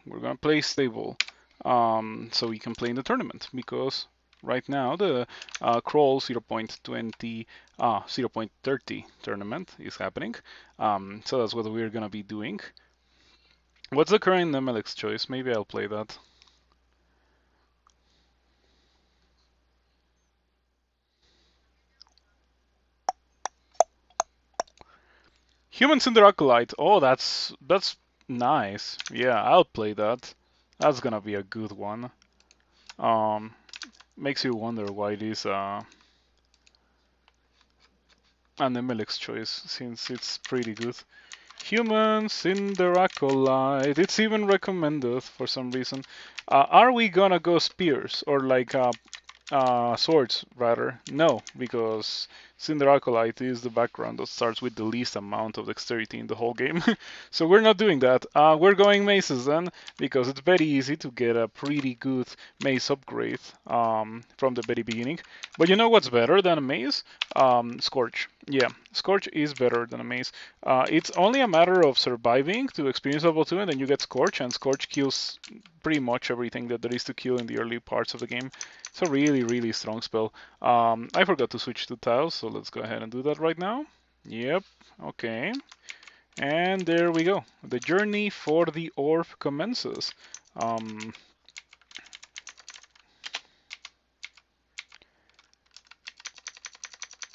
We're gonna play stable, so we can play in the tournament, because right now the crawl 0.20 0.30 tournament is happening. So that's what we're gonna be doing. What's the current MLX choice? Maybe I'll play that. Human Cinder Acolyte. Oh, that's nice. Yeah, I'll play that. That's gonna be a good one. Um, Makes you wonder why it is an MLX choice, since it's pretty good. Human Cinder Acolyte. It's even recommended for some reason. Are we gonna go spears or like swords rather? No, because Cinder Acolyte is the background that starts with the least amount of dexterity in the whole game. So we're not doing that. We're going maces then, because it's very easy to get a pretty good mace upgrade from the very beginning. But you know what's better than a mace? Scorch. Yeah, Scorch is better than a mace. It's only a matter of surviving to experience level 2, and then you get Scorch, and Scorch kills pretty much everything that there is to kill in the early parts of the game. It's a really, really strong spell. I forgot to switch to tiles, so let's go ahead and do that right now. Yep, okay. And there we go. The journey for the orb commences. Um,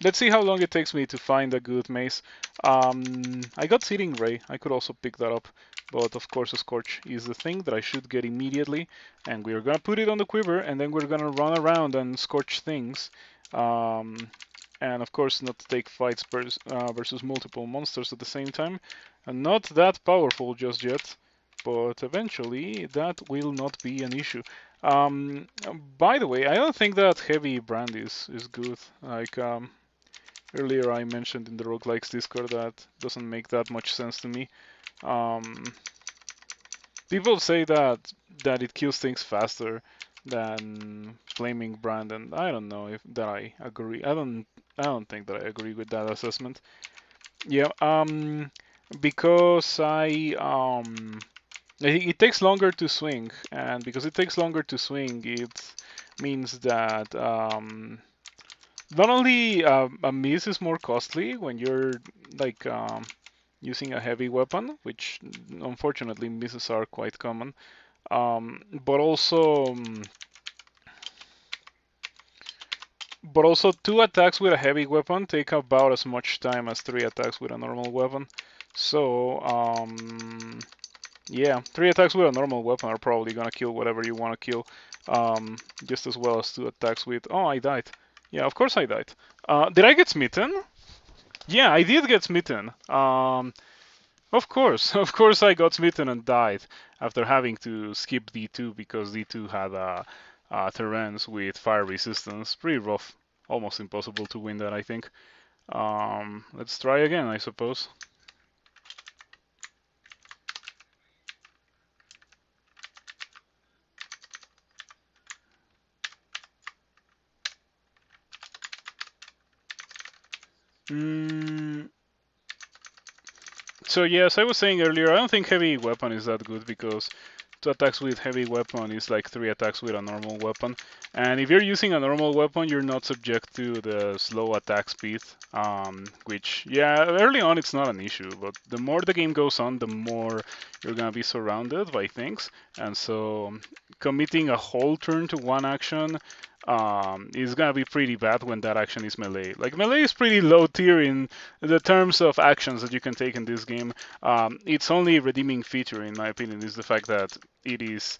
let's see how long it takes me to find a good mace. I got Searing Ray. I could also pick that up. But of course, a Scorch is the thing that I should get immediately. And we're gonna put it on the quiver, and then we're gonna run around and scorch things. And of course, not to take fights versus multiple monsters at the same time. And not that powerful just yet, but eventually that will not be an issue. By the way, I don't think that heavy brand is good. Like, earlier I mentioned in the roguelikes Discord that doesn't make that much sense to me. Um, People say that it kills things faster than flaming brand, and I don't know if that I agree. I don't think that I agree with that assessment. Yeah, because it takes longer to swing, and because it takes longer to swing, it means that not only a miss is more costly when you're like using a heavy weapon, which unfortunately misses are quite common, but also two attacks with a heavy weapon take about as much time as three attacks with a normal weapon. So yeah, three attacks with a normal weapon are probably gonna kill whatever you want to kill, just as well as two attacks with. Oh, I died. Yeah, of course I died. Did I get smitten? Yeah, I did get smitten. Of course, of course I got smitten and died after having to skip D2 because D2 had terrains with fire resistance. Pretty rough. Almost impossible to win that, I think. Let's try again, I suppose. Mm, so yes, I was saying earlier, I don't think heavy weapon is that good because two attacks with heavy weapon is like three attacks with a normal weapon. And if you're using a normal weapon, you're not subject to the slow attack speed, which, yeah, early on it's not an issue, but the more the game goes on, the more you're gonna be surrounded by things. And so committing a whole turn to one action is gonna be pretty bad when that action is melee. Like, melee is pretty low tier in the terms of actions that you can take in this game. Its only redeeming feature, in my opinion, is the fact that it is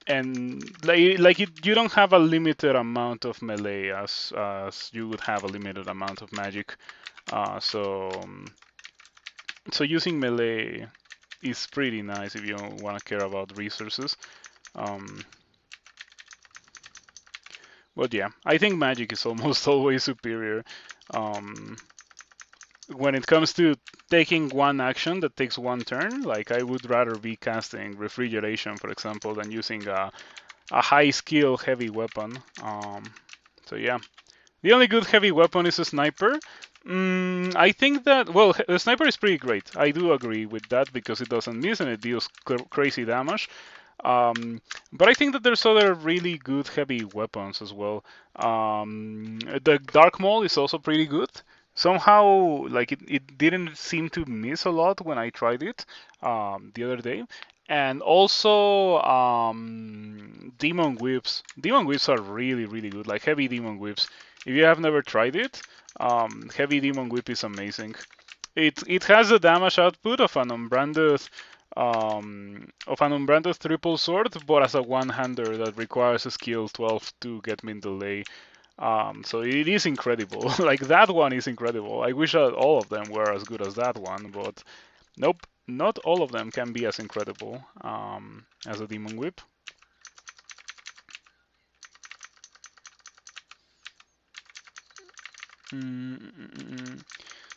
and you don't have a limited amount of melee as you would have a limited amount of magic. So using melee is pretty nice if you want to care about resources. Um, but yeah, I think magic is almost always superior. Um, when it comes to taking one action that takes one turn, like I would rather be casting refrigeration, for example, than using a high skill heavy weapon. So yeah, The only good heavy weapon is a sniper. I think that, well, the sniper is pretty great. I do agree with that because it doesn't miss and it deals crazy damage. But I think that there's other really good heavy weapons as well. The Dark Maul is also pretty good. Somehow, like it didn't seem to miss a lot when I tried it the other day. And also Demon Whips. Demon Whips are really, really good, like heavy Demon Whips. If you have never tried it, heavy Demon Whip is amazing. It has the damage output of an unbranded triple sword, but as a one-hander that requires a skill 12 to get min delay. So it is incredible. Like that one is incredible. I wish that all of them were as good as that one, but nope, not all of them can be as incredible as a Demon Whip.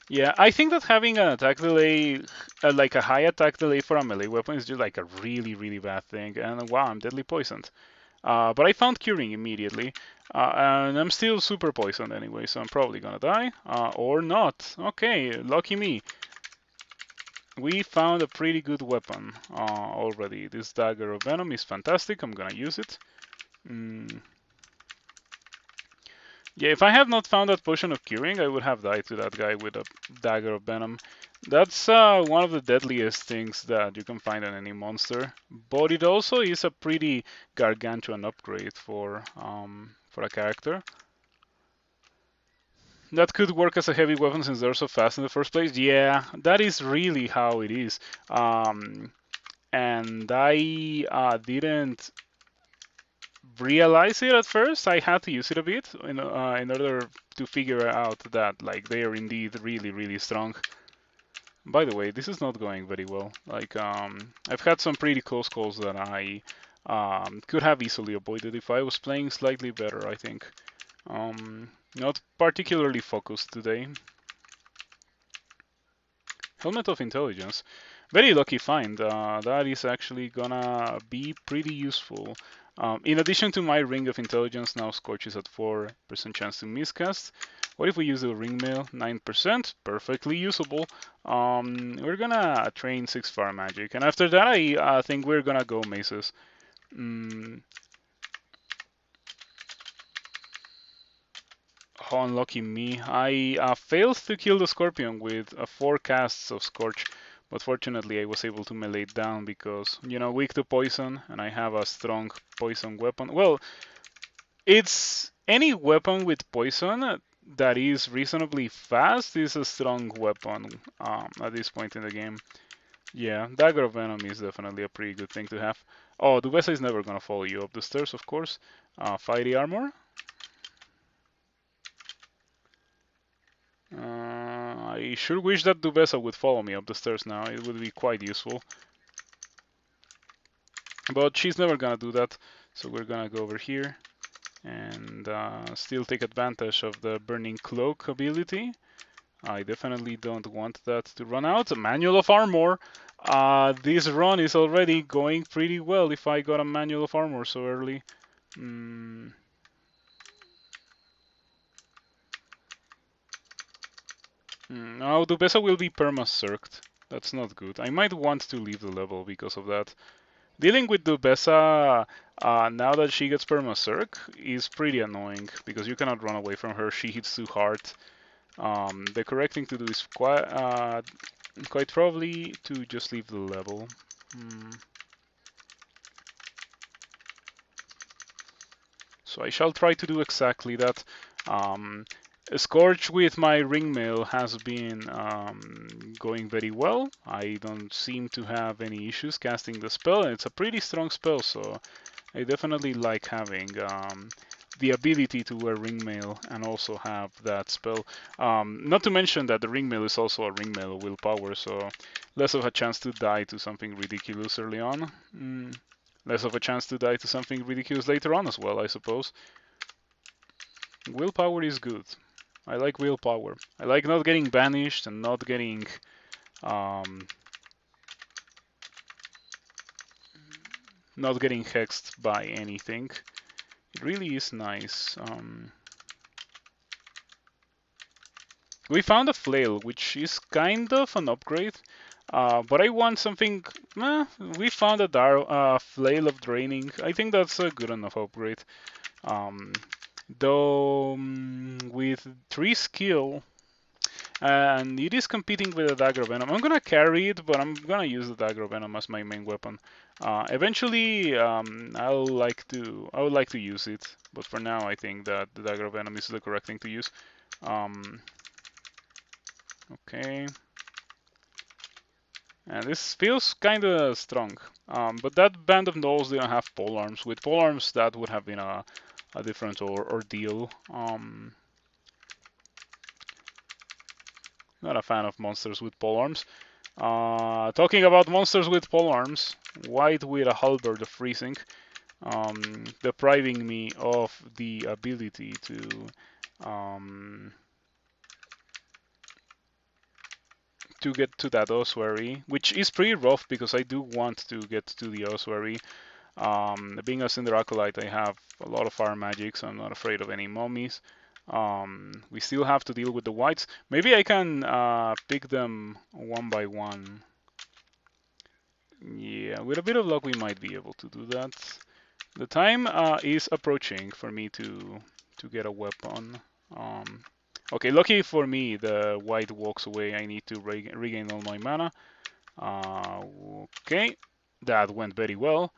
Yeah, I think that having an attack delay, like a high attack delay for a melee weapon, is just like a really, really bad thing. And wow, I'm deadly poisoned. But I found curing immediately, and I'm still super poisoned anyway, so I'm probably gonna die. Or not. Okay, lucky me. We found a pretty good weapon already. This Dagger of Venom is fantastic. I'm gonna use it. Mm. Yeah, if I had not found that potion of curing, I would have died to that guy with a Dagger of Venom. That's one of the deadliest things that you can find on any monster, but it also is a pretty gargantuan upgrade for a character. That could work as a heavy weapon since they're so fast in the first place. Yeah, that is really how it is. And I didn't realize it at first. I had to use it a bit in order to figure out that like they are indeed really, really strong. By the way, this is not going very well. Like I've had some pretty close calls that I could have easily avoided if I was playing slightly better, I think. Not particularly focused today. Helmet of Intelligence. Very lucky find. That is actually gonna be pretty useful. In addition to my Ring of Intelligence, now Scorch is at 4% chance to miscast. What if we use the Ring Mail? 9%, perfectly usable. We're gonna train 6 Fire Magic, and after that I think we're gonna go Maces. Oh, unlucky me. I failed to kill the Scorpion with 4 casts of Scorch, but fortunately I was able to melee it down because, you know, weak to poison, and I have a strong poison weapon. Well, it's any weapon with poison that is reasonably fast is a strong weapon at this point in the game. Yeah, Dagger of Venom is definitely a pretty good thing to have. Oh, Dubesa is never gonna follow you up the stairs, of course. Fiery Armor. I sure wish that Dubesa would follow me up the stairs now. It would be quite useful. But she's never gonna do that, so we're gonna go over here and still take advantage of the Burning Cloak ability. I definitely don't want that to run out. Manual of Armor. This run is already going pretty well if I got a Manual of Armor so early. Now Dubesa will be perma-circed. That's not good. I might want to leave the level because of that. Dealing with Dubesa now that she gets perma-circ is pretty annoying because you cannot run away from her. She hits too hard. The correct thing to do is quite probably to just leave the level. So I shall try to do exactly that. Scorch with my ring mail has been going very well. I don't seem to have any issues casting the spell, and it's a pretty strong spell, so I definitely like having the ability to wear ring mail and also have that spell. Not to mention that the ring mail is also a ring mail willpower, so less of a chance to die to something ridiculous early on. Less of a chance to die to something ridiculous later on as well, I suppose. Willpower is good. I like willpower. I like not getting banished and not getting hexed by anything. It really is nice. We found a flail, which is kind of an upgrade. But I want something. We found a flail of draining. I think that's a good enough upgrade. Um, though with 3 skill, and it is competing with a dagger venom. I'm gonna carry it, but I'm gonna use the dagger venom as my main weapon. Eventually, I would like to use it, but for now, I think that the dagger venom is the correct thing to use. Um, okay. And this feels kind of strong. But that band of gnolls didn't have pole arms. With pole arms, that would have been a different ordeal. Not a fan of monsters with pole arms. Talking about monsters with pole arms, white with a halberd of freezing, depriving me of the ability um, to get to that ossuary, which is pretty rough because I do want to get to the ossuary. Being a Cinder Acolyte, I have a lot of fire magic, so I'm not afraid of any mummies. We still have to deal with the whites. Maybe I can pick them one by one. Yeah, with a bit of luck, we might be able to do that. The time is approaching for me to get a weapon. Okay, lucky for me, the white walks away. I need to regain all my mana. Okay, that went very well.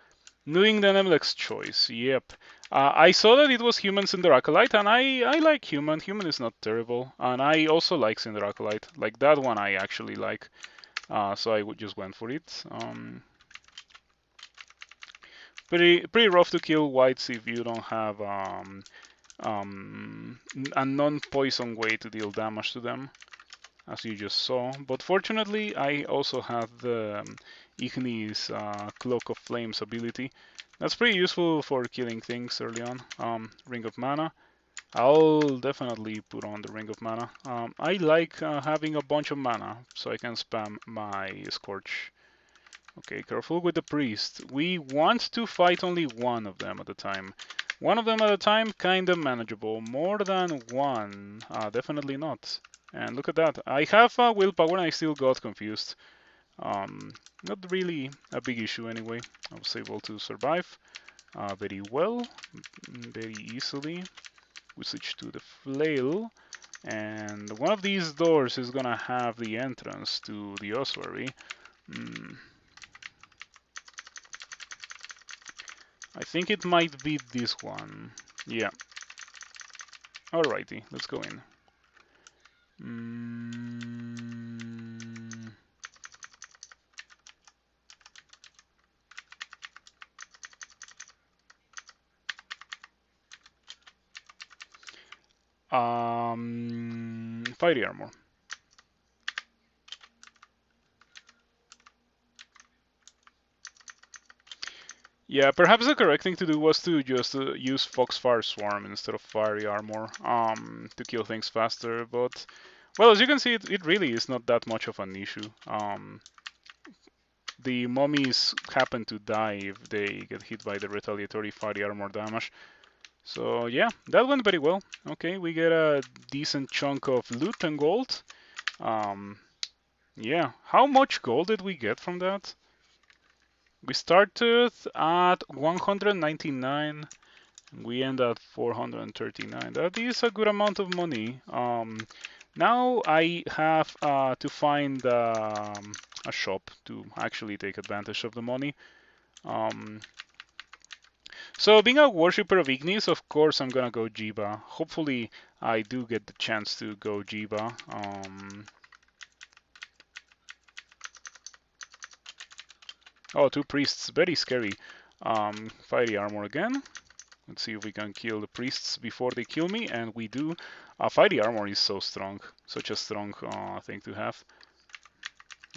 Doing the Nemlek's choice, yep. I saw that it was human Cinder Acolyte, and I like human. Human is not terrible, and I also like Cinder Acolyte. Like that one, I actually like. So I just went for it. Pretty rough to kill whites if you don't have a non-poison way to deal damage to them, as you just saw. But fortunately, I also have the Ignis Cloak of Flames ability. That's pretty useful for killing things early on. Ring of Mana. I'll definitely put on the Ring of Mana. I like having a bunch of mana, so I can spam my Scorch. Okay, careful with the priest. We want to fight only one of them at a time. One of them at a time, kinda manageable. More than one, definitely not. And look at that. I have willpower and I still got confused. Not really a big issue anyway. I was able to survive very well, very easily. We switch to the flail. And one of these doors is gonna have the entrance to the ossuary. I think it might be this one. Yeah. Alrighty, let's go in. Fiery armor. Yeah, perhaps the correct thing to do was to just use Foxfire Swarm instead of Fiery Armor to kill things faster, but well, as you can see, it really is not that much of an issue. The mummies happen to die if they get hit by the retaliatory Fiery Armor damage. So yeah, that went very well. Okay, we get a decent chunk of loot and gold. Yeah, how much gold did we get from that? We started at 199. We end at 439. That is a good amount of money. Now I have to find a shop to actually take advantage of the money. So being a worshipper of Ignis, of course I'm gonna go Jiyva. Hopefully I do get the chance to go Jiyva. Oh, 2 priests, very scary. Fiery armor again. Let's see if we can kill the priests before they kill me, and we do. Fiery armor is so strong, such a strong thing to have.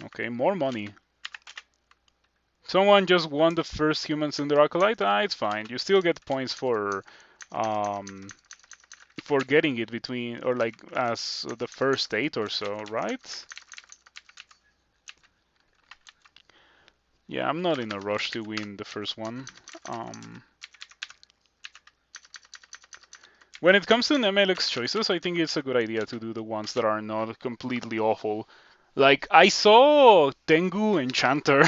Okay, more money. Someone just won the first human Cinder Acolyte. It's fine. You still get points for getting it between, or like as the first 8 or so, right? Yeah, I'm not in a rush to win the first one. When it comes to MLX choices, I think it's a good idea to do the ones that are not completely awful. Like I saw Tengu Enchanter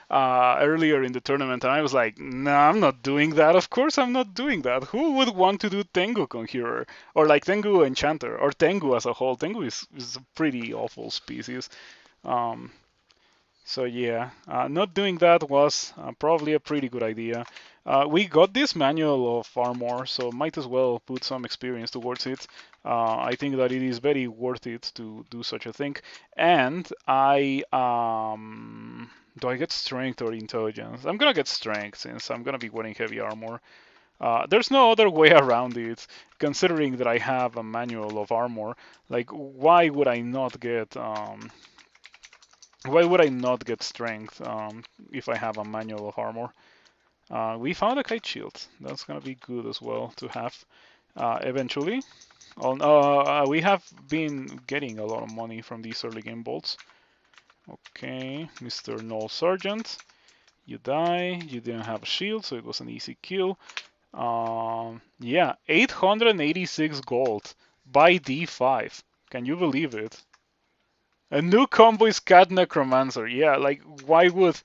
earlier in the tournament, and I was like, "Nah, I'm not doing that. Of course, I'm not doing that. Who would want to do Tengu Conjurer or like Tengu Enchanter or Tengu as a whole? Tengu is a pretty awful species. Um, so yeah, not doing that was probably a pretty good idea. We got this manual of armor, so might as well put some experience towards it. I think that it is very worth it to do such a thing. And do I get strength or intelligence? I'm gonna get strength since I'm gonna be wearing heavy armor. There's no other way around it, considering that I have a manual of armor. Like, why would I not get strength if I have a manual of armor? We found a kite shield. That's gonna be good as well to have eventually. We have been getting a lot of money from these early game bolts. Okay, Mr. Null Sergeant, you die. You didn't have a shield, so it was an easy kill. Yeah, 886 gold by D5. Can you believe it? A new combo is Cat Necromancer. Yeah, like why would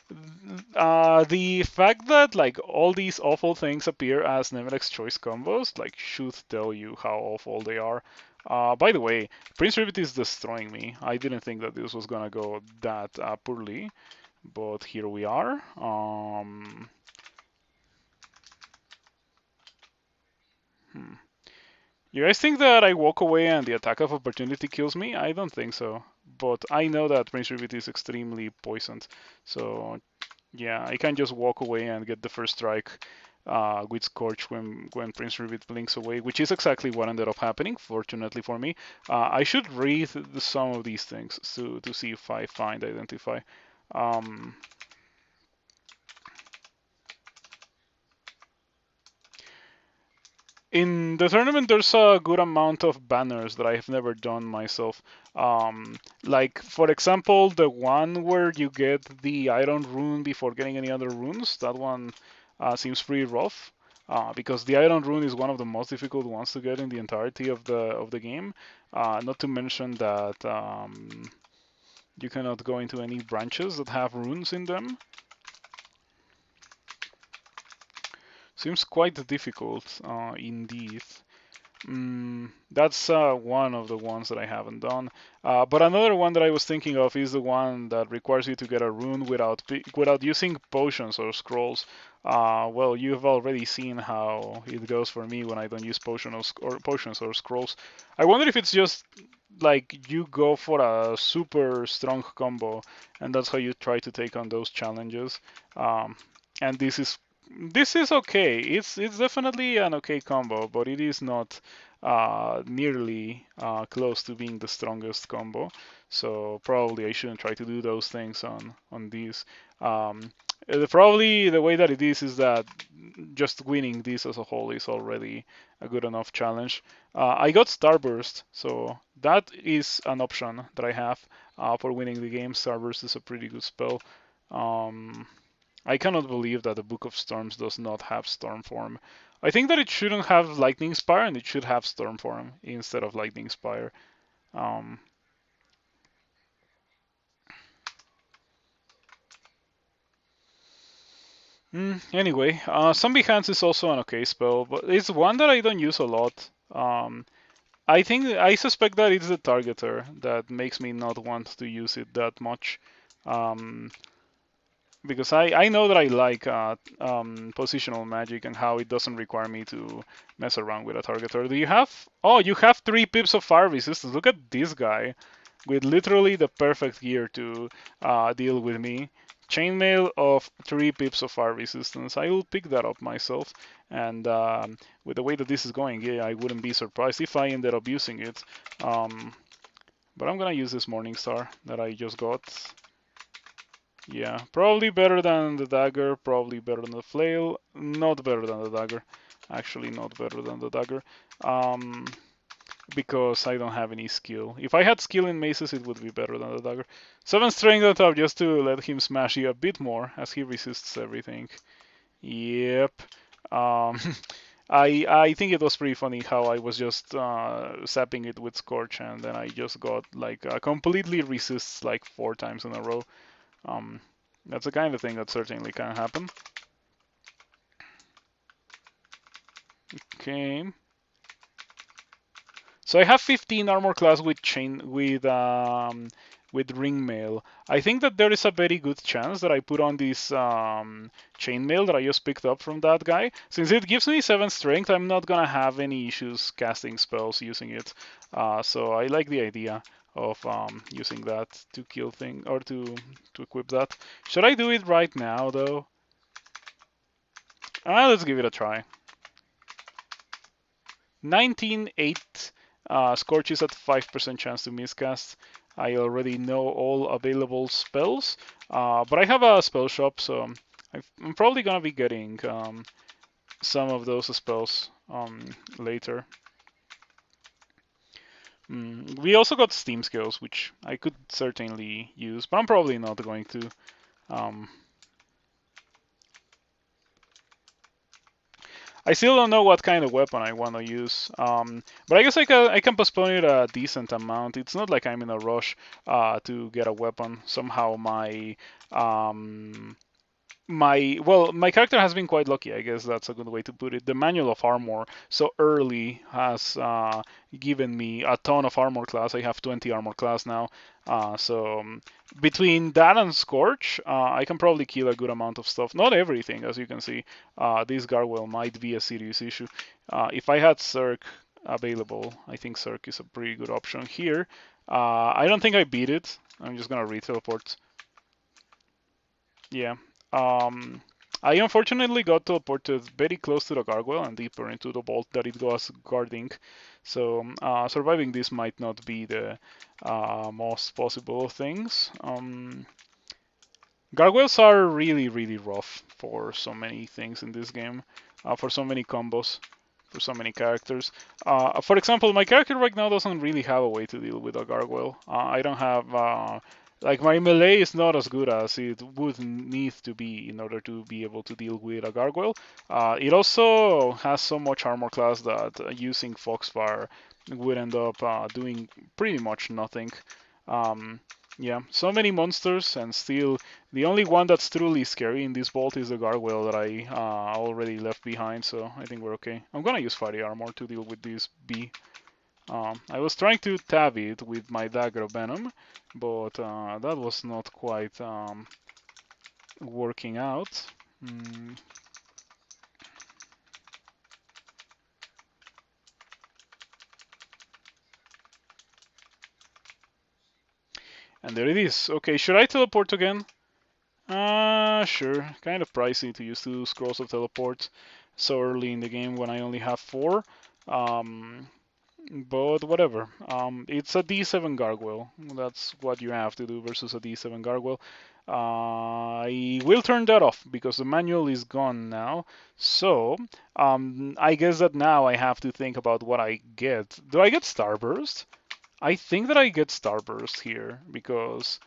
the fact that like all these awful things appear as Nemedex choice combos like should tell you how awful they are. By the way, Prince Rivet is destroying me. I didn't think that this was gonna go that poorly, but here we are. Hmm. You guys think that I walk away and the attack of opportunity kills me? I don't think so. But I know that Prince Rivet is extremely poisoned, so yeah, I can just walk away and get the first strike with Scorch when Prince Rivet blinks away, which is exactly what ended up happening, fortunately for me. I should read some of these things to see if I identify. Um, in the tournament, there's a good amount of banners that I have never done myself. Like, for example, the one where you get the Iron Rune before getting any other runes. That one seems pretty rough. Because the Iron Rune is one of the most difficult ones to get in the entirety of the game. Not to mention that you cannot go into any branches that have runes in them. Seems quite difficult indeed. That's one of the ones that I haven't done. But another one that I was thinking of is the one that requires you to get a rune without using potions or scrolls. Well, you've already seen how it goes for me when I don't use potions or scrolls. I wonder if it's just like you go for a super strong combo, and that's how you try to take on those challenges. And this is okay. It's definitely an okay combo, but it is not nearly close to being the strongest combo. So probably I shouldn't try to do those things on these. Probably the way that it is that just winning this as a whole is already a good enough challenge. I got Starburst, so that is an option that I have for winning the game. Starburst is a pretty good spell. Um, I cannot believe that the Book of Storms does not have Storm form. I think that it shouldn't have Lightning Spire and it should have Storm form instead of Lightning Spire. Um, anyway, Zombie Hands is also an okay spell, but it's one that I don't use a lot. I suspect that it's the targeter that makes me not want to use it that much. Um, because I know that I like positional magic and how it doesn't require me to mess around with a targeter. Do you have? Oh, you have 3 pips of fire resistance. Look at this guy with literally the perfect gear to deal with me. Chainmail of 3 pips of fire resistance. I will pick that up myself. And with the way that this is going, yeah, I wouldn't be surprised if I ended up using it. But I'm gonna use this Morning Star that I just got. Yeah, probably better than the dagger, probably better than the flail, not better than the dagger. Actually, not better than the dagger. Um, because I don't have any skill. If I had skill in maces, it would be better than the dagger. 7 strength on top just to let him smash you a bit more, as he resists everything. Yep. Um, I think it was pretty funny how I was just zapping it with Scorch, and then I just got like completely resists like 4 times in a row. Um, that's the kind of thing that certainly can happen. Okay. So I have 15 armor class with with ring mail. I think that there is a very good chance that I put on this chain mail that I just picked up from that guy. Since it gives me 7 strength, I'm not gonna have any issues casting spells using it. So I like the idea of using that to kill thing or to equip that. Should I do it right now though? Let's give it a try. 19-8 Scorch is at 5% chance to miscast. I already know all available spells, but I have a spell shop, so I'm probably gonna be getting some of those spells later. We also got Steam skills, which I could certainly use, but I'm probably not going to. Um, I still don't know what kind of weapon I want to use, but I guess I can postpone it a decent amount. It's not like I'm in a rush to get a weapon. Somehow my character has been quite lucky. I guess that's a good way to put it. The manual of armor so early has given me a ton of armor class. I have 20 armor class now. So between that and Scorch, I can probably kill a good amount of stuff. Not everything, as you can see. This Gargoyle might be a serious issue. If I had Cirque available, I think Cirque is a pretty good option here. I don't think I beat it. I'm just gonna re-teleport. Yeah. Um, I unfortunately got teleported very close to the gargoyle and deeper into the vault that it was guarding. So surviving this might not be the most possible of things. Gargoyles are really, really rough for so many things in this game, for so many combos, for so many characters. For example, my character right now doesn't really have a way to deal with a gargoyle. I don't have like my melee is not as good as it would need to be in order to be able to deal with a gargoyle. It also has so much armor class that using Foxfire would end up doing pretty much nothing. Um, yeah, so many monsters, and still the only one that's truly scary in this vault is the gargoyle that I already left behind, so I think we're okay. I'm gonna use fiery armor to deal with this bee. I was trying to tab it with my dagger of venom, but that was not quite working out. Mm. And there it is. Okay, should I teleport again? Sure. Kind of pricey to use 2 scrolls of teleport so early in the game when I only have 4. Um, but whatever. It's a D7 gargoyle. That's what you have to do versus a D7 gargoyle. I will turn that off because the manual is gone now. So I guess that now I have to think about what I get. Do I get Starburst? I think that I get Starburst here because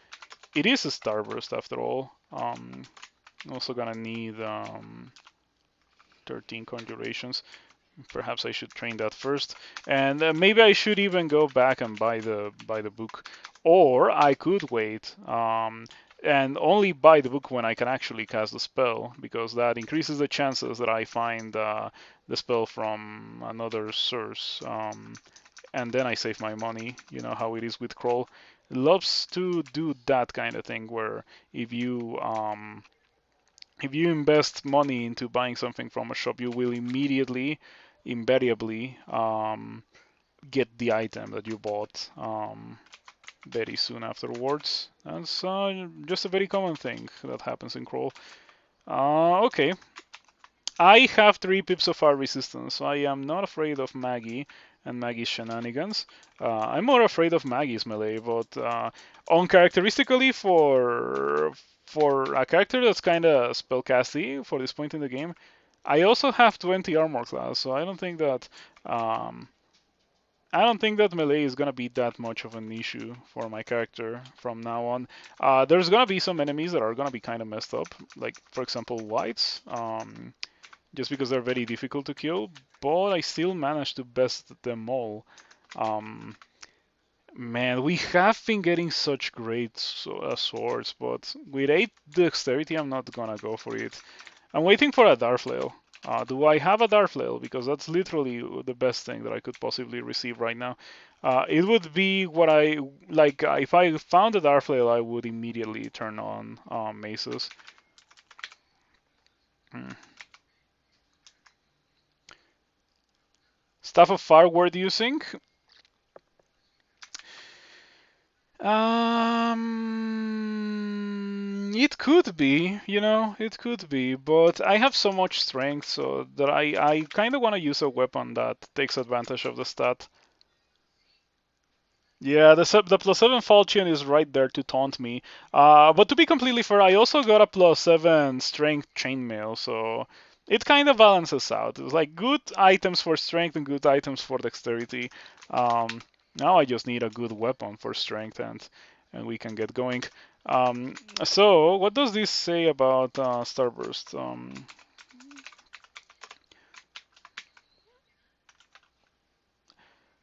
it is a Starburst after all. Also gonna need 13 conjurations. Perhaps I should train that first, and maybe I should even go back and buy the book, or I could wait and only buy the book when I can actually cast the spell, because that increases the chances that I find the spell from another source, and then I save my money. You know how it is with Kroll. It loves to do that kind of thing where if you invest money into buying something from a shop, you will immediately, invariably, get the item that you bought very soon afterwards. That's just a very common thing that happens in Crawl. Okay. I have 3 pips of fire resistance, so I am not afraid of Maggie and Maggie's shenanigans. I'm more afraid of Maggie's melee, but uncharacteristically for a character that's kind of spellcasty for this point in the game, I also have 20 armor class, so I don't think that melee is gonna be that much of an issue for my character from now on. There's gonna be some enemies that are gonna be kind of messed up, like for example whites, just because they're very difficult to kill. but I still managed to best them all. Um, Man, we have been getting such great swords, but with 8 dexterity, I'm not gonna go for it. I'm waiting for a Darflail. Do I have a Darflail? Because that's literally the best thing that I could possibly receive right now. It would be what I like. If I found a Darflail, I would immediately turn on maces. Hmm. Staff of Fire worth using? It could be, it could be, but I have so much strength so that I kind of want to use a weapon that takes advantage of the stat. Yeah, the +7 falchion is right there to taunt me. But to be completely fair, I also got a +7 strength chainmail, so it kind of balances out. It's like good items for strength and good items for dexterity. Um, Now I just need a good weapon for strength and we can get going. So what does this say about Starburst?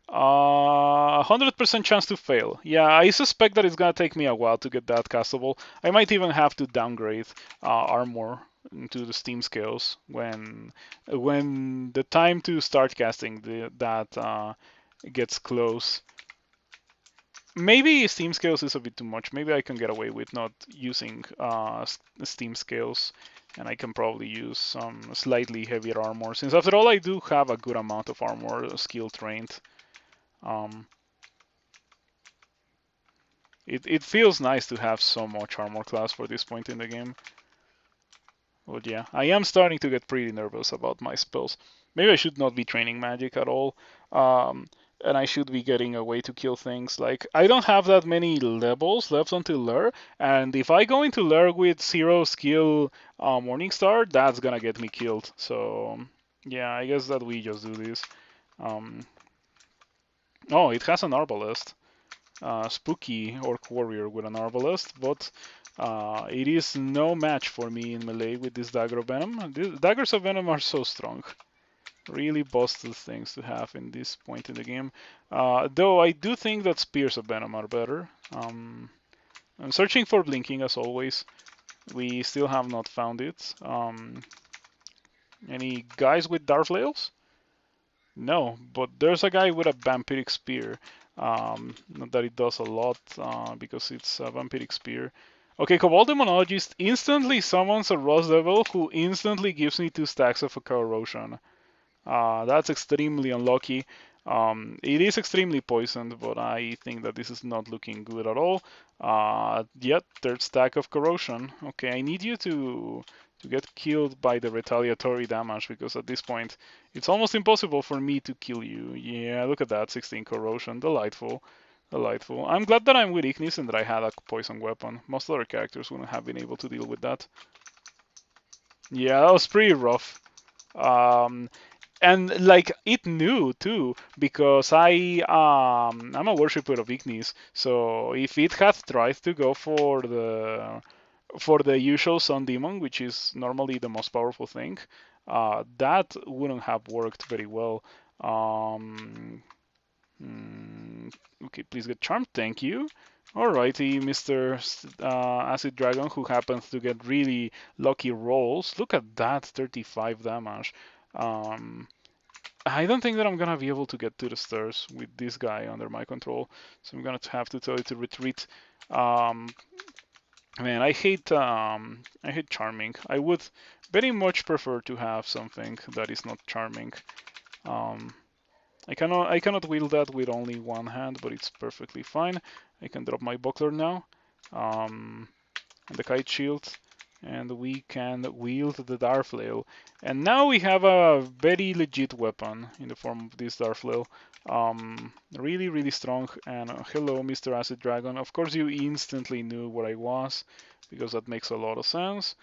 100% chance to fail. Yeah, I suspect that it's gonna take me a while to get that castable. I might even have to downgrade armor into the Steam scales when the time to start casting that gets close. Maybe Steam scales is a bit too much. Maybe I can get away with not using Steam scales, and I can probably use some slightly heavier armor. Since after all, I do have a good amount of armor skill trained. Um, it feels nice to have so much armor class for this point in the game. But yeah, I am starting to get pretty nervous about my spells. Maybe I should not be training magic at all. Um, and I should be getting a way to kill things. Like, I don't have that many levels left until Lure, and if I go into Lure with 0 skill Morningstar, that's gonna get me killed. So, yeah, I guess that we just do this. Um, oh, it has an Arbalest. Spooky Orc Warrior with an Arbalest, but it is no match for me in melee with this Dagger of Venom. The Daggers of Venom are so strong. Really busted things to have in this point in the game. Though I do think that Spears of Venom are better. I'm searching for Blinking as always. We still have not found it. Any guys with Darflails? No, but there's a guy with a Vampiric Spear. Not that it does a lot because it's a Vampiric Spear. Okay, Cobalt Demonologist instantly summons a Rust Devil who instantly gives me 2 stacks of a Corrosion. That's extremely unlucky. It is extremely poisoned, but I think that this is not looking good at all. Yet, 3rd stack of Corrosion. Okay, I need you to get killed by the retaliatory damage because at this point it's almost impossible for me to kill you. Yeah, look at that, 16 Corrosion. Delightful. Delightful. I'm glad that I'm with Ignis and that I had a poison weapon. Most other characters wouldn't have been able to deal with that. Yeah, that was pretty rough. Um, and like it knew too because I'm a worshipper of Ignis, so if it had tried to go for the usual Sun Demon, which is normally the most powerful thing, that wouldn't have worked very well. um, okay, please get charmed, thank you. Alrighty, Mr. Acid Dragon, who happens to get really lucky rolls. Look at that, 35 damage. um, I don't think that I'm gonna be able to get to the stairs with this guy under my control, so I'm gonna have to tell you to retreat. Um, Man, I hate charming. I would very much prefer to have something that is not charming. Um, I cannot wield that with only one hand, but it's perfectly fine. I can drop my buckler now. And the kite shield, and we can wield the Darflail. And now we have a very legit weapon in the form of this Darflail. Really, really strong. And hello, Mr. Acid Dragon. Of course, you instantly knew where I was, because that makes a lot of sense.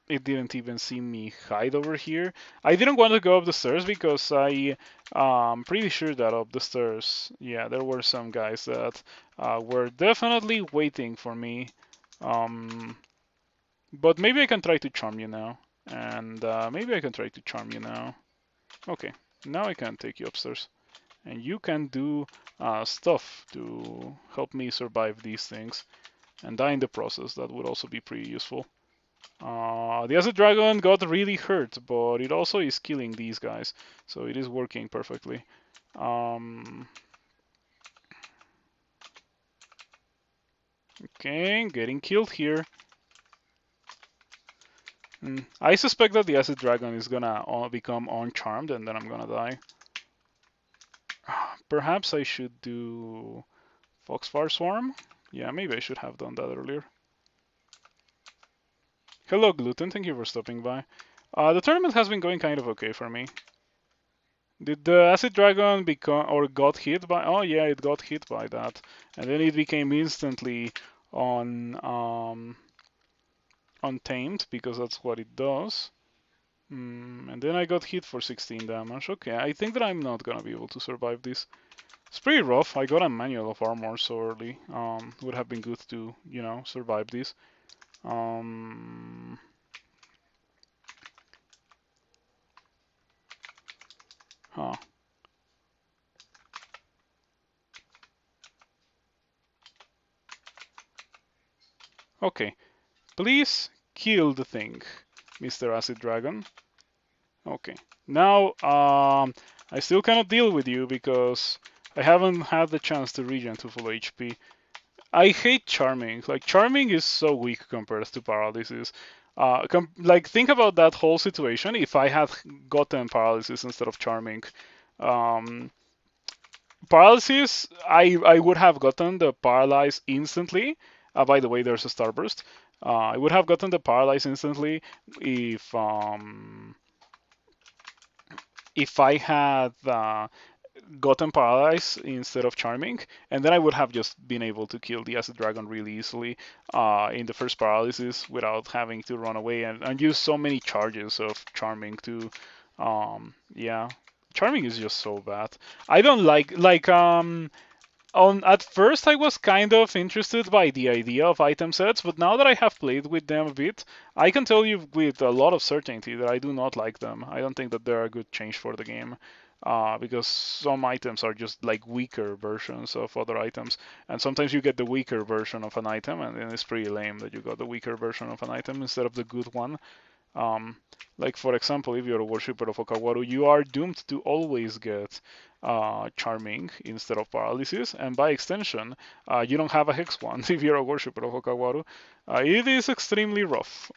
It didn't even see me hide over here. I didn't want to go up the stairs because I'm pretty sure that up the stairs, yeah, there were some guys that were definitely waiting for me. Um, but maybe I can try to charm you now. And maybe I can try to charm you now. Okay, now I can take you upstairs. And you can do stuff to help me survive these things and die in the process. That would also be pretty useful. The acid dragon got really hurt, but it also is killing these guys, so it is working perfectly. Okay, getting killed here. I suspect that the acid dragon is gonna become uncharmed, and then I'm gonna die. Perhaps I should do Foxfire Swarm? Yeah, maybe I should have done that earlier. Hello, Gluten. Thank you for stopping by. The tournament has been going kind of okay for me. Did the acid dragon become or got hit by? Oh yeah, it got hit by that, and then it became instantly on untamed because that's what it does. And then I got hit for 16 damage. Okay, I think that I'm not gonna be able to survive this. It's pretty rough. I got a manual of armor so early. Would have been good to, you know, survive this. Huh. Okay. Please kill the thing, Mr. Acid Dragon. Okay. Now, I still cannot deal with you because I haven't had the chance to regen to full HP. I hate Charming. Like, Charming is so weak compared to Paralysis. Like, think about that whole situation if I had gotten Paralysis instead of Charming. Paralysis, I would have gotten the Paralyze instantly. By the way, there's a Starburst. I would have gotten the Paralyze instantly if I had gotten Paralyze instead of Charming, and then I would have just been able to kill the Acid Dragon really easily in the first Paralysis without having to run away and use so many charges of Charming to, yeah. Charming is just so bad. I don't like at first I was kind of interested by the idea of item sets, but now that I have played with them a bit, I can tell you with a lot of certainty that I do not like them. I don't think that they're a good change for the game. Because some items are just like weaker versions of other items, and sometimes you get the weaker version of an item, and then it's pretty lame that you got the weaker version of an item instead of the good one. Like for example, if you're a worshipper of Okawaru, you are doomed to always get Charming instead of Paralysis, and by extension, you don't have a Hex Wand if you're a worshipper of Okawaru. It is extremely rough.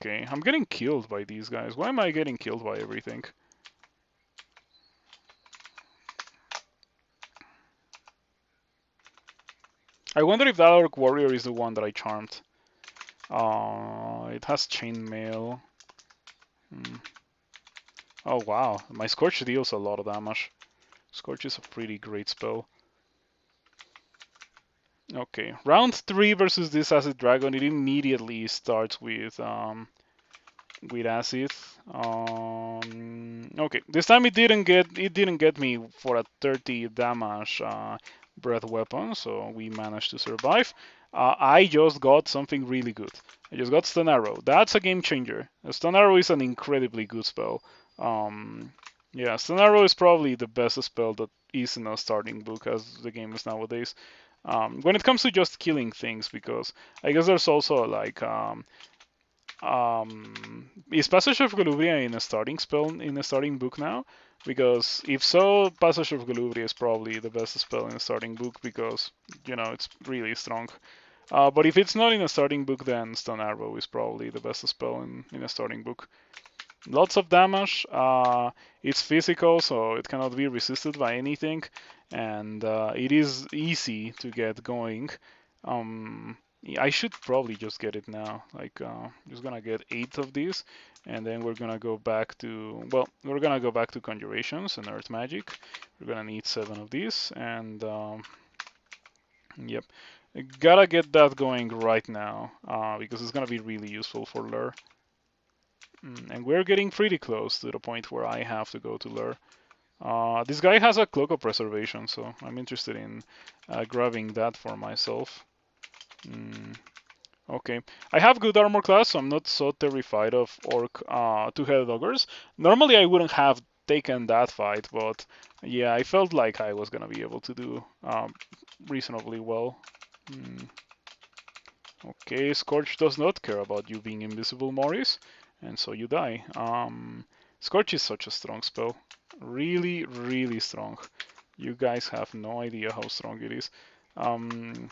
Okay, I'm getting killed by these guys. Why am I getting killed by everything? I wonder if that Orc Warrior is the one that I charmed. It has chainmail. Oh wow, my Scorch deals a lot of damage. Scorch is a pretty great spell. Okay, round 3 versus this Acid Dragon. It immediately starts with acid. Okay, this time it didn't get me for a 30 damage breath weapon, so we managed to survive. I just got something really good. I just got Stun Arrow. That's a game changer. Stun Arrow is an incredibly good spell. Yeah, Stun Arrow is probably the best spell that is in a starting book as the game is nowadays. When it comes to just killing things, because I guess there's also like is Passage of Galubria in a starting spell in a starting book now? Because if so, Passage of Galubria is probably the best spell in a starting book because you know it's really strong. But if it's not in a starting book, then Stun Arrow is probably the best spell in a starting book. Lots of damage. It's physical, so it cannot be resisted by anything, and it is easy to get going. I should probably just get it now. Like, just gonna get 8 of these, and then we're gonna go back to, well, we're gonna go back to Conjurations and Earth Magic. We're gonna need 7 of these, and yep. Gotta get that going right now, because it's gonna be really useful for lure. And we're getting pretty close to the point where I have to go to lure. This guy has a Cloak of Preservation, so I'm interested in grabbing that for myself. Okay, I have good armor class, so I'm not so terrified of orc two-headed ogres. Normally, I wouldn't have taken that fight, but yeah, I felt like I was gonna be able to do reasonably well. Mm. Okay, Scorch does not care about you being invisible, Morris, and so you die. Scorch is such a strong spell. Really, really strong. You guys have no idea how strong it is. Um,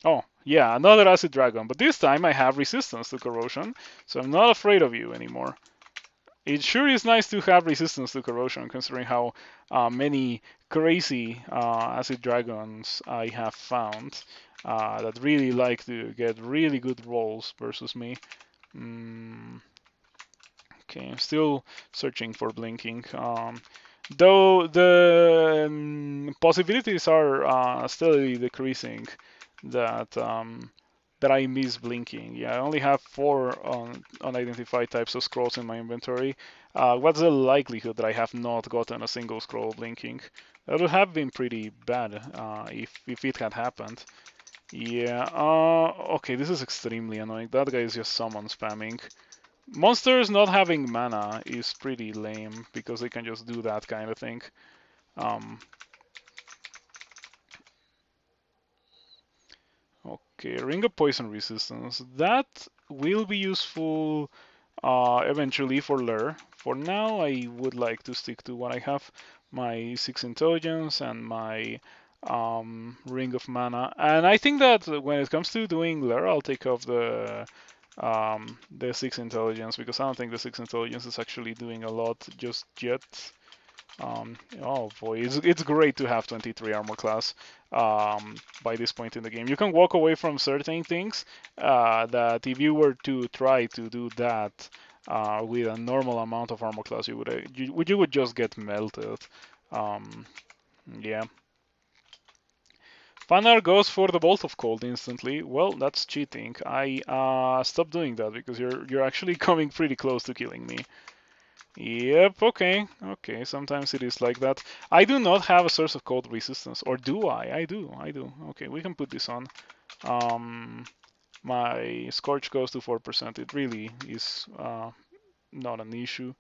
oh, yeah, another Acid Dragon, but this time I have resistance to corrosion, so I'm not afraid of you anymore. It sure is nice to have resistance to corrosion, considering how many crazy acid dragons I have found that really like to get really good rolls versus me. Mm, okay, I'm still searching for blinking. Though the possibilities are steadily decreasing that I miss blinking. Yeah, I only have 4 unidentified types of scrolls in my inventory. What's the likelihood that I have not gotten a single scroll blinking? That would have been pretty bad if it had happened. Yeah, okay, this is extremely annoying. That guy is just summon spamming. Monsters not having mana is pretty lame because they can just do that kind of thing. Um, okay, Ring of Poison Resistance. That will be useful eventually for Lure. For now, I would like to stick to what I have. My 6 Intelligence and my Ring of Mana. And I think that when it comes to doing Lure, I'll take off the 6 Intelligence because I don't think the 6 Intelligence is actually doing a lot just yet. Oh boy, it's great to have 23 armor class by this point in the game. You can walk away from certain things that if you were to try to do that with a normal amount of armor class, you would just get melted. Um, yeah. Fanar goes for the Bolt of Cold instantly. Well, that's cheating. I stopped doing that because you're actually coming pretty close to killing me. Yep, okay, okay, sometimes it is like that. I do not have a source of cold resistance, or do I? I do. Okay, we can put this on. Um, my Scorch goes to 4%. It really is not an issue.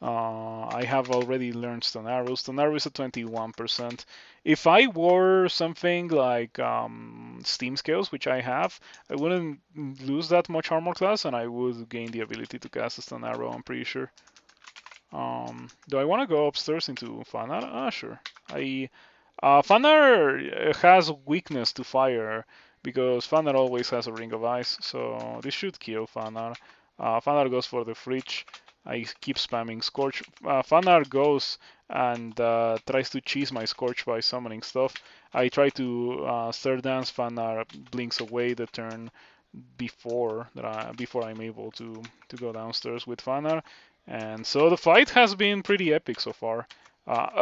I have already learned Stone Arrow. Stone Arrow is at 21%. If I were something like Steam Scales, which I have, I wouldn't lose that much armor class, and I would gain the ability to cast a Stone Arrow, I'm pretty sure. Do I want to go upstairs into Fanar? Sure. Fanar has weakness to fire because Fanar always has a ring of ice, so this should kill Fanar. Fanar goes for the fridge. I keep spamming Scorch. Fanar goes and tries to cheese my Scorch by summoning stuff. I try to Stir Dance. Fanar blinks away the turn before I'm able to go downstairs with Fanar. And so the fight has been pretty epic so far.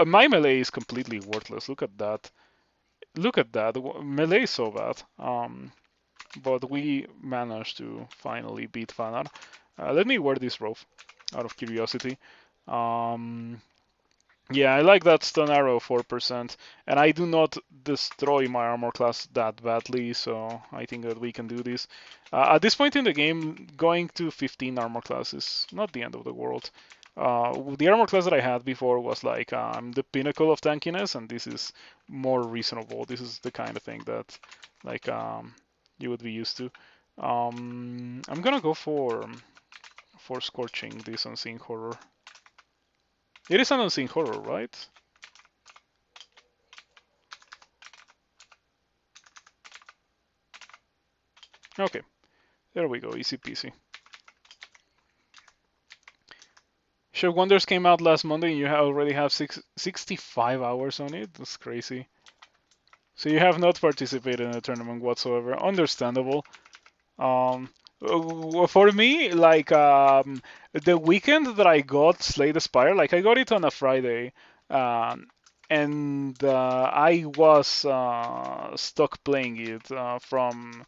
My melee is completely worthless. Look at that. Look at that. Melee is so bad. But we managed to finally beat Fanar. Let me wear this robe out of curiosity. Um, yeah, I like that stun arrow 4%, and I do not destroy my armor class that badly, so I think that we can do this. At this point in the game, going to 15 armor class is not the end of the world. The armor class that I had before was like I'm the pinnacle of tankiness, and this is more reasonable. This is the kind of thing that like you would be used to. I'm gonna go for scorching this unseen horror. It is an unseen horror, right? Okay, there we go, easy peasy. Show Wonders came out last Monday and you already have 65 hours on it? That's crazy. So you have not participated in a tournament whatsoever. Understandable. Um, for me, like the weekend that I got Slay the Spire, like I got it on a Friday, and I was stuck playing it from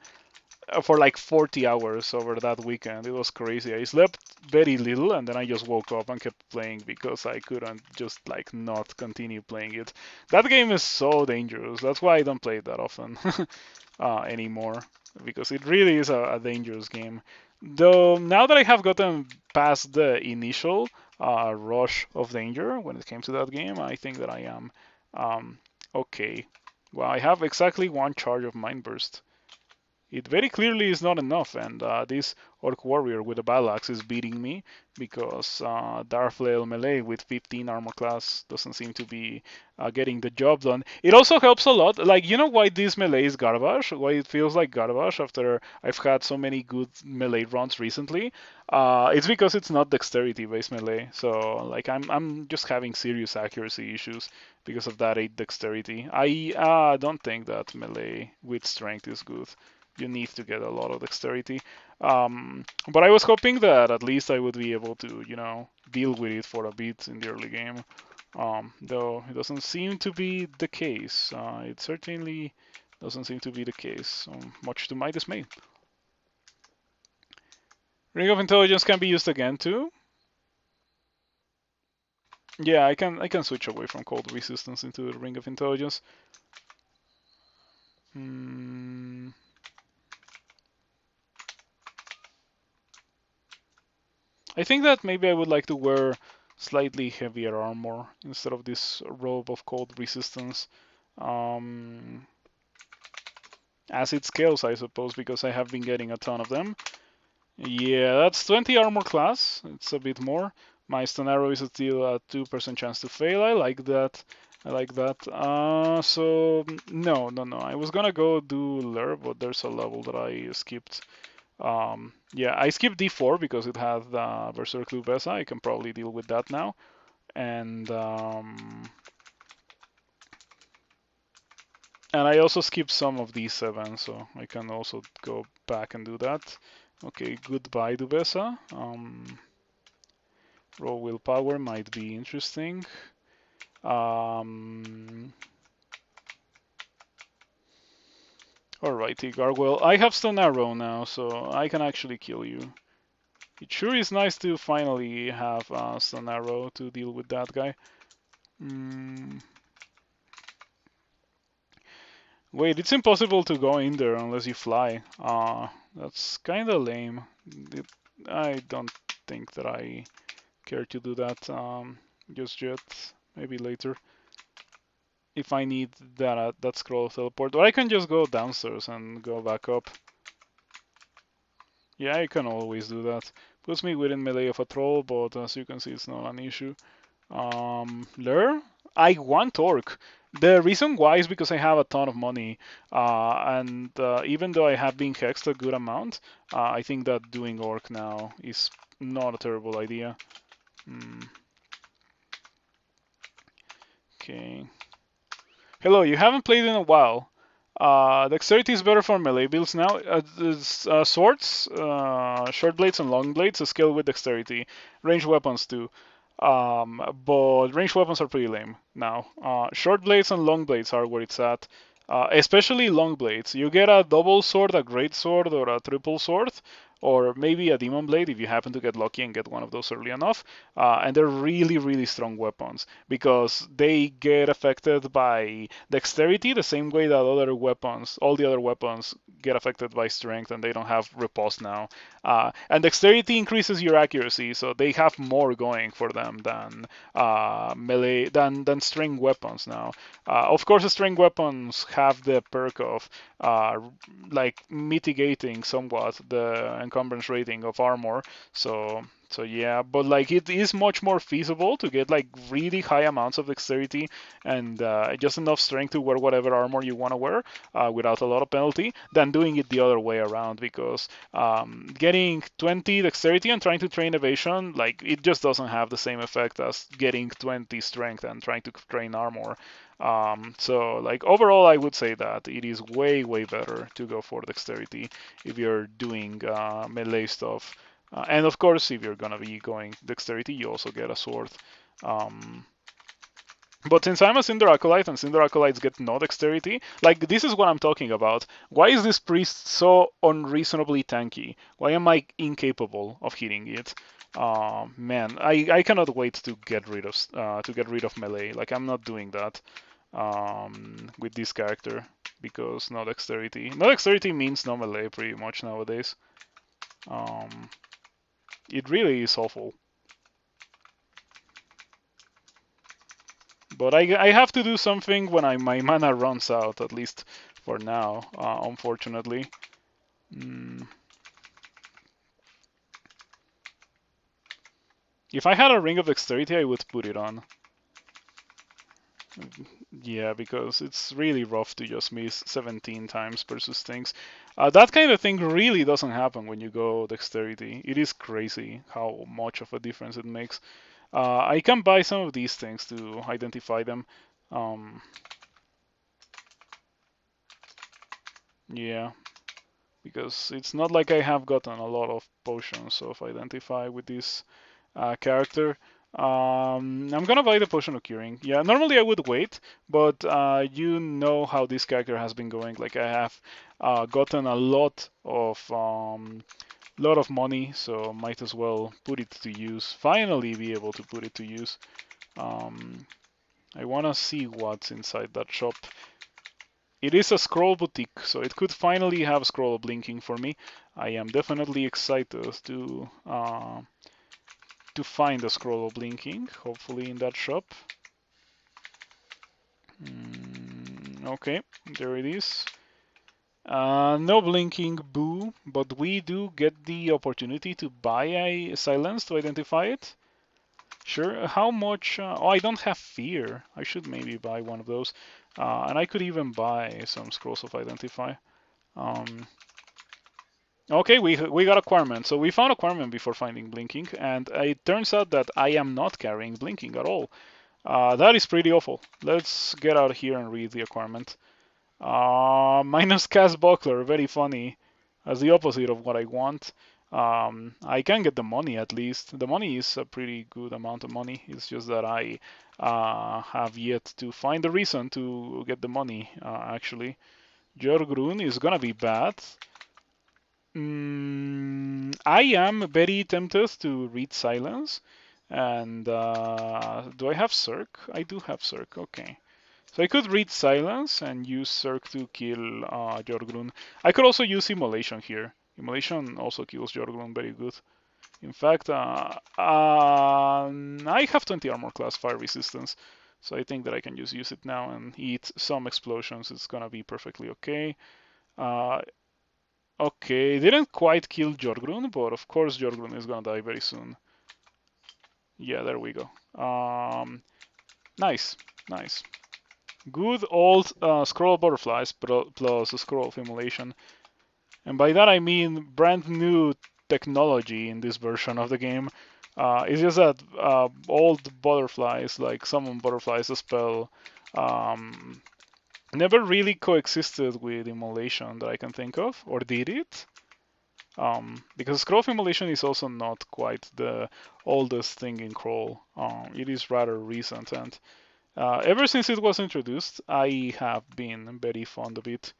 for like 40 hours over that weekend. It was crazy. I slept very little and then I just woke up and kept playing because I couldn't just like not continue playing it. That game is so dangerous. That's why I don't play it that often anymore because it really is a dangerous game. Though now that I have gotten past the initial rush of danger when it came to that game, I think that I am okay. Well, I have exactly one charge of Mind Burst. It very clearly is not enough, and this Orc Warrior with a battle axe is beating me because Darflail melee with 15 armor class doesn't seem to be getting the job done. It also helps a lot. Like, you know why this melee is garbage? Why it feels like garbage after I've had so many good melee runs recently? It's because it's not dexterity based melee. So like I'm just having serious accuracy issues because of that 8 dexterity. I don't think that melee with strength is good. You need to get a lot of dexterity. But I was hoping that at least I would be able to, deal with it for a bit in the early game. Though it doesn't seem to be the case. It certainly doesn't seem to be the case, much to my dismay. Ring of Intelligence can be used again too. Yeah, I can switch away from cold resistance into the Ring of Intelligence. Hmm. I think that maybe I would like to wear slightly heavier armor instead of this robe of cold resistance. Um, Acid scales, I suppose, because I have been getting a ton of them. Yeah, that's 20 armor class. It's a bit more. My stun arrow is still a 2% chance to fail. I like that. I like that. So no, no, no. I was gonna go do Lure, but there's a level that I skipped. Yeah, I skipped D4 because it had Berserk Lubesa. I can probably deal with that now. And I also skipped some of D7, so I can also go back and do that. Okay, goodbye Dubesa. Raw willpower might be interesting. Alrighty, Gargoyle. I have Stone Arrow now, so I can actually kill you. It sure is nice to finally have Stone Arrow to deal with that guy. Wait, it's impossible to go in there unless you fly. That's kinda lame. I don't think that I care to do that just yet. Maybe later. If I need that scroll teleport. Or I can just go downstairs and go back up. Yeah, I can always do that. Puts me within melee of a troll, but as you can see, it's not an issue. Lure? I want Orc. The reason why is because I have a ton of money, and even though I have been hexed a good amount, I think that doing Orc now is not a terrible idea. Okay. Hello, you haven't played in a while. Dexterity is better for melee builds now. Swords, short blades, and long blades are scale with dexterity. Ranged weapons too. But ranged weapons are pretty lame now. Short blades and long blades are where it's at. Especially long blades. You get a double sword, a great sword, or a triple sword, or maybe a demon blade if you happen to get lucky and get one of those early enough. And they're really, really strong weapons because they get affected by dexterity the same way that other weapons, all the other weapons, get affected by strength and they don't have riposte now. And dexterity increases your accuracy, so they have more going for them than melee than string weapons now. Of course, string weapons have the perk of like mitigating somewhat the encumbrance rating of armor. So yeah, but like it is much more feasible to get like really high amounts of dexterity and just enough strength to wear whatever armor you want to wear without a lot of penalty than doing it the other way around because getting 20 dexterity and trying to train evasion, like it just doesn't have the same effect as getting 20 strength and trying to train armor. So like overall, I would say that it is way, way better to go for dexterity if you're doing melee stuff. And of course, if you're gonna be going dexterity, you also get a sword. Um, But since I'm a Cinder Acolyte and Cinder Acolytes get no dexterity, like this is what I'm talking about. Why is this priest so unreasonably tanky? Why am I incapable of hitting it? Man, I cannot wait to get rid of melee. Like I'm not doing that with this character because no dexterity. No dexterity means no melee pretty much nowadays. Um, it really is awful. But I have to do something when my mana runs out, at least for now, unfortunately. Mm. If I had a Ring of Dexterity, I would put it on. Yeah, because it's really rough to just miss 17 times versus things. That kind of thing really doesn't happen when you go Dexterity. It is crazy how much of a difference it makes. I can buy some of these things to identify them. Um, yeah, because it's not like I have gotten a lot of potions of identify with this character. I'm gonna buy the potion of curing. Yeah, normally I would wait, but you know how this character has been going. Like I have gotten a lot of money, so might as well put it to use. Finally, be able to put it to use. Um, I wanna see what's inside that shop. It is a scroll boutique, so it could finally have scroll blinking for me. I am definitely excited to find a scroll blinking, hopefully in that shop. Okay, there it is. No blinking boo, but we do get the opportunity to buy a silence to identify it. Sure, how much? Oh, I don't have fear. I should maybe buy one of those. And I could even buy some scrolls of identify. Um, Okay, we got acquirement. So we found acquirement before finding blinking, and it turns out that I am not carrying blinking at all. That is pretty awful. Let's get out here and read the acquirement. Minus cast buckler, very funny. That's the opposite of what I want. I can get the money at least. The money is a pretty good amount of money. It's just that I have yet to find the reason to get the money, actually. Jorgrun is gonna be bad. I am very tempted to read Silence. And do I have Cirque? I do have Cirque, okay. So I could read Silence and use Cirque to kill Jorgrun. I could also use Immolation here. Immolation also kills Jorgrun very good. In fact, I have 20 armor class fire resistance. So I think that I can just use it now and eat some explosions. It's gonna be perfectly okay. Uh, Okay, didn't quite kill Jorgrun, but of course Jorgrun is gonna die very soon. Yeah, there we go. Nice, nice. Good old scroll butterflies plus a scroll of immolation. And by that I mean brand new technology in this version of the game. It's just that old butterflies, like summon butterflies, a spell, um, never really coexisted with immolation that I can think of, or did it? Because scroll of immolation is also not quite the oldest thing in crawl. It is rather recent, and ever since it was introduced, I have been very fond of it.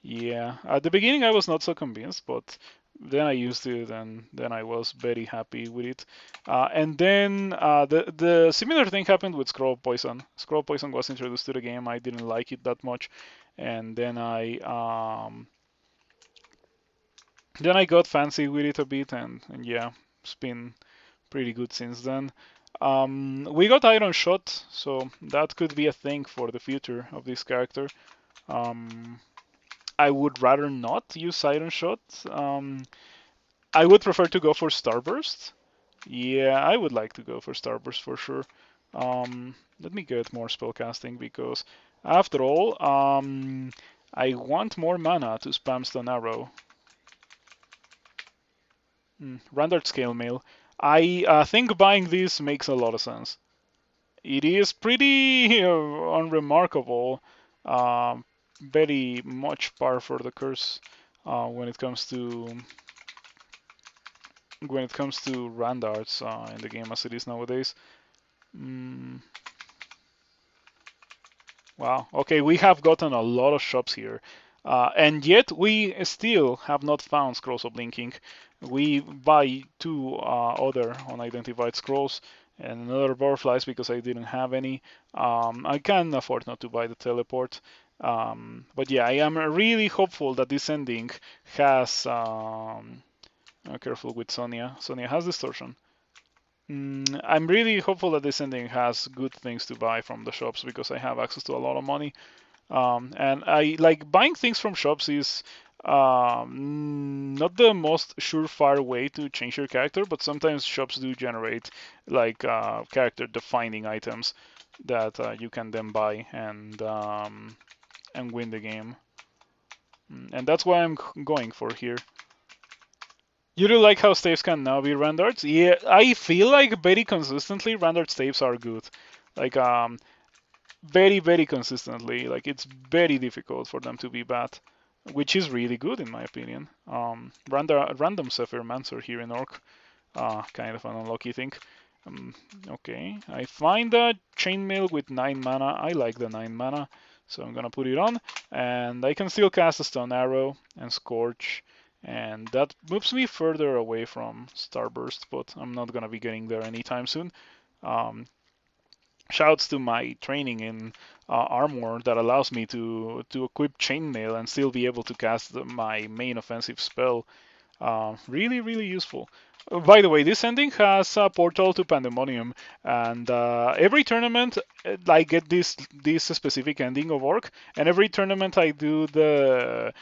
Yeah, at the beginning I was not so convinced, but then I used it, and then I was very happy with it. And then the similar thing happened with scroll poison. Scroll poison was introduced to the game. I didn't like it that much, and then I got fancy with it a bit, and yeah, it's been pretty good since then. We got Iron Shot, so that could be a thing for the future of this character. Um, I would rather not use Iron Shot. I would prefer to go for Starburst. Yeah, I would like to go for Starburst for sure. Let me get more spellcasting because, after all, I want more mana to spam Stone Arrow. Randart Scale Mail. I think buying this makes a lot of sense. It is pretty unremarkable. Um, Very much par for the curse when it comes to Randarts in the game as it is nowadays. Mm, Wow. Okay, we have gotten a lot of shops here. And yet we still have not found scrolls of linking. We buy two other unidentified scrolls and another butterflies because I didn't have any. I can afford not to buy the teleport. But yeah, I am really hopeful that this ending has. Careful with Sonia. Sonia has distortion. I'm really hopeful that this ending has good things to buy from the shops because I have access to a lot of money. And I like buying things from shops is not the most surefire way to change your character, but sometimes shops do generate like character defining items that you can then buy and win the game. And that's what I'm going for here. You do like how staves can now be rendered? Yeah, I feel like very consistently rendered staves are good. Like very very consistently. Like it's very difficult for them to be bad, which is really good in my opinion. Random Zephyr Mancer here in Orc, kind of an unlucky thing. Okay, I find a chainmail with 9 mana. I like the 9 mana, so I'm gonna put it on, and I can still cast a stun arrow and scorch, and that moves me further away from Starburst, but I'm not gonna be getting there anytime soon. Um, Shouts to my training in armor that allows me to equip chainmail and still be able to cast my main offensive spell. Really, really useful. By the way, this ending has a portal to Pandemonium, and every tournament I get this specific ending of Orc, and every tournament I do the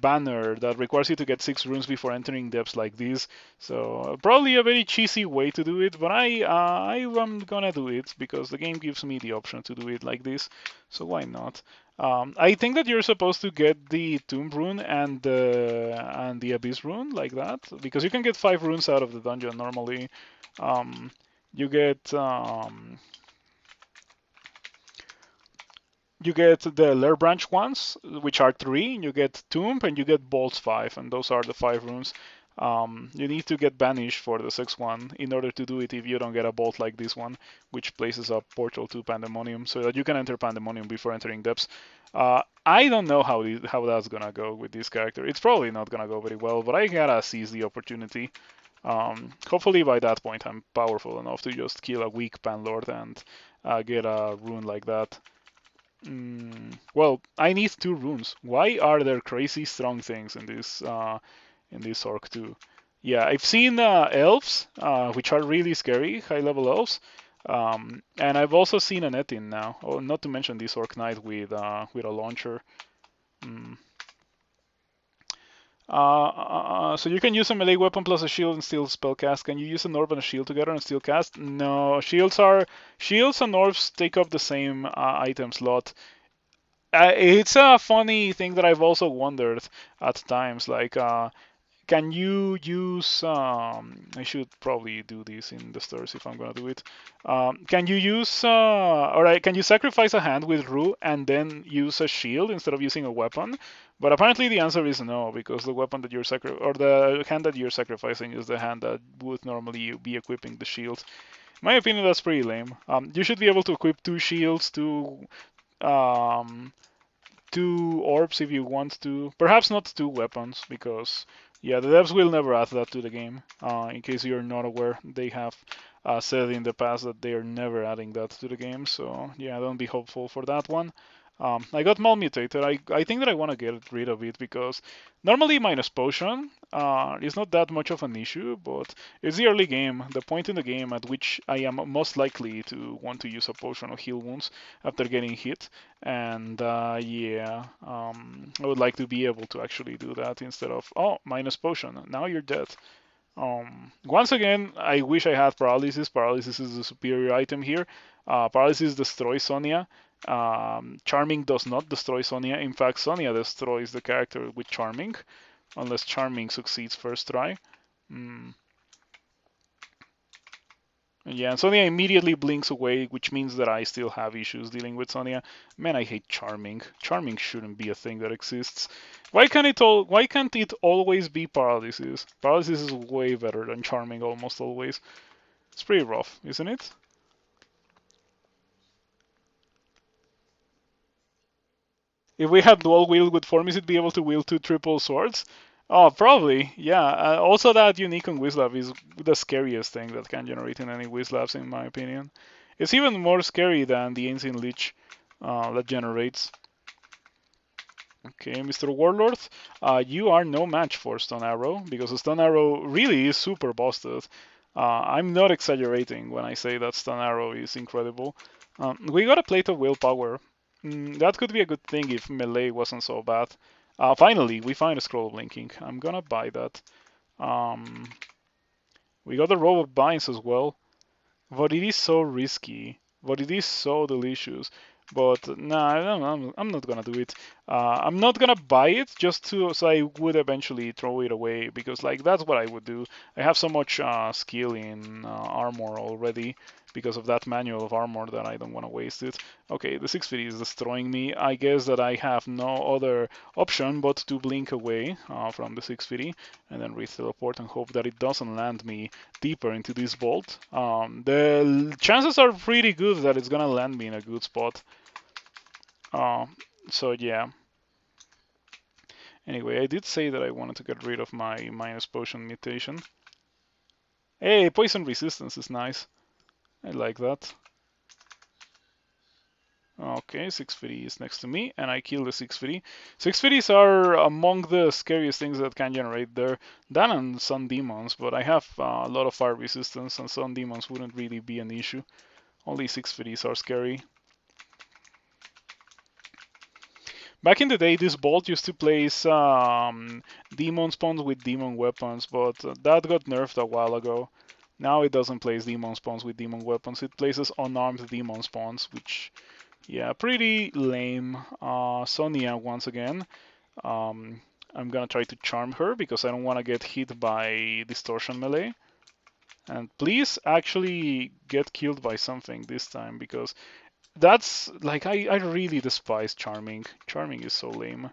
banner that requires you to get 6 runes before entering depths like this. So probably a very cheesy way to do it, but I am gonna do it because the game gives me the option to do it like this. So why not? I think that you're supposed to get the Tomb rune and the Abyss rune like that because you can get 5 runes out of the dungeon normally. Um, you get you get the Lair Branch ones, which are 3. You get Tomb and you get Bolts 5, and those are the 5 runes. You need to get Banished for the 6th one in order to do it if you don't get a bolt like this one, which places a portal to Pandemonium so that you can enter Pandemonium before entering Depths. I don't know how that's gonna go with this character. It's probably not gonna go very well, but I gotta seize the opportunity. Hopefully by that point I'm powerful enough to just kill a weak Panlord and get a rune like that. Well, I need 2 runes. Why are there crazy strong things in this orc too? Yeah, I've seen elves, which are really scary, high-level elves, and I've also seen an Etin now. Oh, not to mention this orc knight with a launcher. Mm. So you can use a melee weapon plus a shield and still spellcast. Can you use an orb and a shield together and still cast? No, shields and orbs take up the same item slot. It's a funny thing that I've also wondered at times. Like, can you use? I should probably do this in the stores if I'm gonna do it. Can you use? Can you sacrifice a hand with Rue and then use a shield instead of using a weapon? But apparently the answer is no, because the weapon that you're or the hand that you're sacrificing is the hand that would normally be equipping the shield. In my opinion, that's pretty lame. You should be able to equip 2 shields, um, 2 orbs if you want to. Perhaps not 2 weapons, because yeah, the devs will never add that to the game. In case you're not aware, they have said in the past that they are never adding that to the game. So yeah, don't be hopeful for that one. I got malmutated. I think that I want to get rid of it because normally minus potion is not that much of an issue, but it's the early game, the point in the game at which I am most likely to want to use a potion or heal wounds after getting hit. And yeah, I would like to be able to actually do that instead of, oh, minus potion, now you're dead. Once again, I wish I had paralysis. Paralysis is the superior item here. Paralysis destroys Sonia. Charming does not destroy Sonia. In fact, Sonia destroys the character with Charming, unless Charming succeeds first try. Mm. Yeah, and Sonia immediately blinks away, which means that I still have issues dealing with Sonia. Man, I hate Charming. Charming shouldn't be a thing that exists. Why can't it always be Paralysis? Paralysis is way better than Charming almost always. It's pretty rough, isn't it? If we had dual wield with form, it be able to wield two triple swords? Oh, probably, yeah. Also, that unique on Wizlab is the scariest thing that can generate in any Wizlabs, in my opinion. It's even more scary than the Ancient Lich that generates. Okay, Mr. Warlord, you are no match for Stone Arrow, because Stone Arrow really is super busted. I'm not exaggerating when I say that Stone Arrow is incredible. We got a plate of willpower. That could be a good thing if melee wasn't so bad. Finally, we find a scroll of linking. I'm gonna buy that. Um, we got a row of binds as well. But it is so risky. But it is so delicious. But nah, I'm not gonna do it. I'm not gonna buy it just to so I would eventually throw it away because like that's what I would do. I have so much skill in armor already because of that manual of armor that I don't want to waste it. Okay, the 650 is destroying me. I guess that I have no other option but to blink away from the 650 and then re-teleport and hope that it doesn't land me deeper into this vault. The chances are pretty good that it's gonna land me in a good spot. Uh, so yeah. Anyway, I did say that I wanted to get rid of my minus potion mutation. Hey, poison resistance is nice. I like that. Okay, 650 is next to me, and I kill the 650. 650s are among the scariest things that can generate there. That and Sun Demons, but I have a lot of fire resistance, and Sun Demons wouldn't really be an issue. Only 650s are scary. Back in the day, this bolt used to place demon spawns with demon weapons, but that got nerfed a while ago. Now it doesn't place demon spawns with demon weapons. It places unarmed demon spawns, which, yeah, pretty lame. Sonia, once again. Um, I'm gonna try to charm her because I don't want to get hit by distortion melee. And please actually get killed by something this time because that's like I really despise charming. Charming is so lame.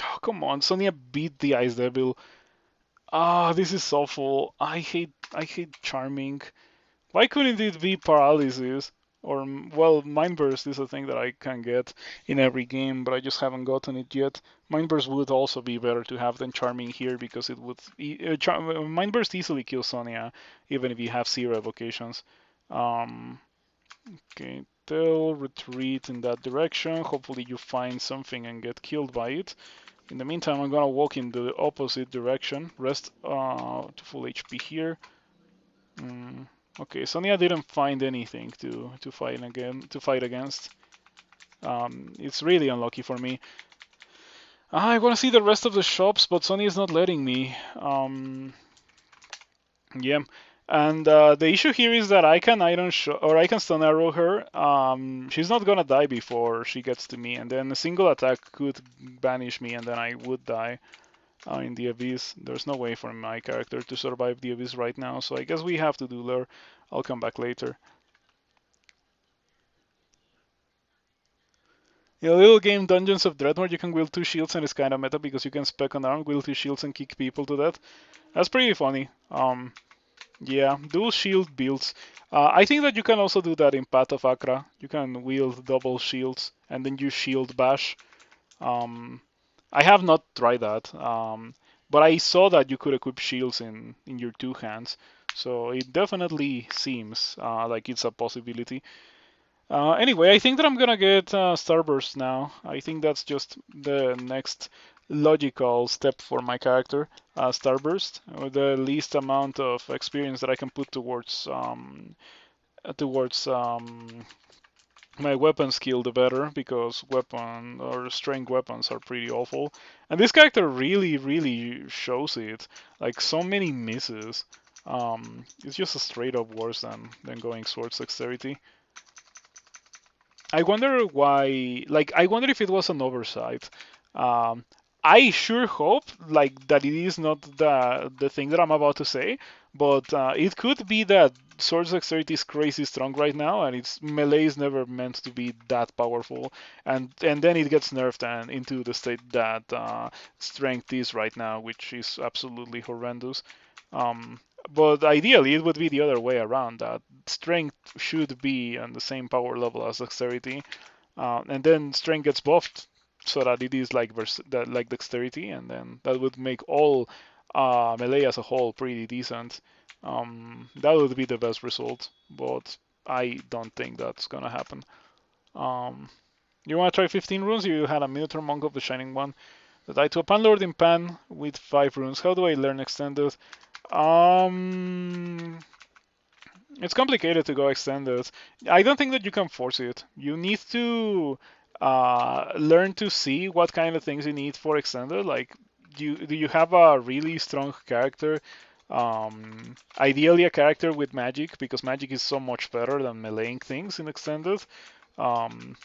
Oh, come on, Sonya beat the Ice Devil. Ah, this is awful. I hate charming. Why couldn't it be paralysis? Or well, mind burst is a thing that I can get in every game, but I just haven't gotten it yet. Mind burst would also be better to have than charming here because it would mind burst easily kills Sonya, even if you have zero evocations. Um, okay, they'll retreat in that direction. Hopefully you find something and get killed by it. In the meantime, I'm gonna walk in the opposite direction. Rest to full HP here. Okay, Sonia didn't find anything to fight against. It's really unlucky for me. I want to see the rest of the shops, but Sonia is not letting me. Yeah, and the issue here is that I can or I can stun arrow her. She's not gonna die before she gets to me, and then a single attack could banish me, and then I would die in the abyss. There's no way for my character to survive the abyss right now, so I guess we have to do lure. I'll come back later. In a little game Dungeons of Dreadmore, you can wield two shields and it's kind of meta because you can spec an arm, wield two shields and kick people to death. That's pretty funny. Yeah, dual shield builds. I think that you can also do that in Path of Akra. You can wield double shields and then you shield bash. I have not tried that, but I saw that you could equip shields in your two hands. So it definitely seems like it's a possibility. Anyway, I think that I'm gonna get Starburst now. I think that's just the next logical step for my character. Starburst, with the least amount of experience that I can put towards my weapon skill, the better, because weapon or strength weapons are pretty awful. And this character really, really shows it. Like so many misses. It's just a straight up worse than going swords dexterity. I wonder why. Like, I wonder if it was an oversight. Um, I sure hope like that it is not the thing that I'm about to say, but it could be that Swords Dexterity is crazy strong right now, and its melee is never meant to be that powerful, and then it gets nerfed and into the state that Strength is right now, which is absolutely horrendous. Um, But ideally, it would be the other way around. That strength should be on the same power level as dexterity, and then strength gets buffed so that it is like like dexterity, and then that would make all melee as a whole pretty decent. That would be the best result, but I don't think that's gonna happen. Um, you want to try 15 runes? You had a Minotaur Monk of the Shining One that I to a Panlord in Pan with 5 runes. How do I learn extended? Um, it's complicated to go extended. I don't think that you can force it. You need to learn to see what kind of things you need for extended. Like, do you have a really strong character? Ideally, a character with magic, because magic is so much better than meleeing things in extended. Um,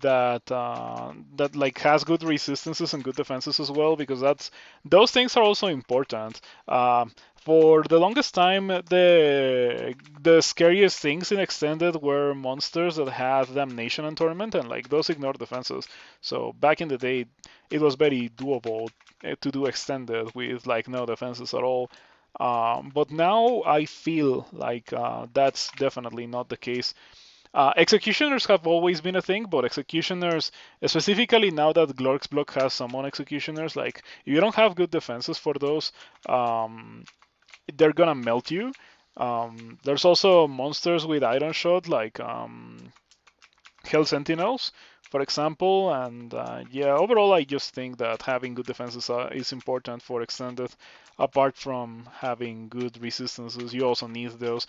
that like has good resistances and good defenses as well, because those things are also important. For the longest time, the scariest things in extended were monsters that had damnation and torment, and like those ignore defenses. So back in the day, it was very doable to do extended with like no defenses at all. But now I feel like that's definitely not the case. Executioners have always been a thing, but executioners, specifically now that Glork's block has summon executioners, like if you don't have good defenses for those, um, they're gonna melt you. There's also monsters with Iron Shot, like Hell Sentinels, for example, and yeah, overall, I just think that having good defenses is important for extended. Apart from having good resistances, you also need those.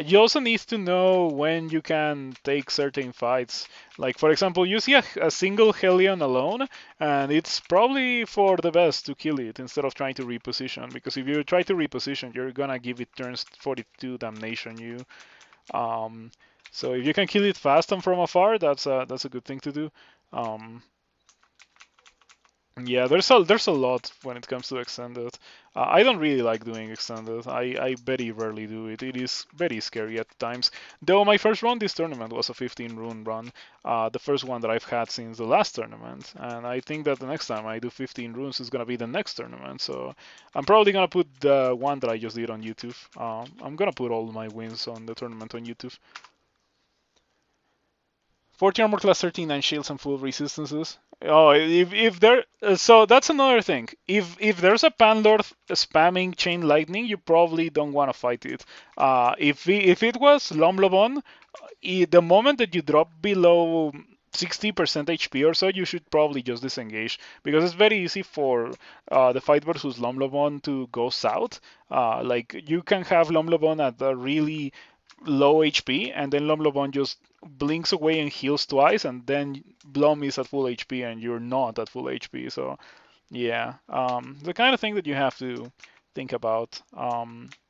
You also need to know when you can take certain fights. Like, for example, you see a single Hellion alone, and it's probably for the best to kill it instead of trying to reposition. Because if you try to reposition, you're gonna give it turns 42 damnation. Um, so if you can kill it fast and from afar, that's a good thing to do. Um, yeah, there's a lot when it comes to extended. I don't really like doing extended. I very rarely do it. It is very scary at times. Though my first run this tournament was a 15 rune run, the first one that I've had since the last tournament, and I think that the next time I do 15 runes is gonna be the next tournament. So I'm probably gonna put the one that I just did on YouTube. I'm gonna put all my wins on the tournament on YouTube. 14 armor class, 39 shields and full resistances. Oh, if there, so that's another thing. If there's a Panlord spamming chain lightning, you probably don't want to fight it. If it was Lomlobon, the moment that you drop below 60% HP or so, you should probably just disengage, because it's very easy for the fight versus Lomlobon to go south. Like you can have Lomlobon at a really low HP, and then Lomlobon just blinks away and heals twice, and then Blom is at full HP and you're not at full HP. So yeah, the kind of thing that you have to think about.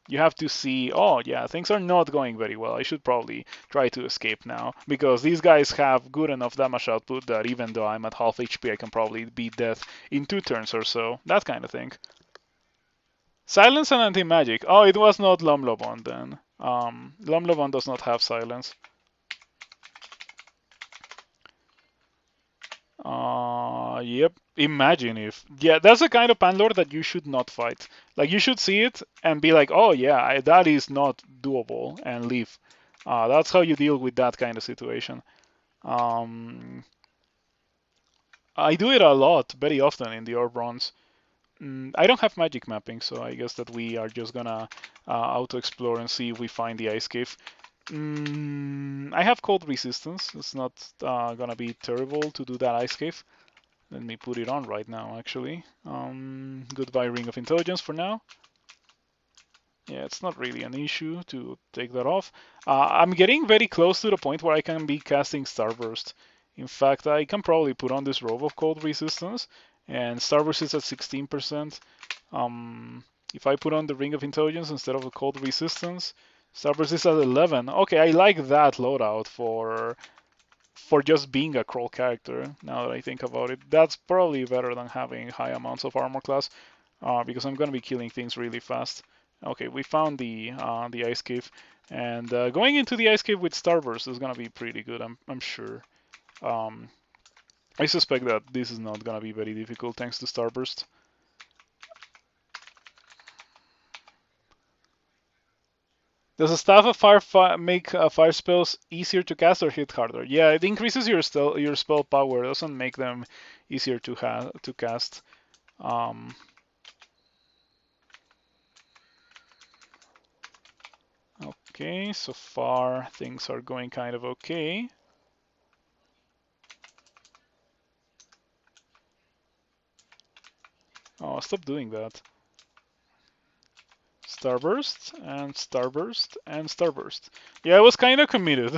You have to see, oh yeah, things are not going very well. I should probably try to escape now, because these guys have good enough damage output that even though I'm at half HP, I can probably beat death in 2 turns or so. That kind of thing. Silence and anti-magic. Oh, it was not Lomlobon then. Lomlobon does not have silence. Yep. Imagine if. Yeah, that's the kind of Panlord that you should not fight. Like, you should see it and be like, oh, yeah, that is not doable, and leave. That's how you deal with that kind of situation. Um, I do it a lot, very often in the Orb runs. I don't have magic mapping, so I guess that we are just gonna auto-explore and see if we find the ice cave. I have cold resistance. It's not gonna be terrible to do that ice cave. Let me put it on right now, actually. Goodbye Ring of Intelligence for now. Yeah, it's not really an issue to take that off. I'm getting very close to the point where I can be casting Starburst. In fact, I can probably put on this robe of cold resistance, and Starburst is at 16%. If I put on the Ring of Intelligence instead of the cold resistance, Starburst is at 11. Okay, I like that loadout for just being a crawl character, now that I think about it. That's probably better than having high amounts of armor class, because I'm going to be killing things really fast. Okay, we found the ice cave, and going into the ice cave with Starburst is going to be pretty good, I'm sure. I suspect that this is not going to be very difficult thanks to Starburst. Does a staff of fire make fire spells easier to cast or hit harder? Yeah, it increases your spell power. It doesn't make them easier to cast. Okay, so far things are going kind of okay. Oh, stop doing that. Starburst and Starburst and Starburst. Yeah, I was kind of committed,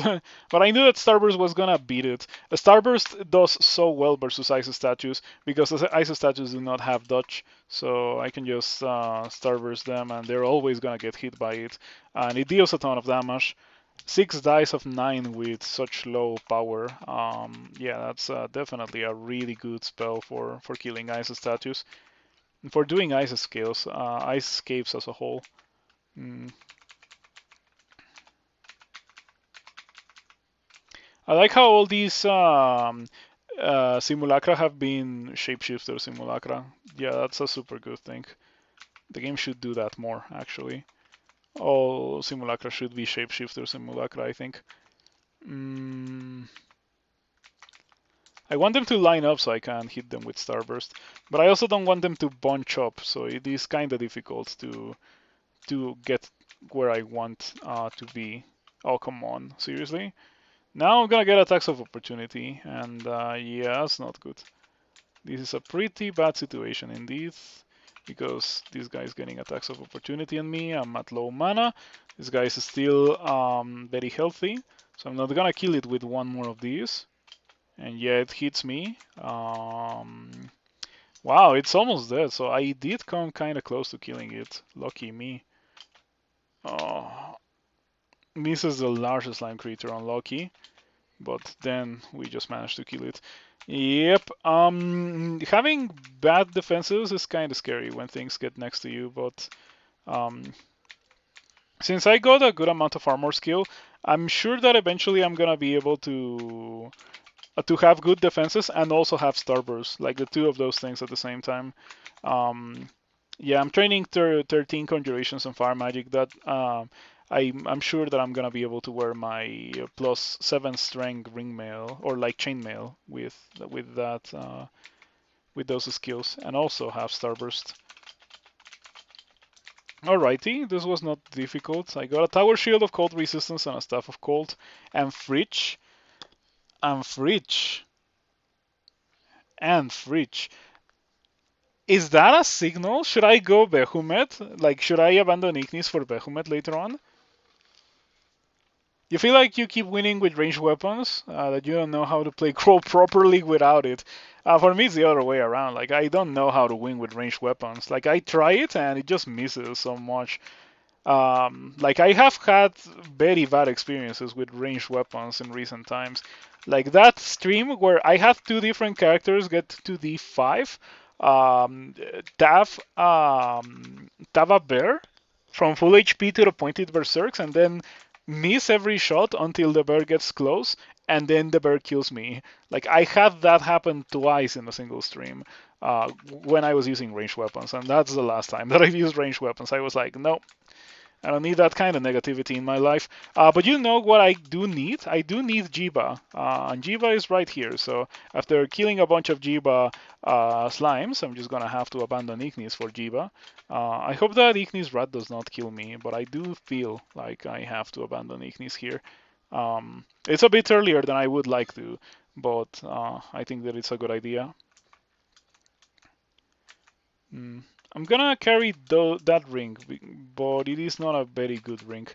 but I knew that Starburst was gonna beat it. A Starburst does so well versus Ice Statues because the Ice Statues do not have dodge, so I can just Starburst them and they're always gonna get hit by it. And it deals a ton of damage. 6 dice of 9 with such low power. Yeah, that's definitely a really good spell for killing Ice Statues. And for doing ice scales, ice escapes as a whole. Mm. I like how all these simulacra have been shapeshifter simulacra. Yeah, that's a super good thing. The game should do that more, actually. All simulacra should be shapeshifter simulacra, I think. I want them to line up so I can hit them with Starburst, but I also don't want them to bunch up, so it is kind of difficult to get where I want to be. Oh, come on, seriously? Now I'm gonna get attacks of opportunity, and yeah, that's not good. This is a pretty bad situation indeed, because this guy is getting attacks of opportunity on me. I'm at low mana. This guy is still very healthy, so I'm not gonna kill it with one more of these. And yeah, it hits me. Wow, it's almost dead, so I did come kind of close to killing it. Lucky me. Oh, misses the largest slime creature on Loki, but then we just managed to kill it. Yep. Having bad defenses is kind of scary when things get next to you, but since I got a good amount of armor skill, I'm sure that eventually I'm gonna be able to have good defenses and also have starburst, like the two of those things at the same time. Yeah, I'm training 13 conjurations and fire magic. That I'm sure that I'm gonna be able to wear my +7 strength ring mail or like chainmail with that with those skills, and also have starburst. Alrighty, this was not difficult. I got a tower shield of cold resistance and a staff of cold, and fridge, and fridge, and fridge. Is that a signal? Should I go Behemoth? Like, should I abandon Ignis for Behemoth later on? You feel like you keep winning with ranged weapons, that you don't know how to play Crow properly without it. For me, it's the other way around. Like, I don't know how to win with ranged weapons. Like, I try it and it just misses so much. Like, I have had very bad experiences with ranged weapons in recent times. Like that stream where I had two different characters get to D5, Tav a bear from full HP to the pointed berserks, and then miss every shot until the bear gets close, and then the bear kills me. Like I had that happen twice in a single stream when I was using ranged weapons, and that's the last time that I've used ranged weapons. I was like, no, I don't need that kind of negativity in my life. But you know what I do need? I do need Jiyva. And Jiyva is right here. So after killing a bunch of Jiyva slimes, I'm just going to have to abandon Ignis for Jiyva. I hope that Ignis Rat does not kill me, but I do feel like I have to abandon Ignis here. It's a bit earlier than I would like to, but I think that it's a good idea. I'm gonna carry that ring, but it is not a very good ring.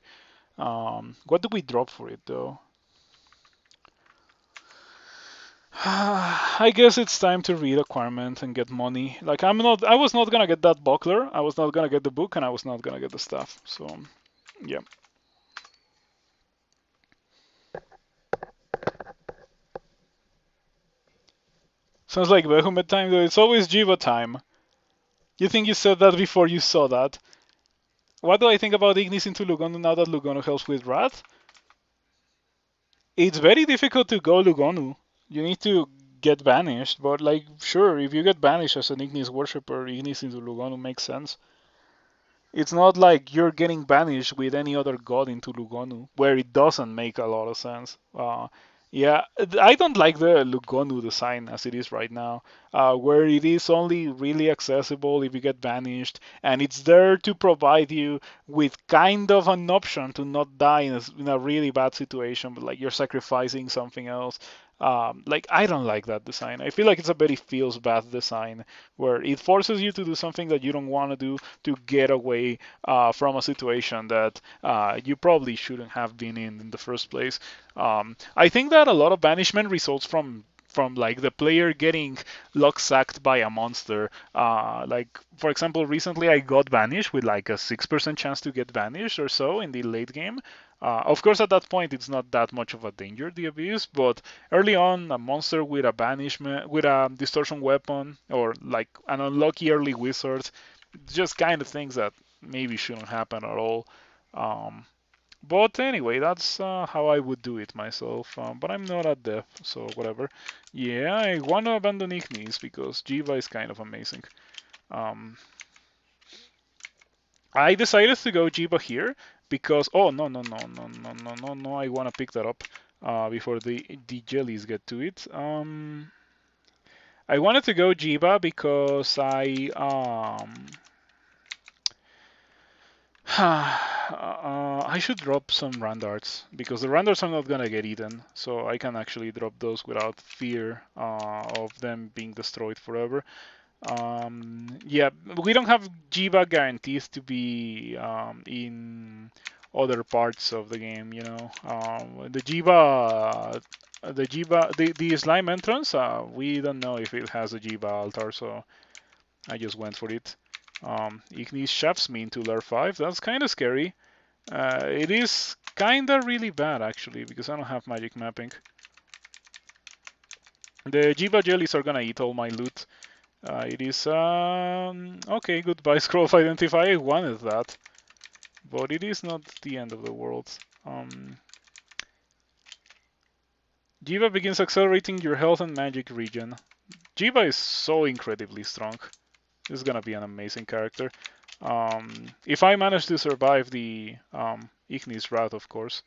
What do we drop for it though? I guess it's time to read acquirement and get money. Like I was not gonna get that buckler, I was not gonna get the book, and I was not gonna get the stuff. So, yeah. Sounds like Behemoth time though. It's always Jiyva time. You think you said that before you saw that? What do I think about Ignis into Lugonu now that Lugonu helps with Wrath? It's very difficult to go Lugonu. You need to get banished, but like, sure, if you get banished as an Ignis worshipper, Ignis into Lugonu makes sense. It's not like you're getting banished with any other god into Lugonu, where it doesn't make a lot of sense. Yeah, I don't like the Lugonu design as it is right now, where it is only really accessible if you get banished, and it's there to provide you with kind of an option to not die in a really bad situation, but like you're sacrificing something else. Like I don't like that design. I feel like it's a very feels bad design where it forces you to do something that you don't want to do to get away from a situation that you probably shouldn't have been in the first place. I think that a lot of banishment results from like the player getting luck sacked by a monster. Like for example, recently I got banished with like a 6% chance to get banished or so in the late game. Of course, at that point it's not that much of a danger, the abyss, but early on, a monster with a banishment, with a distortion weapon, or like an unlucky early wizard, just kind of things that maybe shouldn't happen at all. Um, but anyway, that's how I would do it myself. But I'm not at depth, so whatever. Yeah, I want to abandon Ignis because Jiyva is kind of amazing. Um, I decided to go Jiyva here because oh no, I want to pick that up before the jellies get to it. I wanted to go Jiyva because I should drop some Randarts because the Randarts are not gonna get eaten, so I can actually drop those without fear of them being destroyed forever. Yeah, we don't have Jiyva guarantees to be in other parts of the game, you know. The slime entrance, we don't know if it has a Jiyva altar, so I just went for it. Ignis shafts me into layer 5. That's kind of scary. It is kind of really bad, actually, because I don't have magic mapping. The Jiyva jellies are gonna eat all my loot. It is, okay, goodbye scroll of identify. I wanted that, but it is not the end of the world. Jiyva begins accelerating your health and magic regen. Jiyva is so incredibly strong. This is gonna be an amazing character. If I manage to survive the Ignis route, of course.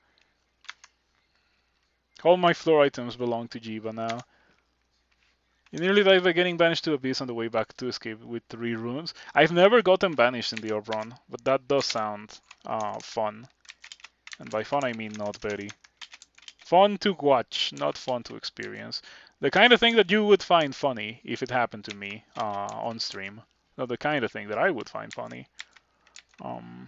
All my floor items belong to Jiyva now. You nearly died by getting banished to Abyss on the way back to escape with 3 runes. I've never gotten banished in the orb run, but that does sound fun. And by fun I mean not very. Fun to watch, not fun to experience. The kind of thing that you would find funny if it happened to me on stream. Not the kind of thing that I would find funny. Um,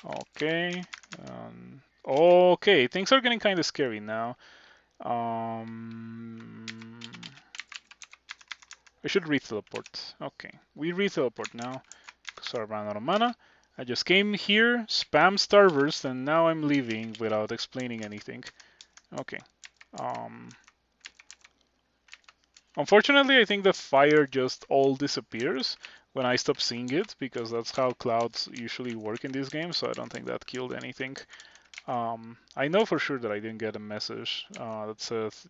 okay. Okay, things are getting kind of scary now. I should re-teleport. Okay, we re-teleport now because I ran out of mana. I just came here, spam Starburst, and now I'm leaving without explaining anything. Okay. Um, Unfortunately, I think the fire just all disappears when I stop seeing it because that's how clouds usually work in this game, so I don't think that killed anything. I know for sure that I didn't get a message that says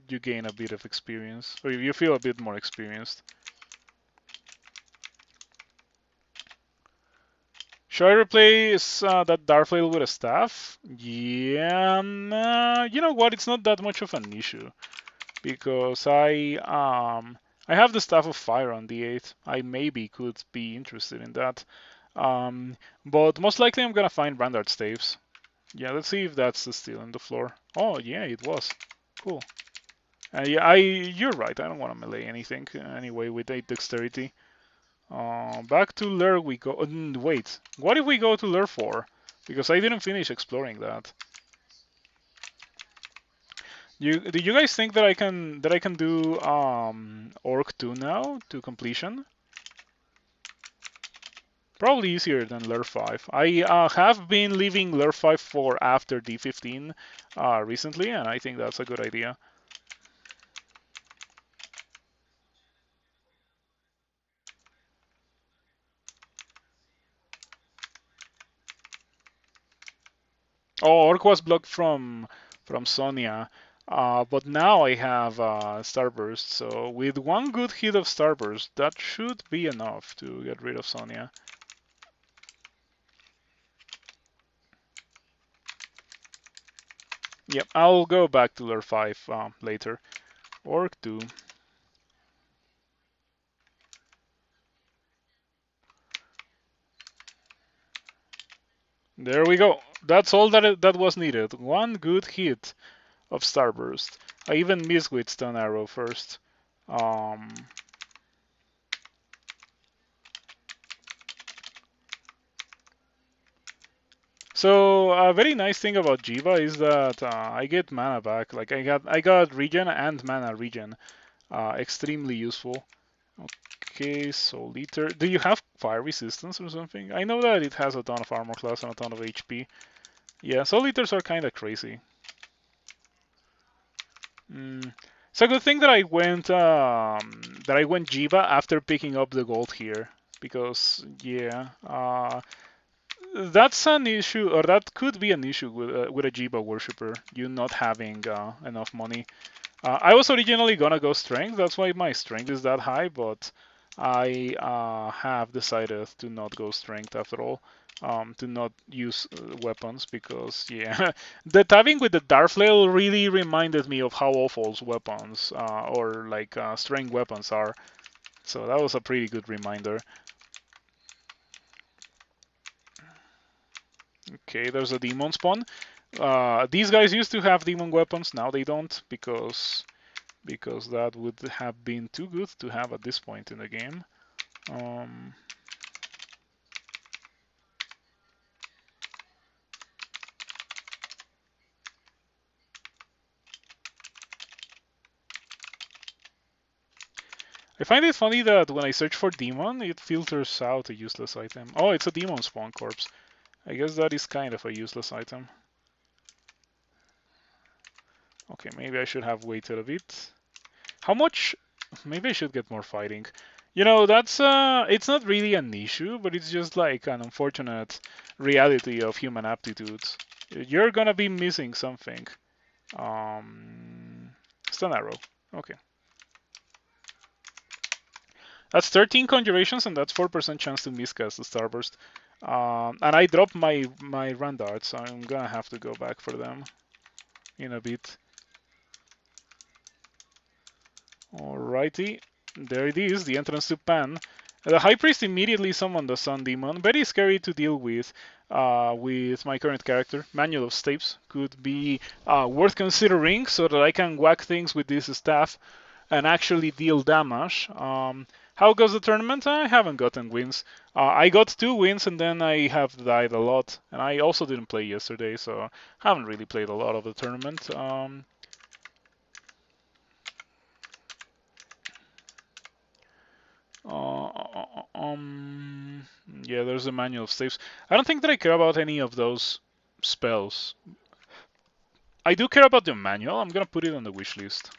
you gain a bit of experience, or you feel a bit more experienced. Should I replace that Darflail with a staff? Yeah, you know what? It's not that much of an issue because I have the Staff of Fire on D8. I maybe could be interested in that, but most likely I'm gonna find Brandard Staves. Yeah, let's see if that's still in the floor. Oh yeah, it was. Cool. Yeah, you're right. I don't want to melee anything anyway with 8 dexterity. Back to Lair we go. Wait, what if we go to Lair 4? Because I didn't finish exploring that. Do you guys think that I can do Orc 2 now to completion? Probably easier than Lair 5. I have been leaving Lair 5 for after D15 recently, and I think that's a good idea. Oh, Orc was blocked from Sonia. But now I have Starburst, so with one good hit of Starburst, that should be enough to get rid of Sonya. Yep, I'll go back to Lure 5 later. Orc 2. There we go. That's all that was needed. One good hit of Starburst. I even missed with Stone Arrow first. Um, so a very nice thing about Jiyva is that I get mana back. Like I got regen and mana regen. Extremely useful. Okay, Soul Eater. Do you have fire resistance or something? I know that it has a ton of armor class and a ton of HP. Yeah, Soul Eaters are kind of crazy. Mm. It's a good thing that I went Jiyva after picking up the gold here, because yeah, that's an issue, or that could be an issue with a Jiyva worshipper, you not having enough money. I was originally gonna go strength, that's why my strength is that high, but I have decided to not go strength after all. To not use weapons because yeah, the tabbing with the Darflail really reminded me of how awful weapons or like strength weapons are. So that was a pretty good reminder. Okay, there's a demon spawn. These guys used to have demon weapons, now they don't because that would have been too good to have at this point in the game. Um, I find it funny that when I search for demon, it filters out a useless item. Oh, it's a demon spawn corpse. I guess that is kind of a useless item. Okay, maybe I should have waited a bit. How much? Maybe I should get more fighting. You know, that's it's not really an issue, but it's just like an unfortunate reality of human aptitudes. You're gonna be missing something. Stun arrow. Okay. That's 13 conjurations and that's 4% chance to miscast the Starburst. And I dropped my run darts, so I'm gonna have to go back for them in a bit. Alrighty, there it is, the entrance to Pan. The High Priest immediately summoned the Sun Demon. Very scary to deal with my current character. Manual of Stapes could be worth considering so that I can whack things with this staff and actually deal damage. How goes the tournament? I haven't gotten wins. I got 2 wins and then I have died a lot. And I also didn't play yesterday, so haven't really played a lot of the tournament. Uh, yeah, there's a manual of saves. I don't think that I care about any of those spells. I do care about the manual. I'm gonna put it on the wish list.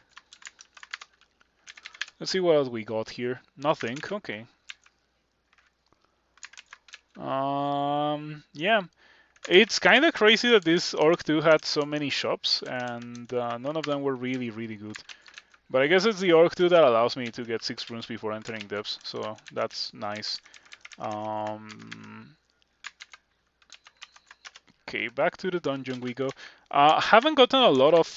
Let's see what else we got here. Nothing. Okay. Yeah. It's kind of crazy that this Orc 2 had so many shops and none of them were really, really good. But I guess it's the Orc 2 that allows me to get 6 runes before entering depths, so that's nice. Okay, back to the dungeon we go. Haven't gotten a lot of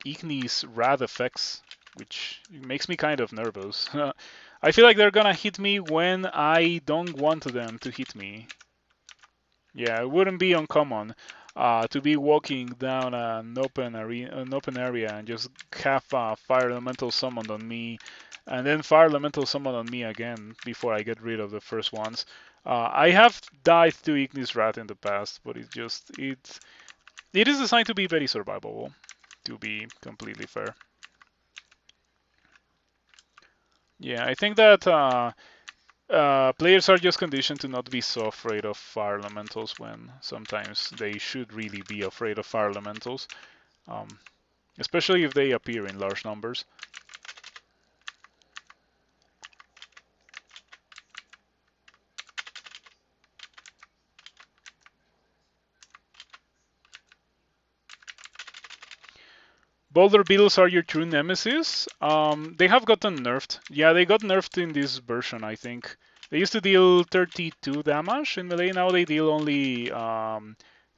Ignis rad effects, which makes me kind of nervous. I feel like they're gonna hit me when I don't want them to hit me. Yeah, it wouldn't be uncommon to be walking down an open area and just have fire elemental summoned on me, and then fire elemental summoned on me again before I get rid of the first ones. I have died to Ignis Rat in the past, but it is designed to be very survivable, to be completely fair. Yeah, I think that players are just conditioned to not be so afraid of fire elementals when sometimes they should really be afraid of fire elementals, um, especially if they appear in large numbers. Boulder Beetles are your true nemesis. They have gotten nerfed. Yeah, they got nerfed in this version, I think. They used to deal 32 damage in melee. Now they deal only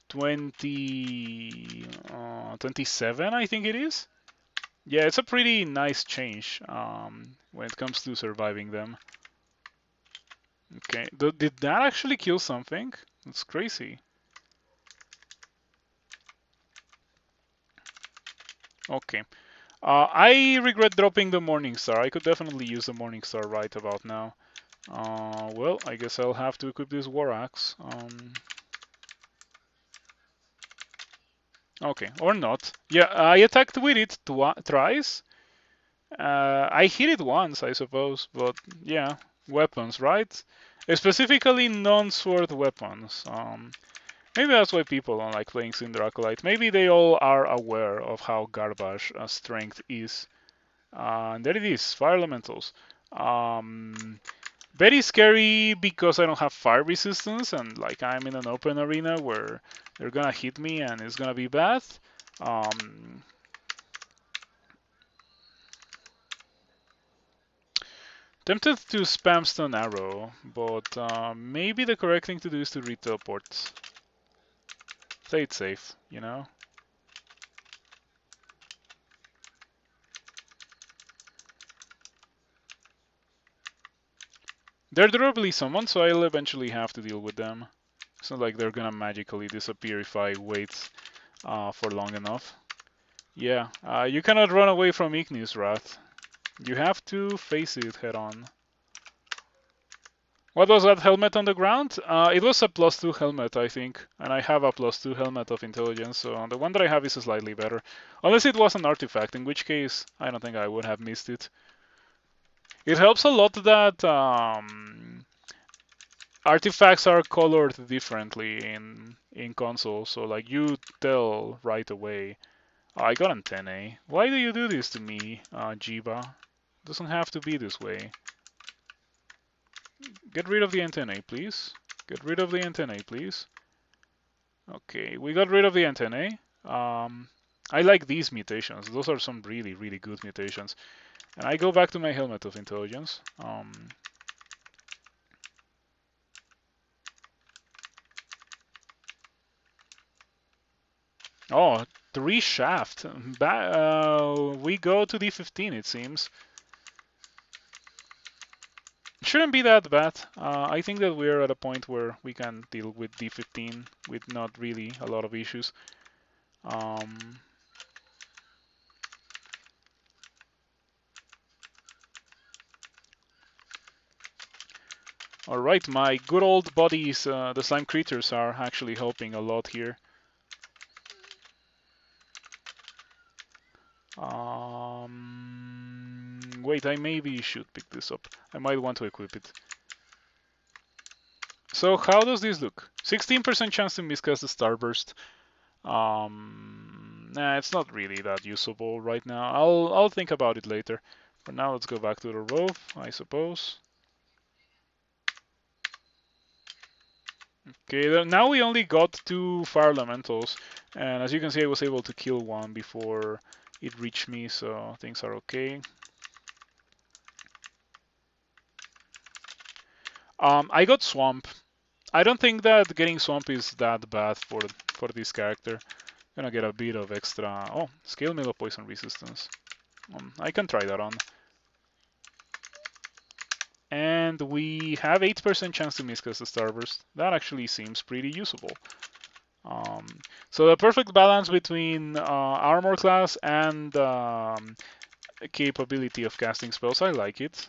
27, I think it is. Yeah, it's a pretty nice change when it comes to surviving them. Okay, did that actually kill something? That's crazy. Okay. I regret dropping the Morningstar. I could definitely use the Morningstar right about now. Well, I guess I'll have to equip this War Axe. Okay, or not. Yeah, I attacked with it twice. I hit it once, I suppose, but yeah, weapons, right? Specifically non-sword weapons. Maybe that's why people don't like playing Cinder Acolyte. Maybe they all are aware of how garbage strength is. And there it is, Fire Elementals. Very scary because I don't have fire resistance and like I'm in an open arena where they're gonna hit me and it's gonna be bad. Um, Tempted to spam stun arrow, but maybe the correct thing to do is to re-teleport. Play it safe, you know? They're durably summoned, so I'll eventually have to deal with them. It's not like they're gonna magically disappear if I wait for long enough. Yeah, you cannot run away from Ignis Wrath. You have to face it head on. What was that helmet on the ground? It was a +2 helmet, I think, and I have a +2 helmet of intelligence, so the one that I have is slightly better. Unless it was an artifact, in which case I don't think I would have missed it. It helps a lot that artifacts are colored differently in console, so like you tell right away. Oh, I got an 10A. Why do you do this to me, Jiyva? Doesn't have to be this way. Get rid of the antennae, please. Get rid of the antennae, please. Okay, we got rid of the antennae. I like these mutations. Those are some really, really good mutations. And I go back to my helmet of intelligence. Oh, 3 shaft. We go to D15, it seems. Shouldn't be that bad. I think that we're at a point where we can deal with D15 with not really a lot of issues. Alright, my good old buddies, the slime creatures, are actually helping a lot here. Wait, I maybe should pick this up. I might want to equip it. So how does this look? 16% chance to miscast the Starburst. Nah, it's not really that usable right now. I'll think about it later. For now, let's go back to the Rove, I suppose. Okay, now we only got 2 Fire Elementals, and as you can see, I was able to kill one before it reached me, so things are okay. I got Swamp. I don't think that getting Swamp is that bad for this character. Gonna get a bit of extra... Oh, Scale Mail of Poison Resistance. I can try that on. And we have 8% chance to miscast the Starburst. That actually seems pretty usable. So the perfect balance between armor class and capability of casting spells, I like it.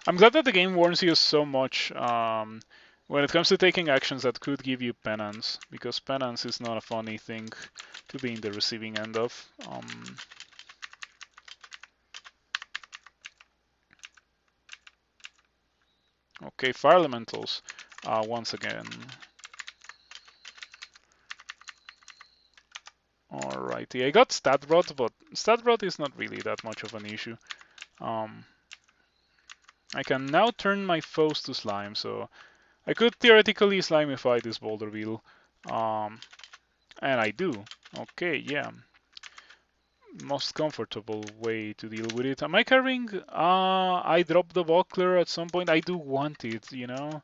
I'm glad that the game warns you so much when it comes to taking actions that could give you penance, because penance is not a funny thing to be in the receiving end of. Okay, Fire Elementals once again. Mighty. I got Stat Rot, but Stat Rot is not really that much of an issue. I can now turn my foes to slime, so I could theoretically slimify this boulder wheel. And I do. Okay, yeah. Most comfortable way to deal with it. Am I carrying? I dropped the buckler at some point. I do want it, you know.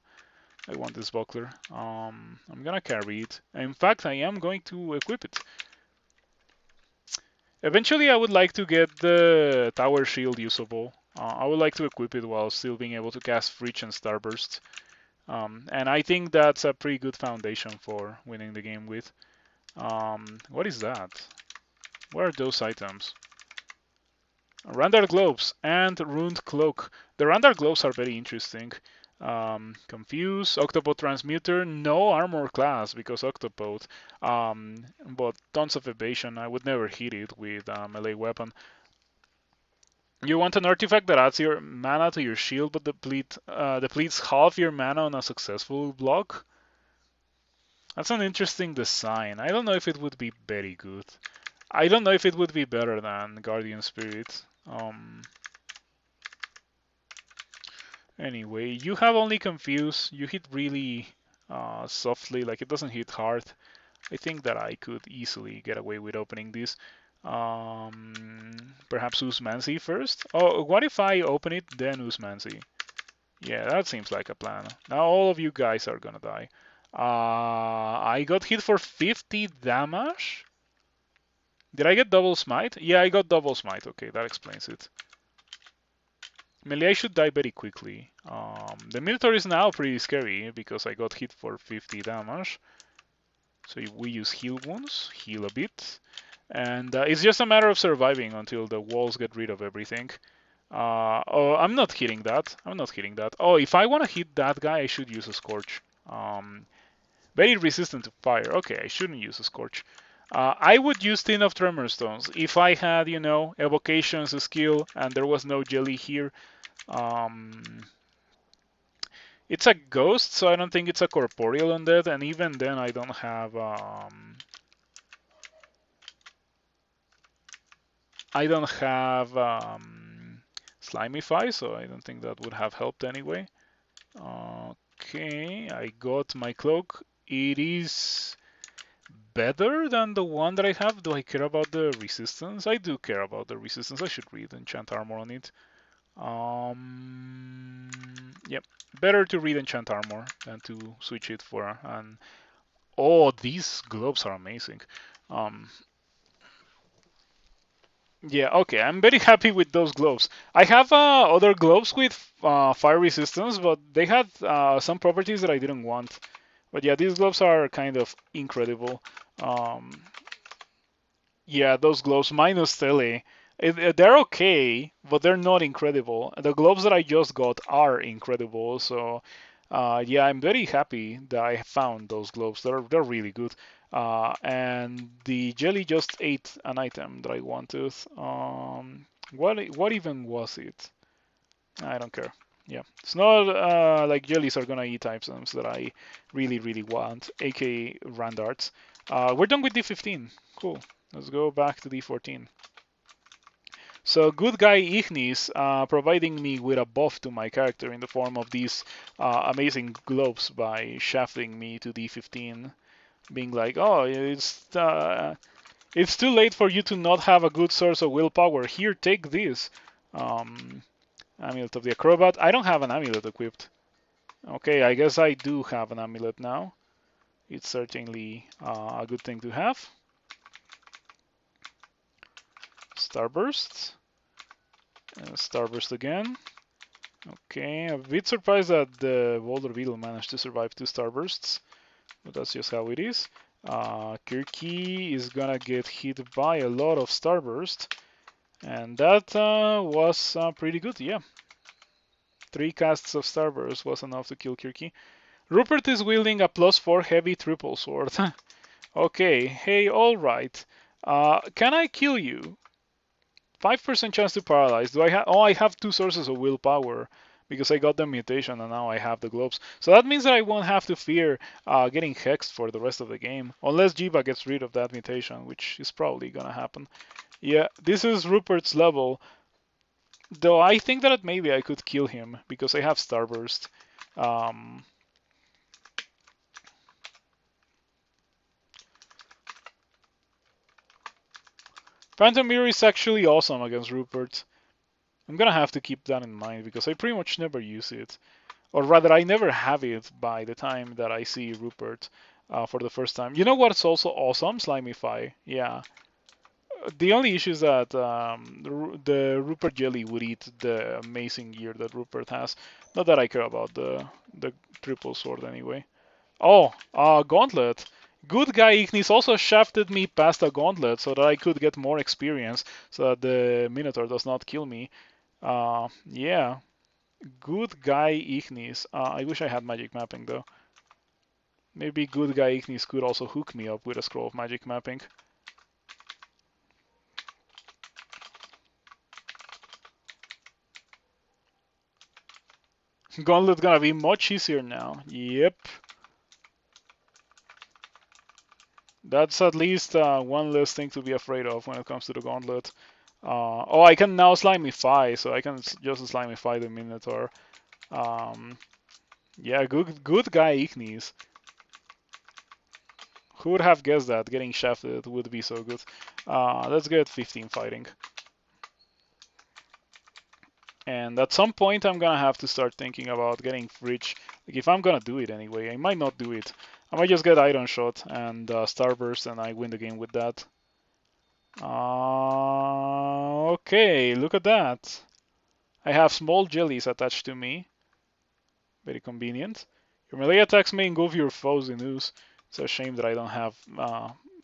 I want this buckler. I'm gonna carry it. In fact, I am going to equip it. Eventually, I would like to get the tower shield usable. I would like to equip it while still being able to cast Reach and Starburst. And I think that's a pretty good foundation for winning the game with. What is that? What are those items? Randar Globes and Runed Cloak. The Randar Globes are very interesting. Confuse, Octopod Transmuter, no armor class because Octopod, but tons of evasion. I would never hit it with a melee weapon. You want an artifact that adds your mana to your shield but depletes half your mana on a successful block? That's an interesting design. I don't know if it would be very good. I don't know if it would be better than Guardian Spirit. Anyway, you have only Confuse. You hit really softly, like it doesn't hit hard. I think that I could easily get away with opening this. Perhaps Usmancy first? Oh, what if I open it, then Usmancy? Yeah, that seems like a plan. Now all of you guys are gonna die. I got hit for 50 damage? Did I get double smite? Yeah, I got double smite. Okay, that explains it. Melee should die very quickly. The Minotaur is now pretty scary because I got hit for 50 damage. So we use heal wounds, heal a bit. And it's just a matter of surviving until the walls get rid of everything. Oh, I'm not hitting that. I'm not hitting that. Oh, if I want to hit that guy, I should use a Scorch. Very resistant to fire. Okay, I shouldn't use a Scorch. I would use Tin of Tremor Stones if I had, you know, Evocations skill and there was no jelly here. It's a ghost, so I don't think it's a corporeal undead, and even then I don't have Slimify, so I don't think that would have helped anyway. Okay, I got my cloak. It is better than the one that I have. Do I care about the resistance? I do care about the resistance. I should read Enchant Armor on it. Yep, better to read Enchant Armor than to switch it for an... Oh, these gloves are amazing. Yeah, okay, I'm very happy with those gloves. I have other gloves with fire resistance, but they had some properties that I didn't want. But yeah, these gloves are kind of incredible. Yeah, those gloves minus Tele. They're okay, but they're not incredible. The gloves that I just got are incredible, so yeah, I'm very happy that I found those gloves. They're really good. And the jelly just ate an item that I wanted. What even was it? I don't care. Yeah, it's not like jellies are gonna eat items that I really want, aka Randarts. We're done with D15. Cool. Let's go back to D14. So good guy Ignis providing me with a buff to my character in the form of these amazing gloves by shafting me to D15, being like, oh, it's too late for you to not have a good source of willpower. Here, take this. Amulet of the Acrobat. I don't have an amulet equipped. Okay, I guess I do have an amulet now. It's certainly a good thing to have. Starburst. Starburst again. Okay, I'm a bit surprised that the Boulder Beetle managed to survive 2 Starbursts, but that's just how it is. Kirky is gonna get hit by a lot of Starburst, and that was pretty good, yeah. 3 casts of Starburst was enough to kill Kirky. Rupert is wielding a +4 heavy triple sword. Okay, hey, alright. Can I kill you? 5% chance to paralyze. Do I have? Oh, I have 2 sources of willpower. because I got the mutation and now I have the globes. So that means that I won't have to fear getting hexed for the rest of the game, unless Jiyva gets rid of that mutation, which is probably gonna happen. Yeah, this is Rupert's level, though I think that maybe I could kill him because I have Starburst. Um, Phantom Mirror is actually awesome against Rupert. I'm gonna have to keep that in mind because I pretty much never use it. Or rather, I never have it by the time that I see Rupert for the first time. You know what's also awesome? Slimify. Yeah. The only issue is that the Rupert Jelly would eat the amazing gear that Rupert has. Not that I care about the triple sword anyway. Oh, Gauntlet. Good guy Ignis also shafted me past a gauntlet so that I could get more experience so that the Minotaur does not kill me. Yeah, good guy Ignis. I wish I had magic mapping though. Maybe good guy Ignis could also hook me up with a scroll of magic mapping. Gauntlet gonna be much easier now. Yep. That's at least one less thing to be afraid of when it comes to the gauntlet. Oh, I can now Slimify, so I can just Slimify the Minotaur. Yeah, good guy Ignis. Who would have guessed that getting shafted would be so good? Let's get 15 fighting. And at some point, I'm gonna have to start thinking about getting rich. Like if I'm gonna do it anyway, I might not do it. I might just get Iron Shot and Starburst, and I win the game with that. Okay, look at that. I have small jellies attached to me. Very convenient. Your melee attacks may engulf your foes in ooze. It's a shame that I don't have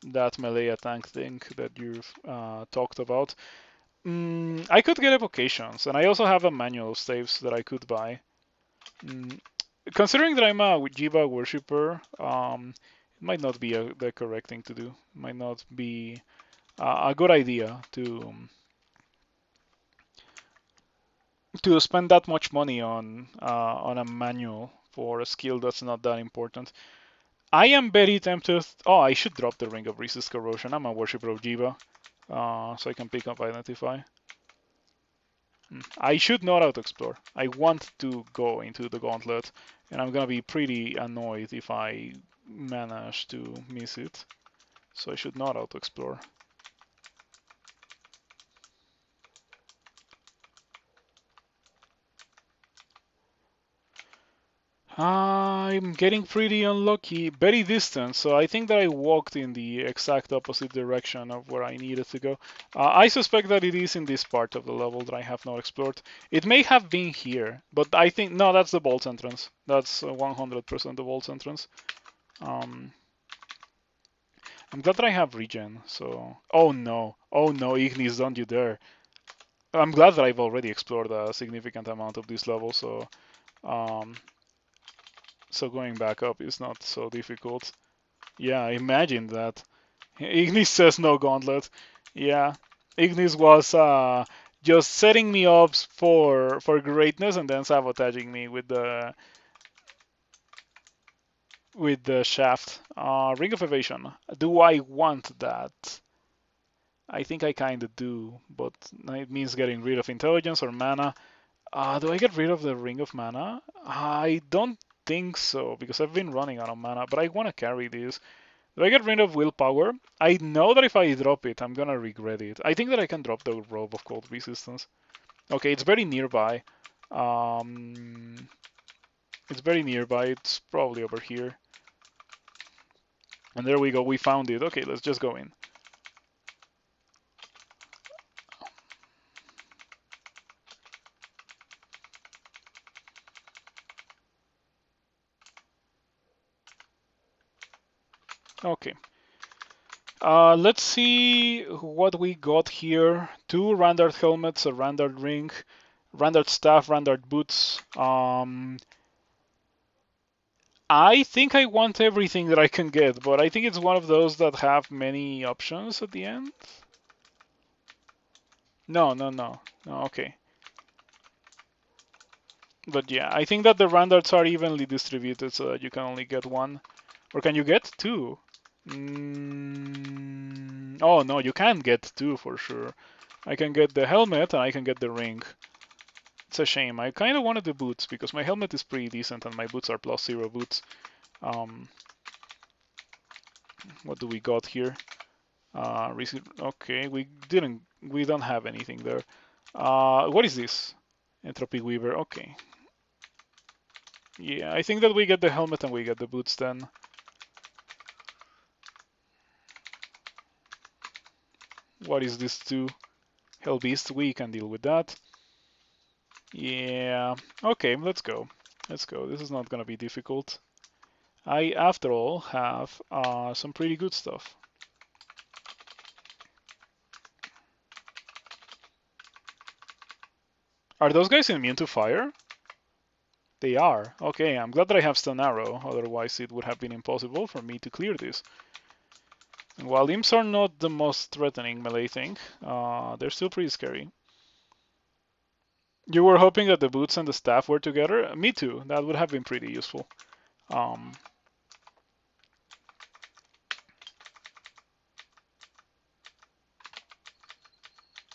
that melee attack thing that you've talked about. I could get evocations, and I also have a manual of staves that I could buy. Considering that I'm a Jiyva worshipper, it might not be the correct thing to do. It might not be a good idea to spend that much money on a manual for a skill that's not that important. I am very tempted. Oh, I should drop the Ring of Resist Corrosion. I'm a worshipper of Jiyva, so I can pick up Identify. I should not auto-explore. I want to go into the gauntlet, and I'm gonna be pretty annoyed if I manage to miss it. So I should not auto-explore. I'm getting pretty unlucky, very distant, so I think that I walked in the exact opposite direction of where I needed to go. I suspect that it is in this part of the level that I have not explored. It may have been here, but I think, no, that's the vault's entrance. That's 100% the vault's entrance. I'm glad that I have regen, so... Oh no, Ignis, don't you dare. I'm glad that I've already explored a significant amount of this level, so... So going back up is not so difficult. Yeah, imagine that. Ignis says no gauntlet. Yeah, Ignis was just setting me up for greatness and then sabotaging me with the shaft. Ring of Evasion. Do I want that? I think I kinda do, but it means getting rid of intelligence or mana. Do I get rid of the Ring of Mana? I don't think so, because I've been running out of mana, but I want to carry this. Do I get rid of Willpower? I know that if I drop it, I'm gonna regret it. I think that I can drop the Robe of Cold Resistance. Okay, it's very nearby. It's very nearby. It's probably over here. And there we go. We found it. Okay, let's just go in. Okay. Let's see what we got here. 2 Randard helmets, a Randard ring, Randard staff, Randard boots. I think I want everything that I can get, but I think it's one of those that have many options at the end. No, okay. But yeah, I think that the randarts are evenly distributed so that you can only get one. Or can you get two? Oh no, you can get two for sure. I can get the helmet and I can get the ring. It's a shame. I kind of wanted the boots because my helmet is pretty decent and my boots are +0 boots. Um, what do we got here? Okay, we don't have anything there. What is this? Entropy Weaver. Okay. Yeah, I think that we get the helmet and we get the boots then. What is this too? Hellbeast, we can deal with that. Yeah, okay, let's go. Let's go. This is not gonna be difficult. I, after all, have some pretty good stuff. Are those guys immune to fire? They are. Okay, I'm glad that I have Stone Arrow, otherwise it would have been impossible for me to clear this. And while imps are not the most threatening melee thing, they're still pretty scary. You were hoping that the boots and the staff were together? Me too. That would have been pretty useful. Um,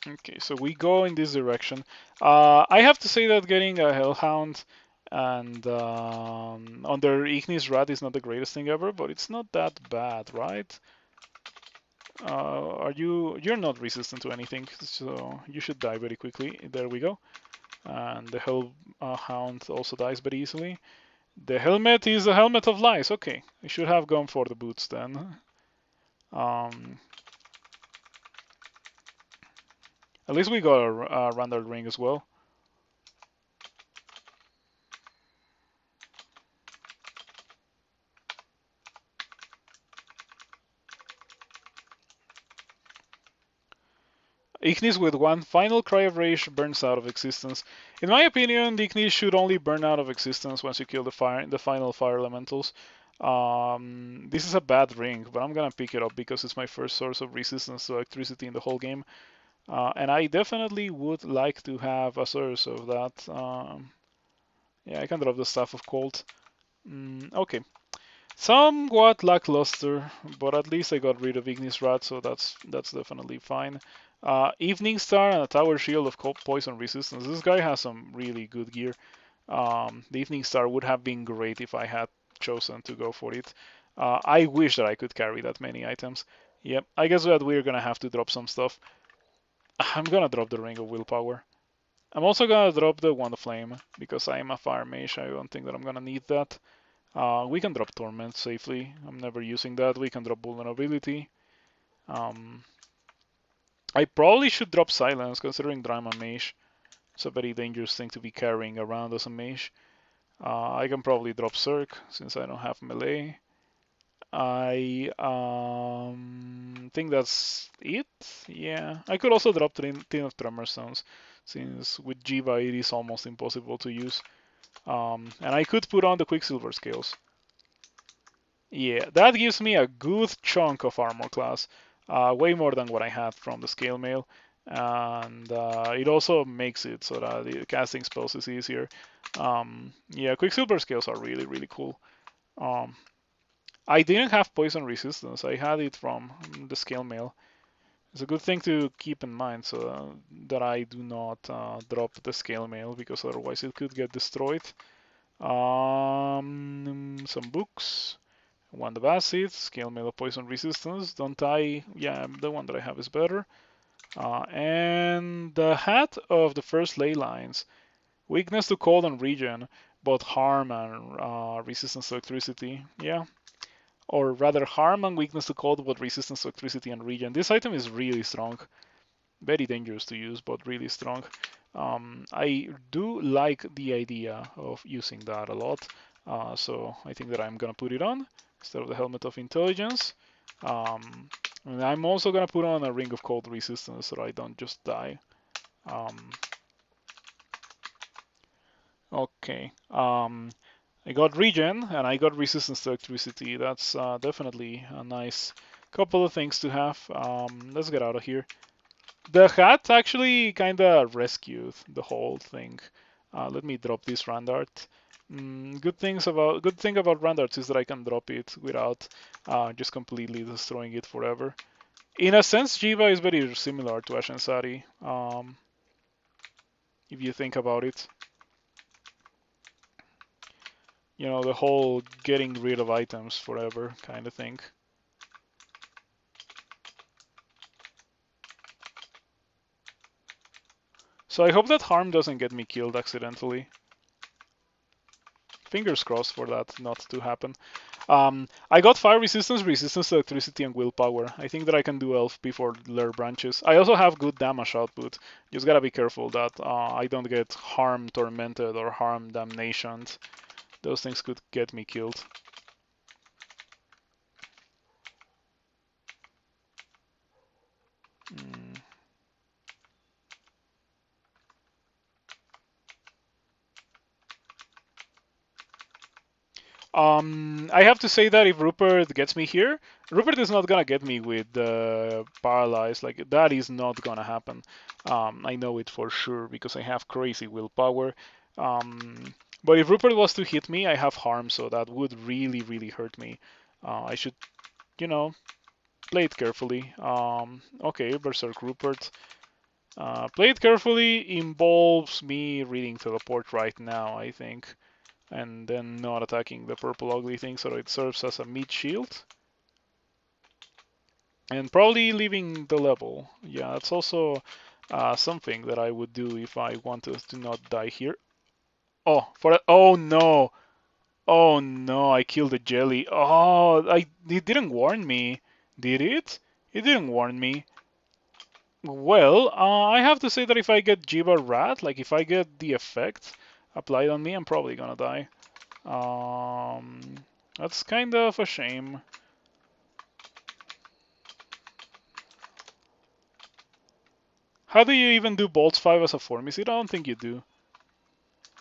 okay, so we go in this direction. I have to say that getting a Hellhound and under Ignis Rat is not the greatest thing ever, but it's not that bad, right? You're not resistant to anything, so you should die very quickly. There we go. And the Hellhound also dies very easily. The helmet is a helmet of lies. Okay, I should have gone for the boots then. Um, at least we got a Randall ring as well. Ignis with one final cry of rage burns out of existence. In my opinion, the Ignis should only burn out of existence once you kill the final fire elementals. This is a bad ring, but I'm gonna pick it up because it's my first source of resistance to electricity in the whole game. And I definitely would like to have a source of that. Yeah, I can drop the Staff of Cold. Okay. Somewhat lackluster, but at least I got rid of Ignis Rat, so that's definitely fine. Evening Star and a Tower Shield of Poison Resistance. This guy has some really good gear. The Evening Star would have been great if I had chosen to go for it. I wish that I could carry that many items. Yep, I guess that we're gonna have to drop some stuff. I'm gonna drop the Ring of Willpower. I'm also gonna drop the Wand of Flame because I am a fire mage. I don't think that I'm gonna need that. We can drop Torment safely. I'm never using that. We can drop Vulnerability. I probably should drop Silence considering that I'm a mage. It's a very dangerous thing to be carrying around as a mage. I can probably drop Cirque since I don't have melee. I think that's it. Yeah, I could also drop Tin of Tremor Stones since with Jiyva it is almost impossible to use. And I could put on the Quicksilver Scales. Yeah, that gives me a good chunk of armor class, way more than what I had from the scale mail, and it also makes it so that the casting spells is easier. Yeah, Quicksilver Scales are really, really cool. Um, I didn't have poison resistance. I had it from the scale mail. It's a good thing to keep in mind so that I do not drop the scale mail because otherwise it could get destroyed. Some books. Wand of Acid, Scale Mail of Poison Resistance, Don't Die, yeah, the one that I have is better. And the Hat of the First Ley Lines, Weakness to Cold and Regen, both harm and resistance to electricity, yeah. Or rather, harm and weakness to cold, but resistance to electricity and regen. This item is really strong. Very dangerous to use, but really strong. I do like the idea of using that a lot, so I think that I'm gonna put it on instead of the Helmet of Intelligence. And I'm also gonna put on a Ring of Cold Resistance so I don't just die. Okay. I got regen and I got resistance to electricity. That's definitely a nice couple of things to have. Let's get out of here. The hat actually kind of rescued the whole thing. Let me drop this Randart. Good thing about Randarts is that I can drop it without just completely destroying it forever. In a sense, Jiyva is very similar to Ashensari, if you think about it. You know, the whole getting rid of items forever kind of thing. So I hope that harm doesn't get me killed accidentally. Fingers crossed for that not to happen. I got fire resistance, resistance to electricity, and willpower. I think that I can do elf before Lair branches. I also have good damage output. Just gotta be careful that I don't get harm tormented or harm damnationed. Those things could get me killed. Mm. I have to say that if Rupert gets me here, Rupert is not gonna get me with paralyzed. Like that is not gonna happen. I know it for sure because I have crazy willpower. But if Rupert was to hit me, I have harm, so that would really, really hurt me. I should, you know, play it carefully. Okay, Berserk Rupert. Play it carefully involves me reading teleport right now, I think, and then not attacking the purple ugly thing, so it serves as a mid shield. And probably leaving the level. Yeah, that's also something that I would do if I wanted to not die here. Oh, oh no! Oh no, I killed the jelly. Oh, it didn't warn me. Did it? It didn't warn me. Well, I have to say that if I get Jiyva Rat, like if I get the effect applied on me, I'm probably gonna die. Um, that's kind of a shame. How do you even do Bolts 5 as a Formicid? I don't think you do.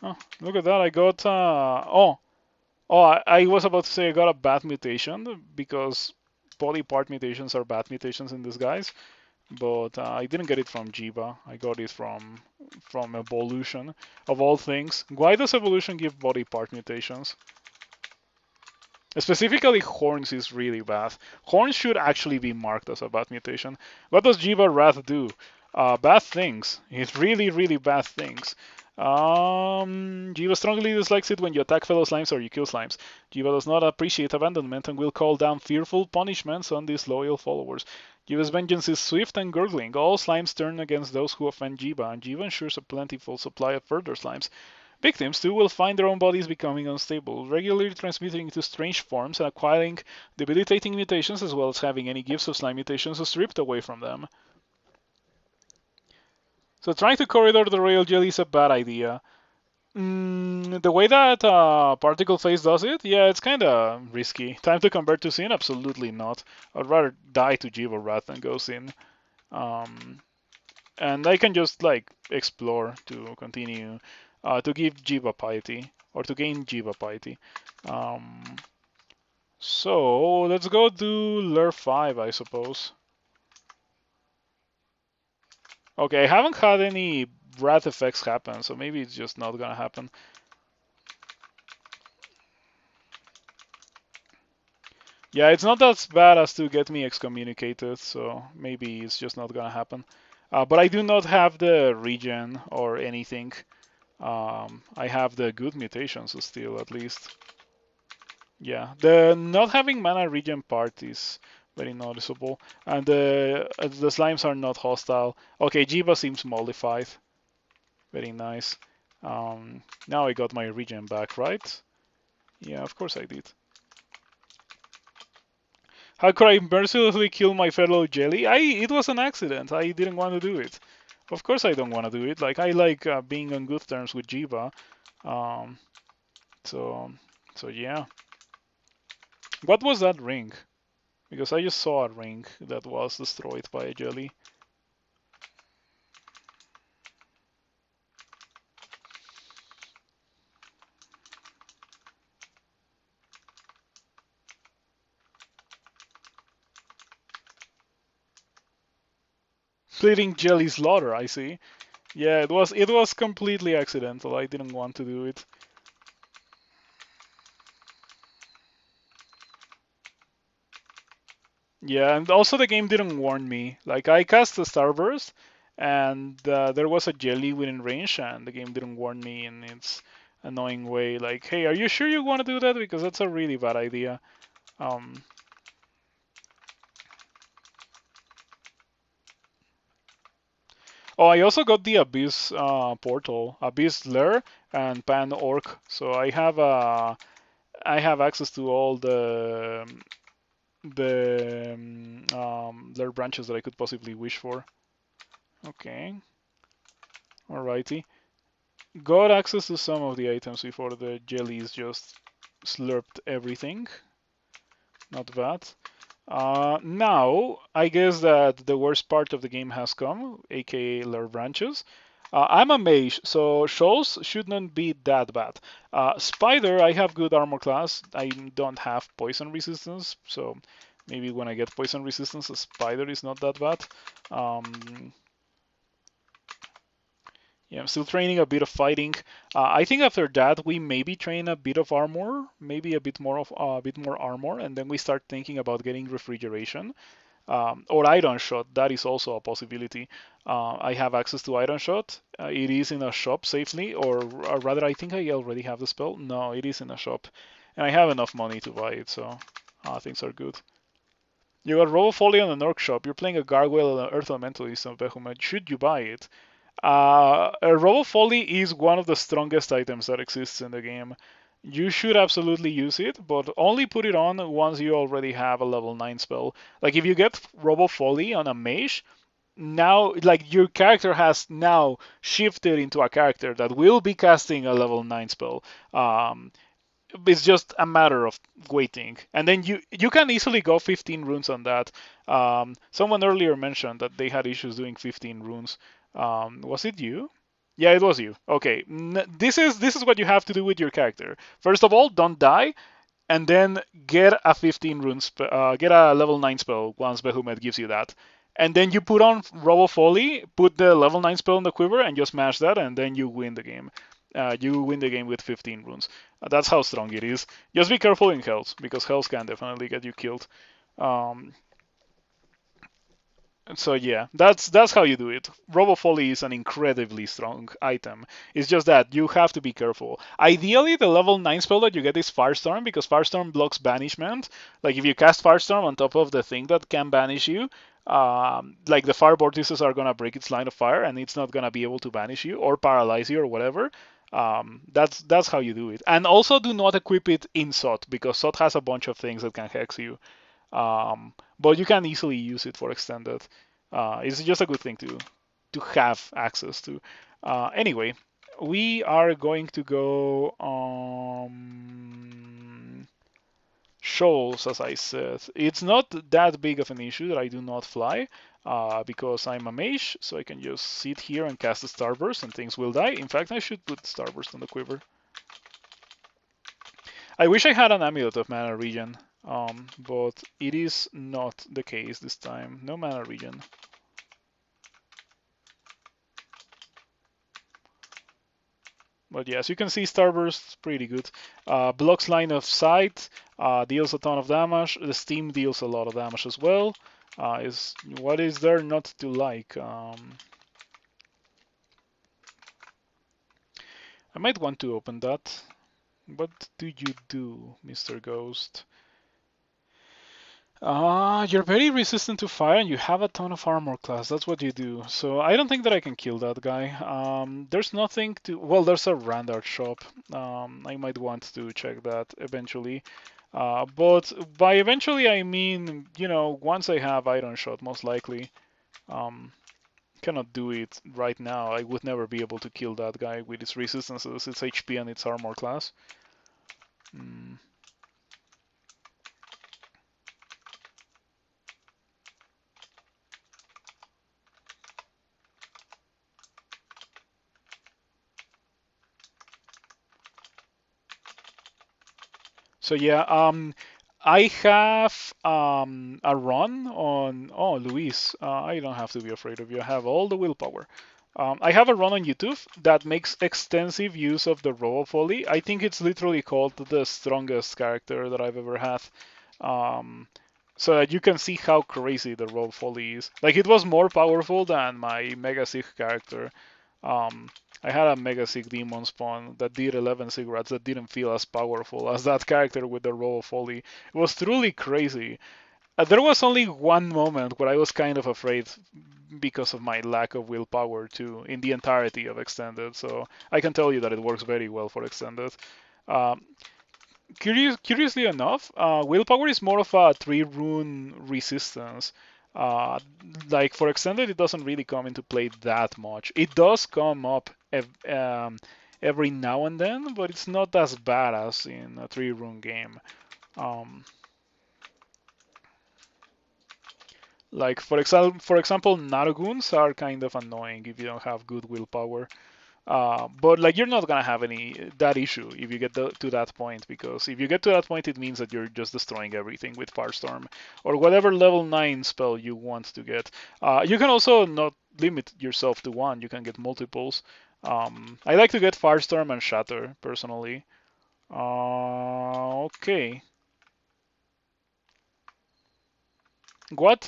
Oh, look at that, I got, I was about to say I got a bad mutation, because body part mutations are bad mutations in disguise, but I didn't get it from Jiyva, I got it from Evolution, of all things. Why does Evolution give body part mutations? Specifically, Horns is really bad. Horns should actually be marked as a bad mutation. What does Jiyva Wrath do? Bad things. It's really, really bad things. Jiyva strongly dislikes it when you attack fellow slimes or you kill slimes. Jiyva does not appreciate abandonment and will call down fearful punishments on disloyal followers. Jiyva's vengeance is swift and gurgling. All slimes turn against those who offend Jiyva, and Jiyva ensures a plentiful supply of further slimes. Victims, too, will find their own bodies becoming unstable, regularly transmitting into strange forms and acquiring debilitating mutations, as well as having any gifts of slime mutations stripped away from them. So trying to corridor the royal jelly is a bad idea. The way that Particle Phase does it, yeah, it's kind of risky. Time to convert to Sin? Absolutely not. I'd rather die to Jiyva Wrath than go Sin. And I can just like explore to continue to give Jiyva Piety or to gain Jiyva Piety. So let's go do Lure 5, I suppose. Okay, I haven't had any Wrath effects happen, so maybe it's just not gonna happen. Yeah, it's not as bad as to get me excommunicated, so maybe it's just not gonna happen. But I do not have the regen or anything. I have the good mutations still, at least. Yeah, the not having mana regen part is very noticeable, and the slimes are not hostile. Okay, Jiyva seems mollified. Very nice. Now I got my regen back, right? Yeah, of course I did. How could I mercilessly kill my fellow jelly? It was an accident. I didn't want to do it. Of course I don't want to do it. Like I like being on good terms with Jiyva. Um, so yeah. What was that ring? Because I just saw a ring that was destroyed by a jelly. Fleeting jelly slaughter, I see. Yeah, it was completely accidental. I didn't want to do it. Yeah, and also the game didn't warn me. Like I cast the Starburst, and there was a jelly within range, and the game didn't warn me in its annoying way. Like, hey, are you sure you want to do that? Because that's a really bad idea. Um, oh, I also got the Abyss portal, Abyss Lair, and Pan Orc. So I have access to all the Lair branches that I could possibly wish for. Okay, alrighty. Got access to some of the items before the jellies just slurped everything. Not bad. Now, I guess that the worst part of the game has come, aka Lair branches. I'm a mage, so shoals should not be that bad. Spider, I have good armor class. I don't have poison resistance, so maybe when I get poison resistance, a spider is not that bad. Um, Yeah, I'm still training a bit of fighting. I think after that we maybe train a bit of armor, maybe a bit more armor, and then we start thinking about getting refrigeration or iron shot. That is also a possibility. I have access to iron shot. It is in a shop safely, or rather, I think I already have the spell. No, it is in a shop, and I have enough money to buy it, so things are good. You got Robo Folly on an Orc shop. You're playing a Gargoyle and an Earth Elementalist of Behemoth. Should you buy it? A Robo Folly is one of the strongest items that exists in the game. You should absolutely use it, but only put it on once you already have a level 9 spell. Like if you get Robo Folly on a mage, now like your character has now shifted into a character that will be casting a level 9 spell. Um, it's just a matter of waiting, and then you can easily go 15 runes on that. Someone earlier mentioned that they had issues doing 15 runes. Was it you? Yeah, it was you. Okay, this is what you have to do with your character. First of all, don't die, and then get a 15 rune get a level 9 spell once Behemoth gives you that. And then you put on Robo Folly, put the level 9 spell in the quiver, and just smash that, and then you win the game. You win the game with 15 runes. That's how strong it is. Just be careful in Hells, because Hells can definitely get you killed. Um, so yeah, that's how you do it. Robo Folly is an incredibly strong item. It's just that you have to be careful. Ideally, the level 9 spell that you get is Firestorm, because Firestorm blocks banishment. Like if you cast Firestorm on top of the thing that can banish you, like the fire vortices are gonna break its line of fire, and it's not gonna be able to banish you or paralyze you or whatever. That's how you do it. And also do not equip it in SOT, because SOT has a bunch of things that can hex you. But you can easily use it for extended. It's just a good thing to have access to. Anyway, we are going to go shoals, as I said. It's not that big of an issue that I do not fly, because I'm a mage, so I can just sit here and cast the Starburst and things will die. In fact, I should put Starburst on the quiver. I wish I had an Amulet of Mana Regen, but it is not the case this time. No Mana Regen. But yeah, as you can see, Starburst pretty good. Blocks line of sight, deals a ton of damage. The steam deals a lot of damage as well. Is what is there not to like? I might want to open that. What do you do, Mr. Ghost? You're very resistant to fire and you have a ton of armor class. That's what you do. So I don't think that I can kill that guy. There's nothing to... Well, there's a Randart shop. I might want to check that eventually. But by eventually, I mean, once I have Iron Shot, most likely. Cannot do it right now. I would never be able to kill that guy with its resistances, its HP, and its armor class. So yeah, I have a run on. Oh, Luis, I don't have to be afraid of you. I have all the willpower. I have a run on YouTube that makes extensive use of the Robo Volley. I think it's literally called the strongest character that I've ever had. Um, so that you can see how crazy the Robo Volley is. Like, it was more powerful than my Mega Sig character. Um, I had a Mega Sig Demon Spawn that did 11 cigarettes that didn't feel as powerful as that character with the Robo Volley. It was truly crazy. There was only one moment where I was kind of afraid because of my lack of willpower too in the entirety of Extended. So I can tell you that it works very well for Extended. Um, curiously enough, willpower is more of a 3-rune resistance. Uh, like for Extended, it doesn't really come into play that much. It does come up every now and then, but it's not as bad as in a 3-rune game. Um, Like for example, Naruguns are kind of annoying if you don't have good willpower. But like you're not gonna have any that issue if you get to that point, because if you get to that point, it means that you're just destroying everything with Firestorm or whatever level 9 spell you want to get. You can also not limit yourself to one. You can get multiples. I like to get Firestorm and Shatter personally. Okay. What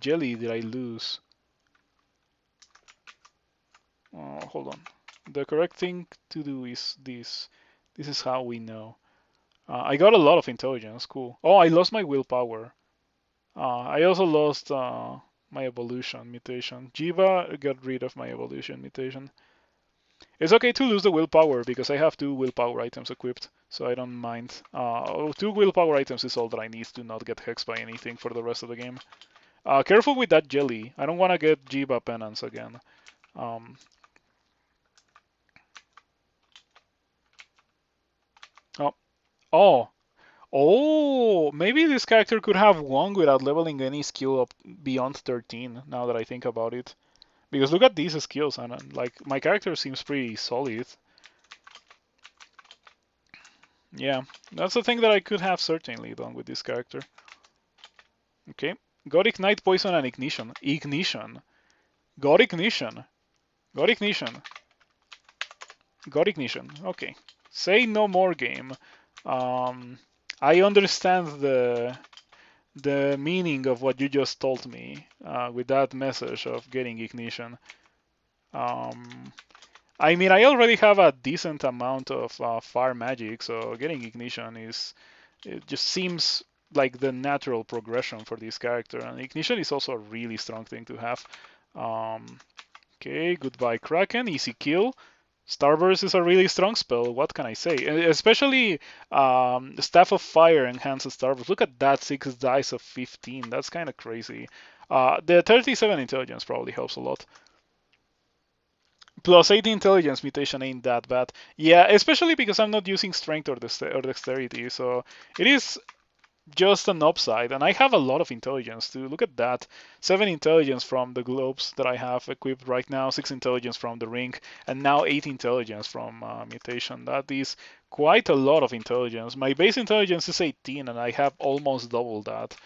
jelly did I lose? Hold on. The correct thing to do is this. This is how we know. I got a lot of intelligence. Cool. Oh, I lost my willpower. I also lost my evolution mutation. Jiyva got rid of my evolution mutation. It's okay to lose the willpower because I have 2 willpower items equipped, so I don't mind. 2 willpower items is all that I need to not get hexed by anything for the rest of the game. Careful with that jelly. I don't want to get Jiyva penance again. Um, oh, oh, oh, maybe this character could have won without leveling any skill up beyond 13, now that I think about it. Because look at these skills, and like my character seems pretty solid. Yeah, that's the thing that I could have certainly done with this character. Okay, got Ignite, Poison, and Ignition. Ignition. Got Ignition. Got Ignition. Got Ignition. Okay. Say no more, game. I understand the meaning of what you just told me with that message of getting Ignition. I mean, I already have a decent amount of fire magic, so getting Ignition it just seems like the natural progression for this character. And Ignition is also a really strong thing to have. Okay, goodbye Kraken, easy kill. Starburst is a really strong spell, what can I say? Especially Staff of Fire enhances Starburst. Look at that, 6 dice of 15, that's kind of crazy. The 37 intelligence probably helps a lot. Plus 8 intelligence mutation ain't that bad. Yeah, especially because I'm not using strength or dexterity, so it is just an upside. And I have a lot of intelligence too. Look at that. 7 intelligence from the globes that I have equipped right now, 6 intelligence from the ring, and now 8 intelligence from mutation. That is quite a lot of intelligence. My base intelligence is 18, and I have almost double that.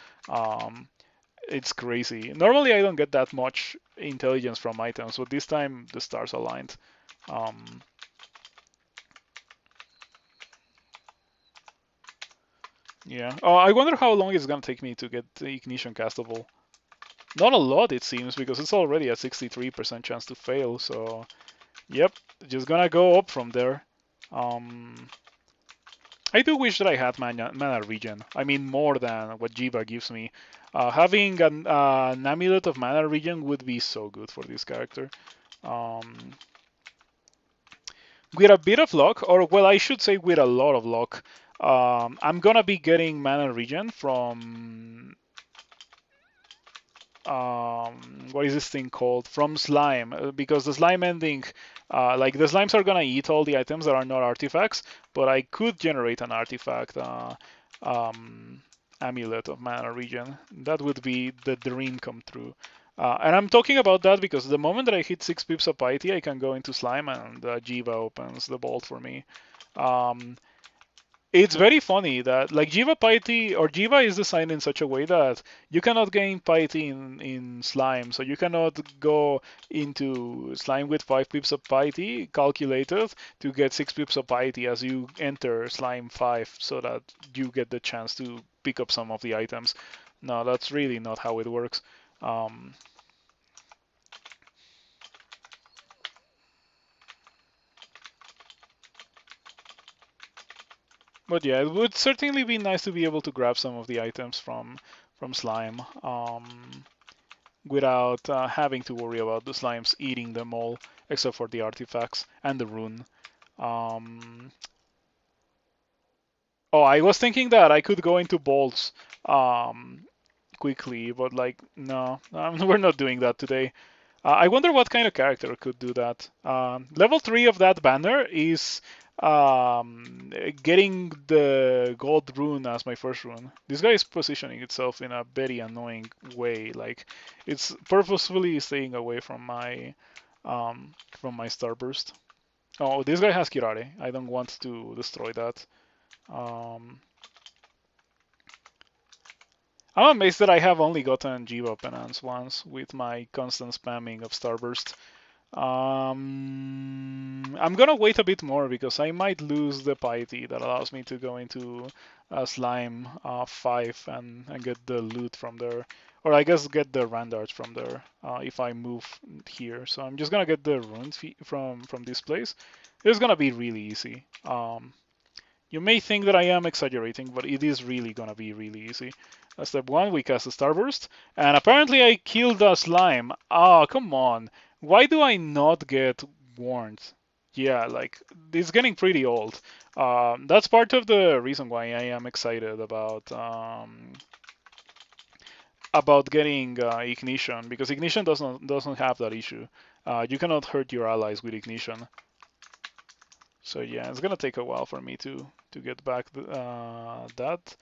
It's crazy. Normally I don't get that much intelligence from items, but this time the stars aligned. Yeah. Oh, I wonder how long it's gonna take me to get the Ignition castable. Not a lot, it seems, because it's already a 63% chance to fail, so... Yep, just gonna go up from there. I do wish that I had mana regen. I mean, more than what Jiyva gives me. Having an amulet of mana regen would be so good for this character. With a bit of luck, or well, I should say with a lot of luck, I'm gonna be getting mana regen from what is this thing called? From slime, because the slime ending, like the slimes are gonna eat all the items that are not artifacts, but I could generate an artifact amulet of mana regen. That would be the dream come true. And I'm talking about that because the moment that I hit 6 pips of piety, I can go into slime and Jiyva opens the vault for me. It's very funny that like Jiyva piety or Jiyva is designed in such a way that you cannot gain piety in slime, so you cannot go into slime with 5 pips of piety calculated to get 6 pips of piety as you enter slime 5, so that you get the chance to pick up some of the items. No, that's really not how it works. Um, But yeah, it would certainly be nice to be able to grab some of the items from slime, without having to worry about the slimes eating them all, except for the artifacts and the rune. Um, oh, I was thinking that I could go into bolts um, quickly, but like no, we're not doing that today. I wonder what kind of character could do that. Level 3 of that banner is getting the gold rune as my first rune. This guy is positioning itself in a very annoying way. Like it's purposefully staying away from my starburst. Oh, this guy has Kirare. I don't want to destroy that. Um, I'm amazed that I have only gotten Jiyva penance once with my constant spamming of starburst. I'm gonna wait a bit more because I might lose the piety that allows me to go into slime 5 and get the loot from there, or I guess get the randarts from there if I move here. So I'm just gonna get the runes from this place. It's gonna be really easy. You may think that I am exaggerating, but it is really gonna be really easy. Step 1, we cast a Starburst, and apparently I killed a slime. Ah, come on. Why do I not get warned? Yeah, like, it's getting pretty old. That's part of the reason why I am excited about getting Ignition, because Ignition doesn't have that issue. You cannot hurt your allies with Ignition. So yeah, it's gonna take a while for me to get back that.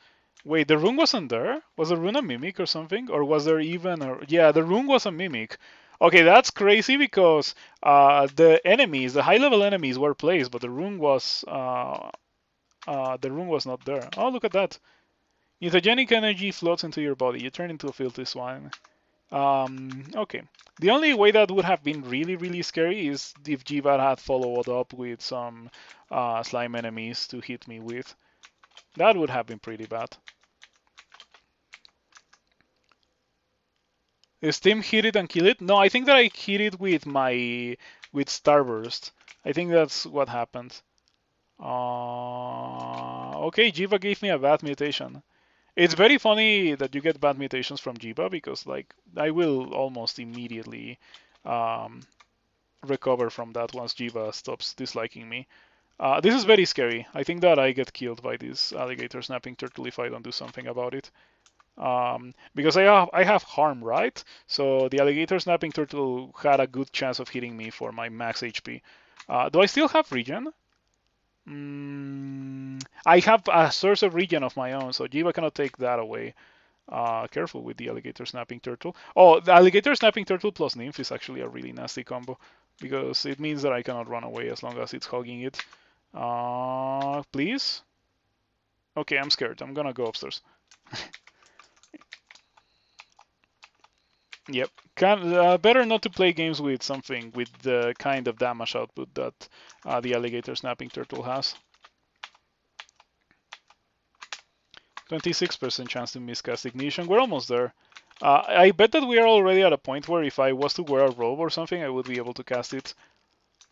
Wait, the rune wasn't there? Was the rune a mimic or something? Or was there even a... Yeah, the rune was a mimic. Okay, that's crazy because the enemies, the high-level enemies were placed, but the rune was not there. Oh, look at that. Mutagenic energy floats into your body. You turn into a filthy swine. Okay. The only way that would have been really, really scary is if Jiyva had followed up with some slime enemies to hit me with. That would have been pretty bad. Is Tim hit it and kill it? No, I think that I hit it with Starburst. I think that's what happened. Okay, Jiyva gave me a bad mutation. It's very funny that you get bad mutations from Jiyva because like I will almost immediately um, recover from that once Jiyva stops disliking me. This is very scary. I think that I get killed by this alligator snapping turtle if I don't do something about it. Because I have harm, right? So the alligator snapping turtle had a good chance of hitting me for my max HP. Do I still have regen? I have a source of regen of my own, so Jiyva cannot take that away. Careful with the alligator snapping turtle. Oh, the alligator snapping turtle plus nymph is actually a really nasty combo because it means that I cannot run away as long as it's hugging it. Please? Okay, I'm scared. I'm gonna go upstairs. Yep. Better not to play games with something with the kind of damage output that the alligator snapping turtle has. 26% chance to miscast Ignition. We're almost there. I bet that we are already at a point where if I was to wear a robe or something, I would be able to cast it.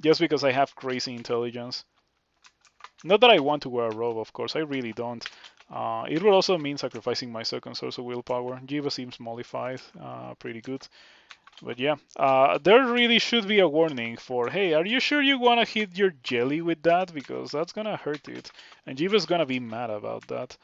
Just because I have crazy intelligence. Not that I want to wear a robe, of course. I really don't. It would also mean sacrificing my second source of willpower. Jiyva seems mollified. Pretty good. But yeah, there really should be a warning for, hey, are you sure you want to hit your jelly with that? Because that's going to hurt it. And Jiyva's going to be mad about that.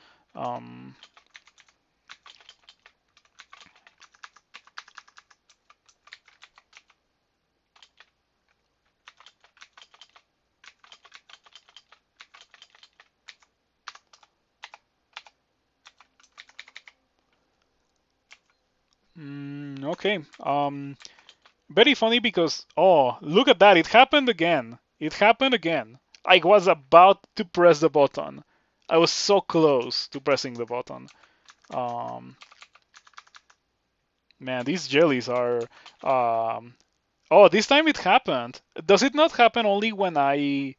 Okay. Very funny because, oh, look at that. It happened again. It happened again. I was about to press the button. I was so close to pressing the button. Um, Man, these jellies are. Oh, this time it happened. Does it not happen only when I?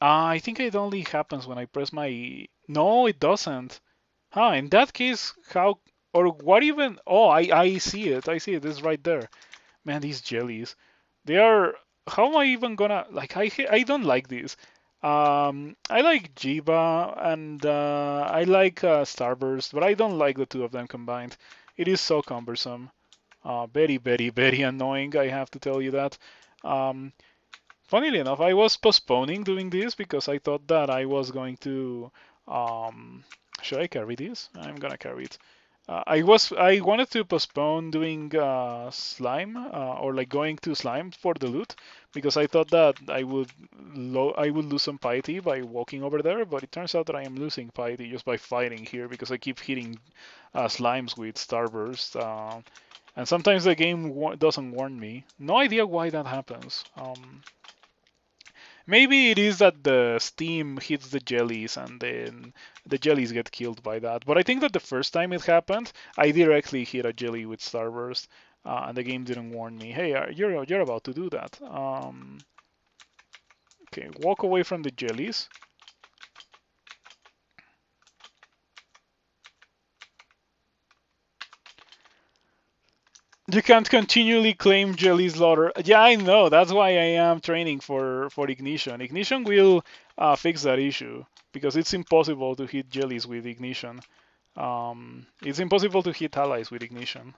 I think it only happens when I press my. No, it doesn't. Huh? In that case, how or what even? Oh, I see it. I see it. It's right there. Man, these jellies. They are. How am I even gonna like? I don't like these. I like Jiyva and I like Starburst, but I don't like the two of them combined. It is so cumbersome. Very, very, very annoying, I have to tell you that. Um, Funnily enough, I was postponing doing this because I thought that I was going to. Um, should I carry this? I'm gonna carry it. I wanted to postpone doing slime or like going to slime for the loot because I thought that I would lose some piety by walking over there, but it turns out that I am losing piety just by fighting here because I keep hitting slimes with starburst. And sometimes the game doesn't warn me. No idea why that happens. Maybe it is that the steam hits the jellies and then the jellies get killed by that. But I think that the first time it happened, I directly hit a jelly with Starburst, and the game didn't warn me. Hey, you're about to do that. Okay, walk away from the jellies. You can't continually claim jelly slaughter. Yeah, I know. That's why I am training for ignition. Ignition will fix that issue because it's impossible to hit jellies with ignition. It's impossible to hit allies with ignition.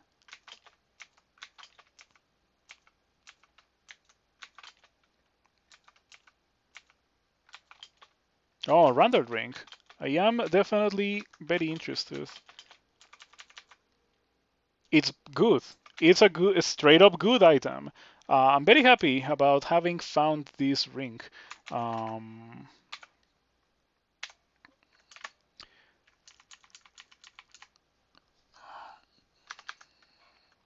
Oh, rendered ring. I am definitely very interested. It's good. It's a good, a straight up good item. I'm very happy about having found this ring. Um,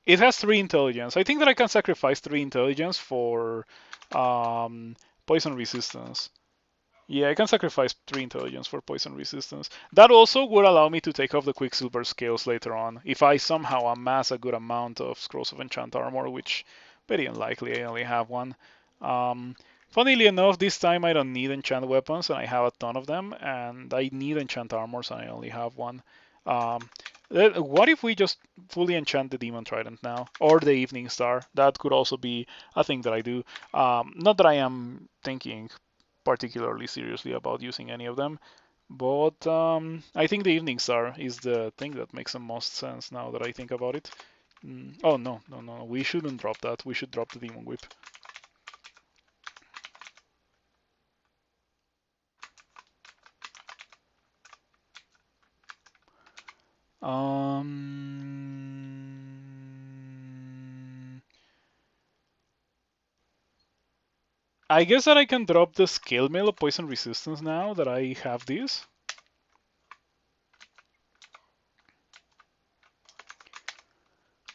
it has 3 intelligence. I think that I can sacrifice 3 intelligence for um, poison resistance. Yeah, I can sacrifice 3 intelligence for poison resistance. That also would allow me to take off the Quicksilver scales later on, if I somehow amass a good amount of Scrolls of Enchant Armor, which very unlikely, I only have one. Um, Funnily enough, this time I don't need enchant weapons, and I have a ton of them, and I need enchant armors, and I only have one. Um, what if we just fully enchant the Demon Trident now, or the Evening Star? That could also be a thing that I do. Not that I am thinking particularly seriously about using any of them. But I think the Evening Star is the thing that makes the most sense now that I think about it. Oh no, no, no, we shouldn't drop that. We should drop the Demon Whip. I guess that I can drop the Scale Mail of Poison Resistance now that I have this.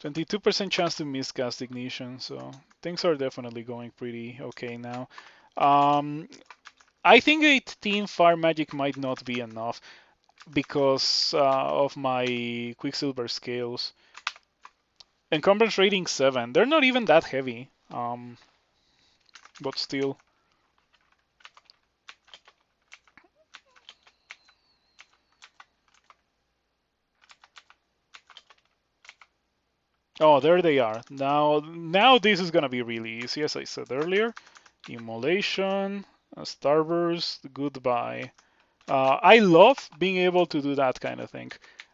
%22% chance to miscast Ignition, so things are definitely going pretty okay now. I think 18 Fire Magic might not be enough because of my Quicksilver scales. Encumbrance rating 7. They're not even that heavy, but still. Oh, there they are. Now this is gonna be really easy, as I said earlier. Immolation, Starburst, goodbye. I love being able to do that kind of thing.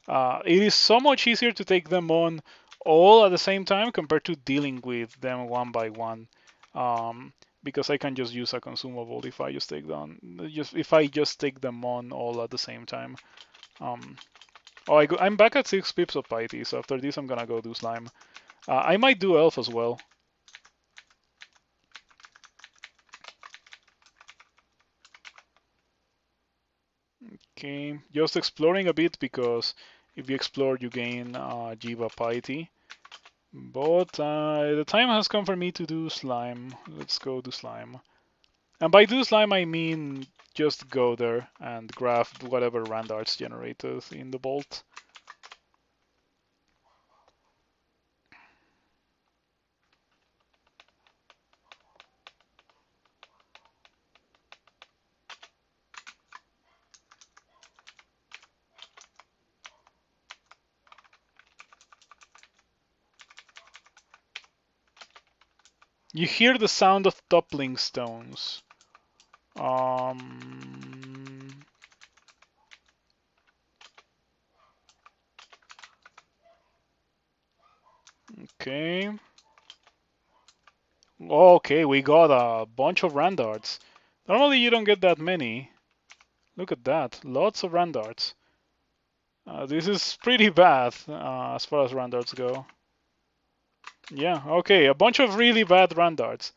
It is so much easier to take them on all at the same time compared to dealing with them one by one. Because I can just use a consumable if I just take them on all at the same time. Oh, I'm back at 6 pips of piety, so after this I'm gonna go do slime. I might do elf as well. Okay, just exploring a bit because if you explore, you gain Jiyva piety. But the time has come for me to do slime. Let's go do slime. And by do slime, I mean just go there and grab whatever randarts generated in the vault. You hear the sound of toppling stones. Okay. Okay, we got a bunch of randarts. Normally you don't get that many. Look at that, lots of randarts. This is pretty bad as far as randarts go. Yeah, okay, a bunch of really bad randarts.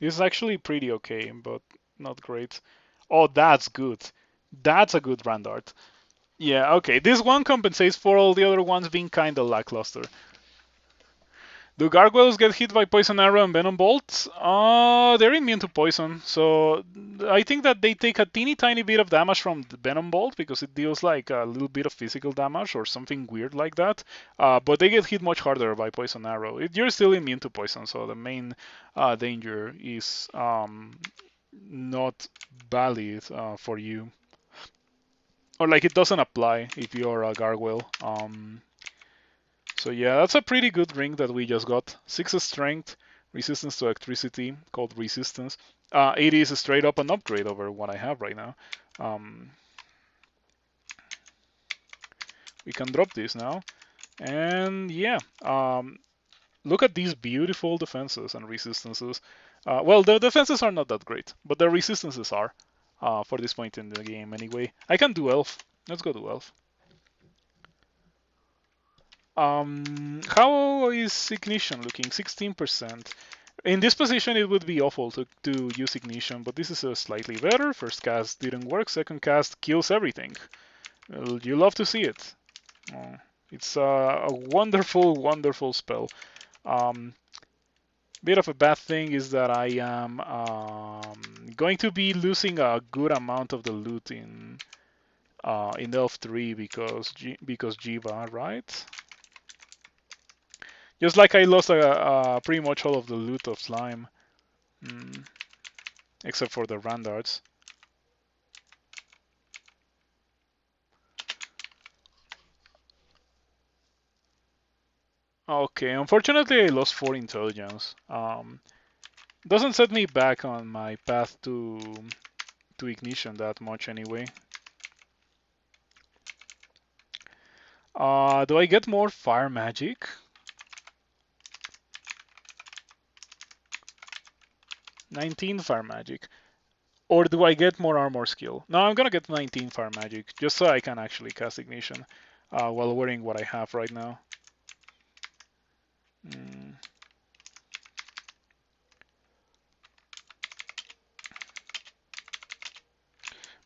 This is actually pretty okay, but not great. Oh, that's good. That's a good randart. Yeah, okay. This one compensates for all the other ones being kinda lackluster. Do gargoyles get hit by poison arrow and venom bolt? They're immune to poison, so I think that they take a teeny tiny bit of damage from the venom bolt because it deals like a little bit of physical damage or something weird like that. But they get hit much harder by poison arrow. You're still immune to poison, so the main danger is not valid for you, or like it doesn't apply if you're a gargoyle. So yeah, that's a pretty good ring that we just got. 6 strength, resistance to electricity, called resistance. It is straight up an upgrade over what I have right now. We can drop this now. And yeah, look at these beautiful defenses and resistances. Well, the defenses are not that great, but the resistances are for this point in the game anyway. I can do elf. Let's go to elf. How is ignition looking? 16%. In this position, it would be awful to use ignition, but this is slightly better. First cast didn't work. Second cast kills everything. Well, you love to see it. It's a wonderful, wonderful spell. Bit of a bad thing is that I am going to be losing a good amount of the loot in Elf 3 because Jiyva, right? Just like I lost pretty much all of the loot of slime, except for the randarts. Okay, unfortunately I lost 4 intelligence. Doesn't set me back on my path to ignition that much anyway. Do I get more fire magic? $19 fire magic. Or do I get more armor skill? No, I'm gonna get 19 fire magic, just so I can actually cast ignition while wearing what I have right now.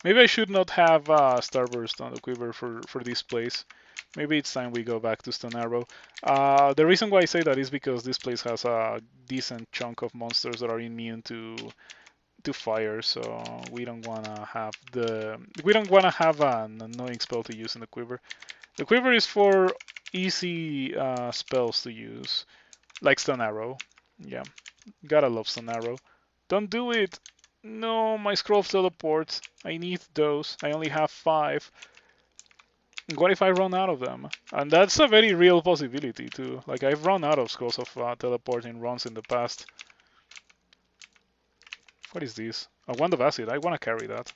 Maybe I should not have Starburst on the quiver for this place. Maybe it's time we go back to Stone Arrow. The reason why I say that is because this place has a decent chunk of monsters that are immune to fire, so we don't wanna have an annoying spell to use in the quiver. The quiver is for easy spells to use, like Stone Arrow. Yeah, gotta love Stone Arrow. Don't do it! No, my scroll of teleport. I need those. I only have 5. What if I run out of them? And that's a very real possibility too. Like I've run out of scrolls of teleporting runs in the past. What is this? A wand of acid. I want to carry that.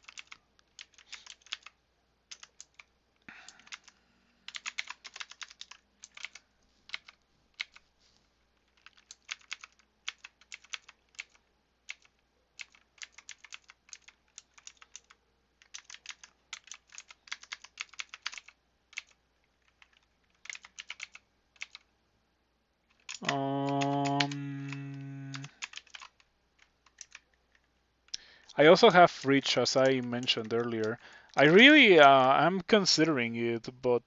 I also have Reach, as I mentioned earlier. I really am considering it, but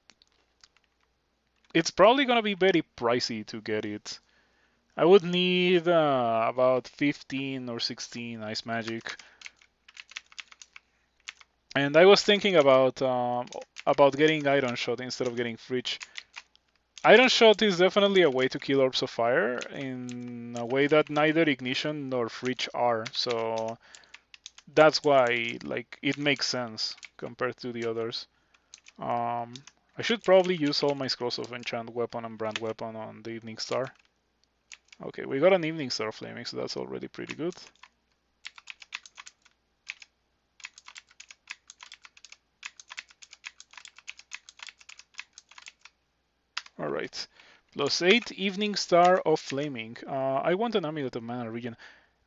it's probably gonna be very pricey to get it. I would need about 15 or 16 ice magic. And I was thinking about getting Iron Shot instead of getting Fridge. Iron Shot is definitely a way to kill Orbs of Fire in a way that neither Ignition nor Fridge are. So that's why like it makes sense compared to the others. Um, I should probably use all my scrolls of Enchant Weapon and Brand Weapon on the Evening Star. Okay, we got an Evening Star Flaming, so that's already pretty good. Alright. +8 Evening Star of Flaming. I want an Amulet of Mana Regen.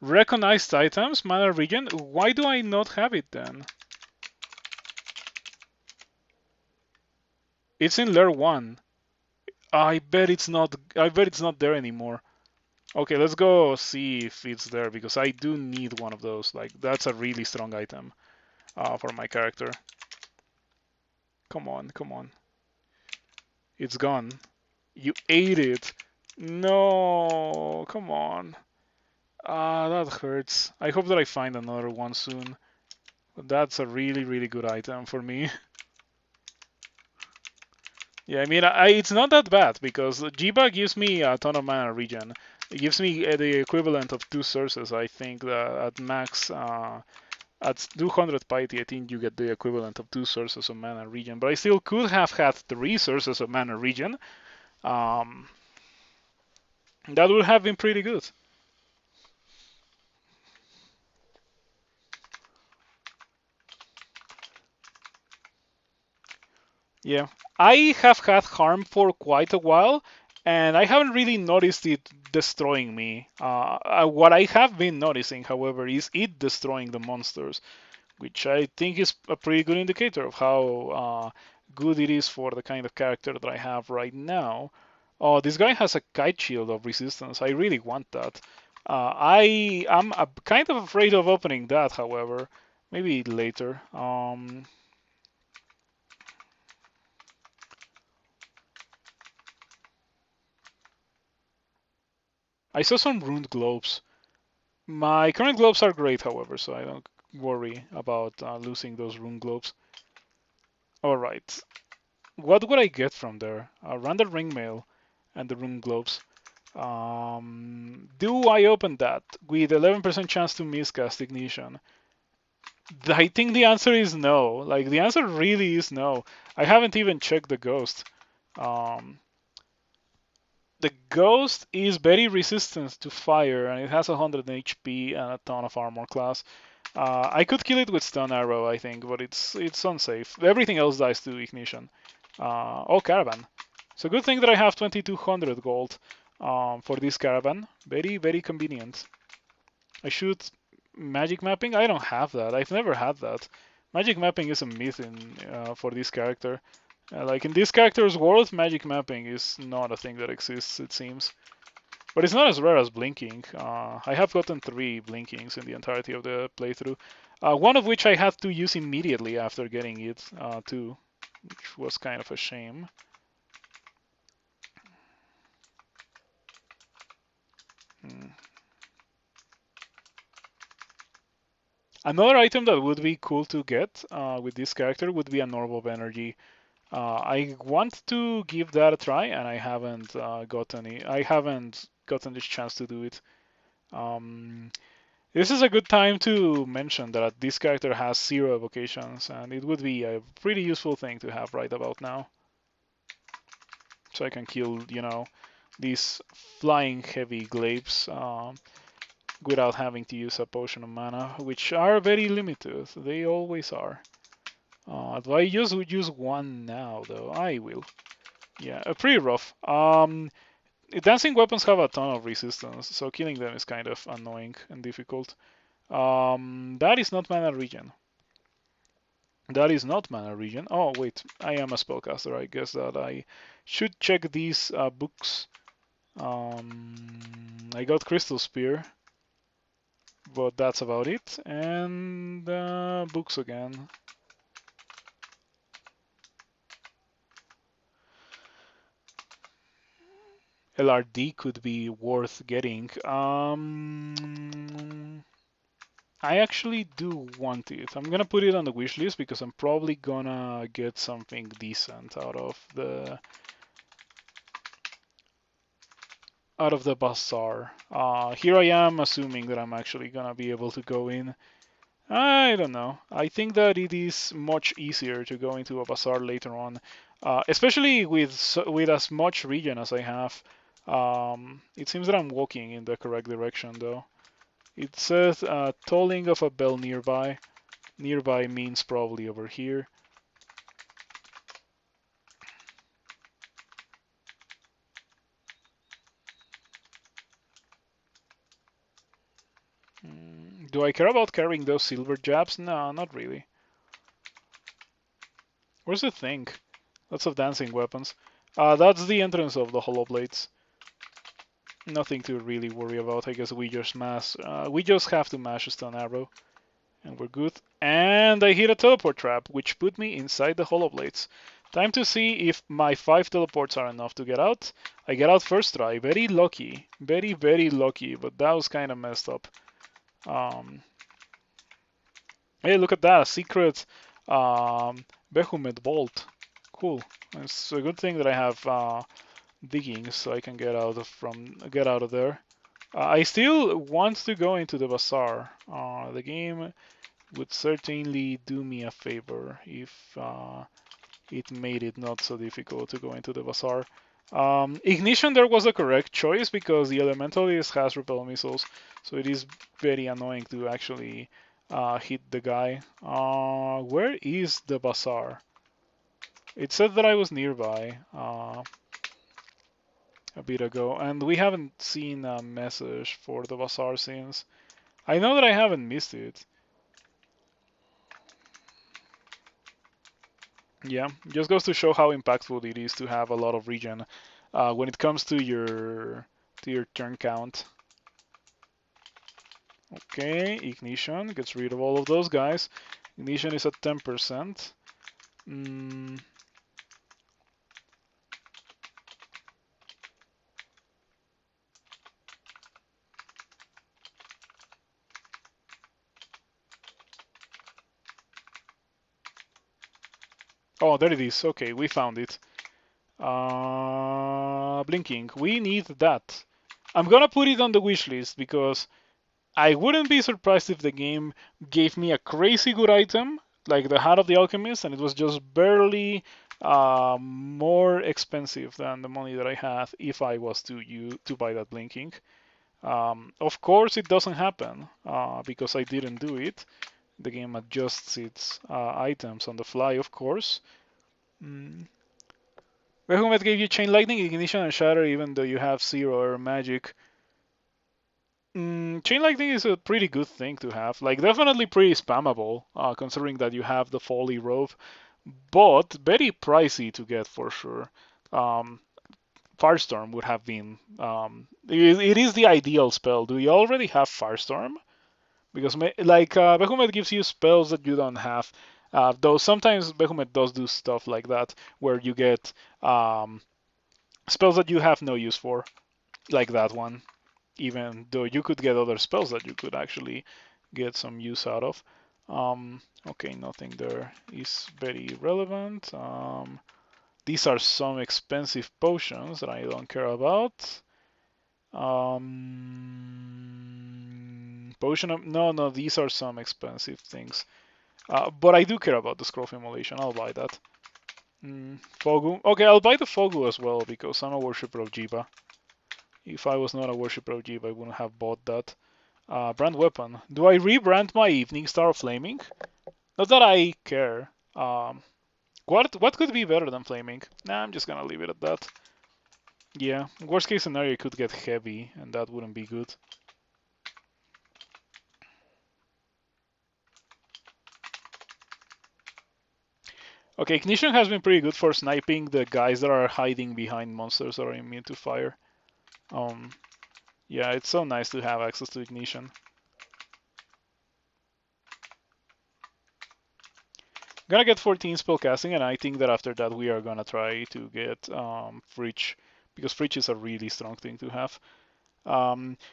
Recognized items, Mana Regen. Why do I not have it then? It's in Layer 1. I bet it's not there anymore. Okay, let's go see if it's there because I do need one of those. Like that's a really strong item for my character. Come on, come on. It's gone. You ate it. No, come on. Ah, that hurts. I hope that I find another one soon. That's a really, really good item for me. Yeah, I mean, it's not that bad because Jiyva gives me a ton of mana regen. It gives me the equivalent of 2 sources. I think that at max, at 200 piety, I think you get the equivalent of 2 sources of mana regen. But I still could have had 3 sources of mana regen. Um, that would have been pretty good. Yeah, I have had harm for quite a while, and I haven't really noticed it destroying me. What I have been noticing, however, is it destroying the monsters, which I think is a pretty good indicator of how good it is for the kind of character that I have right now. Oh, this guy has a kite shield of resistance. I really want that. I am kind of afraid of opening that, however. Maybe later. I saw some runed globes. My current globes are great, however, so I don't worry about losing those rune globes. Alright, what would I get from there? Random ring mail and the rune globes. Do I open that with 11% chance to miscast ignition? I think the answer is no. Like, the answer really is no. I haven't even checked the ghost. Um, the ghost is very resistant to fire and it has 100 HP and a ton of armor class. I could kill it with stun arrow, I think, but it's unsafe. Everything else dies to ignition. Oh, caravan. It's a good thing that I have 2200 gold for this caravan. Very, very convenient. I should magic mapping. I don't have that. I've never had that. Magic mapping is a myth for this character. Like in this character's world, magic mapping is not a thing that exists, it seems. But it's not as rare as blinking. I have gotten 3 blinkings in the entirety of the playthrough. One of which I had to use immediately after getting it too, which was kind of a shame. Hmm. Another item that would be cool to get with this character would be an Orb of Energy. I want to give that a try, and I haven't gotten this chance to do it. Um, This is a good time to mention that this character has 0 evocations, and it would be a pretty useful thing to have right about now. So I can kill, these flying heavy glaives without having to use a potion of mana, which are very limited. They always are. Do I would use one now, though? I will. Yeah, pretty rough. Dancing weapons have a ton of resistance, so killing them is kind of annoying and difficult. That is not mana regen. That is not mana regen. Oh, wait, I am a spellcaster. I guess that I should check these books. I got Crystal Spear, but that's about it. And books again. LRD could be worth getting. I actually do want it. I'm gonna put it on the wish list because I'm probably gonna get something decent out of the bazaar. Here I am assuming that I'm actually gonna be able to go in. I don't know. I think that it is much easier to go into a bazaar later on, especially with as much region as I have. It seems that I'm walking in the correct direction though. It says tolling of a bell nearby. Nearby means probably over here. Do I care about carrying those silver jabs? No, not really. Where's the thing? Lots of dancing weapons. That's the entrance of the hollow blades. Nothing to really worry about. I guess we just we just have to mash a stone arrow, and we're good. And I hit a teleport trap, which put me inside the hollow blades. Time to see if my 5 teleports are enough to get out. I get out first try. Very lucky. Very, very lucky, but that was kind of messed up. Hey, look at that. Secret Behemoth Bolt. Cool. It's a good thing that I have digging so I can get out of there. I still want to go into the bazaar. The game would certainly do me a favor if it made it not so difficult to go into the bazaar. Ignition there was the correct choice because the Elementalist has repel missiles, so it is very annoying to actually hit the guy. Where is the bazaar? It said that I was nearby a bit ago, and we haven't seen a message for the bazaar since. I know that I haven't missed it. Yeah, just goes to show how impactful it is to have a lot of regen when it comes to your turn count. Okay, ignition gets rid of all of those guys. Ignition is at 10%. Oh, there it is. Okay, we found it. Blinking. We need that. I'm gonna put it on the wish list because I wouldn't be surprised if the game gave me a crazy good item like the Hat of the Alchemist, and it was just barely more expensive than the money that I had if I was to buy that blinking. Of course, it doesn't happen because I didn't do it. The game adjusts its items on the fly, of course. Behemoth gave you Chain Lightning, Ignition, and Shatter even though you have 0 or Magic. Chain Lightning is a pretty good thing to have. Like, definitely pretty spammable, considering that you have the Folly Robe, but very pricey to get for sure. Firestorm would have been. It is the ideal spell. Do you already have Firestorm? Because Behemoth gives you spells that you don't have. Though sometimes Behemoth does do stuff like that, where you get spells that you have no use for, like that one. Even though you could get other spells that you could actually get some use out of. Okay, nothing there is very relevant. These are some expensive potions that I don't care about. Potion of... No, these are some expensive things. But I do care about the scroll immolation. I'll buy that. Fogu. Okay, I'll buy the Fogu as well because I'm a worshipper of Jiyva. If I was not a worshipper of Jiyva, I wouldn't have bought that. Brand weapon. Do I rebrand my Evening Star Flaming? Not that I care. What could be better than Flaming? Nah, I'm just gonna leave it at that. Yeah, worst case scenario, it could get heavy, and that wouldn't be good. Okay, Ignition has been pretty good for sniping the guys that are hiding behind monsters that are immune to fire. Yeah, it's so nice to have access to Ignition. Gonna get 14 spellcasting, and I think that after that we are gonna try to get Fridge because Fridge is a really strong thing to have.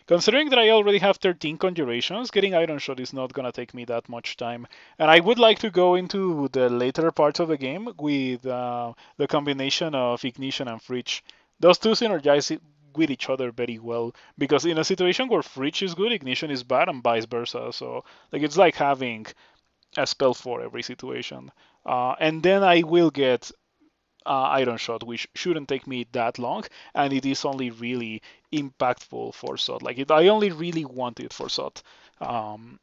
Considering that I already have 13 conjurations, getting Iron Shot is not gonna take me that much time. And I would like to go into the later parts of the game with the combination of Ignition and Fridge. Those two synergize with each other very well, because in a situation where Fridge is good, Ignition is bad, and vice versa. So like it's like having a spell for every situation. And then I will get Iron Shot, which shouldn't take me that long, and it is only really impactful for SOT. I only really want it for SOT. Um,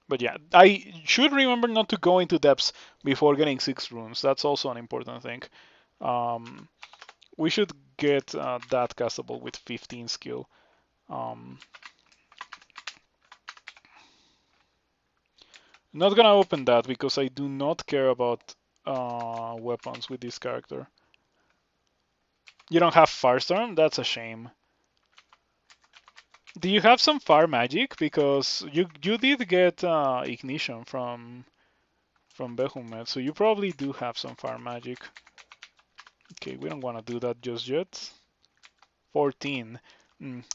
but yeah, I should remember not to go into depths before getting 6 runes. That's also an important thing. Um, we should get that castable with 15 skill. Um, not gonna open that because I do not care about weapons with this character. You don't have Firestorm? That's a shame. Do you have some fire magic? Because you did get ignition from Behumet, so you probably do have some fire magic. Okay, we don't want to do that just yet. 14.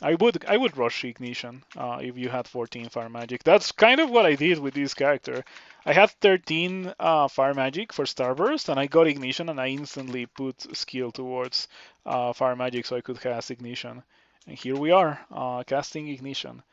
I would rush ignition if you had 14 fire magic. That's kind of what I did with this character. I had 13 fire magic for Starburst, and I got ignition, and I instantly put skill towards fire magic so I could cast ignition. And here we are, casting ignition.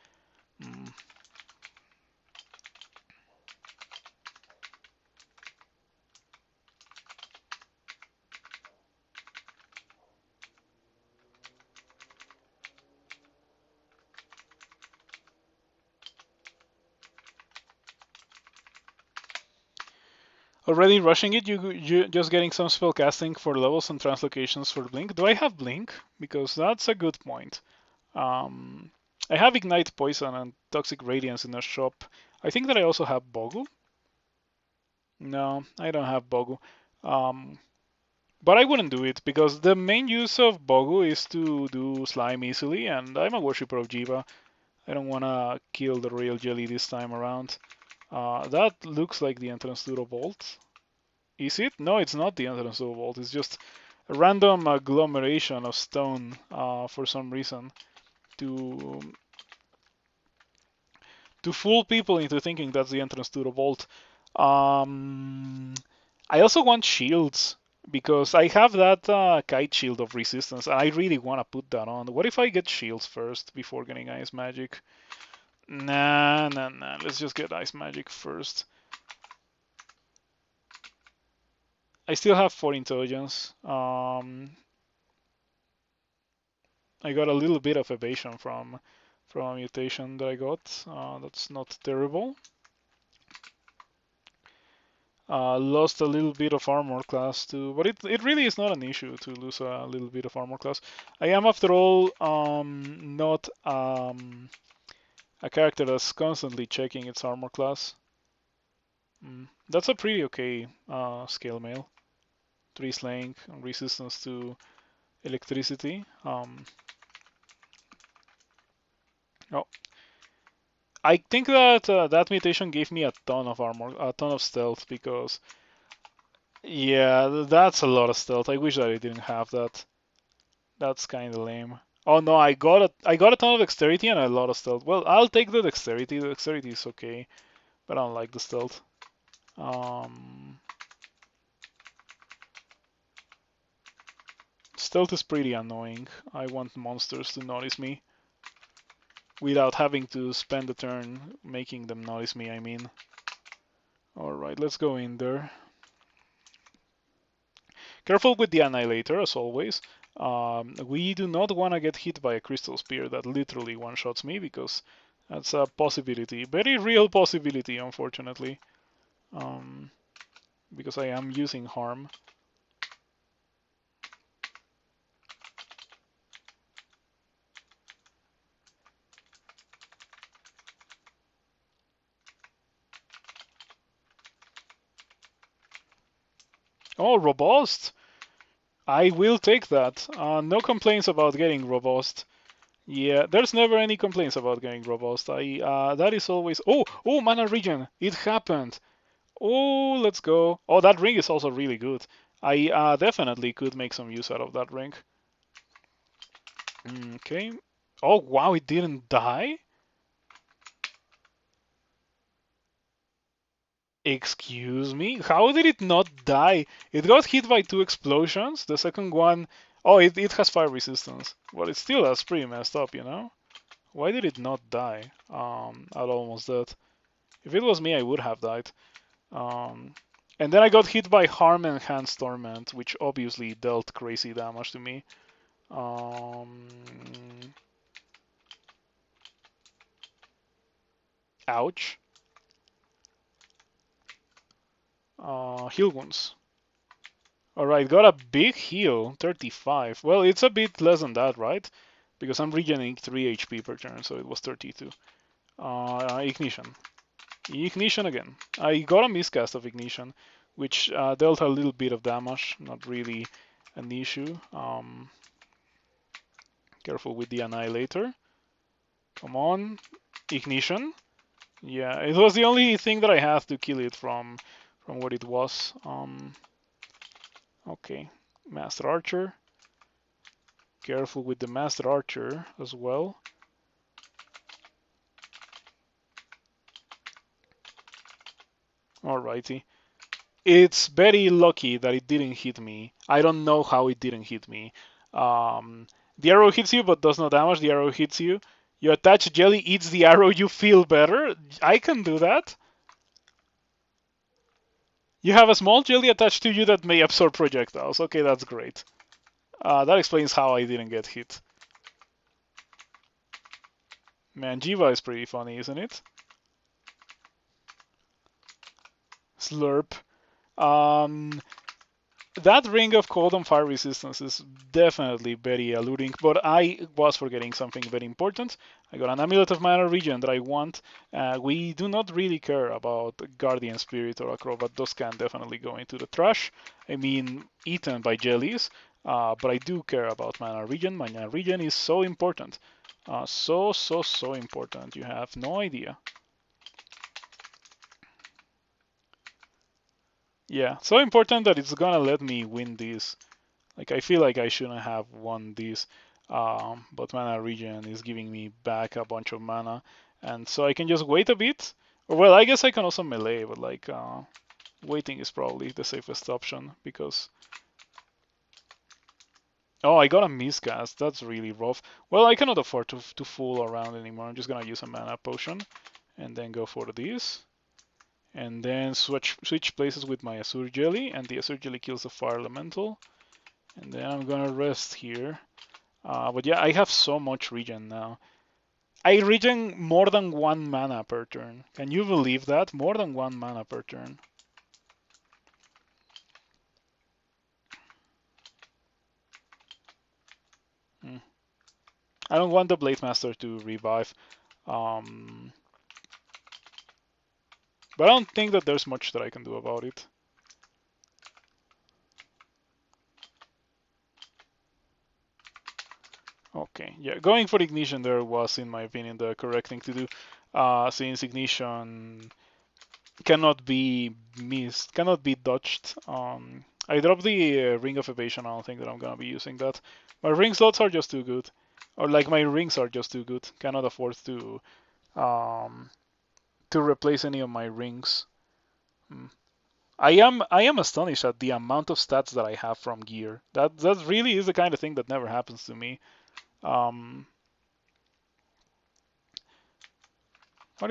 Already rushing it, you just getting some spell casting for levels and translocations for Blink. Do I have Blink? Because that's a good point. I have Ignite Poison and Toxic Radiance in the shop. I think that I also have Bogu. No, I don't have Bogu. But I wouldn't do it because the main use of Bogu is to do slime easily, and I'm a worshipper of Jiyva. I don't want to kill the Royal Jelly this time around. That looks like the entrance to the vault. Is it? No, it's not the entrance to the vault. It's just a random agglomeration of stone for some reason to fool people into thinking that's the entrance to the vault. I also want shields because I have that kite shield of resistance, and I really want to put that on. What if I get shields first before getting ice magic? Nah. Let's just get ice magic first. I still have 4 intelligence. I got a little bit of evasion from a mutation that I got. That's not terrible. Lost a little bit of armor class too, but it really is not an issue to lose a little bit of armor class. I am, after all, not a character that's constantly checking its armor class. That's a pretty okay scale mail. 3 slaying, resistance to electricity. Oh, I think that that mutation gave me a ton of armor, a ton of stealth, because yeah, that's a lot of stealth. I wish that I didn't have that. That's kind of lame. Oh no, I got a ton of dexterity and a lot of stealth. Well, I'll take the dexterity. The dexterity is okay, but I don't like the stealth. Stealth is pretty annoying. I want monsters to notice me without having to spend a turn making them notice me, I mean. Alright, let's go in there. Careful with the Annihilator, as always. We do not want to get hit by a Crystal Spear that literally one-shots me, because that's a possibility. Very real possibility, unfortunately. Because I am using Harm. Oh, Robust! I will take that. No complaints about getting Robust. Yeah, there's never any complaints about getting Robust. That is always... Oh, Mana Regen! It happened! Oh, let's go. Oh, that ring is also really good. I definitely could make some use out of that ring. Okay. Oh, wow, it didn't die? Excuse me? How did it not die? It got hit by 2 explosions. The second one... Oh, it has fire resistance. But it still that's pretty messed up, you know? Why did it not die? I almost dead. If it was me, I would have died. And then I got hit by Harm Enhanced Torment, which obviously dealt crazy damage to me. Ouch. Heal wounds. Alright, got a big heal, 35. Well, it's a bit less than that, right? Because I'm regening 3 HP per turn, so it was 32. Ignition. Ignition again. I got a miscast of Ignition, which dealt a little bit of damage, not really an issue. Careful with the Annihilator. Come on. Ignition. Yeah, it was the only thing that I had to kill it from what it was. Okay, Master Archer. Careful with the Master Archer as well. Alrighty. It's very lucky that it didn't hit me. I don't know how it didn't hit me. The arrow hits you but does no damage. The arrow hits you. You attach jelly, eats the arrow, you feel better. I can do that. You have a small jelly attached to you that may absorb projectiles. Okay, that's great. That explains how I didn't get hit. Man, Jiyva is pretty funny, isn't it? Slurp. That ring of cold and fire resistance is definitely very alluring, but I was forgetting something very important. I got an Amulet of Mana Regen that I want. We do not really care about Guardian Spirit or Acrobat. Those can definitely go into the trash. I mean, eaten by jellies. But I do care about Mana Regen. Mana Regen is so important. So important. You have no idea. Yeah, so important that it's gonna let me win this. Like, I feel like I shouldn't have won this, but Mana Regen is giving me back a bunch of mana, and so I can just wait a bit. Or, well, I guess I can also melee, but like, waiting is probably the safest option, because... Oh, I got a miscast. That's really rough. Well, I cannot afford to fool around anymore. I'm just gonna use a mana potion, and then go for this. And then switch places with my Azure Jelly, and the Azure Jelly kills the Fire Elemental. And then I'm gonna rest here. But yeah, I have so much regen now. I regen more than 1 mana per turn. Can you believe that? More than 1 mana per turn. I don't want the Blade Master to revive. But I don't think that there's much that I can do about it. Okay, yeah, going for Ignition there was, in my opinion, the correct thing to do, since Ignition cannot be missed, cannot be dodged. I dropped the Ring of Evasion. I don't think that I'm gonna be using that. My ring slots are just too good, or like my rings are just too good. Cannot afford to replace any of my rings. I am astonished at the amount of stats that I have from gear. That really is the kind of thing that never happens to me. What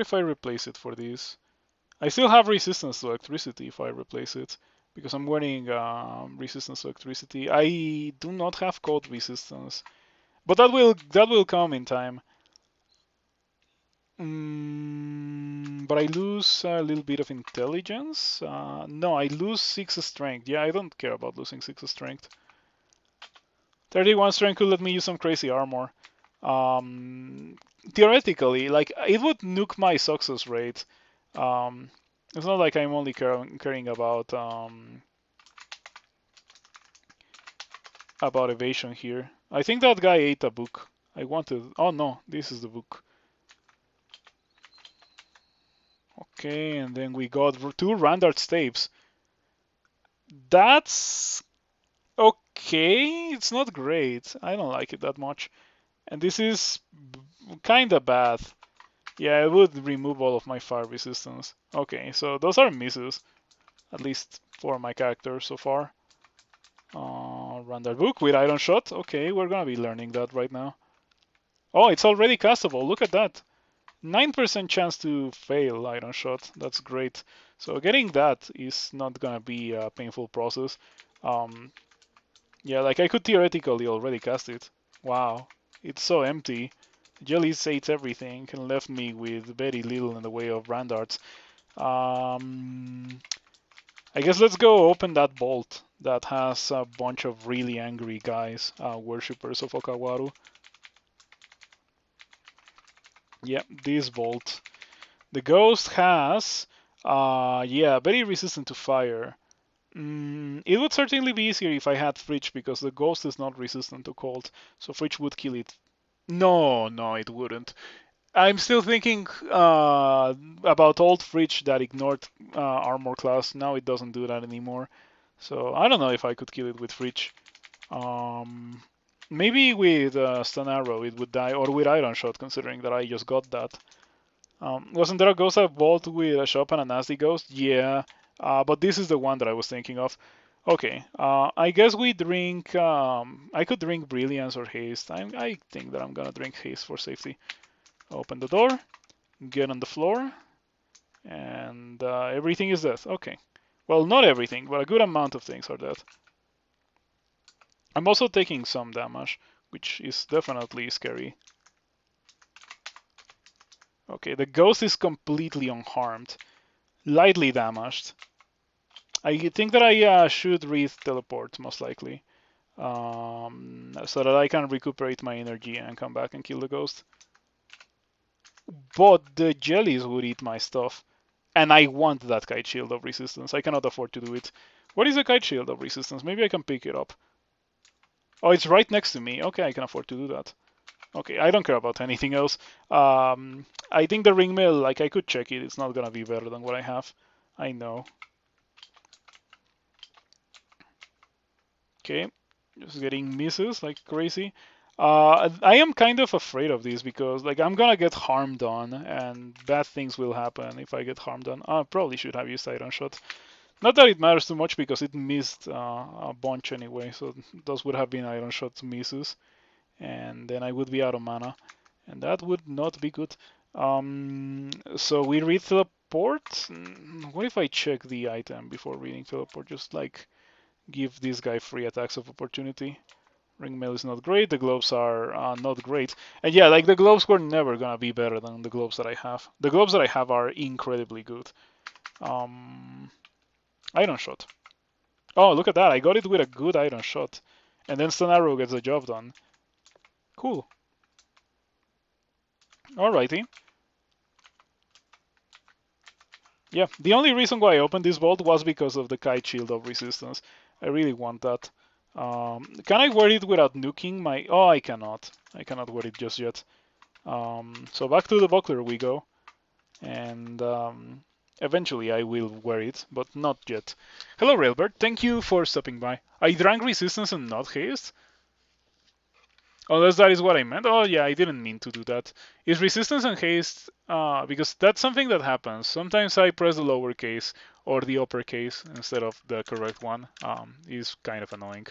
if I replace it for these? I still have resistance to electricity if I replace it, because I'm wearing resistance to electricity. I do not have cold resistance, but that will come in time. But I lose a little bit of intelligence. No, I lose 6 strength. Yeah, I don't care about losing 6 strength. 31 strength could let me use some crazy armor. Theoretically, like, it would nuke my success rate. It's not like I'm only caring about evasion here. I think that guy ate a book. I wanted... Oh no, this is the book. Okay, and then we got 2 Randart Stapes. That's okay. It's not great. I don't like it that much. And this is kinda bad. Yeah, it would remove all of my fire resistance. Okay, so those are misses, at least for my character so far. Run that book with Iron Shot. Okay, we're gonna be learning that right now. Oh, it's already castable. Look at that. 9% chance to fail Iron Shot. That's great. So getting that is not gonna be a painful process. Um, yeah, like I could theoretically already cast it. Wow, it's so empty. Jellies ate everything and left me with very little in the way of brand arts. I guess let's go open that vault that has a bunch of really angry guys, worshippers of Okawaru. Yep, this vault. The ghost has, yeah, very resistant to fire. It would certainly be easier if I had Fridge because the ghost is not resistant to cold, so Fridge would kill it. No, no, it wouldn't. I'm still thinking about old Fridge that ignored armor class. Now it doesn't do that anymore. So I don't know if I could kill it with Fridge. Um, Maybe with Stun Arrow it would die, or with Iron Shot, considering that I just got that. Wasn't there a Ghost of Vault with a Shop and a Nasty Ghost? Yeah, but this is the one that I was thinking of. Okay, I guess we drink. I could drink Brilliance or Haste. I think that I'm gonna drink Haste for safety. Open the door, get on the floor, and everything is dead. Okay. Well, not everything, but a good amount of things are dead. I'm also taking some damage, which is definitely scary. Okay, the ghost is completely unharmed, lightly damaged. I think that I should read teleport, most likely, so that I can recuperate my energy and come back and kill the ghost. But the jellies would eat my stuff, and I want that kite shield of resistance. I cannot afford to do it. What is a kite shield of resistance? Maybe I can pick it up. Oh, it's right next to me. Okay, I can afford to do that. Okay, I don't care about anything else. I think the ring mail, like I could check it. It's not gonna be better than what I have. I know. Okay, just getting misses like crazy. I am kind of afraid of this because like I'm gonna get harmed on, and bad things will happen if I get harmed on. I probably should have used Iron Shot. Not that it matters too much because it missed a bunch anyway, so those would have been Iron Shot misses, and then I would be out of mana, and that would not be good. So we read teleport. What if I check the item before reading teleport? Just like give this guy free attacks of opportunity. Ring mail is not great. The gloves are not great. And yeah, like the gloves were never gonna be better than the gloves that I have. The gloves that I have are incredibly good. Iron Shot. Oh, look at that. I got it with a good Iron Shot. And then Stun Arrow gets the job done. Cool. Alrighty. Yeah, the only reason why I opened this vault was because of the Kite Shield of Resistance. I really want that. Can I wear it without nuking my... Oh, I cannot. I cannot wear it just yet. So back to the buckler we go. And eventually I will wear it, but not yet. Hello, Railbird. Thank you for stopping by. I drank Resistance and not Haste? Unless that is what I meant. Oh yeah, I didn't mean to do that. Is resistance and haste, because that's something that happens. Sometimes I press the lowercase or the uppercase instead of the correct one. Is kind of annoying.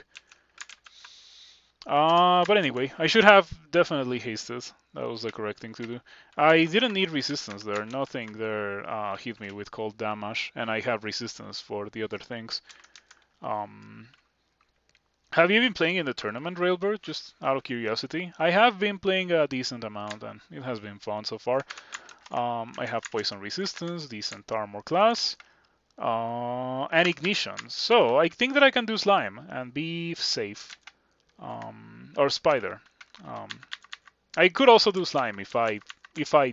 But anyway, I should have definitely hasted. That was the correct thing to do. I didn't need resistance there. Nothing there hit me with cold damage, and I have resistance for the other things. Have you been playing in the tournament, Railbird? Just out of curiosity. I have been playing a decent amount, and it has been fun so far. I have poison resistance, decent armor class, and ignition. So I think that I can do slime and be safe. Or spider. I could also do slime if I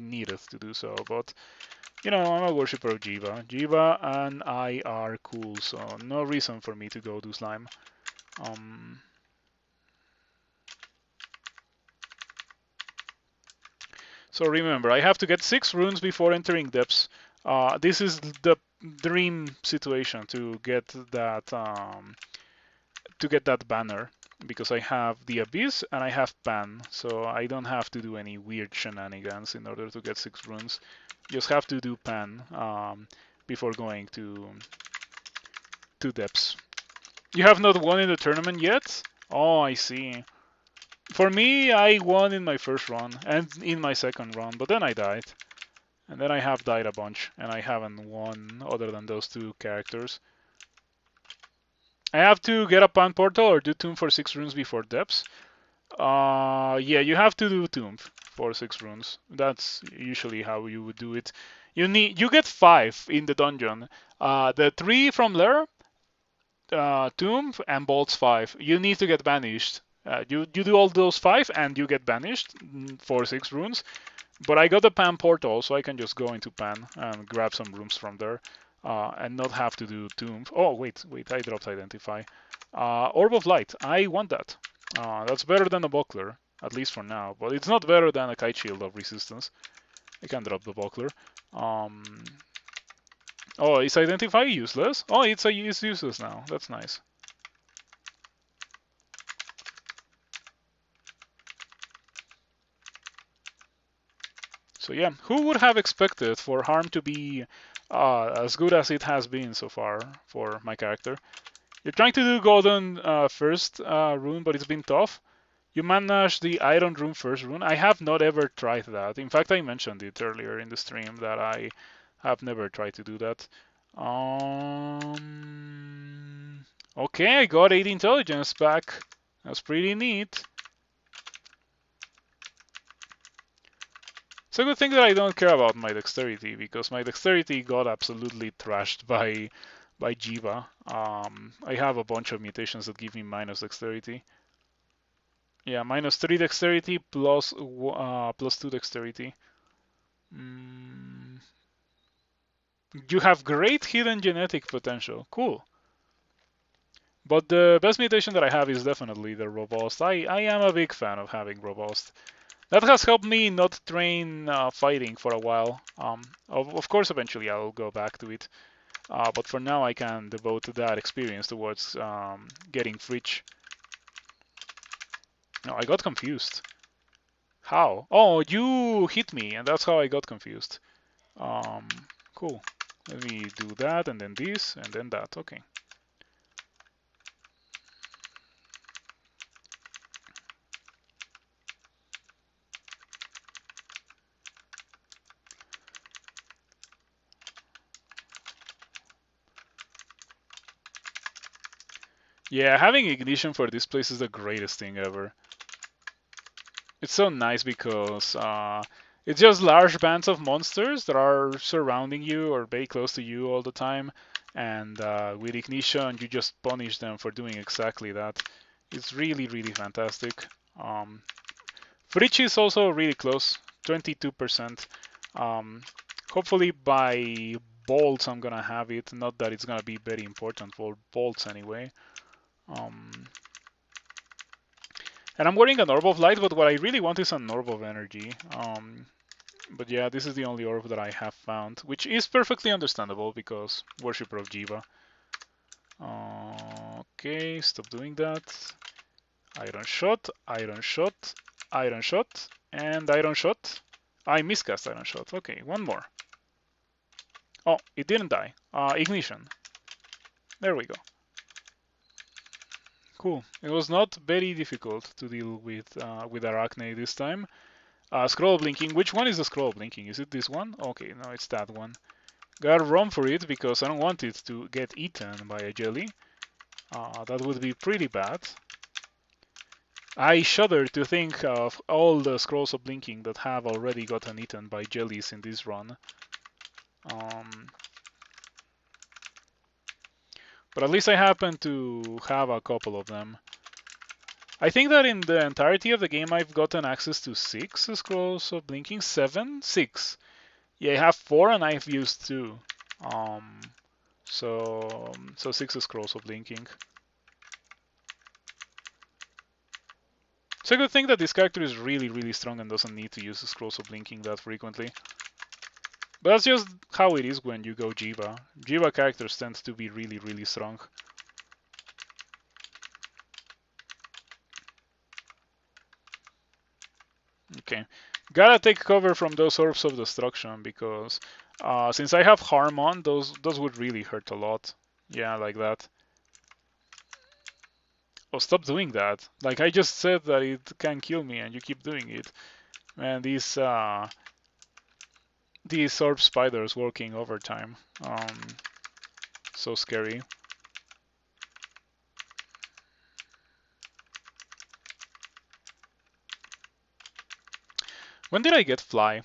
needed to do so, but you know, I'm a worshipper of Jiyva. Jiyva and I are cool, so no reason for me to go do slime. So remember, I have to get 6 runes before entering depths. This is the dream situation to get that banner, because I have the Abyss and I have Pan, so I don't have to do any weird shenanigans in order to get 6 runes. Just have to do Pan before going to depths. You have not won in the tournament yet? Oh, I see. For me, I won in my first run and in my second run, but then I died. And then I have died a bunch, and I haven't won other than those 2 characters. I have to get a Pan Portal or do Tomb for 6 runes before depths. Yeah, you have to do Tomb for 6 runes. That's usually how you would do it. You get 5 in the dungeon. The 3 from Lair, Tomb, and Bolts 5. You need to get banished. You do all those 5 and you get banished for 6 runes. But I got the Pan portal, so I can just go into Pan and grab some rooms from there and not have to do Tomb. Oh, wait, I dropped Identify. Orb of Light, I want that. That's better than a Buckler, at least for now. But it's not better than a Kite Shield of Resistance. I can drop the Buckler. Oh, is Identify useless? Oh, it's useless now. That's nice. So yeah, who would have expected for harm to be as good as it has been so far for my character? You're trying to do golden first rune, but it's been tough. You managed the iron rune first rune. I have not ever tried that. In fact, I mentioned it earlier in the stream that I have never tried to do that. Okay, I got 8 intelligence back. That's pretty neat. It's a good thing that I don't care about my dexterity, because my dexterity got absolutely trashed by Jiyva. I have a bunch of mutations that give me minus dexterity. Yeah, minus 3 dexterity plus 2 dexterity. You have great hidden genetic potential. Cool. But the best mutation that I have is definitely the Robust. I am a big fan of having Robust. That has helped me not train fighting for a while. Of course, eventually I'll go back to it. But for now, I can devote that experience towards getting Fridge. No, I got confused. How? Oh, you hit me, and that's how I got confused. Cool. Let me do that, and then this, and then that. Okay. Yeah, having ignition for this place is the greatest thing ever. It's so nice because it's just large bands of monsters that are surrounding you or very close to you all the time, and with ignition you just punish them for doing exactly that. It's really, really fantastic. Fridge is also really close, 22%. Hopefully by bolts I'm gonna have it, not that it's gonna be very important for bolts anyway. And I'm wearing an Orb of Light, but what I really want is an Orb of Energy. But yeah, this is the only orb that I have found, which is perfectly understandable because Worshipper of Jiyva. Okay, stop doing that. Iron Shot, Iron Shot, Iron Shot, and Iron Shot. I miscast Iron Shot. Okay, one more. Oh, it didn't die. Ignition. There we go. Cool. It was not very difficult to deal with Arachne this time. Scroll blinking. Which one is the scroll blinking? Is it this one? Okay, no, it's that one. Gotta run for it because I don't want it to get eaten by a jelly. That would be pretty bad. I shudder to think of all the scrolls of blinking that have already gotten eaten by jellies in this run. But at least I happen to have a couple of them. I think that in the entirety of the game I've gotten access to 6 scrolls of blinking. 7? 6. Yeah, I have 4 and I've used 2. So 6 scrolls of blinking. It's a good thing that this character is really, really strong and doesn't need to use the scrolls of blinking that frequently. But that's just how it is when you go Jiyva. Jiyva characters tend to be really, really strong. Okay, gotta take cover from those orbs of destruction because since I have harm on, those would really hurt a lot. Yeah, like that. Oh, stop doing that. Like I just said that it can kill me and you keep doing it. Man, these orb spiders working overtime. So scary. When did I get fly?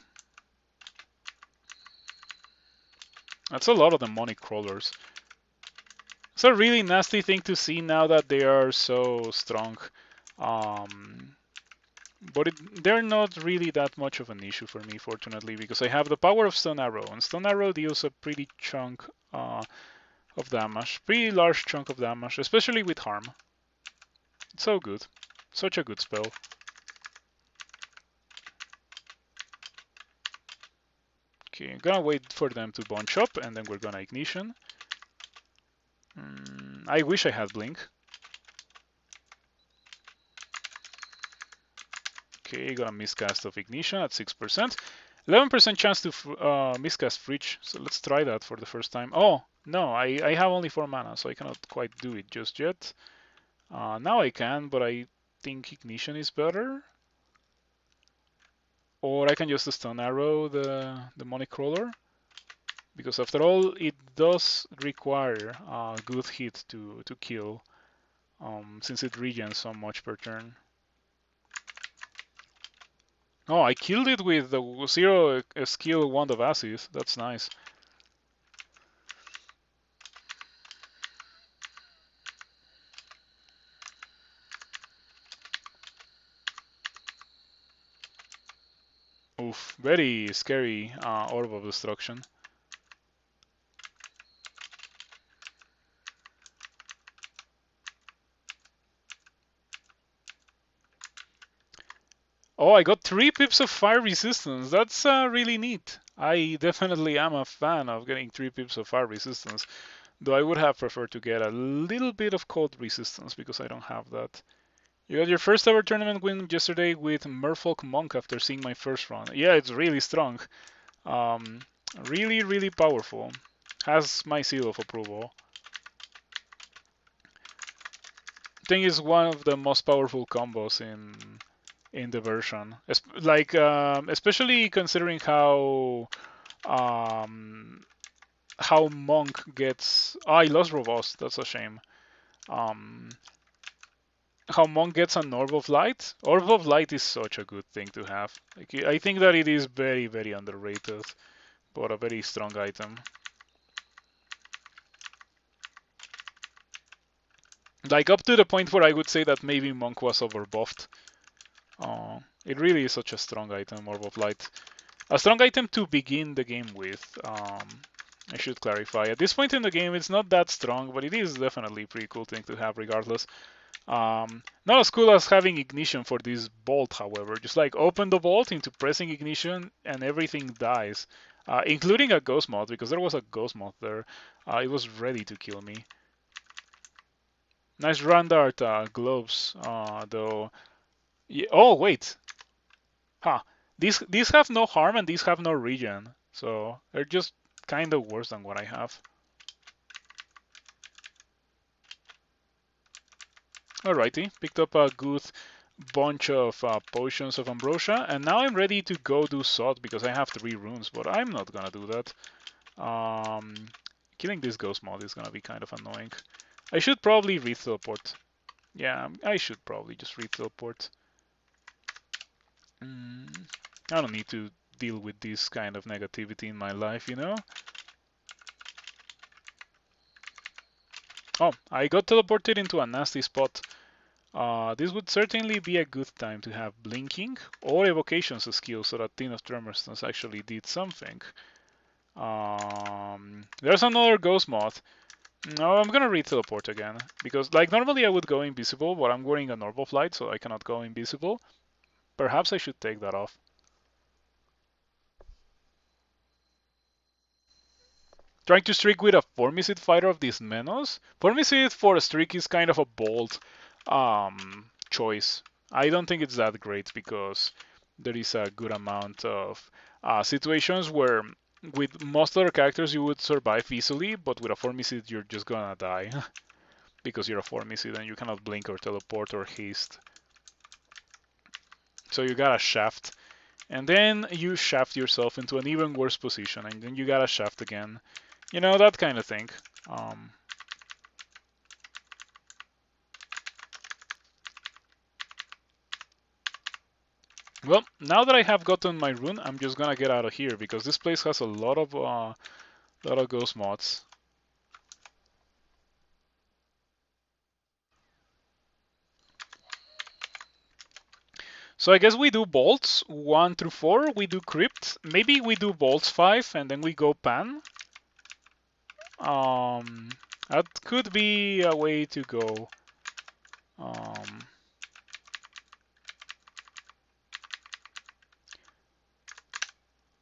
That's a lot of demonic crawlers. It's a really nasty thing to see now that they are so strong. But they're not really that much of an issue for me, fortunately, because I have the power of Stone Arrow, and Stone Arrow deals a pretty chunk of damage, pretty large chunk of damage, especially with harm. It's so good, such a good spell. Okay, I'm gonna wait for them to bunch up, and then we're gonna ignition. I wish I had blink. Okay, got a miscast of ignition at 6%. 11% chance to miscast Fridge, so let's try that for the first time. Oh, no, I have only 4 mana, so I cannot quite do it just yet. Now I can, but I think Ignition is better. Or I can just Stone Arrow the Demonic Crawler. Because after all, it does require a good hit to kill, since it regens so much per turn. Oh, I killed it with the 0 skill Wand of Acid. That's nice. Oof, very scary Orb of Destruction. Oh, I got 3 pips of fire resistance. That's really neat. I definitely am a fan of getting 3 pips of fire resistance, though I would have preferred to get a little bit of cold resistance because I don't have that. You got your first ever tournament win yesterday with Merfolk Monk after seeing my first run. Yeah, it's really strong. Really, really powerful. Has my seal of approval. I think it's one of the most powerful combos in the version. Especially considering how Monk gets. Oh, I lost Robust. That's a shame. How Monk gets an Orb of Light. Orb of Light is such a good thing to have. Like, I think that it is very, very underrated, but a very strong item. Like up to the point where I would say that maybe Monk was overbuffed. It really is such a strong item, Orb of Light. A strong item to begin the game with. I should clarify. At this point in the game, it's not that strong, but it is definitely a pretty cool thing to have regardless. Not as cool as having Ignition for this bolt, however. Just like open the bolt into pressing Ignition and everything dies. Including a Ghost Moth, because there was a Ghost Moth there. It was ready to kill me. Nice Randart gloves, though. Yeah, oh, wait. Huh. These have no harm and these have no regen. So they're just kind of worse than what I have. Alrighty, picked up a good bunch of potions of ambrosia, and now I'm ready to go do sod because I have 3 runes, but I'm not gonna do that. Killing this ghost mod is gonna be kind of annoying. I should probably re-teleport. Yeah, I should probably just re-teleport. I don't need to deal with this kind of negativity in my life, you know? Oh, I got teleported into a nasty spot. This would certainly be a good time to have Blinking or Evocation's a skill so that Tin of Tremorstones actually did something. There's another Ghost Moth. No, I'm gonna re-teleport again. Because, like, normally I would go invisible, but I'm wearing an Orb of Light, so I cannot go invisible. Perhaps I should take that off. trying to streak with a Formicid fighter of these Menos. Formicid for a streak is kind of a bold choice. I don't think it's that great because there is a good amount of situations where with most other characters you would survive easily, but with a Formicid you're just gonna die because you're a Formicid and you cannot blink or teleport or haste. So you gotta shaft, and then you shaft yourself into an even worse position, and then you gotta shaft again. You know, that kind of thing. Well, now that I have gotten my rune, I'm just gonna get out of here because this place has a lot of ghost mods. So I guess we do bolts 1 through 4. We do crypt. Maybe we do bolts 5 and then we go pan. That could be a way to go.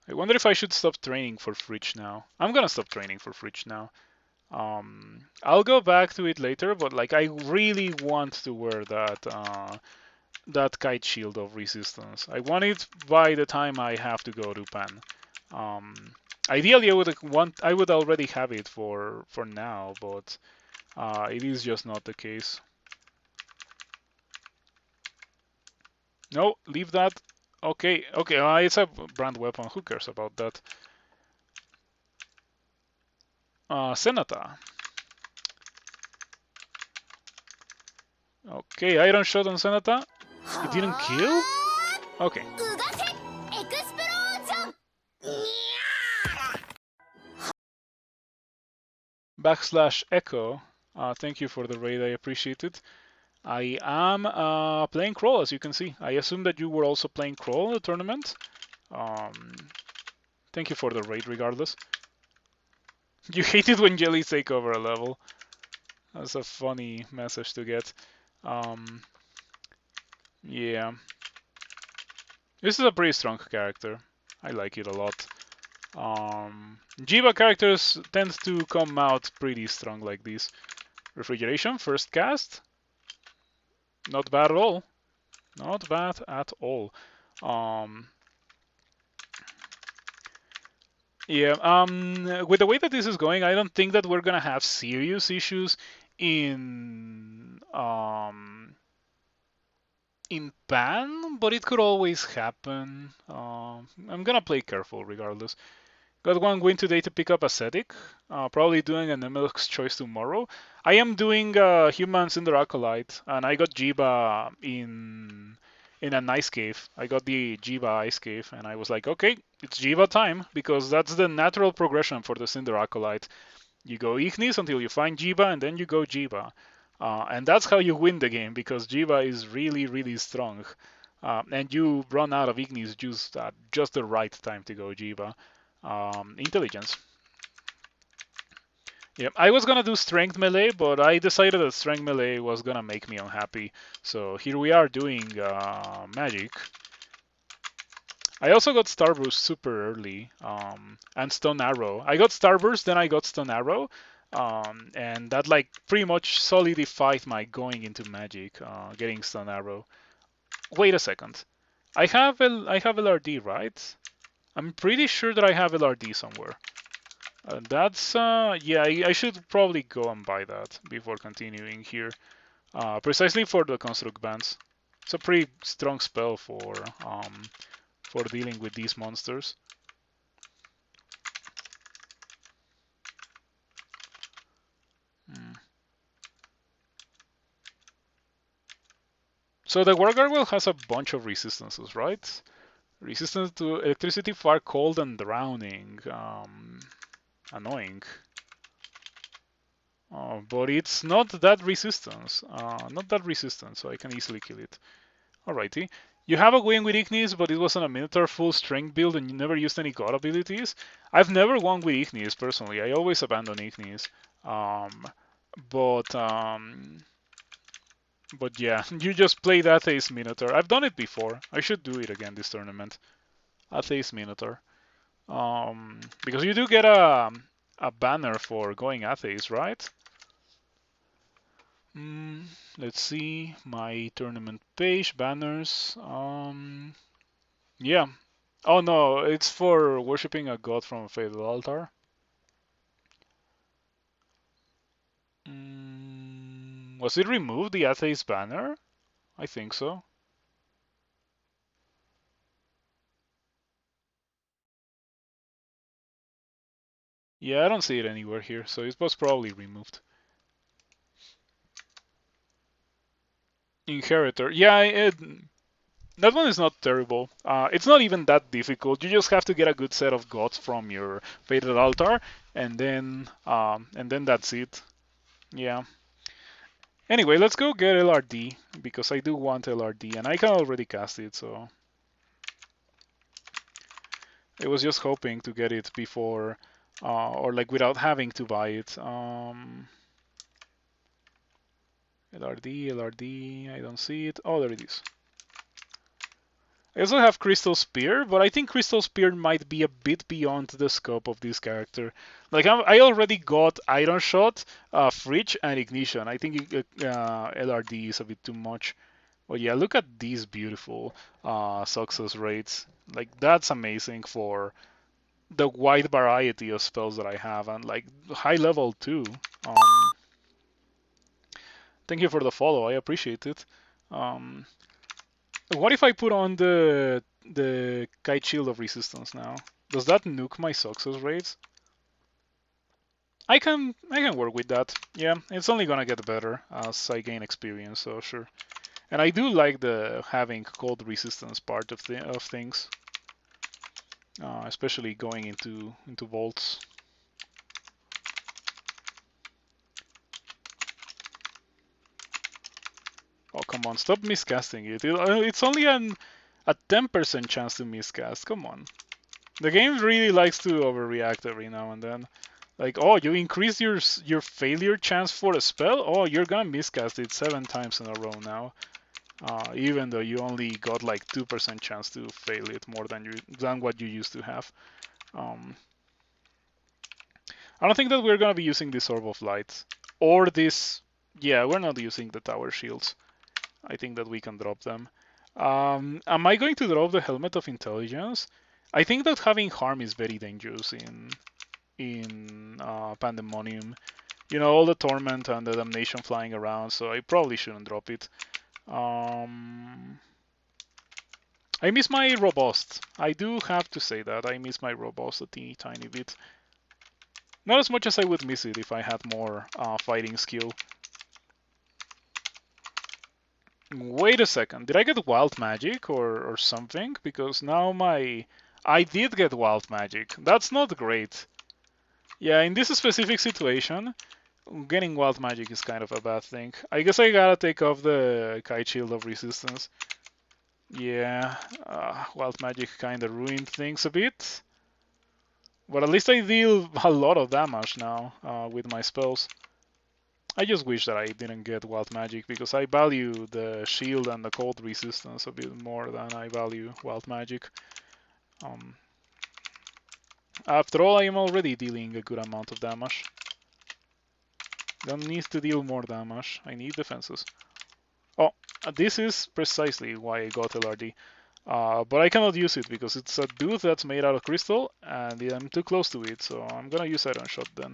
I wonder if I should stop training for Fridge now. I'm gonna stop training for Fridge now. I'll go back to it later, but like I really want to wear that kite shield of resistance. I want it by the time I have to go to pan. Ideally, I would already have it for now, but it is just not the case. No, leave that. Okay, okay, it's a brand weapon. Who cares about that? Senata. Okay, iron shot on Senata. It didn't kill? Okay. Backslash echo. Thank you for the raid, I appreciate it. I am playing Crawl, as you can see. I assume that you were also playing Crawl in the tournament. Thank you for the raid, regardless. You hate it when jellies take over a level. That's a funny message to get. Yeah. This is a pretty strong character. I like it a lot. Jiyva characters tend to come out pretty strong like this. Refrigeration, first cast. Not bad at all. Not bad at all. Yeah, with the way that this is going, I don't think that we're gonna have serious issues in pan, but it could always happen. I'm gonna play careful regardless. Got one win today to pick up Ascetic. Probably doing an MLX choice tomorrow. I am doing Human Cinder Acolyte, and I got Jiyva in an ice cave. I got the Jiyva ice cave, and I was like, okay, it's Jiyva time, because that's the natural progression for the Cinder Acolyte. You go Ignis until you find Jiyva, and then you go Jiyva. And that's how you win the game, because Jiyva is really, really strong. And you run out of Ignis just at just the right time to go Jiyva. Intelligence. Yeah, I was gonna do strength melee, but I decided that strength melee was gonna make me unhappy. So here we are doing magic. I also got Starburst super early, and Stone Arrow. I got Starburst, then I got Stone Arrow, and that like pretty much solidified my going into magic, getting Stone Arrow. Wait a second, I have LRD, right? I'm pretty sure that I have LRD somewhere. That's yeah, I should probably go and buy that before continuing here. Precisely for the construct bands. It's a pretty strong spell for dealing with these monsters. So the War Gargoyle has a bunch of resistances, right? Resistance to electricity, fire, cold, and drowning. Annoying. But it's not that resistance. So I can easily kill it. Alrighty. You have a win with Ignis, but it wasn't a Minotaur full strength build and you never used any god abilities. I've never won with Ignis personally. I always abandon Ignis. But yeah, you just play that Ace Minotaur. I've done it before. I should do it again this tournament. Ace Minotaur. Because you do get a a banner for going Atheist, right? Let's see my tournament page banners. Yeah. Oh no, it's for worshipping a god from a fatal altar. Was it removed, the Atheist banner? I think so. Yeah, I don't see it anywhere here, so it was probably removed. Inheritor. Yeah, that one is not terrible. It's not even that difficult. You just have to get a good set of gods from your fated altar, and then that's it. Yeah. Anyway, let's go get LRD because I do want LRD, and I can already cast it, so I was just hoping to get it before, or like without having to buy it. LRD, LRD. I don't see it. Oh, there it is. I also have Crystal Spear, but I think Crystal Spear might be a bit beyond the scope of this character. Like I already got Iron Shot, Fridge, and Ignition. I think LRD is a bit too much. But yeah, look at these beautiful success rates. Like that's amazing for the wide variety of spells that I have, and like high level too. Thank you for the follow. I appreciate it. Um, What if I put on the Kite Shield of Resistance now? Does that nuke my success rates? I can work with that. Yeah, it's only gonna get better as I gain experience, so sure. And I do like the having cold resistance part of things, especially going into vaults. Oh come on, stop miscasting it. It's only a 10% chance to miscast. Come on. The game really likes to overreact every now and then. Like, oh, you increase your failure chance for a spell? Oh, you're gonna miscast it 7 times in a row now. Even though you only got like 2% chance to fail it more than what you used to have. Um, I don't think that we're gonna be using this Orb of Light. Or this... Yeah, we're not using the Tower Shields. I think that we can drop them. Am I going to drop the Helmet of Intelligence? I think that having harm is very dangerous in Pandemonium. You know, all the torment and the damnation flying around, so I probably shouldn't drop it. I miss my robust. I do have to say that. I miss my robust a teeny tiny bit. Not as much as I would miss it if I had more fighting skill. Wait a second, did I get wild magic or something? Because now I did get wild magic. That's not great. Yeah, in this specific situation, getting wild magic is kind of a bad thing. I guess I gotta take off the Kite Shield of Resistance. Yeah, wild magic kind of ruined things a bit. But at least I deal a lot of damage now with my spells. I just wish that I didn't get wild magic because I value the shield and the cold resistance a bit more than I value wild magic. After all, I am already dealing a good amount of damage. Don't need to deal more damage. I need defenses. Oh, this is precisely why I got LRD. But I cannot use it because it's a dude that's made out of crystal and I'm too close to it, so I'm gonna use Iron Shot then.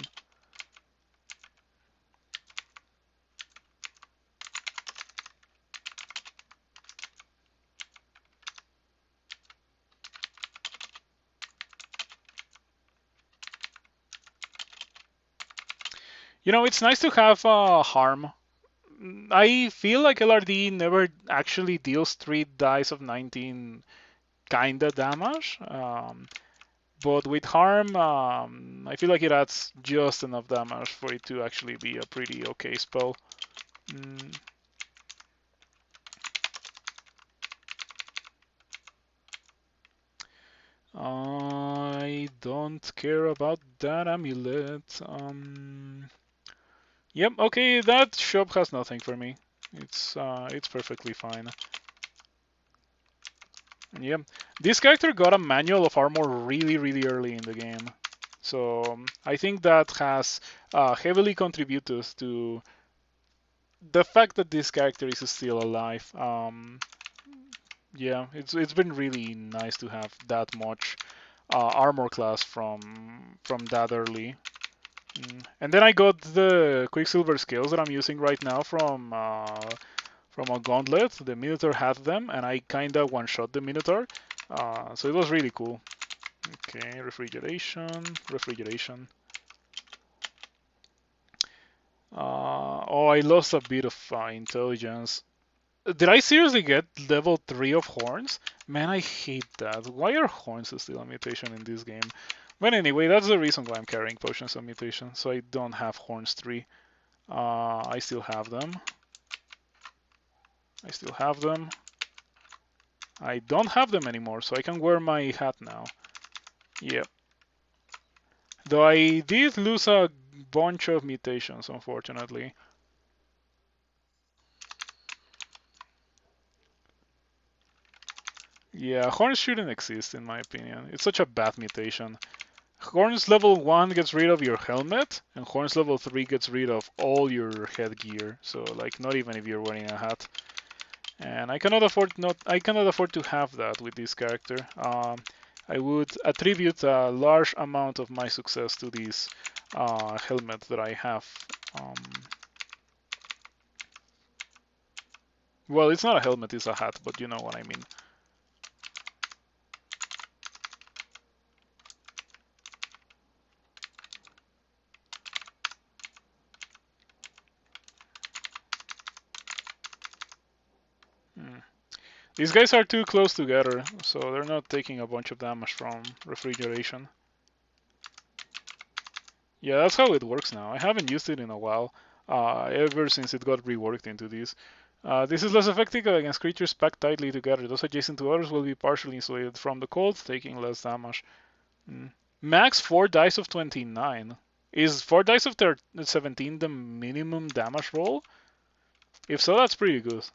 You know, it's nice to have harm. I feel like LRD never actually deals 3 dice of 19 kinda damage. But with harm, I feel like it adds just enough damage for it to actually be a pretty okay spell. I don't care about that amulet. Yep, okay, that shop has nothing for me. It's perfectly fine. Yep. This character got a manual of armor really, really early in the game. So I think that has heavily contributed to the fact that this character is still alive. Yeah, it's been really nice to have that much armor class from that early. And then I got the Quicksilver scales that I'm using right now from a gauntlet. The Minotaur had them, and I kinda one-shot the Minotaur. So it was really cool. Okay, refrigeration. Oh, I lost a bit of intelligence. Did I seriously get level 3 of horns? Man, I hate that. Why are horns still a mutation in this game? But anyway, that's the reason why I'm carrying potions of mutation, so I don't have horns 3. I still have them. I don't have them anymore, so I can wear my hat now. Yep. Though I did lose a bunch of mutations, unfortunately. Yeah, horns shouldn't exist in my opinion. It's such a bad mutation. Horns level 1 gets rid of your helmet, and Horns level 3 gets rid of all your headgear. So like not even if you're wearing a hat. And I cannot afford to have that with this character. I would attribute a large amount of my success to this helmet that I have. Well, it's not a helmet, it's a hat, but you know what I mean. These guys are too close together, so they're not taking a bunch of damage from refrigeration. Yeah, that's how it works now. I haven't used it in a while, ever since it got reworked into this. This is less effective against creatures packed tightly together. Those adjacent to others will be partially insulated from the cold, taking less damage. Max 4 dice of 29. Is 4 dice of 17 the minimum damage roll? If so, that's pretty good.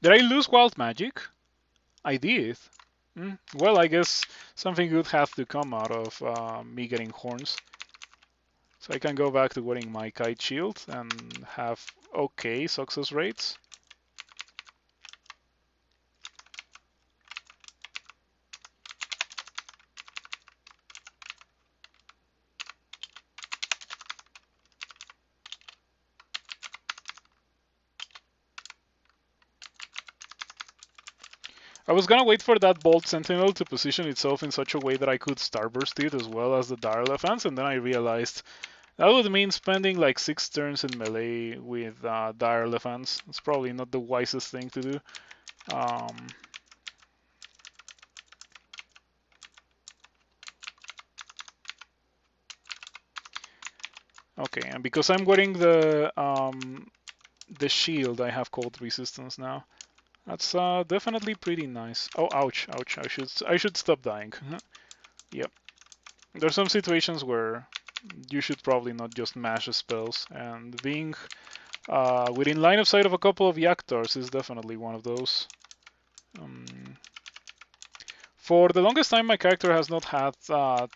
Did I lose wild magic? I did. Well, I guess something good has to come out of me getting horns. So I can go back to wearing my kite shield and have okay success rates. I was gonna wait for that Bolt Sentinel to position itself in such a way that I could Starburst it as well as the Dire Elephants, and then I realized that would mean spending like 6 turns in melee with Dire Elephants. It's probably not the wisest thing to do. Okay, and because I'm wearing the shield, I have cold resistance now. That's definitely pretty nice. Oh, ouch, ouch! I should stop dying. Yep. There's some situations where you should probably not just mash spells, and being within line of sight of a couple of Yaktars is definitely one of those. For the longest time, my character has not had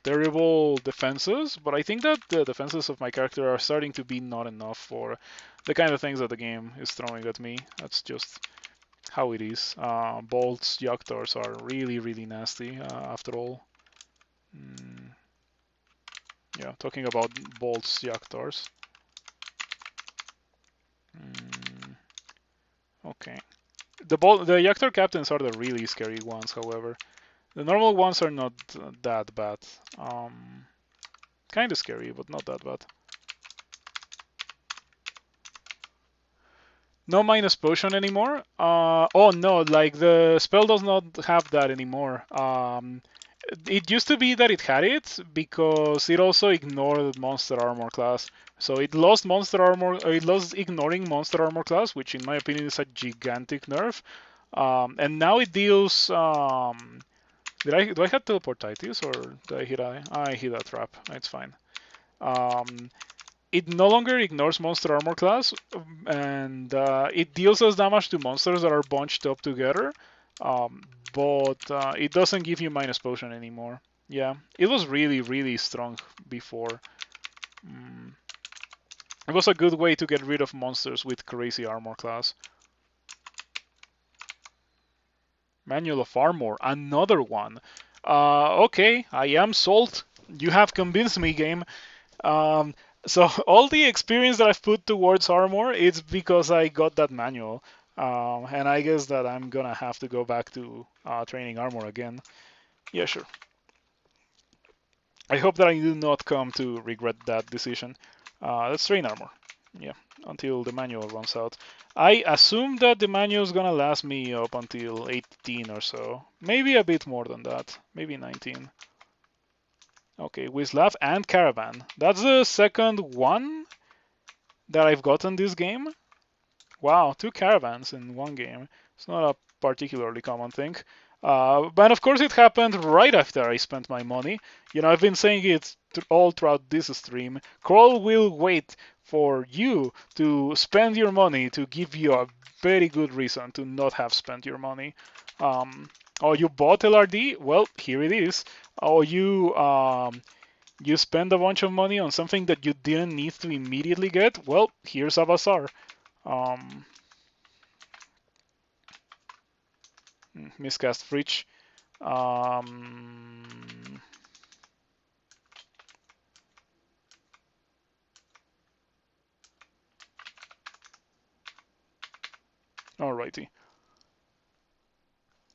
terrible defenses, but I think that the defenses of my character are starting to be not enough for the kind of things that the game is throwing at me. That's just how it is. Bolts, Yaktars are really, really nasty after all. Yeah, talking about bolts, Yaktars. Okay. The Yaktar captains are the really scary ones, however. The normal ones are not that bad. Kind of scary, but not that bad. No minus potion anymore. Oh no, like the spell does not have that anymore. It used to be that it had it because it also ignored monster armor class. So it lost monster armor. It lost ignoring monster armor class, which in my opinion is a gigantic nerf. And now it deals. Do I have teleportitis or did I hit a trap? It's fine. it no longer ignores monster armor class, and it deals us damage to monsters that are bunched up together, but it doesn't give you minus potion anymore. Yeah, it was really, really strong before. It was a good way to get rid of monsters with crazy armor class. Manual of Armor, another one. Okay, I am sold. You have convinced me, game. Um, so all the experience that I've put towards armor, it's because I got that manual. And I guess that I'm gonna have to go back to training armor again. Yeah, sure. I hope that I do not come to regret that decision. Let's train armor. Yeah, until the manual runs out. I assume that the manual is gonna last me up until 18 or so. Maybe a bit more than that. Maybe 19. Okay, Wislav and Caravan. That's the second one that I've gotten this game. Wow, 2 caravans in one game. It's not a particularly common thing. But of course, it happened right after I spent my money. You know, I've been saying it all throughout this stream. Kroll will wait for you to spend your money to give you a very good reason to not have spent your money. Oh, you bought LRD? Well, here it is. Oh, you spend a bunch of money on something that you didn't need to immediately get? Well, here's a bazaar. Miscast Fridge. Alrighty.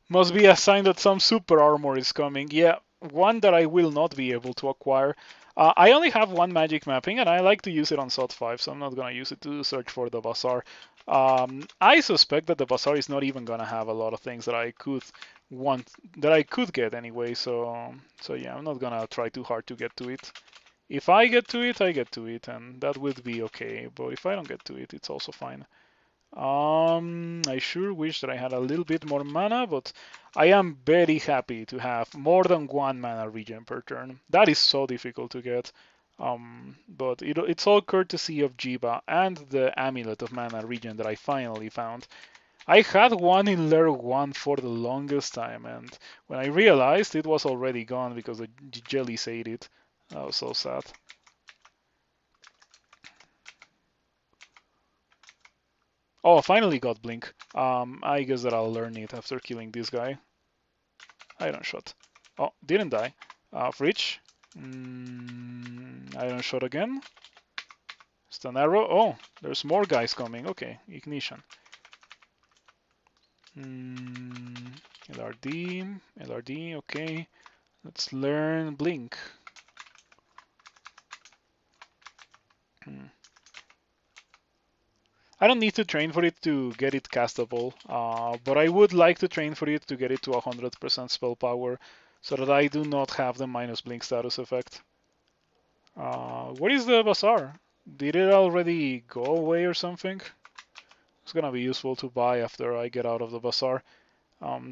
Must be a sign that some super armor is coming. Yeah, one that I will not be able to acquire. I only have one magic mapping, and I like to use it on SOT 5, so I'm not gonna use it to search for the bazaar. I suspect that the bazaar is not even gonna have a lot of things that I could get anyway. So yeah, I'm not gonna try too hard to get to it. If I get to it, I get to it, and that would be okay. But if I don't get to it, it's also fine. I sure wish that I had a little bit more mana, but I am very happy to have more than one mana regen per turn. That is so difficult to get. But it's all courtesy of Jiyva and the Amulet of Mana Regen that I finally found. I had one in Layer 1 for the longest time, and when I realized it was already gone because the jellies ate it, that was so sad. Oh, I finally got Blink. I guess that I'll learn it after killing this guy. Iron Shot. Oh, didn't die. Fridge. Iron Shot again. Stun Arrow. Oh, there's more guys coming. Okay, Ignition. LRD. LRD, okay. Let's learn Blink. I don't need to train for it to get it castable, but I would like to train for it to get it to 100% spell power so that I do not have the minus blink status effect. What is the bazaar? Did it already go away or something? It's gonna be useful to buy after I get out of the bazaar.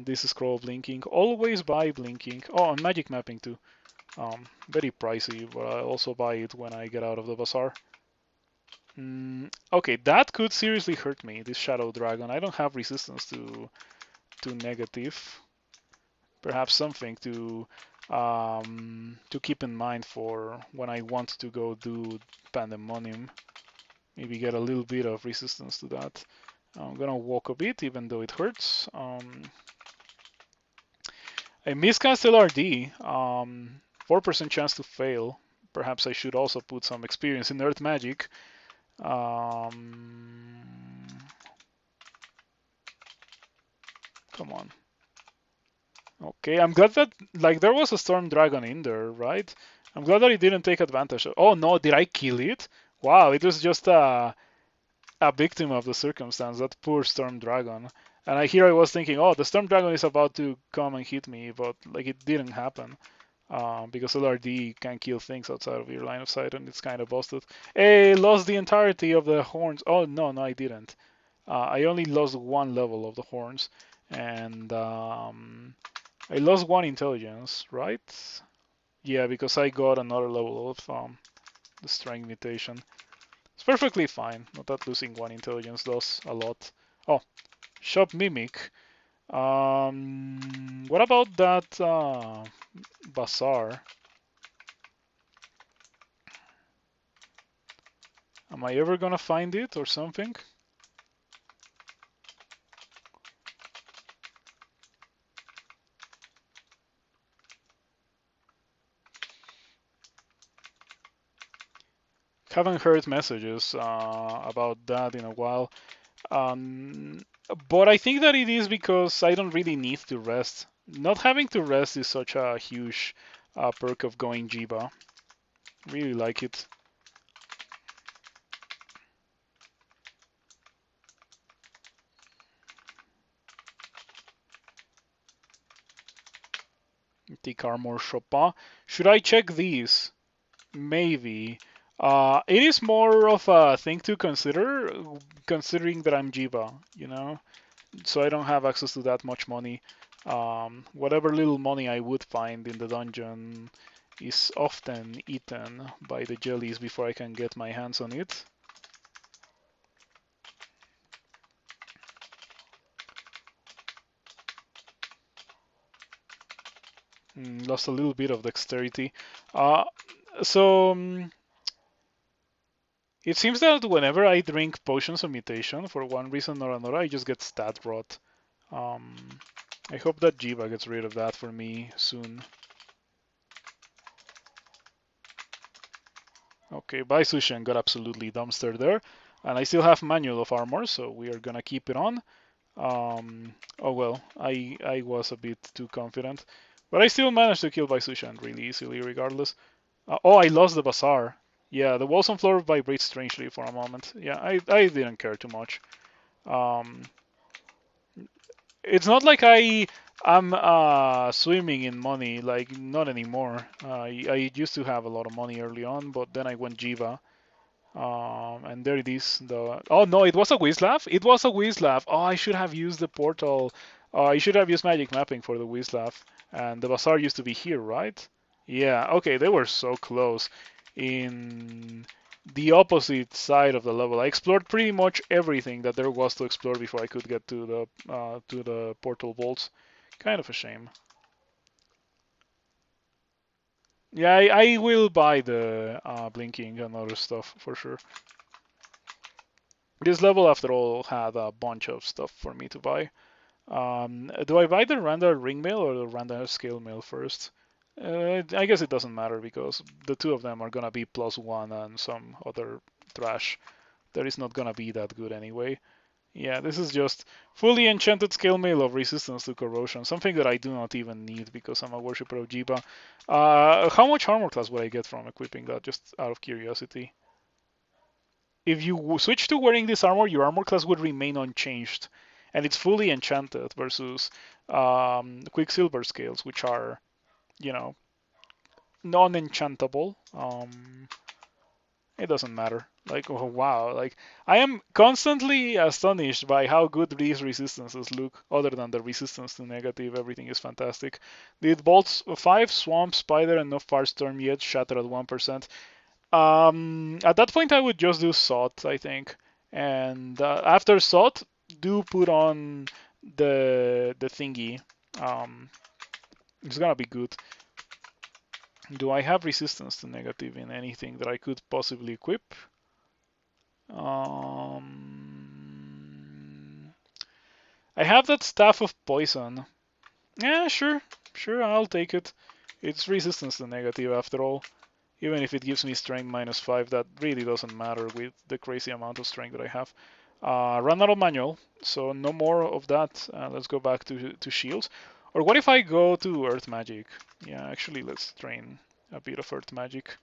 This is scroll blinking. Always buy blinking. Oh, and magic mapping too. Very pricey, but I also buy it when I get out of the bazaar. Okay, that could seriously hurt me, this Shadow Dragon. I don't have resistance to negative. Perhaps something to keep in mind for when I want to go do Pandemonium. Maybe get a little bit of resistance to that. I'm gonna walk a bit, even though it hurts. I miscast LRD. 4% chance to fail. Perhaps I should also put some experience in Earth Magic. Come on. Okay, I'm glad that there was a Storm Dragon in there, right? I'm glad that it didn't take advantage of. Oh no, did I kill it? Wow, it was just a victim of the circumstance. That poor Storm Dragon. And here I was thinking, oh, the Storm Dragon is about to come and hit me, but it didn't happen. Because LRD can kill things outside of your line of sight, and it's kind of busted. Hey, lost the entirety of the horns. Oh, no, I didn't. I only lost one level of the horns, and I lost one intelligence, right? Yeah, because I got another level of the strength mutation. perfectly fine. Not that losing 1 intelligence does a lot. Oh, shop mimic. What about that bazaar? Am I ever gonna find it or something? Haven't heard messages about that in a while. Um, but I think that it is because I don't really need to rest. Not having to rest is such a huge perk of going Jiyva. Really like it. Take armor Chopin. Should I check these? Maybe. It is more of a thing to consider, considering that I'm Jiyva, you know? So I don't have access to that much money. Whatever little money I would find in the dungeon is often eaten by the jellies before I can get my hands on it. Lost a little bit of dexterity. So it seems that whenever I drink potions of mutation, for one reason or another, I just get stat rot. I hope that Jiyva gets rid of that for me soon. Okay, Baisushen got absolutely dumpster there. And I still have Manual of Armor, so we are gonna keep it on. Oh well, I was a bit too confident. But I still managed to kill Baisushen really easily regardless. Oh, I lost the Bazaar. Yeah, the walls and floor vibrate strangely for a moment. Yeah, I didn't care too much. Um, it's not like I'm swimming in money, like not anymore. I used to have a lot of money early on, but then I went Jiyva. And there it is. Oh no, it was a Wizlav. It was a Wizlav. Oh, I should have used the portal. I should have used magic mapping for the Wizlav. And the bazaar used to be here, right? Yeah. Okay, they were so close. In the opposite side of the level, I explored pretty much everything that there was to explore before I could get to the portal vaults. Kind of a shame. Yeah, I will buy the blinking and other stuff for sure. This level, after all, had a bunch of stuff for me to buy. Do I buy the random ring mail or the random scale mail first? I guess it doesn't matter because the two of them are gonna be +1 and some other trash that is not gonna be that good anyway. Yeah, this is just fully enchanted scale mail of resistance to corrosion, something that I do not even need because I'm a worshipper of Jiyva. How much armor class would I get from equipping that, just out of curiosity? If you switch to wearing this armor, your armor class would remain unchanged, and it's fully enchanted versus Quicksilver scales, which are, you know, non-enchantable. It doesn't matter. Like, oh, wow, like I am constantly astonished by how good these resistances look. Other than the resistance to negative, everything is fantastic. Did bolts 5 swamp spider and no firestorm yet shatter at 1%? At that point, I would just do SOT, I think. And after SOT, do put on the thingy. It's gonna be good. Do I have resistance to negative in anything that I could possibly equip? I have that staff of poison. Yeah, sure, I'll take it. It's resistance to negative after all. Even if it gives me strength -5, that really doesn't matter with the crazy amount of strength that I have. Run out of manual, so no more of that. Let's go back to shields. Or what if I go to earth magic? Yeah, actually, let's train a bit of earth magic.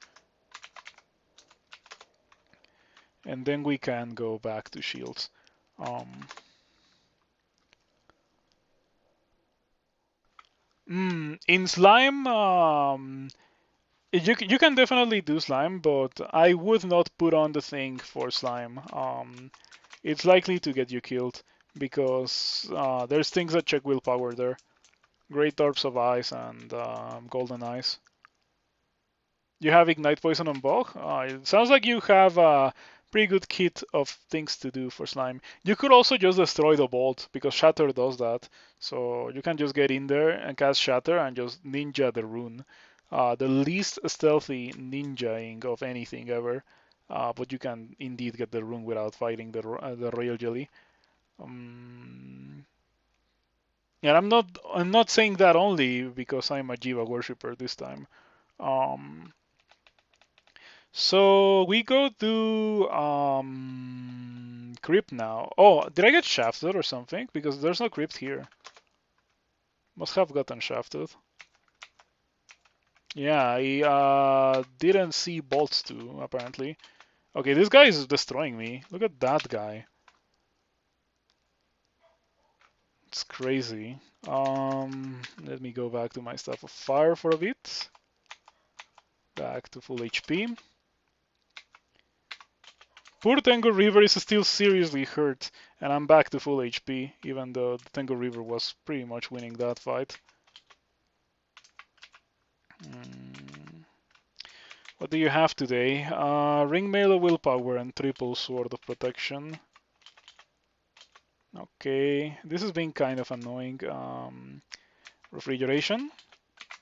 And then we can go back to shields. In slime, you can definitely do slime, but I would not put on the thing for slime. It's likely to get you killed because there's things that check willpower there. Great Orbs of Ice and Golden Eyes. You have Ignite Poison on Bog? It sounds like you have pretty good kit of things to do for slime. You could also just destroy the bolt because Shatter does that. So you can just get in there and cast Shatter and just ninja the rune. The least stealthy ninjaing of anything ever. But you can indeed get the rune without fighting the royal jelly. And I'm not saying that only because I'm a Jiyva worshipper this time. So we go to crypt now. Oh, did I get shafted or something? Because there's no crypt here. Must have gotten shafted. Yeah, I didn't see bolts too, apparently. Okay, this guy is destroying me. Look at that guy. It's crazy. Let me go back to my Staff of Fire for a bit. Back to full HP. Poor Tango River is still seriously hurt, and I'm back to full HP, even though the Tango River was pretty much winning that fight. What do you have today? Ring Mail of Willpower and triple Sword of Protection. Okay, this has been kind of annoying. Refrigeration,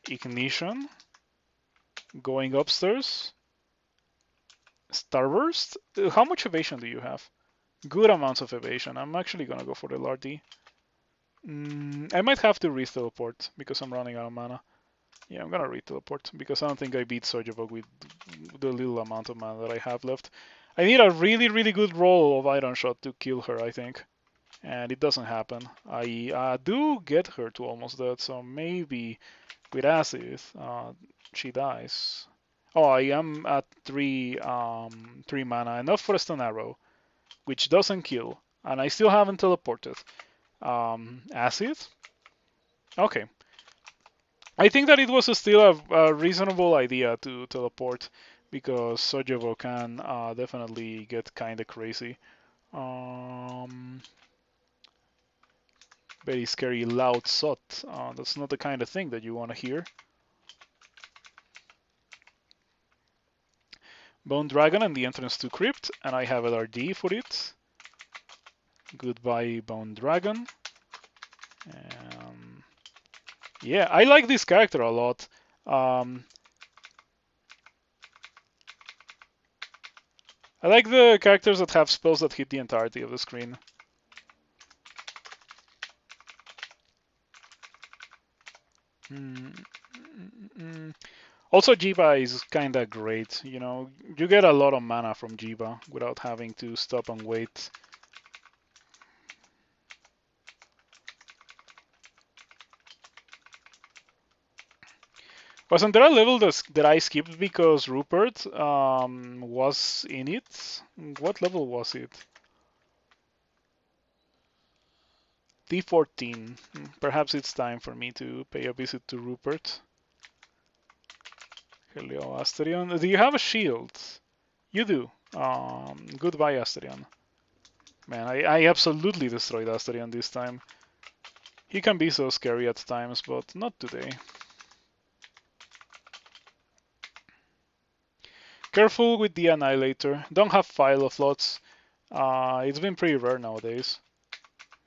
Ignition, going upstairs, Starburst. How much evasion do you have? Good amounts of evasion. I'm actually gonna go for the LRD. I might have to re-teleport because I'm running out of mana. Yeah, I'm gonna re-teleport because I don't think I beat Sojabog with the little amount of mana that I have left. I need a really, really good roll of Iron Shot to kill her, I think. And it doesn't happen. I do get her to almost dead, so maybe with Acid, she dies. Oh, I am at 3 mana, enough for a stun arrow, which doesn't kill, and I still haven't teleported. Acid? Okay. I think that it was still a reasonable idea to teleport, because Sojovo can definitely get kinda crazy. Very scary loud sot. That's not the kind of thing that you want to hear. Bone Dragon and the entrance to Crypt, and I have LRD for it. Goodbye, Bone Dragon. Yeah, I like this character a lot. I like the characters that have spells that hit the entirety of the screen. Also, Jiyva is kinda great, you know. You get a lot of mana from Jiyva without having to stop and wait. Wasn't there a level that I skipped because Rupert was in it? What level was it? D14. Perhaps it's time for me to pay a visit to Rupert. Hello, Asterion. Do you have a shield? You do. Goodbye, Asterion. Man, I absolutely destroyed Asterion this time. He can be so scary at times, but not today. Careful with the Annihilator. Don't have File of Lots. It's been pretty rare nowadays.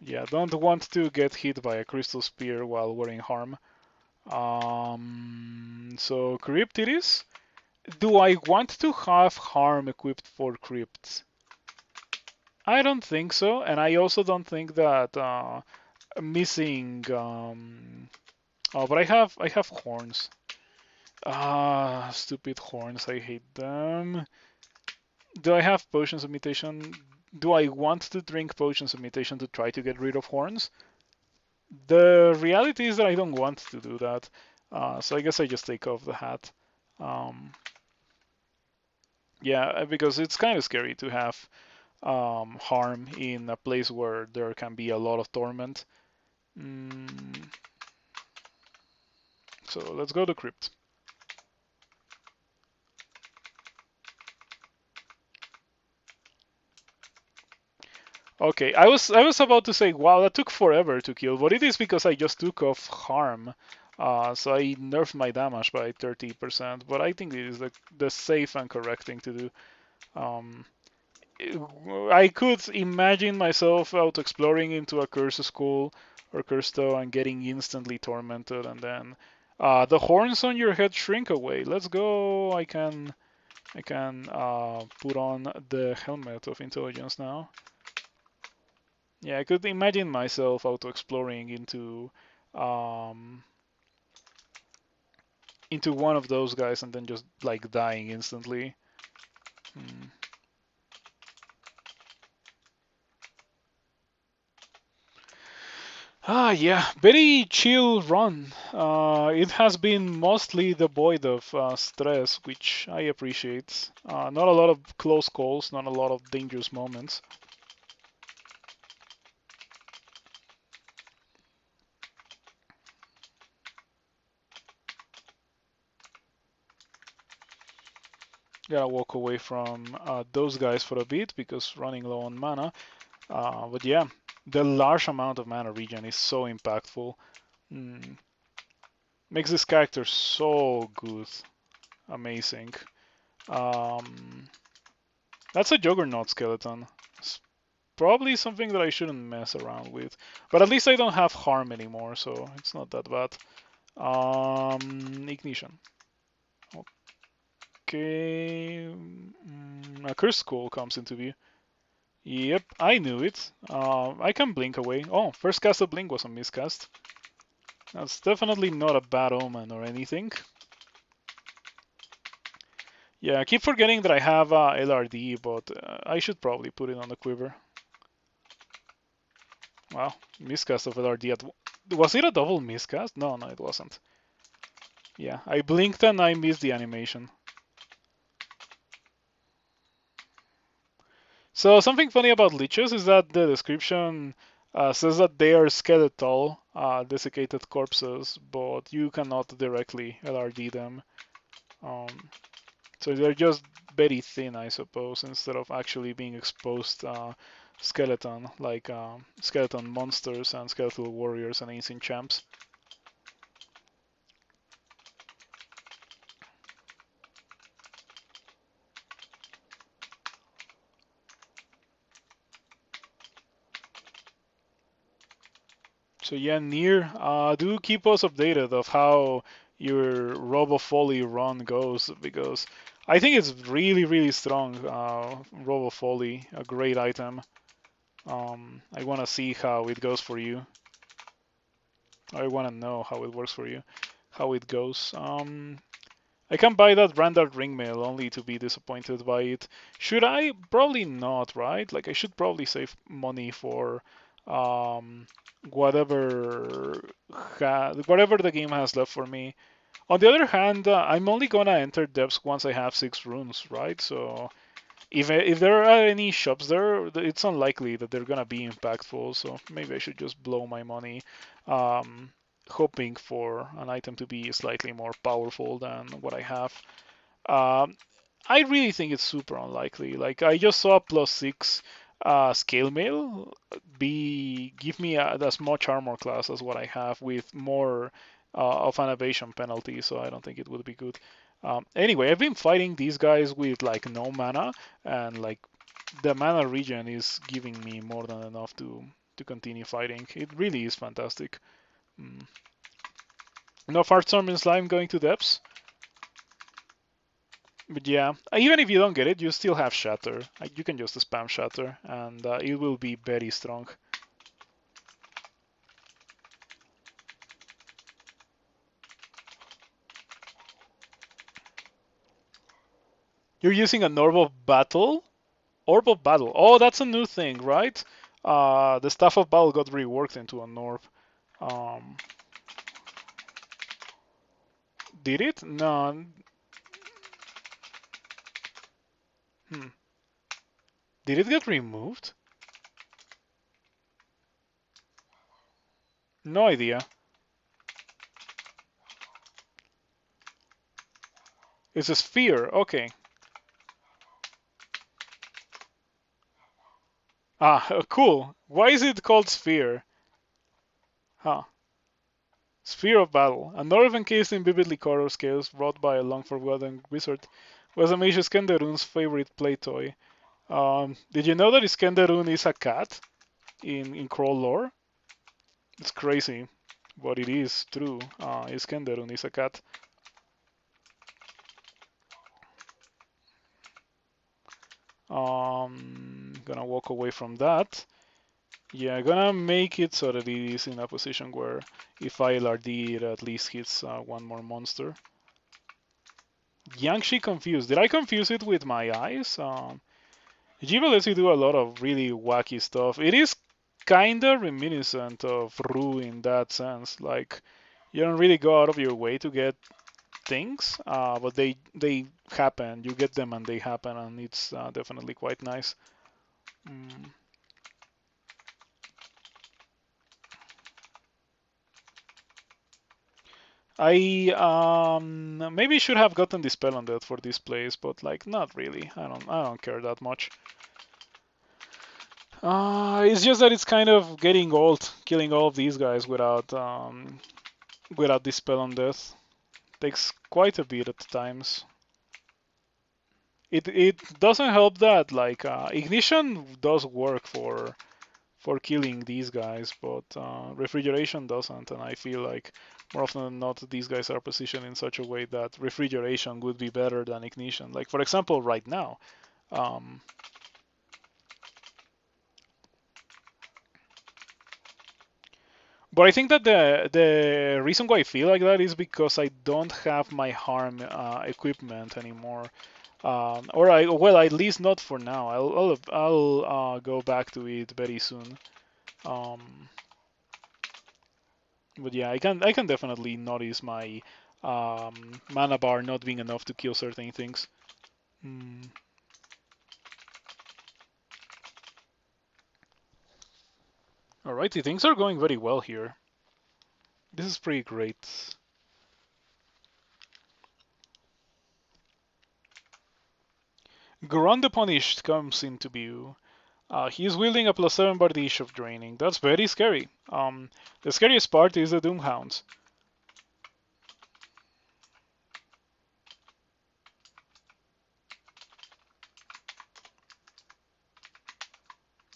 Yeah, don't want to get hit by a Crystal Spear while wearing Harm. So Crypt it is. Do I want to have Harm equipped for Crypt? I don't think so, and I also don't think that missing. Oh, but I have horns. Stupid horns. I hate them. Do I have potions of mutation? Do I want to drink potions of mutation to try to get rid of horns? The reality is that I don't want to do that. So I guess I just take off the hat. Yeah, because it's kind of scary to have harm in a place where there can be a lot of torment. So let's go to Crypt. Okay, I was about to say, wow, that took forever to kill, but it is because I just took off harm. So I nerfed my damage by 30%, but I think it is the safe and correct thing to do. I could imagine myself out exploring into a curse school or curse toe and getting instantly tormented, and then the horns on your head shrink away. Let's go. I can put on the helmet of intelligence now. Yeah, I could imagine myself auto exploring um, into one of those guys and then just like dying instantly. Hmm. Yeah, very chill run. It has been mostly devoid of stress, which I appreciate. Not a lot of close calls, not a lot of dangerous moments. Gotta walk away from those guys for a bit because running low on mana. But yeah, the large amount of mana regen is so impactful. Mm. Makes this character so good. Amazing. Um, that's a Juggernaut skeleton. It's probably something that I shouldn't mess around with. But at least I don't have harm anymore, so it's not that bad. Ignition. Okay. A Curse Skull comes into view. Yep, I knew it. I can blink away. Oh, first cast of blink was a miscast. That's definitely not a bad omen or anything. Yeah, I keep forgetting that I have LRD, but I should probably put it on the quiver. Wow, miscast of LRD at... Was it a double miscast? No, it wasn't. Yeah, I blinked and I missed the animation. So something funny about leeches is that the description says that they are skeletal, desiccated corpses, but you cannot directly LRD them. Um, so they're just very thin, I suppose, instead of actually being exposed skeleton, like skeleton monsters and skeletal warriors and ancient champs. So yeah, Nier, do keep us updated of how your Robo Folly run goes because I think it's really strong. Robo Folly, a great item. I want to see how it goes for you. I want to know how it works for you, how it goes. I can buy that Randall Ringmail only to be disappointed by it. Should I? Probably not, right? Like I should probably save money for um, whatever whatever the game has left for me. On the other hand, I'm only gonna enter depths once I have 6 runes, right? So if there are any shops there, it's unlikely that they're gonna be impactful. So maybe I should just blow my money, um, hoping for an item to be slightly more powerful than what I have. Um, I really think it's super unlikely. Like I just saw +6 scale mail be give me as much armor class as what I have with more of an evasion penalty, so I don't think it would be good. Anyway, I've been fighting these guys with like no mana, and like the mana regen is giving me more than enough to continue fighting. It really is fantastic. Mm. No Fartstorm and Slime going to depths. But yeah, even if you don't get it, you still have Shatter. You can just spam Shatter, and it will be very strong. You're using an Orb of Battle? Orb of Battle. Oh, that's a new thing, right? The Staff of Battle got reworked into an orb. Um, did it? No. Hmm. Did it get removed? No idea. It's a sphere. Okay. Cool. Why is it called sphere? Huh. Sphere of Battle. A nerve encased in vividly colored scales wrought by a long forgotten wizard was a mage Skenderun's favorite play toy. Did you know that Iskenderun is a cat in Crawl lore? It's crazy, but it is true. Iskenderun is a cat. Gonna walk away from that. Yeah, gonna make it so that it is in a position where if I LRD, it at least hits one more monster. Yangshi confused. Did I confuse it with my eyes? Jiyva lets you do a lot of really wacky stuff. It is kinda reminiscent of Ru in that sense. Like, you don't really go out of your way to get things, but they happen. You get them and they happen, and it's definitely quite nice. Mm. I maybe should have gotten the spell on that for this place, but like not really. I don't care that much. It's just that it's kind of getting old, killing all of these guys without the spell on death. Takes quite a bit at times. It doesn't help that like ignition does work for killing these guys, but refrigeration doesn't, and I feel like more often than not these guys are positioned in such a way that refrigeration would be better than ignition. Like for example, right now. Um, but I think that the reason why I feel like that is because I don't have my harm equipment anymore. Or well, at least not for now. I'll go back to it very soon. Um, but yeah, I can definitely notice my mana bar not being enough to kill certain things. Mm. Alrighty, things are going very well here. This is pretty great. Goran the Punished comes into view. He is wielding a +7 Bardiche of Draining. That's very scary. The scariest part is the Doomhounds.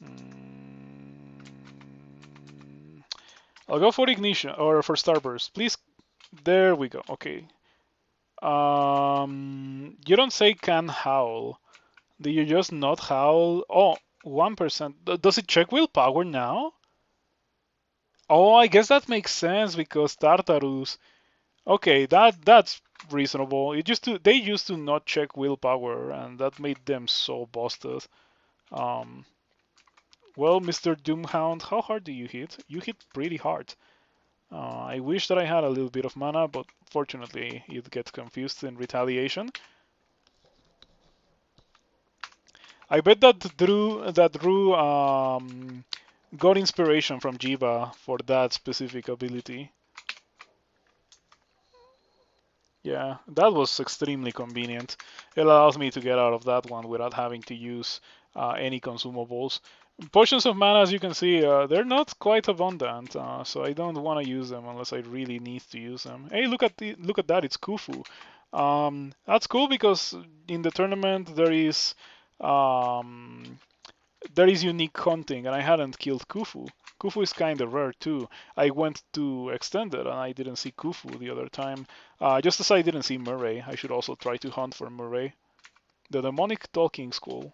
Mm, I'll go for Ignition or for Starburst. Please. There we go. Okay. You don't say can howl. Do you just not howl? Oh, 1%. Does it check willpower now? Oh, I guess that makes sense because Tartarus. Okay, that's reasonable. They used to not check willpower, and that made them so busted. Um, well, Mr. Doomhound, how hard do you hit? You hit pretty hard. I wish that I had a little bit of mana, but fortunately it gets confused in retaliation. I bet that Drew got inspiration from Jiyva for that specific ability. Yeah, that was extremely convenient. It allows me to get out of that one without having to use any consumables. Potions of mana, as you can see, they're not quite abundant, so I don't want to use them unless I really need to use them. Hey, look at that! It's Khufu. That's cool because in the tournament there is unique hunting, and I hadn't killed Khufu. Khufu is kind of rare too. I went to Extended and I didn't see Khufu the other time. Just as I didn't see Murray, I should also try to hunt for Murray. The demonic talking school.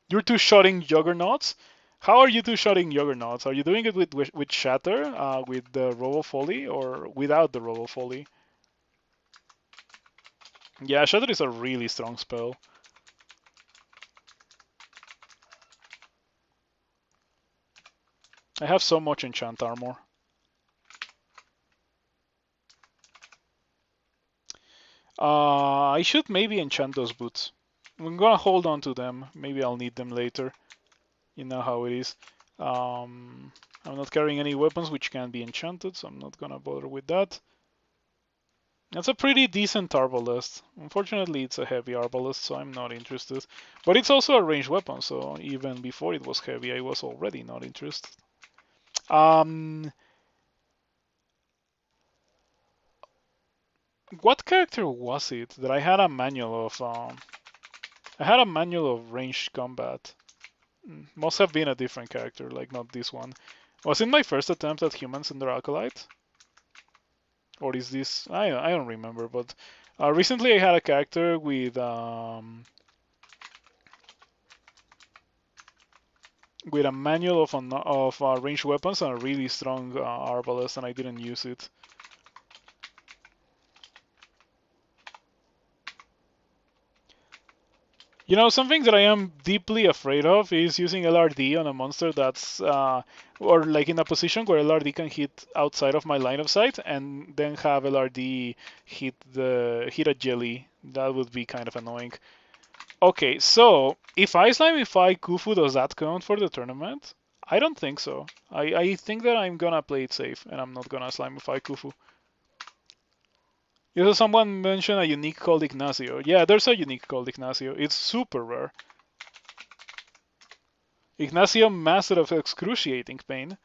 You're two-shotting Juggernauts? How are you two-shotting Juggernauts? Are you doing it with Shatter, with the Robo Folly, or without the Robo Folly? Yeah, Shatter is a really strong spell. I have so much enchant armor. I should maybe enchant those boots. I'm gonna hold on to them. Maybe I'll need them later. You know how it is. I'm not carrying any weapons which can be enchanted, so I'm not gonna bother with that. That's a pretty decent arbalest. Unfortunately, it's a heavy arbalest, so I'm not interested. But it's also a ranged weapon, so even before it was heavy, I was already not interested. What character was it that I had a manual of? I had a manual of ranged combat. Must have been a different character, like not this one. Was it my first attempt at humans in the Acolyte? Or is this... I don't remember, but recently I had a character with a manual of ranged weapons and a really strong arbalest, and I didn't use it. You know, something that I am deeply afraid of is using LRD on a monster that's, or like in a position where LRD can hit outside of my line of sight, and then have LRD hit a jelly. That would be kind of annoying. Okay, so if I Slimify Kufu, does that count for the tournament? I don't think so. I think that I'm gonna play it safe, and I'm not gonna Slimify Kufu. You know, someone mentioned a unique called Ignacio. Yeah, there's a unique called Ignacio. It's super rare. Ignacio, master of excruciating pain.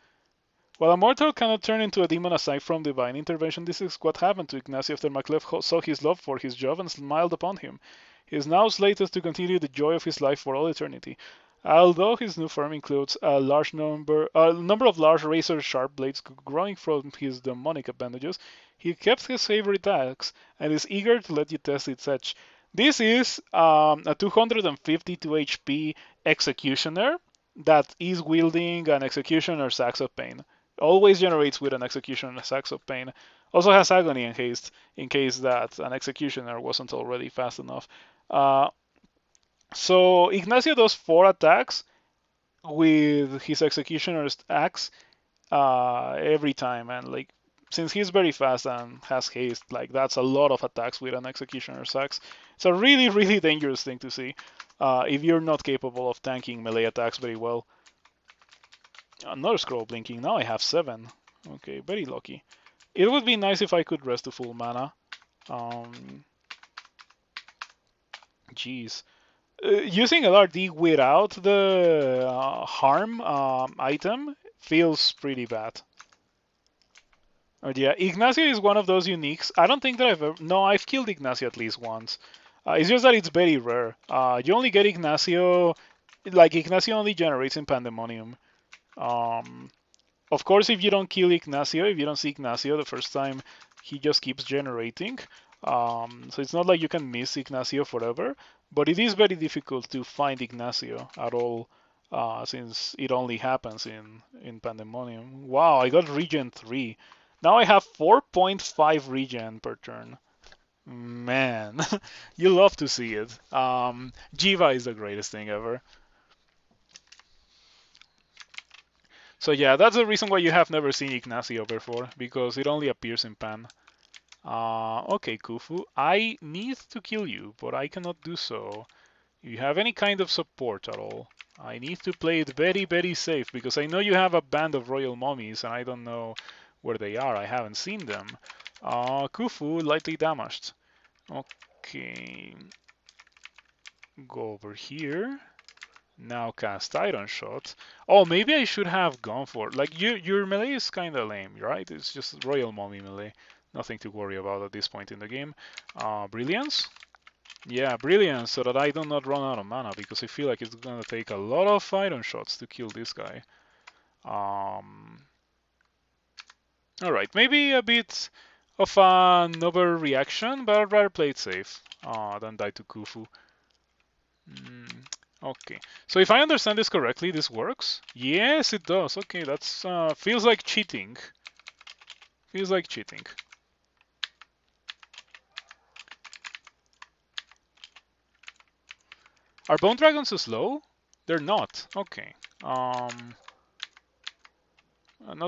While a mortal cannot turn into a demon aside from divine intervention, this is what happened to Ignacio after Maclef saw his love for his job and smiled upon him. He is now slated to continue the joy of his life for all eternity. Although his new form includes a number of large razor-sharp blades growing from his demonic appendages, he kept his favorite axe and is eager to let you test its edge. This is a 252 HP executioner that is wielding an executioner's axe of pain. Always generates with an executioner's axe of pain. Also has agony and haste in case that an executioner wasn't already fast enough. Uh, so Ignacio does 4 attacks with his executioner's axe every time, and like since he's very fast and has haste, like that's a lot of attacks with an executioner's axe. It's a really really dangerous thing to see if you're not capable of tanking melee attacks very well. Another scroll blinking. Now I have 7. Okay, very lucky. It would be nice if I could rest to full mana. Jeez. Using LRD without the harm item feels pretty bad. Yeah, Ignacio is one of those uniques. I don't think that I've ever... No, I've killed Ignacio at least once. It's just that it's very rare. You only get Ignacio... Like, Ignacio only generates in Pandemonium. Of course, if you don't kill Ignacio, if you don't see Ignacio the first time, he just keeps generating. So it's not like you can miss Ignacio forever, but it is very difficult to find Ignacio at all, since it only happens in Pandemonium. Wow, I got regen 3. Now I have 4.5 regen per turn. Man, you love to see it. Jiyva is the greatest thing ever. So yeah, that's the reason why you have never seen Ignacio before, because it only appears in Pan. Okay, Kufu, I need to kill you, but I cannot do so. If you have any kind of support at all, I need to play it very, very safe, because I know you have a band of royal mummies, and I don't know where they are. I haven't seen them. Kufu, lightly damaged. Okay. Go over here. Now cast Iron Shot. Oh, maybe I should have gone for... Like, your melee is kind of lame, right? It's just Royal Mummy melee. Nothing to worry about at this point in the game. Brilliance? Yeah, Brilliance, so that I do not run out of mana, because I feel like it's gonna take a lot of Iron Shots to kill this guy. Alright, maybe a bit of an overreaction, but I'd rather play it safe than die to Kufu. Okay, so if I understand this correctly, this works? Yes, it does. Okay, that's feels like cheating. Feels like cheating. Are Bone Dragons so slow? They're not. Okay. Not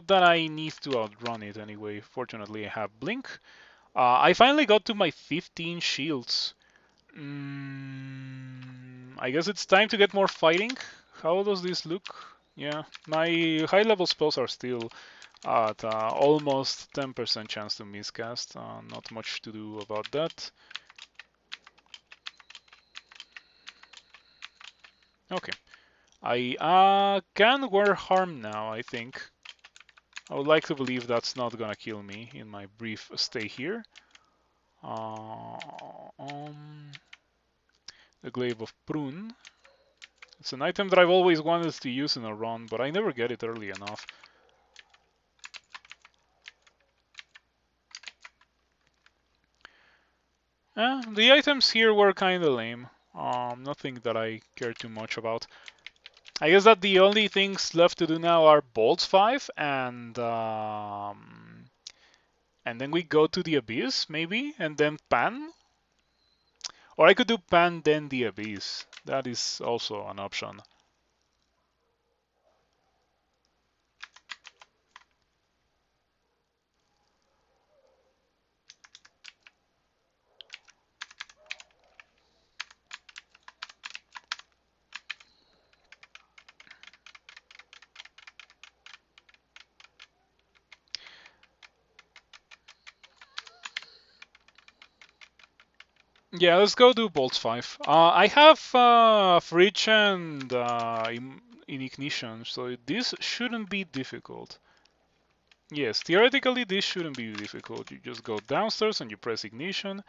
that I need to outrun it anyway. Fortunately, I have Blink. I finally got to my 15 shields. I guess it's time to get more fighting. How does this look? Yeah, my high level spells are still at almost 10% chance to miscast. Not much to do about that. Okay. I can wear harm now, I think. I would like to believe that's not gonna kill me in my brief stay here. The Glaive of Prune. It's an item that I've always wanted to use in a run, but I never get it early enough. The items here were kinda lame. Nothing that I care too much about. I guess that the only things left to do now are Bolts 5 and then we go to the Abyss, maybe, and then Pan? Or I could do Pan, then the Abyss. That is also an option. Yeah, let's go do Bolts 5. I have Fridge and in Ignition, so this shouldn't be difficult. Yes, theoretically this shouldn't be difficult. You just go downstairs and you press Ignition,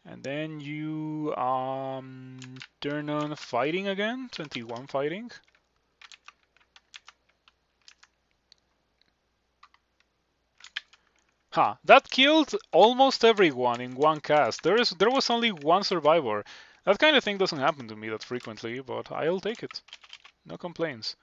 and then you turn on Fighting again, 21 Fighting. Ha, that killed almost everyone in one cast. There was only one survivor. That kind of thing doesn't happen to me that frequently, but I'll take it. No complaints.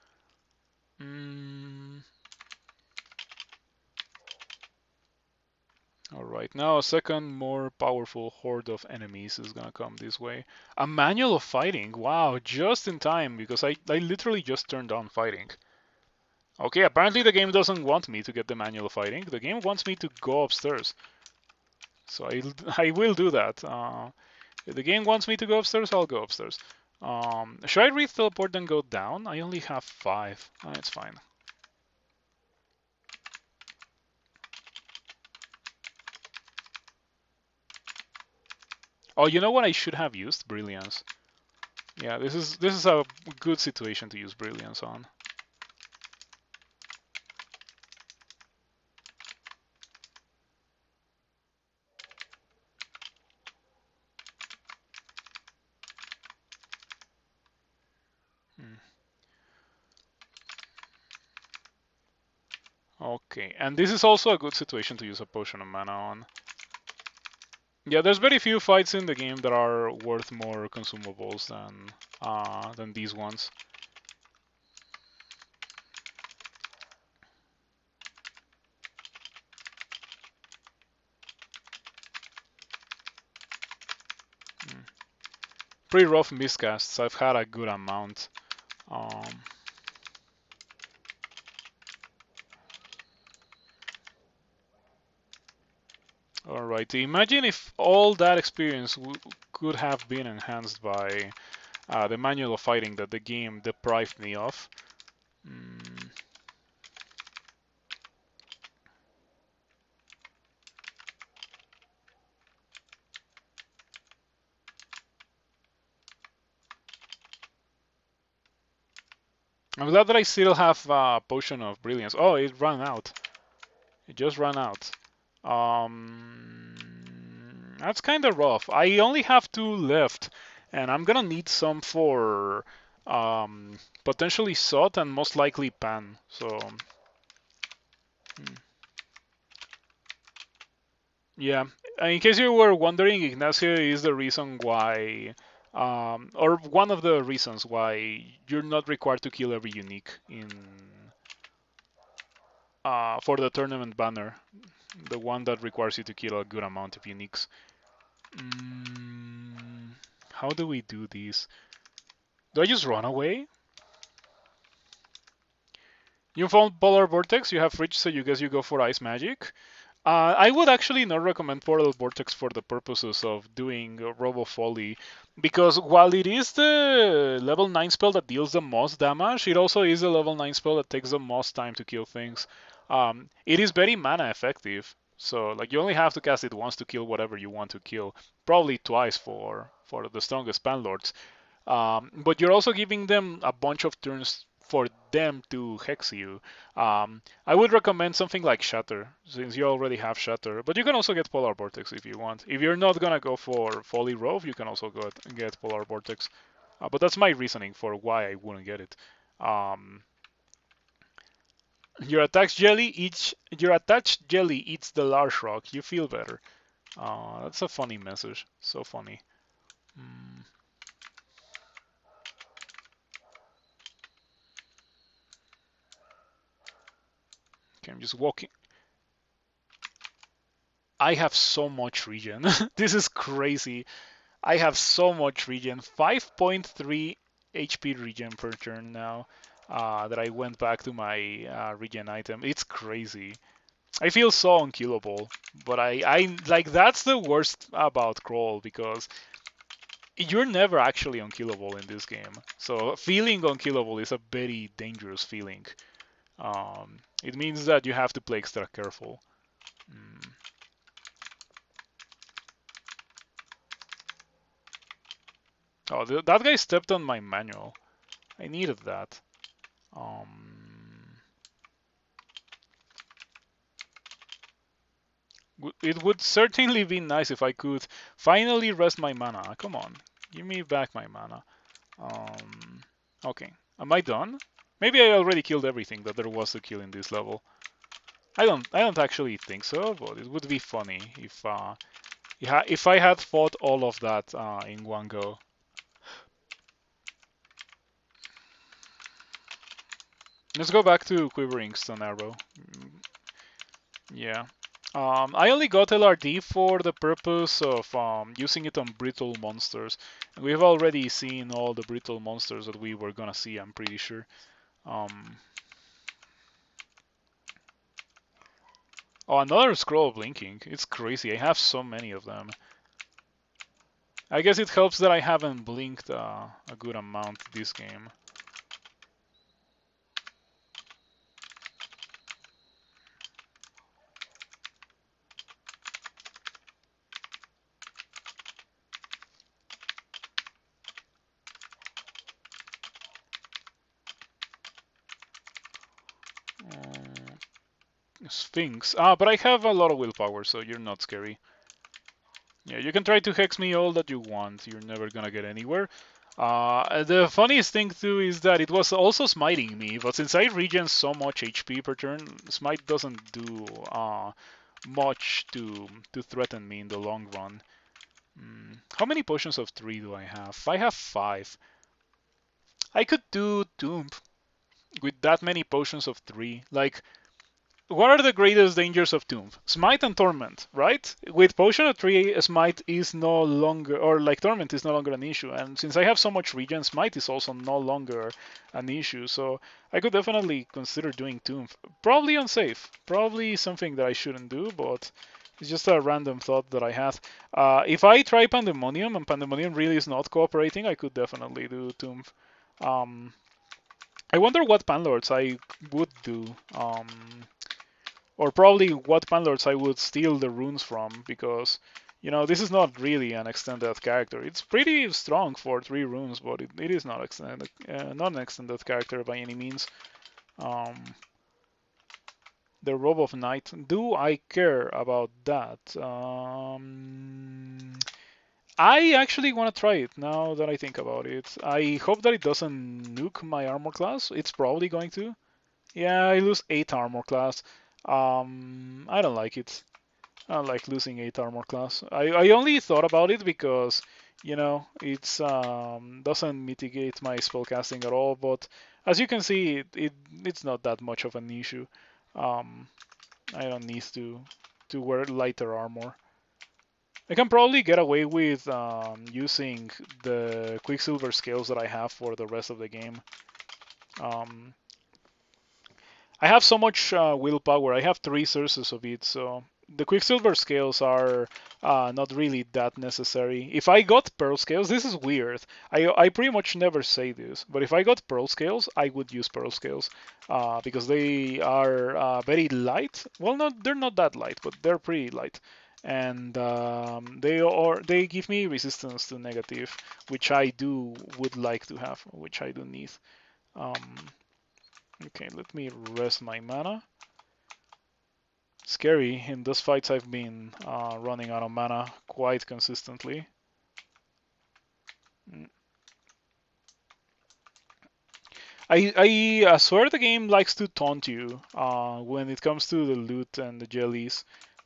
Alright, now a second more powerful horde of enemies is gonna come this way. A manual of fighting, wow, just in time, because I literally just turned on fighting. Okay, apparently the game doesn't want me to get the manual of fighting. The game wants me to go upstairs. So I will do that. If the game wants me to go upstairs, I'll go upstairs. Should I re-teleport and go down? I only have 5. It's fine. Oh, you know what I should have used? Brilliance. Yeah, this is a good situation to use Brilliance on. Okay, and this is also a good situation to use a Potion of Mana on. Yeah, there's very few fights in the game that are worth more consumables than these ones. Pretty rough miscasts. I've had a good amount. Alright, imagine if all that experience could have been enhanced by the manual of fighting that the game deprived me of. I'm glad that I still have a Potion of Brilliance. Oh, it ran out. It just ran out. That's kind of rough. I only have 2 left, and I'm gonna need some for potentially Sot and most likely Pan. So, yeah. In case you were wondering, Ignacio is the reason why, or one of the reasons why you're not required to kill every unique in for the tournament banner. The one that requires you to kill a good amount of uniques. How do we do this? Do I just run away? You found Polar Vortex, you have Fridge, so you guess you go for Ice Magic. I would actually not recommend Portal Vortex for the purposes of doing Robo Folly, because while it is the level 9 spell that deals the most damage, it also is the level 9 spell that takes the most time to kill things. It is very mana effective, so like you only have to cast it once to kill whatever you want to kill, probably twice for the strongest Panlords. But you're also giving them a bunch of turns for them to hex you. I would recommend something like Shatter, since you already have Shatter. But you can also get Polar Vortex if you want. If you're not gonna go for Folly Rove, you can also get Polar Vortex. But that's my reasoning for why I wouldn't get it. Um, your attached jelly eats the large rock. You feel better. That's a funny message. So funny. Mm. Okay, I'm just walking. I have so much regen. This is crazy. I have so much regen. 5.3 HP regen per turn now that I went back to my regen item. It's crazy. I feel so unkillable, but I like that's the worst about Crawl because you're never actually unkillable in this game. So feeling unkillable is a very dangerous feeling. It means that you have to play extra careful. Mm. Oh, that guy stepped on my manual. I needed that. Um, it would certainly be nice if I could finally rest my mana. Come on, give me back my mana. Okay, am I done? Maybe I already killed everything that there was to kill in this level. I don't actually think so, but it would be funny if I had fought all of that in one go. Let's go back to Quivering Stone Arrow. Yeah. I only got LRD for the purpose of using it on brittle monsters. We've already seen all the brittle monsters that we were gonna see, I'm pretty sure. Um, oh, another scroll blinking. It's crazy. I have so many of them. I guess it helps that I haven't blinked a good amount this game. Sphinx. But I have a lot of willpower, so you're not scary. Yeah, you can try to hex me all that you want. You're never gonna get anywhere. The funniest thing too is that it was also smiting me, but since I regen so much HP per turn, smite doesn't do much to threaten me in the long run. How many potions of 3 do I have? I have 5. I could do Tomb with that many potions of 3. Like, what are the greatest dangers of Tomb? Smite and Torment, right? With Potion of 3, Smite is no longer, or like Torment is no longer an issue. And since I have so much regen, Smite is also no longer an issue. So I could definitely consider doing Tomb. Probably unsafe. Probably something that I shouldn't do, but it's just a random thought that I had. If I try Pandemonium and Pandemonium really is not cooperating, I could definitely do Tomb. Um, I wonder what Panlords I would do. Or probably what Panlords I would steal the runes from, because, this is not really an extended character. It's pretty strong for 3 runes, but it is not extended, not an extended character by any means. The Robe of Night. Do I care about that? I actually want to try it now that I think about it. I hope that it doesn't nuke my armor class. It's probably going to. Yeah, I lose 8 armor class. I don't like it. I don't like losing 8 armor class. I only thought about it because, it's doesn't mitigate my spellcasting at all, but as you can see, it's not that much of an issue. Um, I don't need to wear lighter armor. I can probably get away with using the Quicksilver scales that I have for the rest of the game. Um, I have so much willpower. I have 3 sources of it, so the Quicksilver scales are not really that necessary. If I got Pearl scales, this is weird. I pretty much never say this, but if I got Pearl scales, I would use Pearl scales because they are very light. Well, they're not that light, but they're pretty light. And they give me resistance to negative, which I would like to have, which I do need. Um, Okay, let me rest my mana. Scary. In those fights I've been running out of mana quite consistently. Mm. I swear the game likes to taunt you when it comes to the loot and the jellies.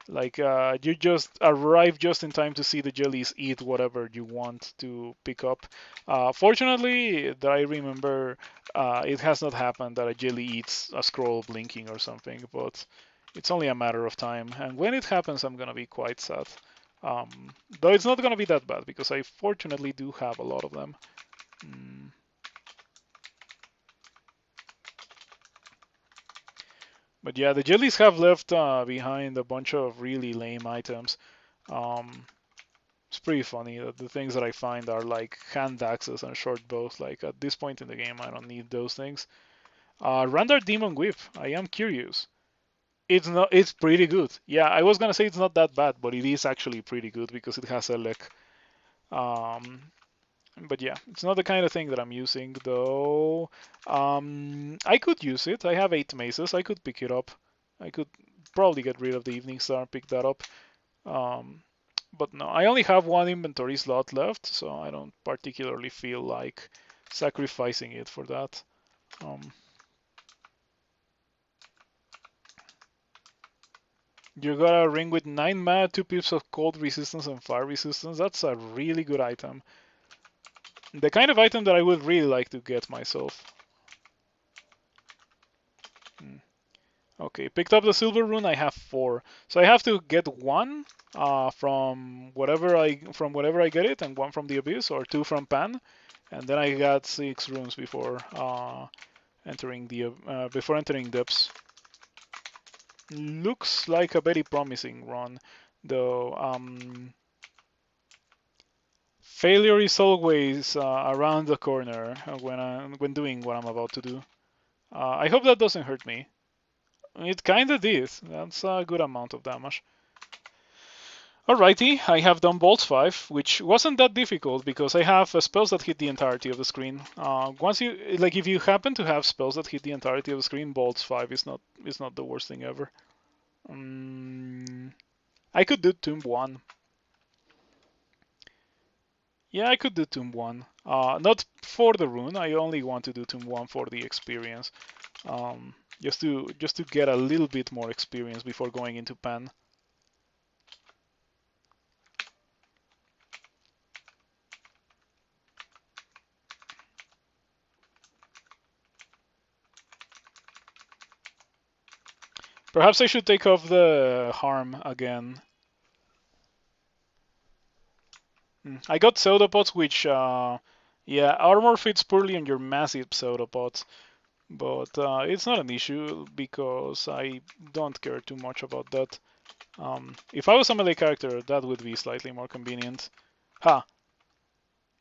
Like you just arrive just in time to see the jellies eat whatever you want to pick up. Fortunately, that I remember, it has not happened that a jelly eats a scroll blinking or something, but it's only a matter of time. And when it happens, I'm gonna be quite sad. Um, though it's not gonna be that bad because I fortunately do have a lot of them. Mm. But yeah, the jellies have left behind a bunch of really lame items. Um, it's pretty funny that the things that I find are like hand axes and short bows. Like at this point in the game, I don't need those things. Randar Demon Whip. I am curious. It's not. It's pretty good. Yeah, I was gonna say it's not that bad, but it is actually pretty good because it has a lick. Um, but yeah, it's not the kind of thing that I'm using though. I could use it. I have 8 maces. I could pick it up. I could probably get rid of the Evening Star and pick that up. Um, but no, I only have one inventory slot left, so I don't particularly feel like sacrificing it for that. Um, you got a ring with 9 mana, 2 pips of cold resistance and fire resistance. That's a really good item. The kind of item that I would really like to get myself. Hmm. Okay, picked up the silver rune. I have 4, so I have to get one from whatever I get it, and one from the abyss, or 2 from Pan, and then I got 6 runes before before entering depths. Looks like a very promising run, though. Failure is always around the corner when doing what I'm about to do. I hope that doesn't hurt me. It kinda did. That's a good amount of damage. Alrighty, I have done Bolts 5, which wasn't that difficult because I have spells that hit the entirety of the screen. If you happen to have spells that hit the entirety of the screen, Bolts 5 is not the worst thing ever. I could do Tomb 1. Yeah, I could do Tomb 1. Not for the rune, I only want to do Tomb 1 for the experience. Just to get a little bit more experience before going into Pan. Perhaps I should take off the harm again. I got pseudopods, which, yeah, armor fits poorly on your massive pseudopods, but it's not an issue because I don't care too much about that. If I was a melee character, that would be slightly more convenient. Ha!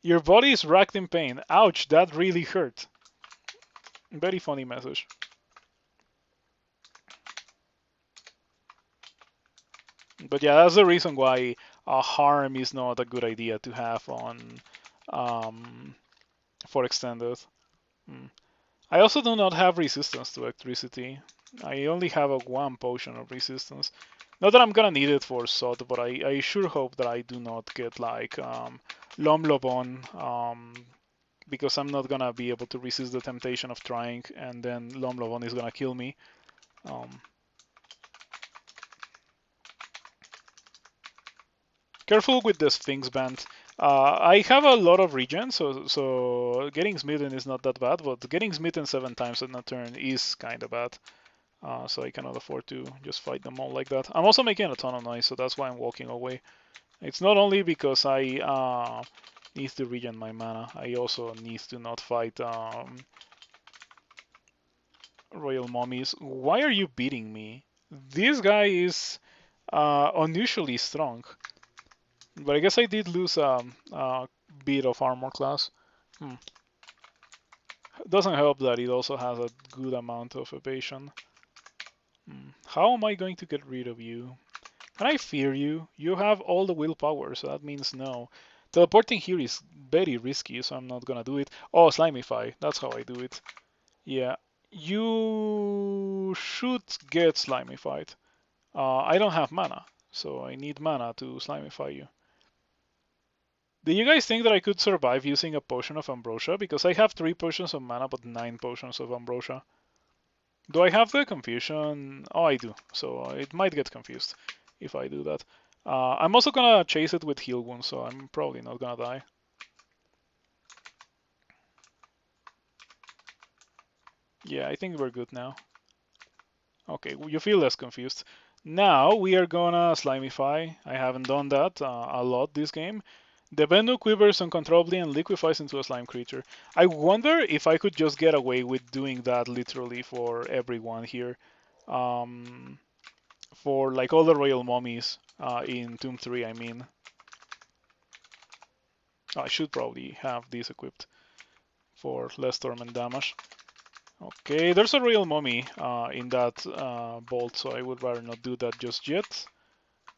Your body is racked in pain. Ouch, that really hurt. Very funny message. But yeah, that's the reason why harm is not a good idea to have on for extended. Mm. I also do not have resistance to electricity. I only have a 1 potion of resistance. Not that I'm gonna need it for Sod, but I sure hope that I do not get like Lom Lobon, because I'm not gonna be able to resist the temptation of trying, and then Lom Lobon is gonna kill me. Careful with the Sphinx Band. I have a lot of regen, so getting smitten is not that bad, but getting smitten 7 times in a turn is kind of bad. So I cannot afford to just fight them all like that. I'm also making a ton of noise, so that's why I'm walking away. It's not only because I need to regen my mana, I also need to not fight royal mummies. Why are you beating me? This guy is unusually strong. But I guess I did lose a bit of armor class. Doesn't help that it also has a good amount of evasion. How am I going to get rid of you? Can I fear you? You have all the willpower, so that means no. Teleporting here is very risky, so I'm not gonna do it. Oh, Slimify. That's how I do it. Yeah. You should get Slimified. I don't have mana, so I need mana to Slimify you. Do you guys think that I could survive using a potion of Ambrosia? Because I have 3 potions of mana, but 9 potions of Ambrosia. Do I have the confusion? Oh, I do. So it might get confused if I do that. I'm also gonna chase it with heal wounds, so I'm probably not gonna die. Yeah, I think we're good now. Okay, you feel less confused. Now we are gonna Slimify. I haven't done that a lot this game. The Venu quivers uncontrollably and liquefies into a slime creature. I wonder if I could just get away with doing that literally for everyone here. Um, for like all the royal mummies in Tomb 3, I mean. I should probably have this equipped for less torment damage. Okay, there's a royal mummy in that bolt, so I would rather not do that just yet.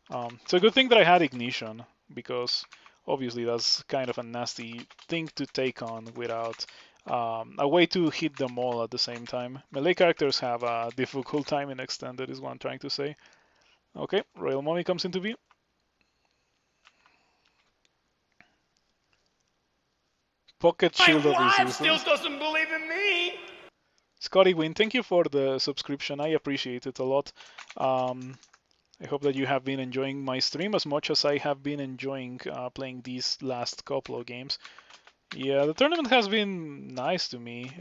It's a good thing that I had ignition, because obviously that's kind of a nasty thing to take on without a way to hit them all at the same time. Melee characters have a difficult time in extended, is what I'm trying to say. Okay, royal mummy comes into view. Pocket shield of resistance. My wife still doesn't believe in me. Scotty Win, thank you for the subscription. I appreciate it a lot. I hope that you have been enjoying my stream as much as I have been enjoying playing these last couple of games. Yeah, the tournament has been nice to me.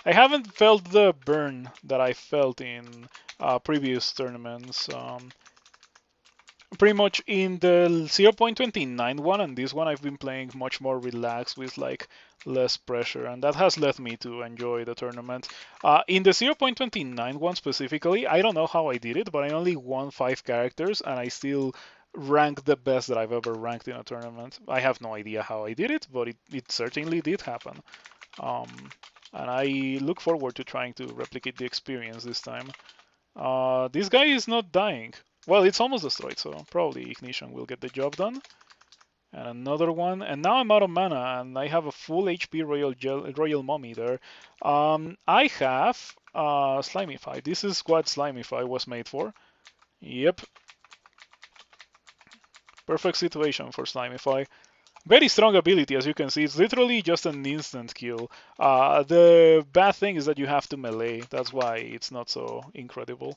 I haven't felt the burn that I felt in previous tournaments. Pretty much in the 0.29 one and this one I've been playing much more relaxed with like less pressure, and that has led me to enjoy the tournament. In the 0.29 one specifically, I don't know how I did it, but I only won 5 characters and I still ranked the best that I've ever ranked in a tournament. I have no idea how I did it, but it certainly did happen. Um, and I look forward to trying to replicate the experience this time. This guy is not dying. Well, it's almost destroyed, so probably Ignition will get the job done. And another one, and now I'm out of mana, and I have a full HP Royal Mummy there. I have Slimify. This is what Slimify was made for. Yep. Perfect situation for Slimify. Very strong ability, as you can see. It's literally just an instant kill. The bad thing is that you have to melee. That's why it's not so incredible.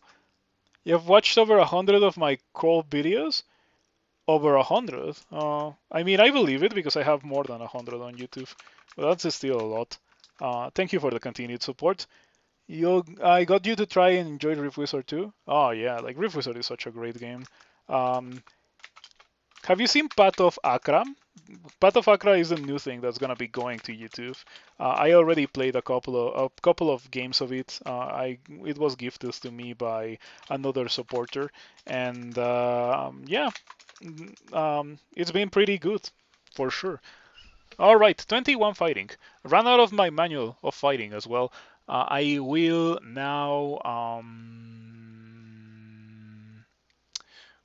You've watched over 100 of my crawl videos? Over 100? I mean, I believe it because I have more than 100 on YouTube, but that's still a lot. Thank you for the continued support. I got you to try and enjoy Rift Wizard too? Oh yeah, like Rift Wizard is such a great game. Have you seen Path of Akra? Path of Akra is a new thing that's gonna be going to YouTube. I already played a couple of games of it. It was gifted to me by another supporter, and yeah, it's been pretty good for sure. All right, 21 fighting. Ran out of my manual of fighting as well. I will now.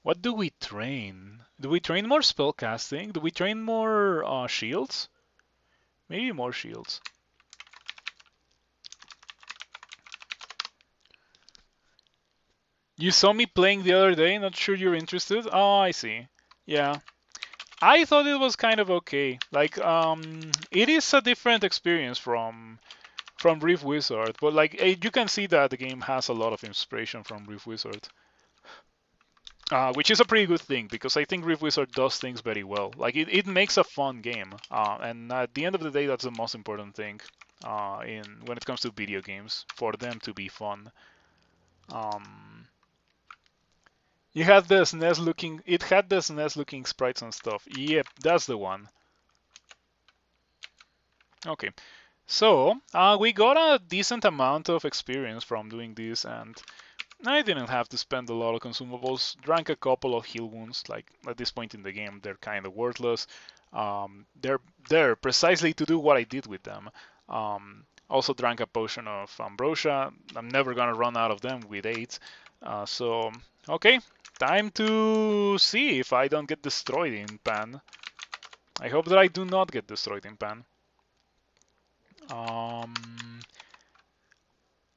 What do we train? Do we train more spell casting? Do we train more shields? Maybe more shields. You saw me playing the other day, not sure you're interested? Oh, I see. Yeah. I thought it was kind of okay. Like, it is a different experience from Rift Wizard, but like you can see that the game has a lot of inspiration from Rift Wizard. Which is a pretty good thing, because I think Rift Wizard does things very well. Like, it makes a fun game, and at the end of the day, that's the most important thing when it comes to video games, for them to be fun. It had the SNES looking sprites and stuff. Yep, that's the one. Okay, so we got a decent amount of experience from doing this, and I didn't have to spend a lot of consumables. Drank a couple of heal wounds. Like, at this point in the game, they're kind of worthless. They're there precisely to do what I did with them. Also drank a potion of ambrosia. I'm never gonna run out of them with 8. So okay, time to see if I don't get destroyed in Pan. I hope that I do not get destroyed in Pan.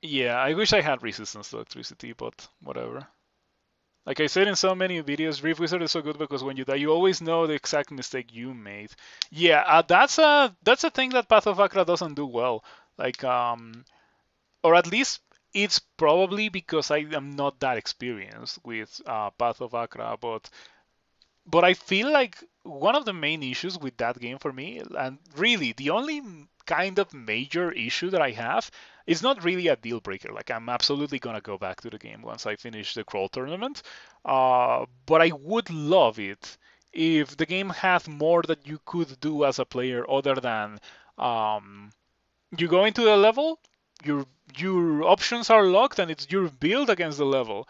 Yeah, I wish I had resistance to electricity, but whatever. Like I said in so many videos, Reef Wizard is so good because when you die, you always know the exact mistake you made. Yeah, that's a thing that Path of Akra doesn't do well. Like or at least it's probably because I am not that experienced with Path of Akra, but I feel like one of the main issues with that game for me, and really the only kind of major issue that I have, is not really a deal breaker. Like I'm absolutely gonna go back to the game once I finish the crawl tournament. But I would love it if the game had more that you could do as a player other than um, you go into the level, your your options are locked, and it's your build against the level,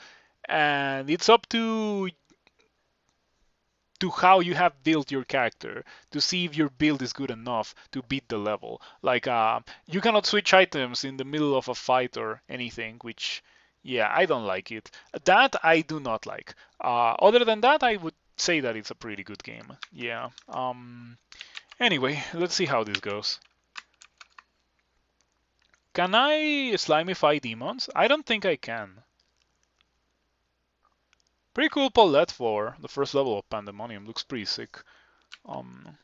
and it's up to how you have built your character to see if your build is good enough to beat the level. Like you cannot switch items in the middle of a fight or anything, which yeah, I don't like it. That I do not like. Other than that, I would say that it's a pretty good game. Yeah. Anyway, let's see how this goes. Can I slimify demons? I don't think I can. Pretty cool palette for the first level of Pandemonium. Looks pretty sick. Um,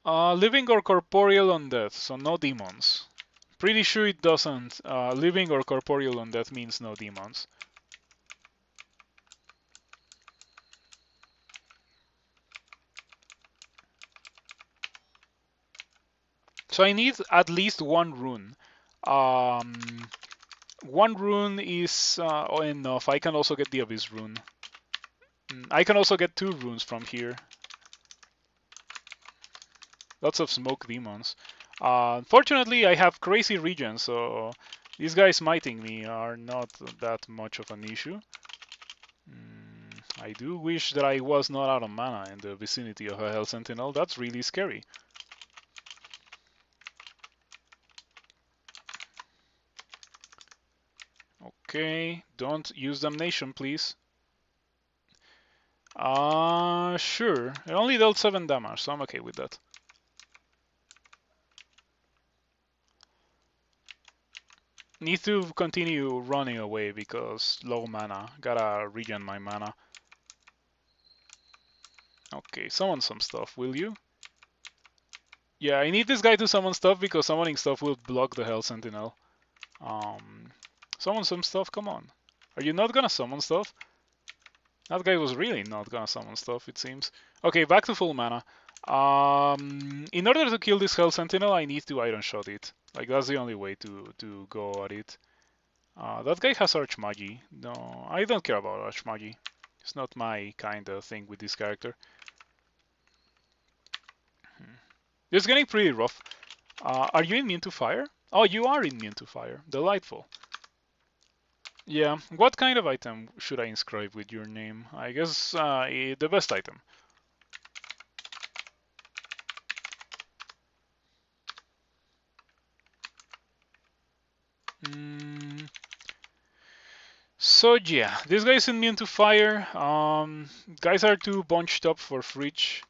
Living or corporeal undeath, so no demons. Pretty sure it doesn't. Living or corporeal undeath means no demons. So I need at least one rune. Um, One rune is enough. I can also get the Abyss rune. I can also get 2 runes from here. Lots of smoke demons. Unfortunately, I have crazy regions, so these guys smiting me are not that much of an issue. I do wish that I was not out of mana in the vicinity of a Hell Sentinel. That's really scary. Okay, don't use Damnation, please. Sure. It only dealt 7 damage, so I'm okay with that. Need to continue running away because low mana. Gotta regen my mana. Okay, summon some stuff, will you? Yeah, I need this guy to summon stuff because summoning stuff will block the Hell Sentinel. Summon some stuff, come on. Are you not gonna summon stuff? That guy was really not gonna summon stuff, it seems. Okay, back to full mana. In order to kill this Hell Sentinel, I need to Iron Shot it. Like, that's the only way to go at it. That guy has Archmagi. No, I don't care about Archmagi. It's not my kind of thing with this character. It's getting pretty rough. Are you immune to fire? Oh, you are immune to fire. Delightful. Yeah, what kind of item should I inscribe with your name? I guess the best item. So yeah, this guy's immune to fire. Guys are too bunched up for fridge.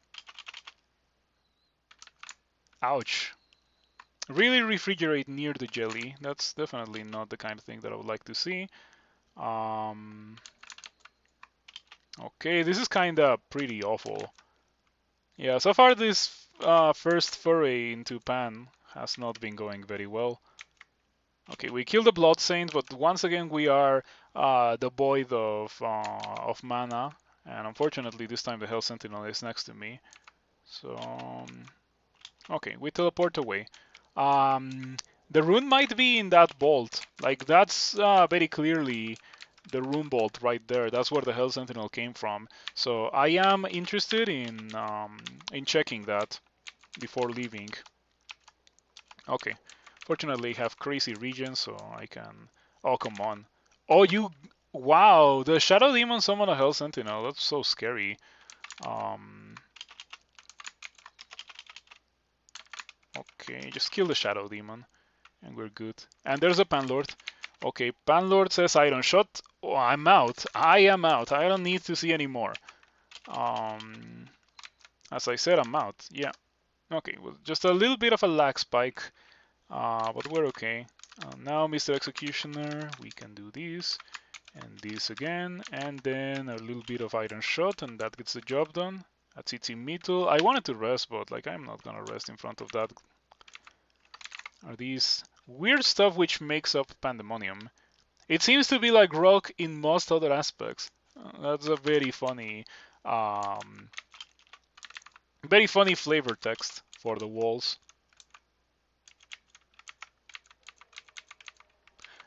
Ouch. Really refrigerate near the jelly. That's definitely not the kind of thing that I would like to see. Okay, this is kinda pretty awful. Yeah, so far this first foray into Pan has not been going very well. Okay, we killed the Blood Saint, but once again we are devoid of mana, and unfortunately this time the Hell Sentinel is next to me. So okay, we teleport away. The rune might be in that bolt. Like that's very clearly the rune bolt right there. That's where the Hell Sentinel came from. So I am interested in checking that before leaving. Okay. Fortunately, I have crazy regions, so I can. Oh, come on. Oh, you. Wow, the Shadow Demon summon a Hell Sentinel. That's so scary. Um. Okay, just kill the Shadow Demon, and we're good. And there's a Panlord. Okay, Panlord says Iron Shot. Oh, I'm out. I am out. I don't need to see any more. Um. As I said, I'm out. Yeah. Okay, well, just a little bit of a lag spike. But we're okay. Now, Mr. Executioner, we can do this and this again, and then a little bit of Iron Shot, and that gets the job done. A Tsitsi Mito. I wanted to rest, but like I'm not gonna rest in front of that. Are these weird stuff which makes up Pandemonium? It seems to be like rock in most other aspects. That's a um, very funny flavor text for the walls.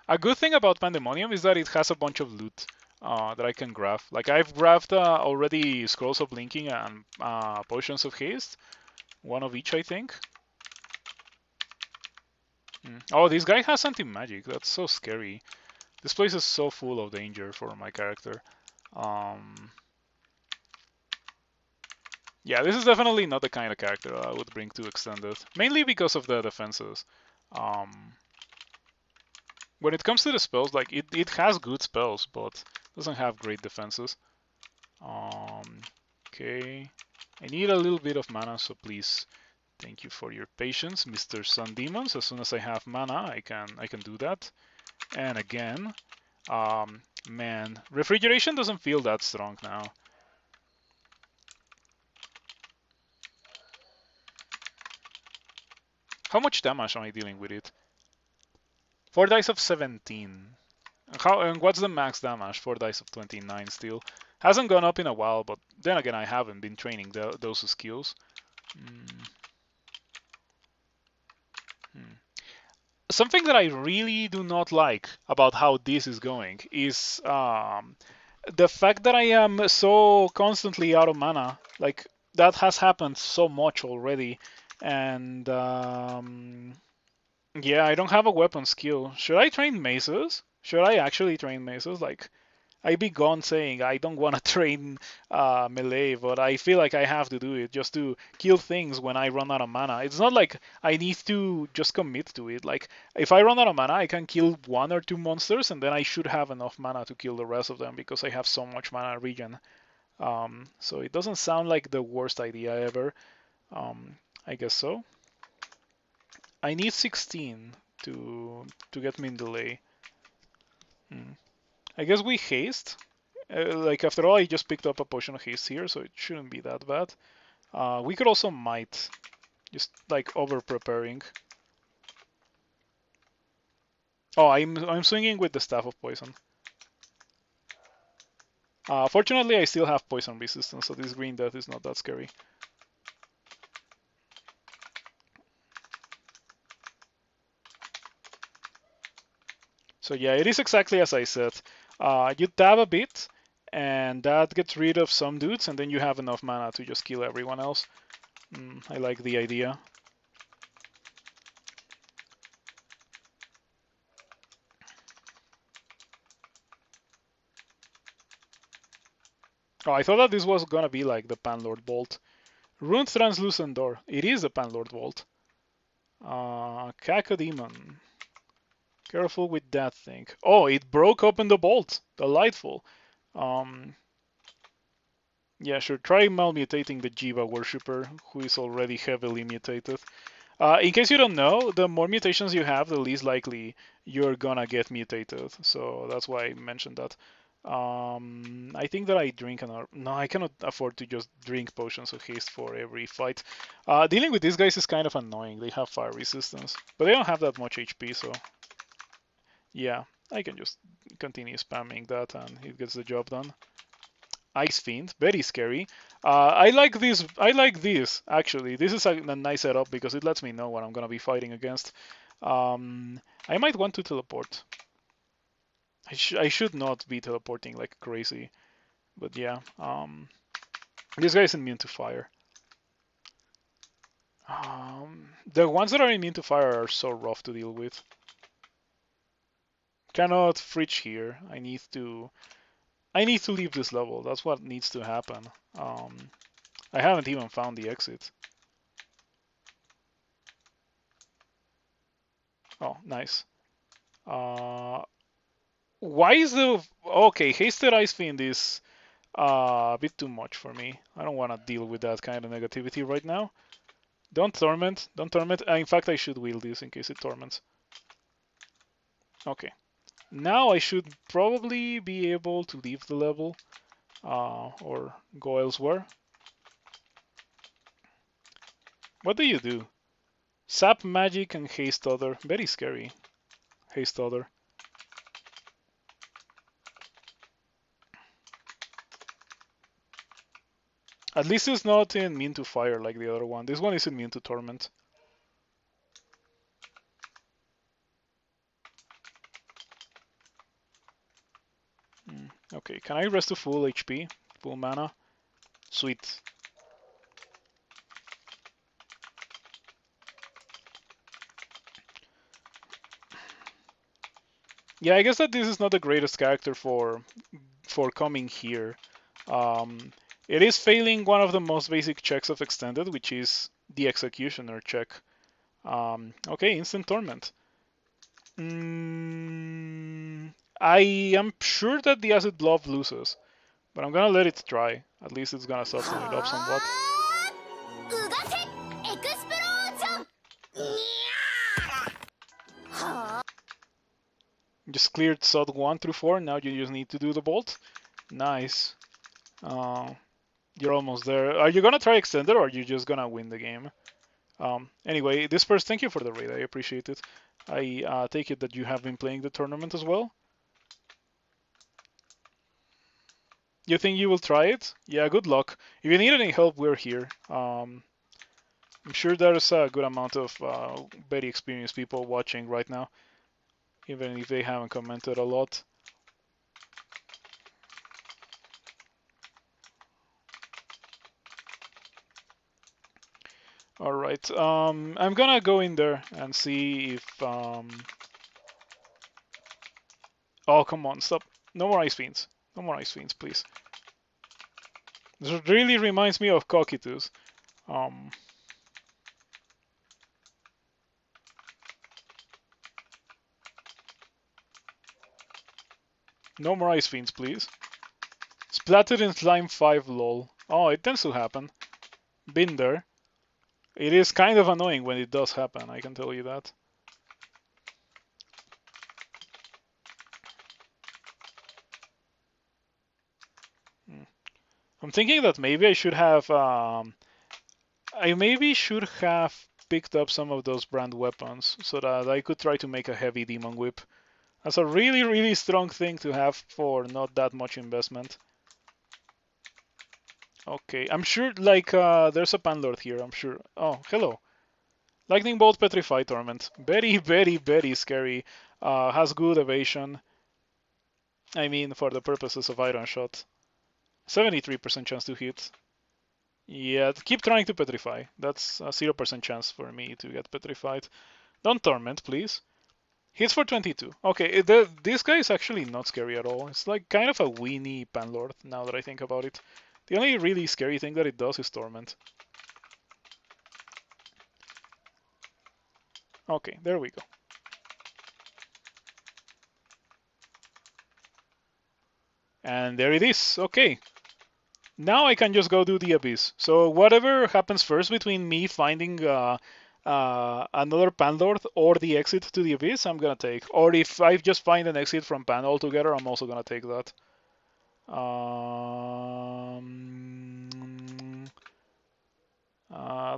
A good thing about Pandemonium is that it has a bunch of loot that I can grab. Like I've grabbed already Scrolls of Linking and Potions of Haste, one of each I think. Oh, this guy has anti-magic. That's so scary. This place is so full of danger for my character. Yeah, this is definitely not the kind of character I would bring to Extended, mainly because of the defenses. When it comes to the spells, like it has good spells, but doesn't have great defenses. Okay, I need a little bit of mana, so please, thank you for your patience, Mr. Sun Demons. As soon as I have mana, I can do that. And again, man, refrigeration doesn't feel that strong now. How much damage am I dealing with it? 4 dice of 17. And what's the max damage? 4 dice of 29 still. Hasn't gone up in a while, but then again, I haven't been training those skills. Something that I really do not like about how this is going is the fact that I am so constantly out of mana. Like, that has happened so much already. And yeah, I don't have a weapon skill. Should I train maces? Should I actually train maces? Like, I be gone saying I don't want to train melee, but I feel like I have to do it just to kill things when I run out of mana. It's not like I need to just commit to it. Like, if I run out of mana, I can kill 1 or 2 monsters, and then I should have enough mana to kill the rest of them because I have so much mana regen. So it doesn't sound like the worst idea ever. I guess so. I need 16 to get me in delay. I guess we haste. Like after all, I just picked up a potion of haste here, so it shouldn't be that bad. We could also might, just like over preparing. Oh, I'm swinging with the staff of poison. Fortunately, I still have poison resistance, so this green death is not that scary. So yeah, it is exactly as I said. You dab a bit, and that gets rid of some dudes, and then you have enough mana to just kill everyone else. I like the idea. Oh, I thought that this was gonna be like the Panlord Bolt. Ruined Translucent Door. It is the Panlord Vault. Cacodemon. Careful with that thing. Oh, it broke open the bolt. Delightful. Yeah, sure. Try malmutating the Jiyva worshipper, who is already heavily mutated. In case you don't know, the more mutations you have, the least likely you're gonna get mutated. So that's why I mentioned that. I think that I drink another. No, I cannot afford to just drink potions of haste for every fight. Dealing with these guys is kind of annoying. They have fire resistance, but they don't have that much HP, so yeah, I can just continue spamming that and it gets the job done. Ice Fiend, very scary. I like this. I like this actually. This is a nice setup because it lets me know what I'm gonna be fighting against. I might want to teleport. I should not be teleporting like crazy, but yeah. This guy is immune to fire. The ones that are immune to fire are so rough to deal with. Cannot fridge here. I need to leave this level. That's what needs to happen. I haven't even found the exit. Oh, nice. Why is the... Okay, Hasted Ice Fiend is a bit too much for me. I don't want to deal with that kind of negativity right now. Don't torment. Don't torment. In fact, I should wheel this in case it torments. Okay. Now I should probably be able to leave the level or go elsewhere. What do you do? Sap magic and haste other. Very scary. Haste other. At least it's not immune to fire like the other one. This one is immune to torment. Okay, can I rest to full HP? Full mana? Sweet. Yeah, I guess that this is not the greatest character for coming here. Um, it is failing one of the most basic checks of Extended, which is the Executioner check. Okay, Instant Torment. I am sure that the Acid Glove loses, but I'm gonna let it try. At least it's gonna soften it up somewhat. Just cleared SOD 1 through 4, now you just need to do the bolt. Nice. You're almost there. Are you gonna try Extender or are you just gonna win the game? Anyway, Disperse, thank you for the raid, I appreciate it. I take it that you have been playing the tournament as well? You think you will try it? Yeah, good luck. If you need any help, we're here. I'm sure there's a good amount of very experienced people watching right now, even if they haven't commented a lot. Alright, I'm gonna go in there and see if... Oh, come on, stop. No more Ice Fiends. No more Ice Fiends, please. This really reminds me of Cocytus. No more Ice Fiends, please. Splattered in Slime 5, lol. Oh, it tends to happen. Been there. It is kind of annoying when it does happen, I can tell you that. I'm thinking that maybe I should have... I maybe should have picked up some of those brand weapons so that I could try to make a heavy Demon Whip. That's a really, really strong thing to have for not that much investment. Okay, I'm sure, like, there's a Panlord here, I'm sure. Oh, hello. Lightning Bolt, Petrify Torment. Very, very, very scary. Has good evasion. I mean, for the purposes of Iron Shot. 73% chance to hit. Yeah, keep trying to Petrify. That's a 0% chance for me to get Petrified. Don't Torment, please. Hits for 22. Okay, this guy is actually not scary at all. It's like kind of a weenie Panlord, now that I think about it. The only really scary thing that it does is Torment. Okay, there we go. And there it is. Okay. Now I can just go do the Abyss. So whatever happens first between me finding another Panlord or the exit to the Abyss, I'm gonna take. Or if I just find an exit from Pan altogether, I'm also gonna take that.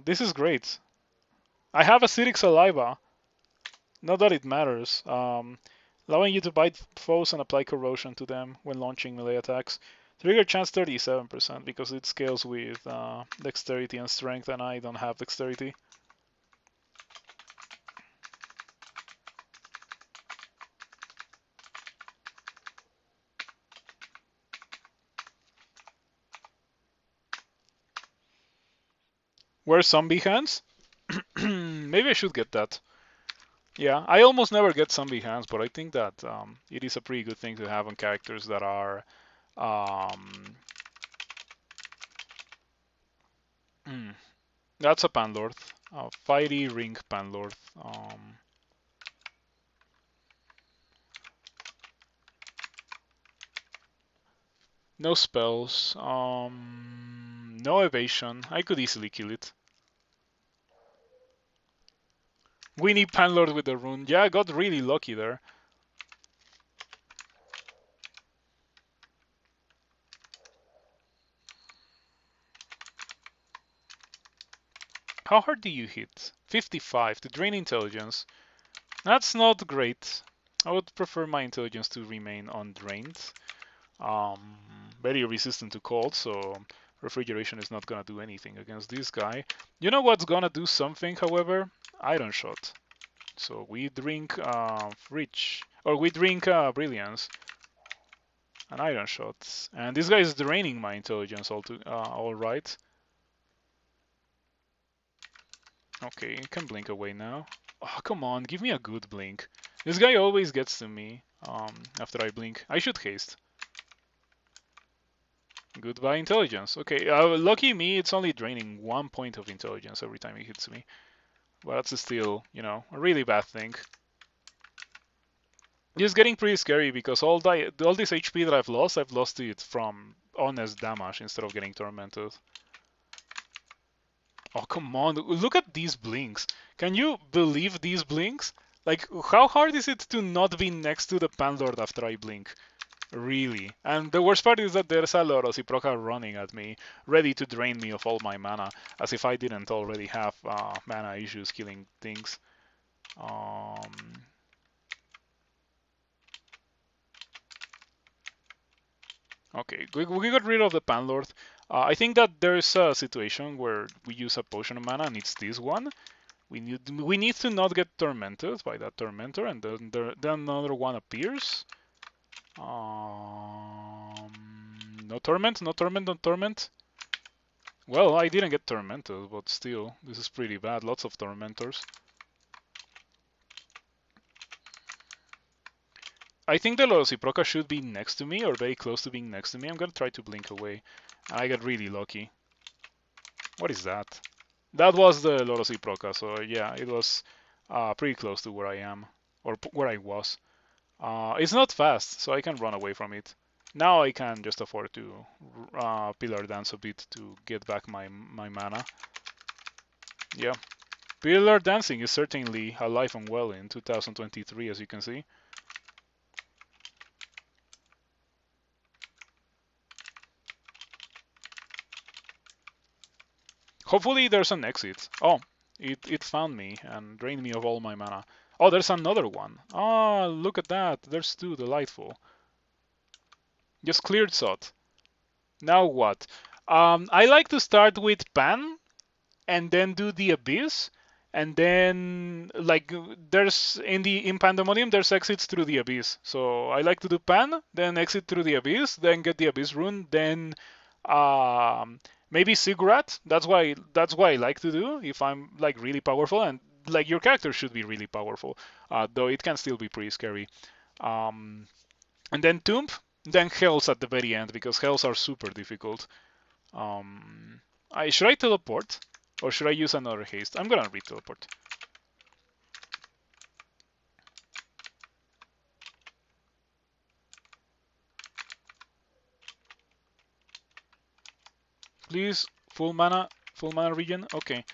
This is great. I have acidic saliva. Not that it matters. Allowing you to bite foes and apply corrosion to them when launching melee attacks. Trigger chance 37% because it scales with dexterity and strength, and I don't have dexterity. Where's zombie hands? Maybe I should get that. Yeah, I almost never get zombie hands, but I think that it is a pretty good thing to have on characters that are that's a Panlord. Fiery Ring Panlord. No spells. No evasion. I could easily kill it. Winnie Panlord with the rune. Yeah, I got really lucky there. How hard do you hit? 55 to drain intelligence. That's not great. I would prefer my intelligence to remain undrained. Very resistant to cold, so refrigeration is not gonna do anything against this guy. You know what's gonna do something, however? Iron shot. So we drink fridge, or we drink brilliance, an iron shot, and this guy is draining my intelligence all right. Okay, you can blink away now. Oh, come on, give me a good blink. This guy always gets to me after I blink. I should haste. Goodbye intelligence. Okay, lucky me, it's only draining 1 point of intelligence every time he hits me. But that's still, you know, a really bad thing. It's getting pretty scary because all this HP that I've lost it from honest damage instead of getting tormented. Oh, come on, look at these blinks. Can you believe these blinks? Like, how hard is it to not be next to the Panlord after I blink? Really. And the worst part is that there's a lot of Reciproca running at me, ready to drain me of all my mana, as if I didn't already have mana issues killing things. Okay, we got rid of the Panlord. I think that there's a situation where we use a potion of mana, and it's this one. We need to not get tormented by that tormentor, and then another one appears. No torment, no torment, no torment. Well, I didn't get tormented, but still, this is pretty bad. Lots of tormentors. I think the Lorosiproca should be next to me, or very close to being next to me. I'm gonna try to blink away. I got really lucky. What is that? That was the Lorosiproca, so yeah, it was pretty close to where I am, or where I was. It's not fast, so I can run away from it. Now I can just afford to Pillar Dance a bit to get back my mana. Yeah, Pillar Dancing is certainly alive and well in 2023, as you can see. Hopefully there's an exit. Oh, it found me and drained me of all my mana. Oh, there's another one. Oh, look at that. There's two. Delightful. Just cleared Sot. Now what? I like to start with Pan and then do the Abyss. And then, like, in Pandemonium, there's exits through the Abyss. So I like to do Pan, then exit through the Abyss, then get the Abyss rune, then maybe Sigrat. That's what I like to do if I'm like really powerful, and like your character should be really powerful, though it can still be pretty scary. And then Tomb, then Hells at the very end because Hells are super difficult. Should I teleport or should I use another haste? I'm gonna re-teleport. Please, full mana regen. Okay.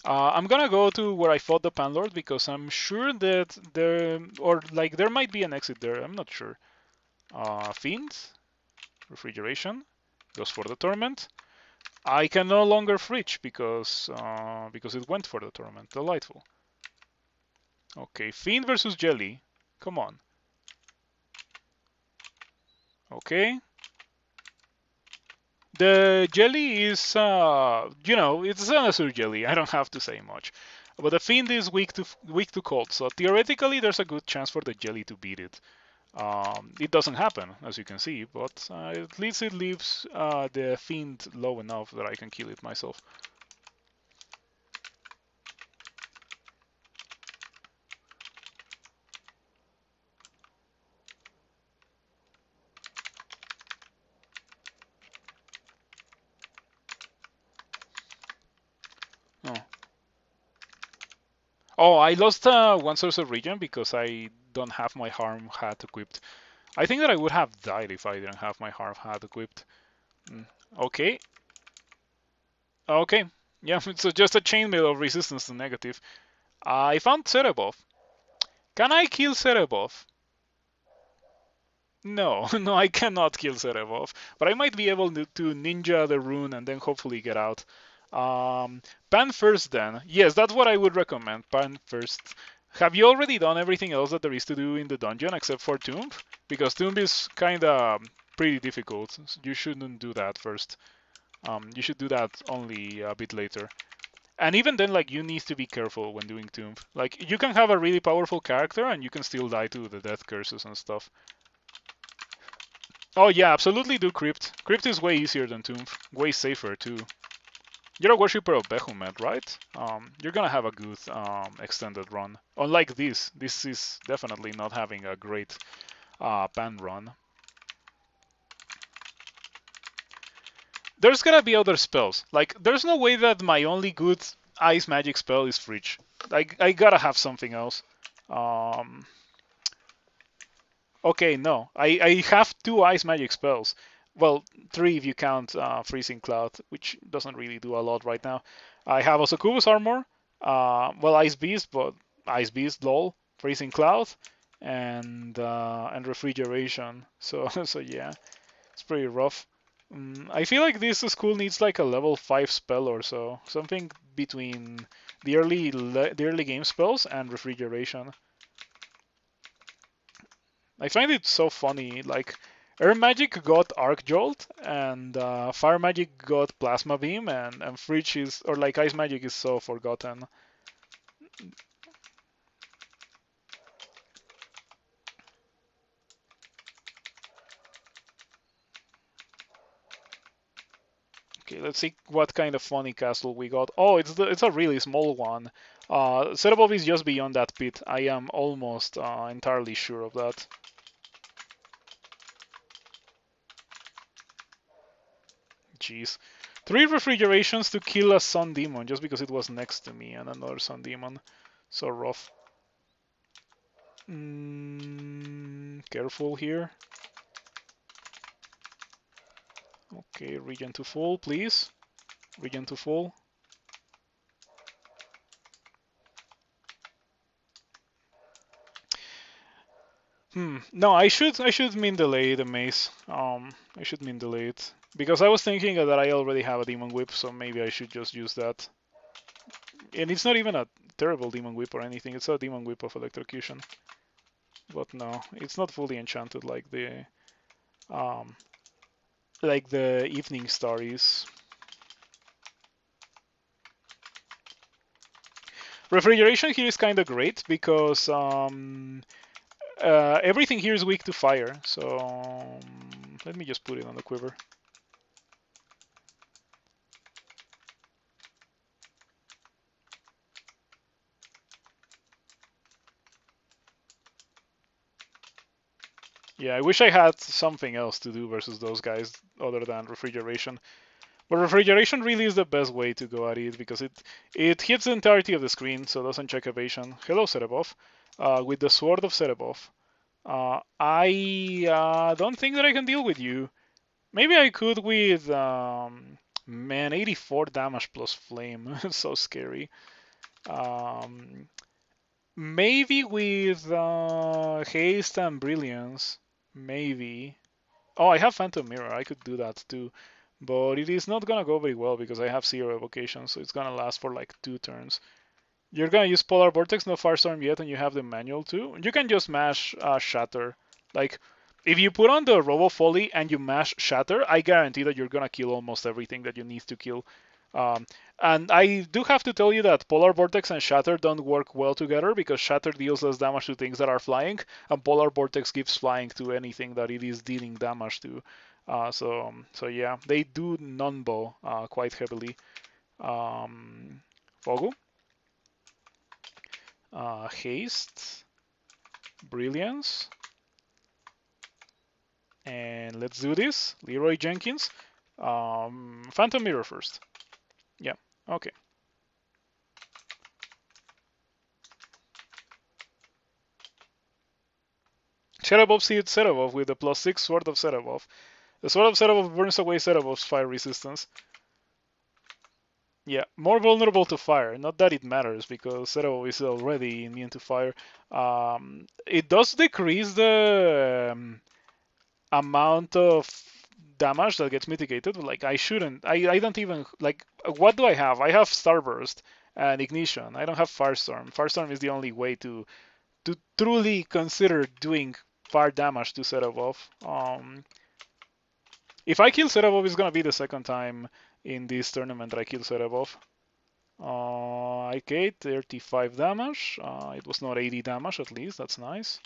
I'm gonna go to where I fought the Panlord because I'm sure that there might be an exit there. I'm not sure. Fiend, refrigeration, goes for the torment. I can no longer fridge because it went for the torment. Delightful. Okay, Fiend versus Jelly. Come on. Okay. The jelly is, it's an Azure jelly. I don't have to say much. But the Fiend is weak to cold, so theoretically there's a good chance for the jelly to beat it. It doesn't happen, as you can see, but at least it leaves the Fiend low enough that I can kill it myself. Oh. Oh, I lost one source of regen because I don't have my harm hat equipped. I think that I would have died if I didn't have my harm hat equipped. Okay. Okay. Yeah, so just a chainmail of resistance to negative. I found Cerebov. Can I kill Cerebov? No, no, I cannot kill Cerebov, but I might be able to ninja the rune and then hopefully get out. Pan first then. Yes, that's what I would recommend. Pan first. Have you already done everything else that there is to do in the dungeon except for Tomb? Because Tomb is kinda pretty difficult. So you shouldn't do that first. You should do that only a bit later. And even then, like, you need to be careful when doing Tomb. Like, you can have a really powerful character and you can still die to the death curses and stuff. Oh yeah, absolutely do Crypt. Crypt is way easier than Tomb. Way safer too. You're a worshipper of Behemoth, right? You're gonna have a good extended run. Unlike this is definitely not having a great pan run. There's gotta be other spells. Like, there's no way that my only good ice magic spell is Fridge. I gotta have something else. Um, Okay, no. I have two ice magic spells. Well, three if you count Freezing Cloud, which doesn't really do a lot right now. I have also Kubus Armor, well, Ice Beast, but Ice Beast, lol, Freezing Cloud, and Refrigeration. So so yeah, it's pretty rough. I feel like this school needs like a level 5 spell or so, something between the early game spells and Refrigeration. I find it so funny. Like, Air Magic got Arc Jolt, and Fire Magic got Plasma Beam, and Fridge is, or like Ice Magic is so forgotten. Okay, let's see what kind of funny castle we got. Oh, it's a really small one. Cerebov is just beyond that pit. I am almost entirely sure of that. Jeez. 3 refrigerations to kill a Sun Demon just because it was next to me and another Sun Demon. So rough. Careful here. Okay, regen to full, please. Regen to full. No, I should mean delay the mace. I should mean delay it because I was thinking that I already have a demon whip, so maybe I should just use that. And it's not even a terrible demon whip or anything. It's a demon whip of electrocution. But no, it's not fully enchanted um like the Evening Star is. Refrigeration here is kind of great because everything here is weak to fire, so let me just put it on the quiver. Yeah, I wish I had something else to do versus those guys other than refrigeration. But refrigeration really is the best way to go at it because it hits the entirety of the screen, so doesn't check evasion. Hello, Cerebov. With the Sword of Cerebov. I don't think that I can deal with you. Maybe I could with man, 84 damage plus flame. So scary. Um, maybe with haste and brilliance. Maybe. Oh, I have Phantom Mirror. I could do that too. But it is not gonna go very well because I have 0 evocation, so it's gonna last for like 2 turns. You're gonna use Polar Vortex, no Firestorm yet, and you have the manual too. You can just mash Shatter. Like, if you put on the Robo Folly and you mash Shatter, I guarantee that you're gonna kill almost everything that you need to kill. Um, and I do have to tell you that Polar Vortex and Shatter don't work well together because Shatter deals less damage to things that are flying, and Polar Vortex gives flying to anything that it is dealing damage to. So yeah, they do non-bow quite heavily. Fogu? Haste, Brilliance, and let's do this. Leroy Jenkins. Phantom Mirror first. Yeah, okay. Cerebov seeds Cerebov with the +6 Sword of Cerebov. The Sword of Cerebov burns away Cerebov's fire resistance. Yeah, more vulnerable to fire. Not that it matters because Zero is already immune to fire. It does decrease the amount of damage that gets mitigated. Like I shouldn't. I don't even like. What do I have? I have Starburst and Ignition. I don't have Firestorm. Firestorm is the only way to truly consider doing fire damage to Serapov. If I kill Serapov, it's gonna be the second time in this tournament that I kill Serapov. Okay, 35 damage. It was not 80 damage at least. That's nice.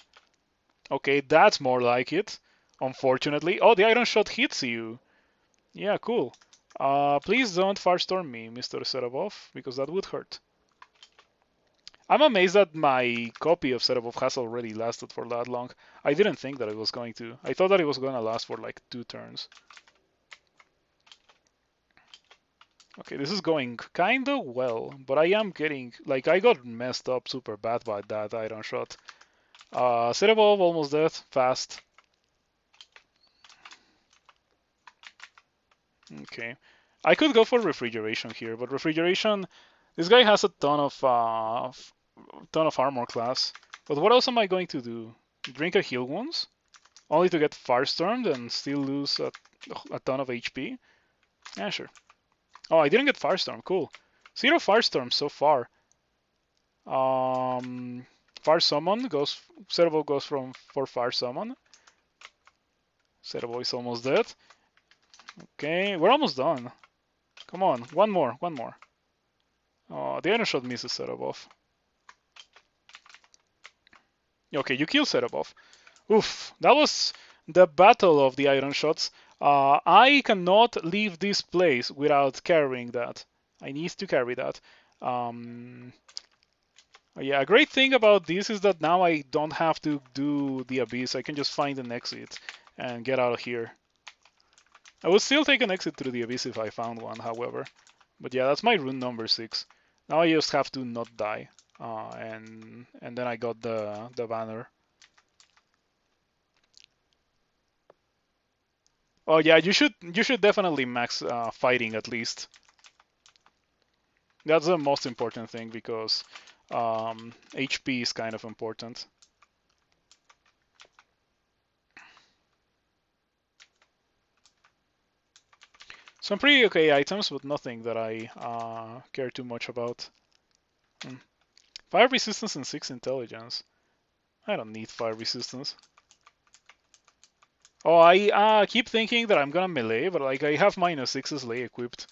Okay, that's more like it. Unfortunately. Oh, the iron shot hits you. Yeah, cool. Please don't firestorm me, Mr. Serapov, because that would hurt. I'm amazed that my copy of Serapov has already lasted for that long. I didn't think that it was going to. I thought that it was going to last for like 2 turns. Okay, this is going kinda well, but I am getting, like, I got messed up super bad by that iron shot. Cerebral almost dead, fast. Okay. I could go for refrigeration here, but refrigeration, this guy has a ton of armor class. But what else am I going to do? Drink a heal wounds? Only to get firestormed and still lose a ton of HP? Yeah, sure. Oh, I didn't get firestorm. Cool. 0 firestorm so far. Fire summon goes. Cerebral goes for fire summon. Cerebral is almost dead. Okay, we're almost done. Come on, one more, one more. Oh, the iron shot misses Cerebral. Okay, you kill Cerebral. Oof, that was the battle of the iron shots. I cannot leave this place without carrying that. I need to carry that. Yeah, a great thing about this is that now I don't have to do the abyss. I can just find an exit and get out of here. I would still take an exit through the abyss if I found one, however. But yeah, that's my rune number 6. Now I just have to not die. And then I got the banner. Oh yeah, you should definitely max fighting at least. That's the most important thing because HP is kind of important. Some pretty okay items, but nothing that I care too much about. 5 resistance and 6 intelligence. I don't need 5 resistance. Oh, I keep thinking that I'm gonna melee, but like I have -6 Slay equipped.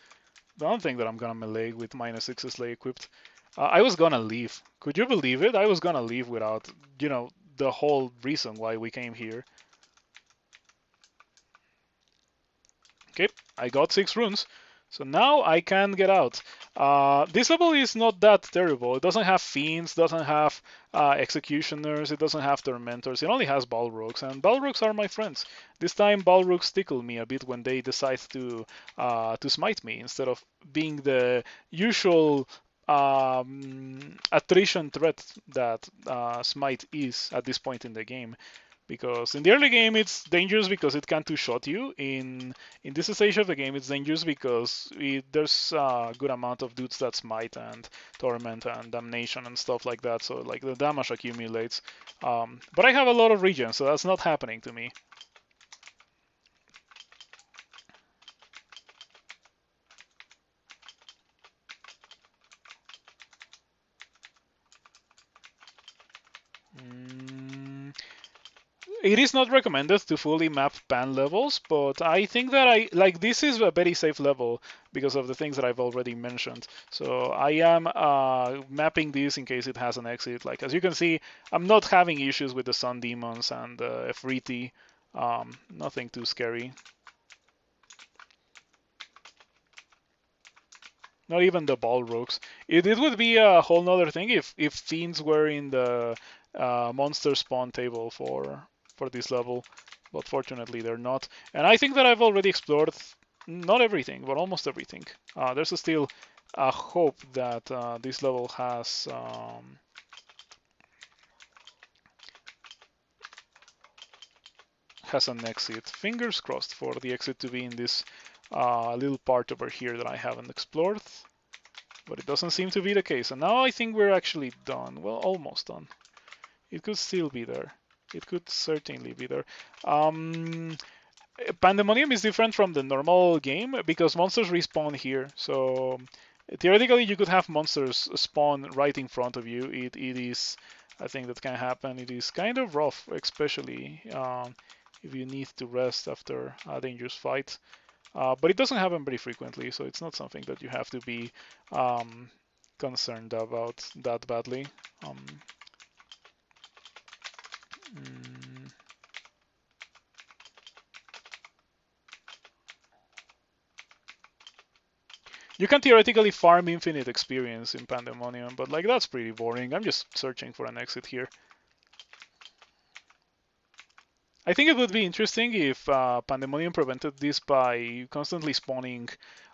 I don't think that I'm gonna melee with -6 Slay equipped. I was gonna leave. Could you believe it? I was gonna leave without, the whole reason why we came here. Okay, I got 6 runes. So now I can get out. This level is not that terrible. It doesn't have fiends, doesn't have executioners, it doesn't have tormentors. It only has balrogs, and balrogs are my friends. This time balrogs tickle me a bit when they decide to smite me instead of being the usual attrition threat that smite is at this point in the game. Because in the early game it's dangerous because it can two-shot you. In this stage of the game it's dangerous because there's a good amount of dudes that smite and torment and damnation and stuff like that, so like the damage accumulates. But I have a lot of regen, so that's not happening to me. It is not recommended to fully map pan levels, but I think that this is a very safe level because of the things that I've already mentioned. So I am mapping this in case it has an exit. Like as you can see, I'm not having issues with the Sun Demons and Efreeti. Nothing too scary. Not even the Balrogs. It would be a whole nother thing if Fiends were in the monster spawn table for this level, but fortunately they're not. And I think that I've already explored not everything, but almost everything. There's still a hope that this level has an exit. Fingers crossed for the exit to be in this little part over here that I haven't explored. but it doesn't seem to be the case. And now I think we're actually done. Well, almost done. It could still be there. It could certainly be there. Pandemonium is different from the normal game because monsters respawn here. So theoretically, you could have monsters spawn right in front of you. It is, I think that can happen. It is kind of rough, especially if you need to rest after a dangerous fight. But it doesn't happen very frequently, so it's not something that you have to be concerned about that badly. Mm, You can theoretically farm infinite experience in Pandemonium, but like that's pretty boring. I'm just searching for an exit here. I think it would be interesting if Pandemonium prevented this by constantly spawning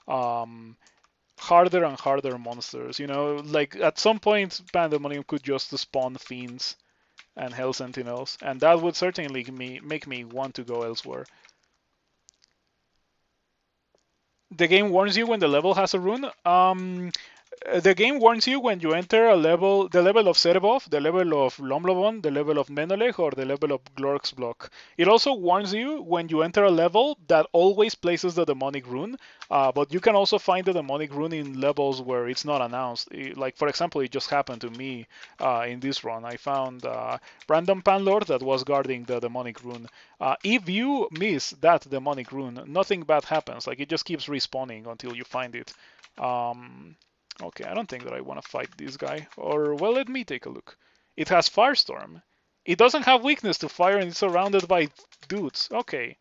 um, harder and harder monsters. You know, like at some point Pandemonium could just spawn fiends and Hell Sentinels, and that would certainly make me want to go elsewhere. The game warns you when the level has a rune. The game warns you when you enter a level, the level of Serebov, the level of Lomlobon, the level of Menelech, or the level of Glork's block. It also warns you when you enter a level that always places the demonic rune, but you can also find the demonic rune in levels where it's not announced. Like, for example, it just happened to me in this run. I found random Panlord that was guarding the demonic rune. If you miss that demonic rune, nothing bad happens. Like, it just keeps respawning until you find it. Okay, I don't think that I want to fight this guy. Or, well, let me take a look. It has Firestorm. It doesn't have weakness to fire and it's surrounded by dudes. Okay.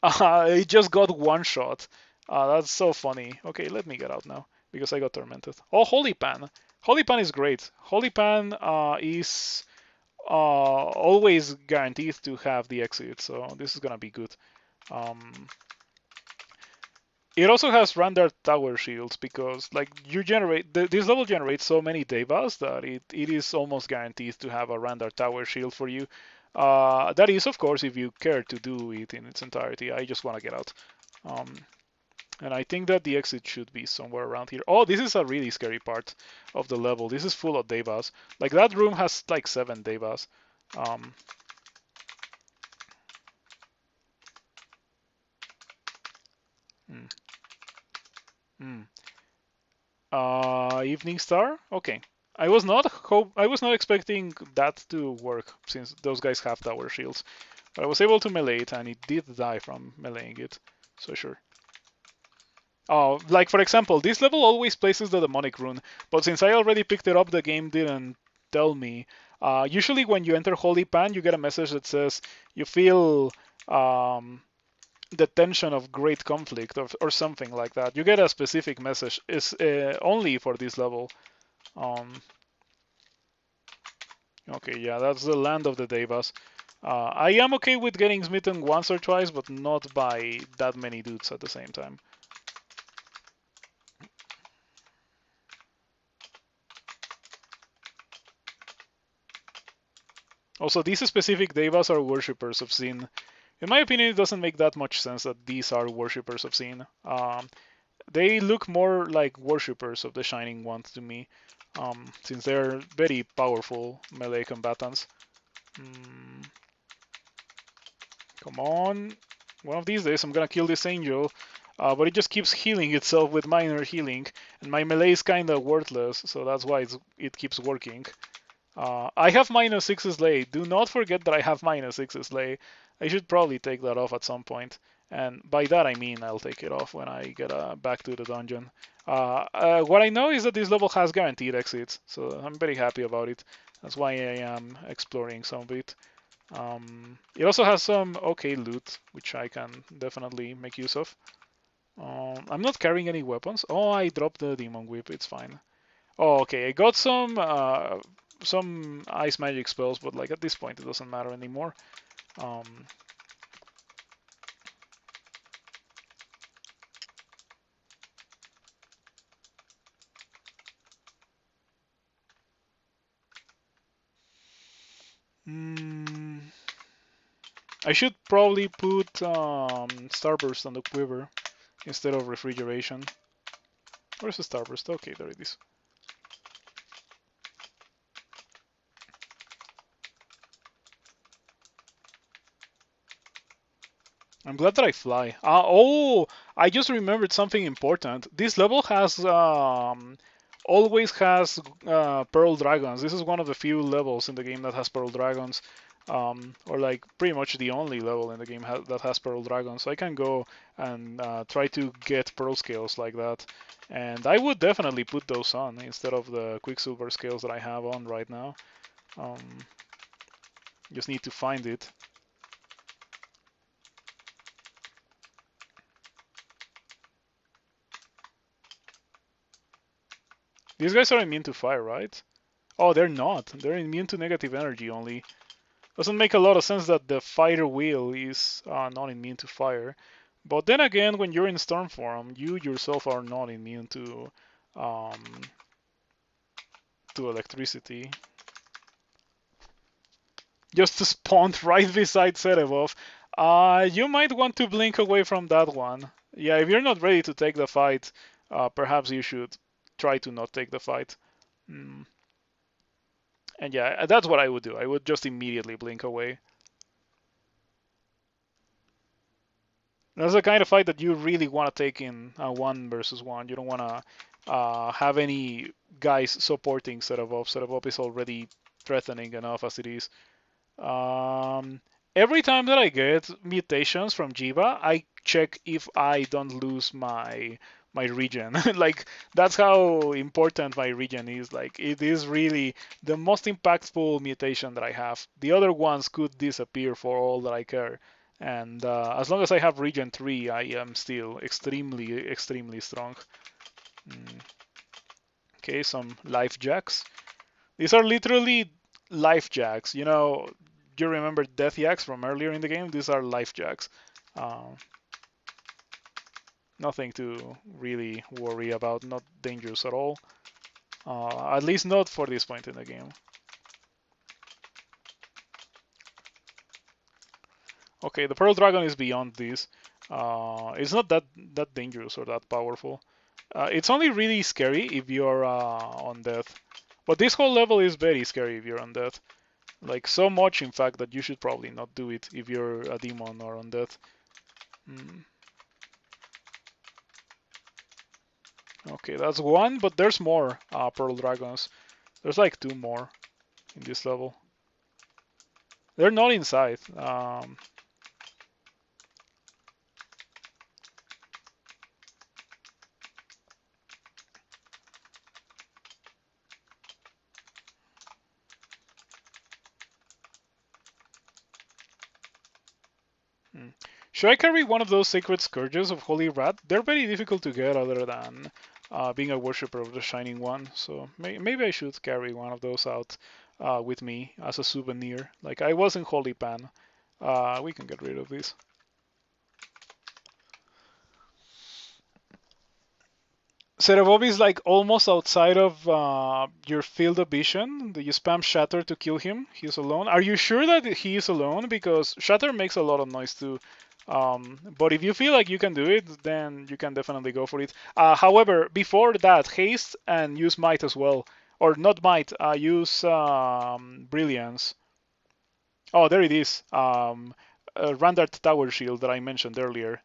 It just got one shot. That's so funny. Okay, let me get out now because I got tormented. Oh, Holy Pan. Holy Pan is great. Holy Pan is always guaranteed to have the exit, so this is gonna be good. It also has Randar Tower shields because like you generate this level generates so many devas that it is almost guaranteed to have a Randar Tower shield for you. That is, of course, if you care to do it in its entirety. I just want to get out. And I think that the exit should be somewhere around here. Oh, this is a really scary part of the level. This is full of devas. Like that room has like 7 devas. Um, hmm, hmm. Evening Star. Okay. I was not expecting that to work since those guys have tower shields. But I was able to melee it and it did die from meleeing it. So sure. Oh, like for example, this level always places the demonic rune, but since I already picked it up, the game didn't tell me. Usually when you enter Holy Pan, you get a message that says you feel the tension of great conflict or something like that. You get a specific message. It's only for this level. Okay, yeah, that's the land of the Devas. I am okay with getting smitten once or twice, but not by that many dudes at the same time. Also, these specific Devas are worshippers of Sin. In my opinion, it doesn't make that much sense that these are worshippers of Sin. They look more like worshippers of the Shining One to me, since they're very powerful melee combatants. Come on. One of these days I'm gonna kill this angel, but it just keeps healing itself with minor healing, and my melee is kinda worthless, so that's why it keeps working. I have -6 slay. Do not forget that I have -6 slay. I should probably take that off at some point. And by that I mean I'll take it off when I get back to the dungeon. What I know is that this level has guaranteed exits, so I'm very happy about it. That's why I am exploring some of it. It also has some okay loot, which I can definitely make use of. I'm not carrying any weapons. Oh, I dropped the demon whip. It's fine. Oh, okay. I got some ice magic spells, but like at this point it doesn't matter anymore. I should probably put Starburst on the quiver instead of refrigeration. Where's the Starburst? Okay, there it is. I'm glad that I fly. Oh, I just remembered something important. This level has always has Pearl Dragons. This is one of the few levels in the game that has Pearl Dragons, or like pretty much the only level in the game that has Pearl Dragons. So I can go and try to get Pearl scales like that, and I would definitely put those on instead of the Quicksilver scales that I have on right now. Um, just need to find it. These guys are immune to fire, right? Oh, they're not. They're immune to negative energy only. Doesn't make a lot of sense that the fighter wheel is not immune to fire. But then again, when you're in storm form, you yourself are not immune um, to electricity. Just spawned right beside Serevov. You might want to blink away from that one. Yeah, if you're not ready to take the fight, perhaps you should try to not take the fight. Mm. And yeah, that's what I would do. I would just immediately blink away. That's the kind of fight that you really want to take in 1 versus 1. You don't want to have any guys supporting Serevov. Serevov is already threatening enough as it is. Um, every time that I get mutations from Jiyva, I check if I don't lose my regen. Like that's how important my regen is. Like it is really the most impactful mutation that I have. The other ones could disappear for all that I care. And as long as I have regen 3, I am still extremely strong. Mm. Okay, some life jacks. These are literally life jacks. You remember death jacks from earlier in the game? These are life jacks. Uh, Nothing to really worry about, not dangerous at all. At least not for this point in the game. Okay, the Pearl Dragon is beyond this. It's not that dangerous or that powerful. It's only really scary if you're on death. But this whole level is very scary if you're on death. Like so much, in fact, that you should probably not do it if you're a demon or on death. Mm. Okay, that's one, but there's more Pearl Dragons. There's like 2 more in this level. They're not inside. Should I carry one of those Sacred Scourges of Holy Rat? They're very difficult to get other than being a worshipper of the Shining One. So maybe I should carry one of those out with me as a souvenir. Like I was in Holy Pan. We can get rid of this. Serebob is like almost outside of your field of vision. Do you spam Shatter to kill him? He's alone. Are you sure that he is alone? Because Shatter makes a lot of noise too. But if you feel like you can do it, then you can definitely go for it. However, before that, haste and use might as well. Or not might, use brilliance. Oh, there it is. Randart Tower Shield that I mentioned earlier.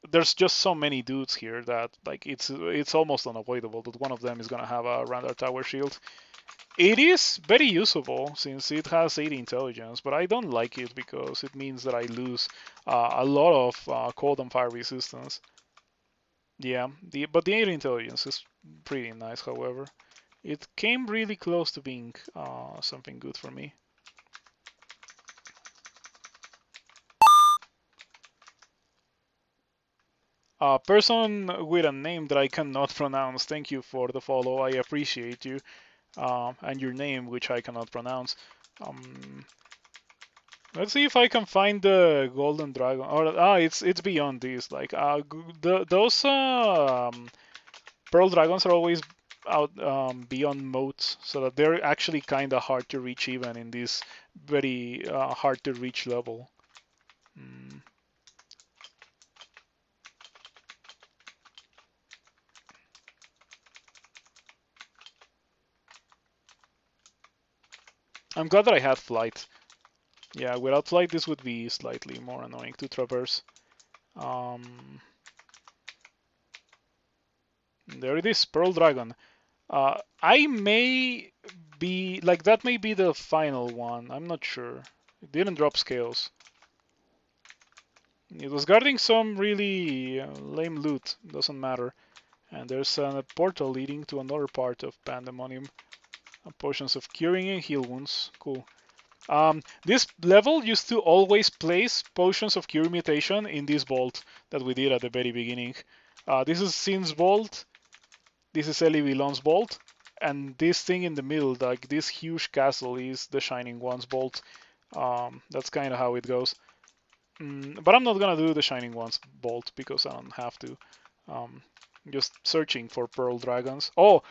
There's just so many dudes here that like it's almost unavoidable that one of them is gonna have a Randar Tower Shield. It is very usable since it has 80 intelligence, but I don't like it because it means that I lose a lot of cold and fire resistance. Yeah, but the 80 intelligence is pretty nice. However, it came really close to being something good for me. A person with a name that I cannot pronounce. Thank you for the follow. I appreciate you. And your name, which I cannot pronounce. Let's see if I can find the golden dragon. Or it's beyond this. Like those pearl dragons are always out beyond moats, so that they're actually kind of hard to reach even in this very hard to reach level. Mm. I'm glad that I had flight. Yeah, without flight, this would be slightly more annoying to traverse. There it is, Pearl Dragon. I may be like that. May be the final one. I'm not sure. It didn't drop scales. It was guarding some really lame loot. Doesn't matter. And there's a portal leading to another part of Pandemonium. Potions of curing and heal wounds. Cool. This level used to always place potions of cure mutation in this vault that we did at the very beginning. This is Sin's vault. This is Eli Vilon's vault. And this thing in the middle, like this huge castle, is the Shining One's vault. That's kind of how it goes. But I'm not gonna do the Shining One's vault because I don't have to. Um, just searching for pearl dragons. Oh,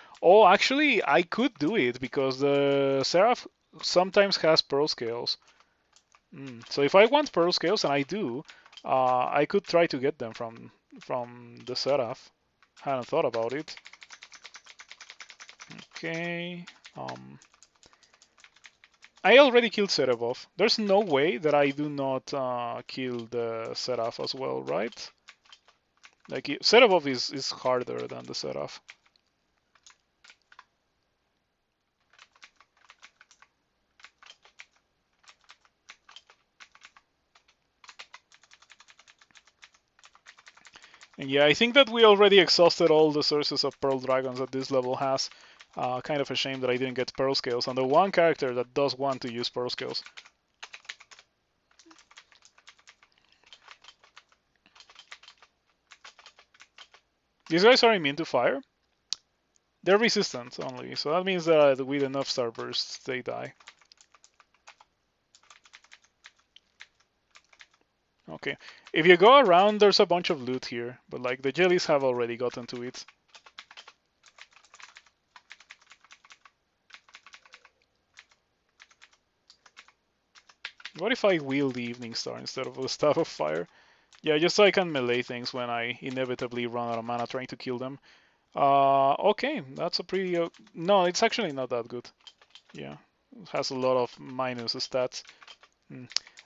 actually, I could do it because the Seraph sometimes has pearl scales. So if I want pearl scales, and I do, I could try to get them from the Seraph. Hadn't thought about it. Okay. I already killed Serevov. There's no way that I do not kill the Seraph as well, right? Like Serevov is harder than the Seraph. And yeah, I think that we already exhausted all the sources of Pearl Dragons that this level has. Kind of a shame that I didn't get Pearl Scales on the one character that does want to use Pearl Scales. These guys are immune to fire. They're resistant only, so that means that with enough starbursts they die. Okay, if you go around, there's a bunch of loot here, but like the jellies have already gotten to it. What if I wield the Evening Star instead of the Staff of Fire? Yeah, just so I can melee things when I inevitably run out of mana trying to kill them. Okay, that's a pretty... no, it's actually not that good. Yeah, it has a lot of minus stats.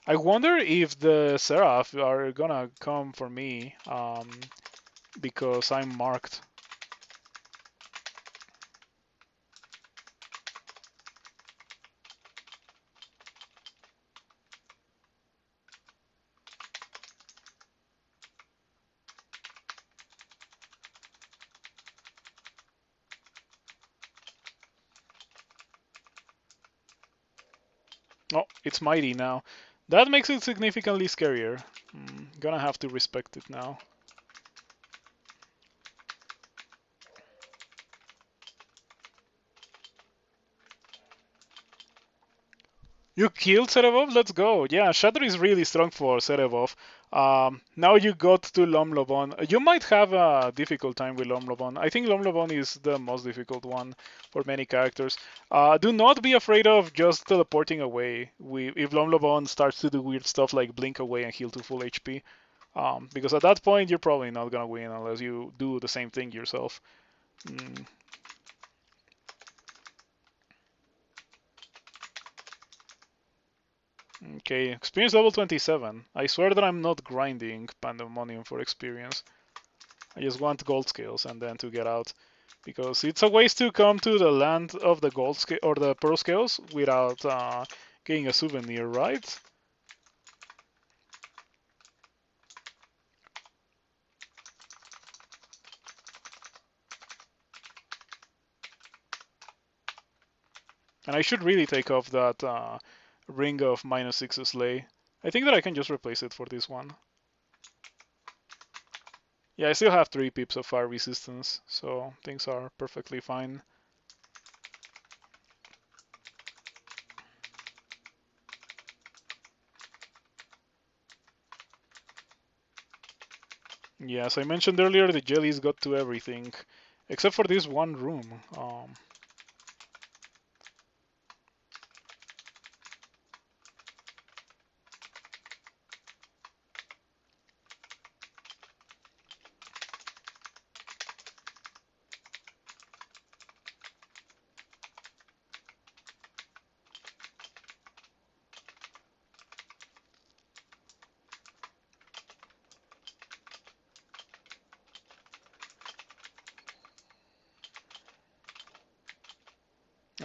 I wonder if the Seraph are gonna come for me, because I'm marked. Oh, it's mighty now. That makes it significantly scarier. Gonna have to respect it now. You killed Serevov? Let's go. Yeah, Shatter is really strong for Serevov. Now you got to Lomlobon. You might have a difficult time with Lomlobon. I think Lomlobon is the most difficult one for many characters. Do not be afraid of just teleporting away if Lomlobon starts to do weird stuff like blink away and heal to full HP. Because at that point, you're probably not going to win unless you do the same thing yourself. Okay, experience level 27. I swear that I'm not grinding Pandemonium for experience. I just want gold scales and then to get out. Because it's a waste to come to the land of the gold scale or the pearl scales without getting a souvenir, right? And I should really take off that ring of -6 slay. I think that I can just replace it for this one. Yeah, I still have 3 pips of fire resistance, so things are perfectly fine. Yeah, as I mentioned earlier, the jellies got to everything, except for this one room.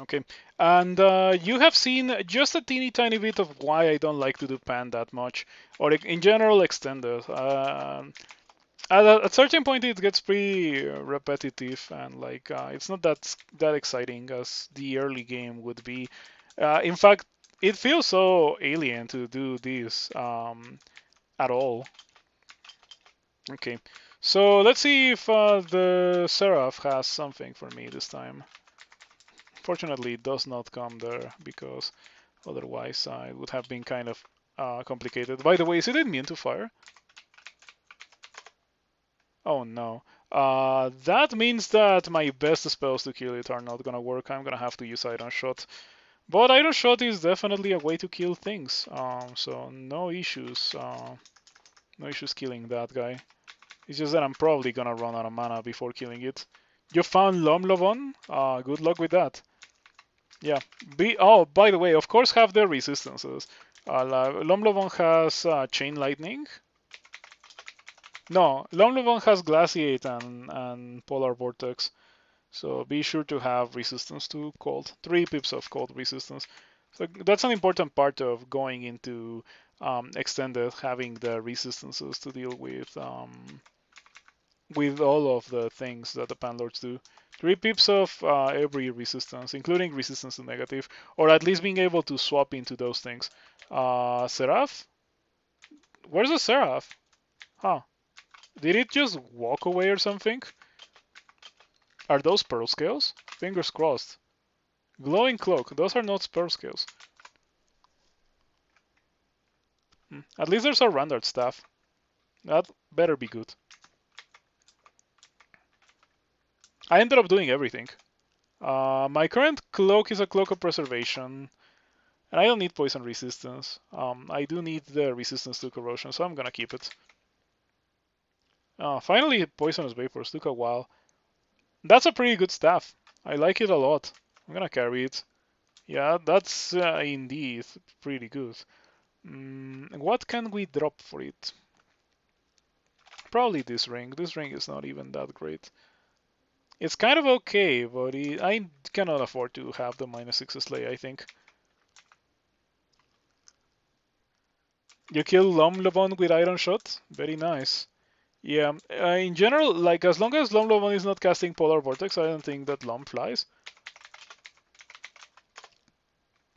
Okay, and you have seen just a teeny tiny bit of why I don't like to do pan that much, or in general extended. At a certain point, it gets pretty repetitive, and like it's not that exciting as the early game would be. In fact, it feels so alien to do this at all. Okay, so let's see if the Seraph has something for me this time. Fortunately, it does not come there because otherwise it would have been kind of complicated. By the way, is it immune to fire? Oh no. That means that my best spells to kill it are not gonna work. I'm gonna have to use Iron Shot. But Iron Shot is definitely a way to kill things. So no issues. No issues killing that guy. It's just that I'm probably gonna run out of mana before killing it. You found Lomlovon? Good luck with that. Yeah. Oh, by the way, of course have their resistances. Lomlovon has Chain Lightning. No, Lomlovon has Glaciate and Polar Vortex. So be sure to have resistance to cold. 3 pips of cold resistance. So that's an important part of going into extended, having the resistances to deal with all of the things that the Panlords do. 3 pips of every resistance, including resistance to negative, or at least being able to swap into those things. Seraph? Where's the Seraph? Huh. Did it just walk away or something? Are those pearl scales? Fingers crossed. Glowing cloak. Those are not pearl scales. At least there's a rendered staff. That better be good. I ended up doing everything. My current cloak is a cloak of preservation, and I don't need poison resistance. I do need the resistance to corrosion, so I'm gonna keep it. Finally, poisonous vapors. Took a while. That's a pretty good staff. I like it a lot. I'm gonna carry it. Yeah, that's indeed pretty good. What can we drop for it? Probably this ring. This ring is not even that great. It's kind of okay, but I cannot afford to have the -6 slay, I think. You kill Lomlobon with Iron Shot? Very nice. Yeah, in general, like as long as Lomlobon is not casting Polar Vortex, I don't think that Lom flies.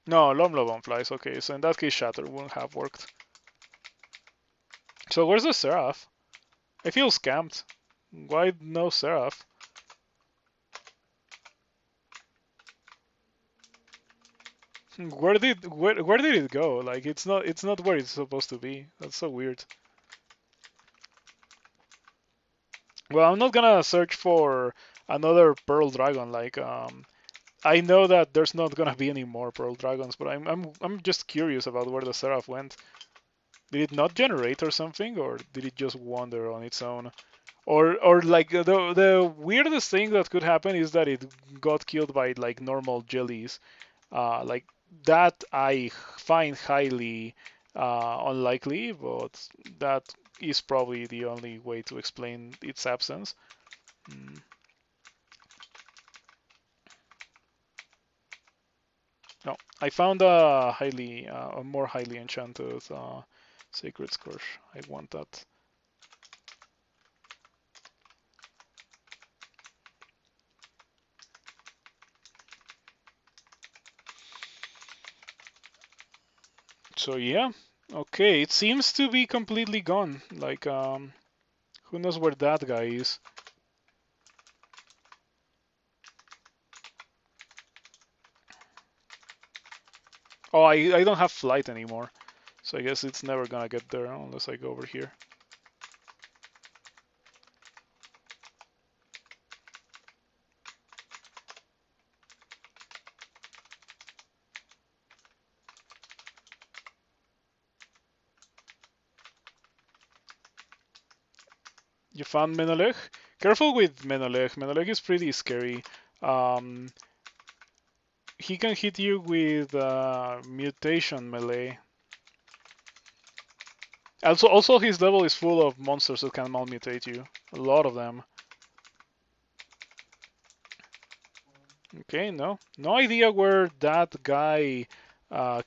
No, Lomlobon flies, okay, so in that case Shatter wouldn't have worked. So where's the Seraph? I feel scammed. Why no Seraph? Where did it go? Like it's not where it's supposed to be. That's so weird. Well, I'm not gonna search for another Pearl Dragon. Like I know that there's not gonna be any more Pearl Dragons, but I'm just curious about where the Seraph went. Did it not generate or something, or did it just wander on its own? Or like the weirdest thing that could happen is that it got killed by like normal jellies. Like that I find highly unlikely, but that is probably the only way to explain its absence. Mm. No, I found a more highly enchanted Sacred Scourge. I want that. So yeah, okay. It seems to be completely gone. Like who knows where that guy is? Oh, I don't have flight anymore, so I guess it's never gonna get there unless I go over here. You found Menelech? Careful with Menelech. Menelech is pretty scary. Um, he can hit you with mutation melee. Also, his level is full of monsters that can malmutate you. A lot of them. Okay, no idea where that guy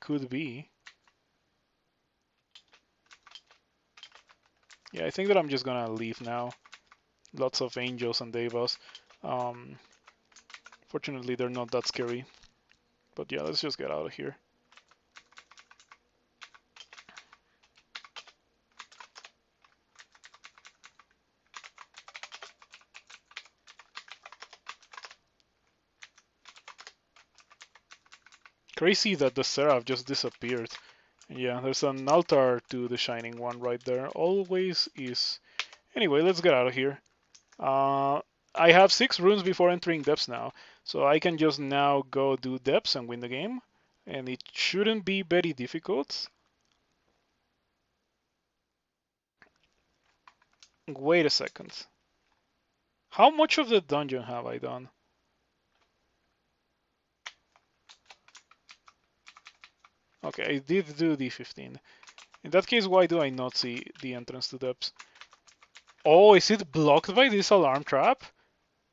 could be. Yeah, I think that I'm just gonna leave now. Lots of angels and devas. Um, Fortunately, they're not that scary. But yeah, let's just get out of here. Crazy that the Seraph just disappeared. Yeah, there's an altar to the Shining One right there. Always is. Anyway, let's get out of here. Uh, I have 6 runes before entering depths now, so I can just now go do depths and win the game. And it shouldn't be very difficult. Wait a second. How much of the dungeon have I done? Okay, I did do D15. In that case, why do I not see the entrance to depths? Oh, is it blocked by this alarm trap?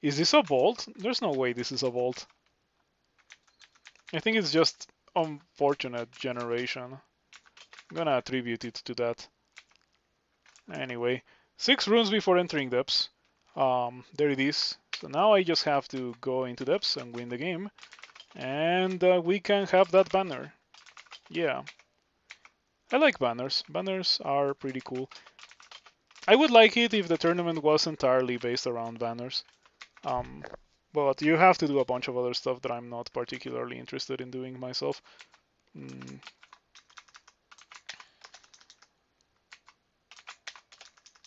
Is this a vault? There's no way this is a vault. I think it's just unfortunate generation. I'm gonna attribute it to that. Anyway, 6 runes before entering depths. There it is. So now I just have to go into depths and win the game. And we can have that banner. Yeah. I like banners. Banners are pretty cool. I would like it if the tournament was entirely based around banners. Um, but you have to do a bunch of other stuff that I'm not particularly interested in doing myself. Mm.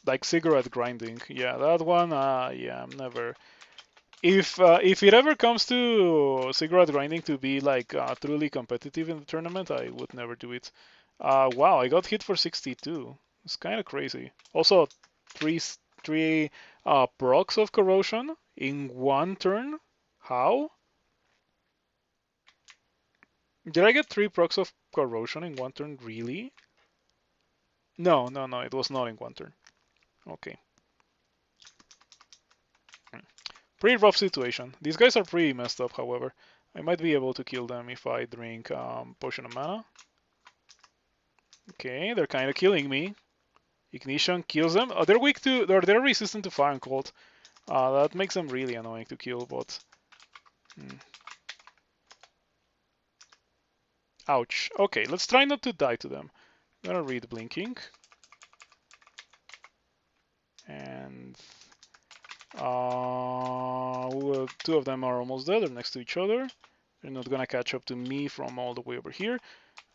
Like cigarette grinding. Yeah, that one, yeah, I'm never. If it ever comes to cigarette grinding to be like truly competitive in the tournament, I would never do it. Wow, I got hit for 62. It's kind of crazy. Also, three three procs of corrosion in one turn. How? Did I get 3 procs of corrosion in one turn? Really? No, no, no. It was not in one turn. Okay. Pretty rough situation. These guys are pretty messed up, however. I might be able to kill them if I drink Potion of Mana. Okay, they're kind of killing me. Ignition kills them. Oh, they're weak to, they're resistant to Fire and Cold. That makes them really annoying to kill, but... Ouch. Okay, let's try not to die to them. I'm gonna read Blinking. And... 2 of them are almost dead. They're next to each other. They're not gonna catch up to me from all the way over here.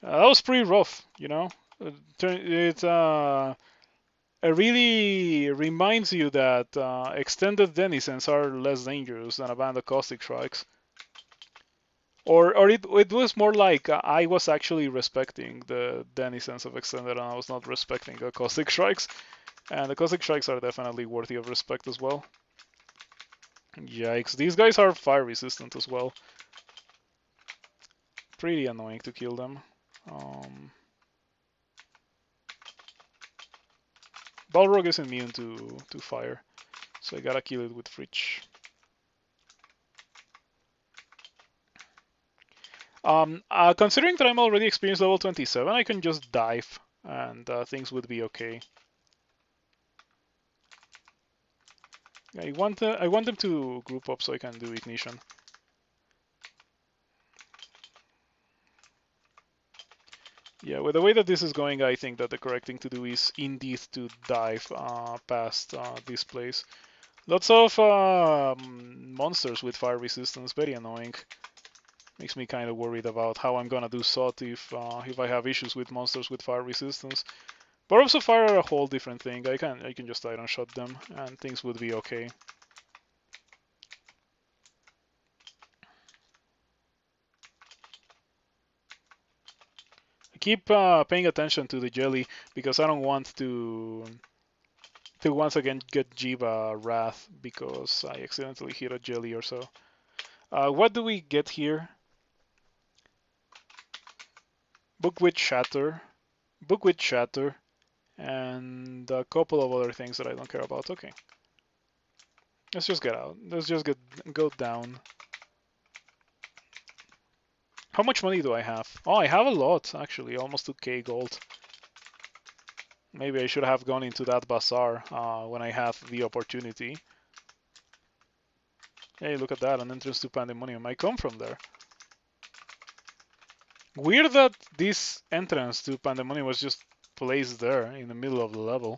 That was pretty rough, you know? It really reminds you that extended denizens are less dangerous than a band of caustic strikes. Or it was more like I was actually respecting the denizens of extended and I was not respecting the caustic strikes. And the caustic strikes are definitely worthy of respect as well. Yikes, these guys are fire resistant as well. Pretty annoying to kill them. Balrog is immune to fire, so I gotta kill it with Fridge. Considering that I'm already experienced level 27, I can just dive and things would be okay. I want them to group up so I can do Ignition. Yeah, with the way that this is going, I think that the correct thing to do is indeed to dive past this place. Lots of monsters with fire resistance, very annoying. Makes me kind of worried about how I'm gonna do SOT if I have issues with monsters with fire resistance. Barbs of fire are a whole different thing. I can just iron shot them and things would be okay. I keep paying attention to the jelly because I don't want to once again get Jiyva Wrath because I accidentally hit a jelly or so. What do we get here? Book with Shatter. Book with Shatter. And a couple of other things that I don't care about. Okay. Let's just get out. Let's just go down. How much money do I have? Oh, I have a lot, actually. Almost 2k gold. Maybe I should have gone into that bazaar when I had the opportunity. Hey, look at that, an entrance to Pandemonium. I come from there. Weird that this entrance to Pandemonium was just placed there in the middle of the level.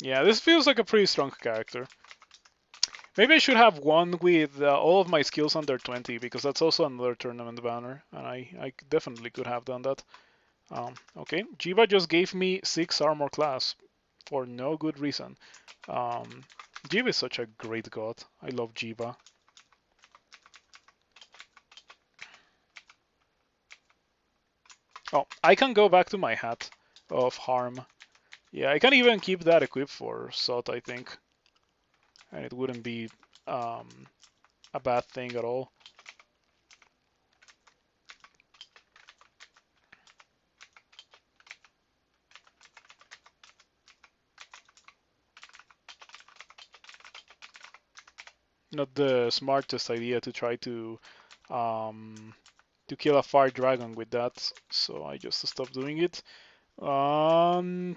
Yeah, this feels like a pretty strong character. Maybe I should have won with all of my skills under 20, because that's also another tournament banner, and I definitely could have done that. Okay, Jiyva just gave me 6 armor class for no good reason. Jiyva is such a great god. I love Jiyva. Oh, I can go back to my hat of harm. Yeah, I can even keep that equipped for Sot, I think. And it wouldn't be a bad thing at all. Not the smartest idea to try to kill a fire dragon with that, so I just stopped doing it.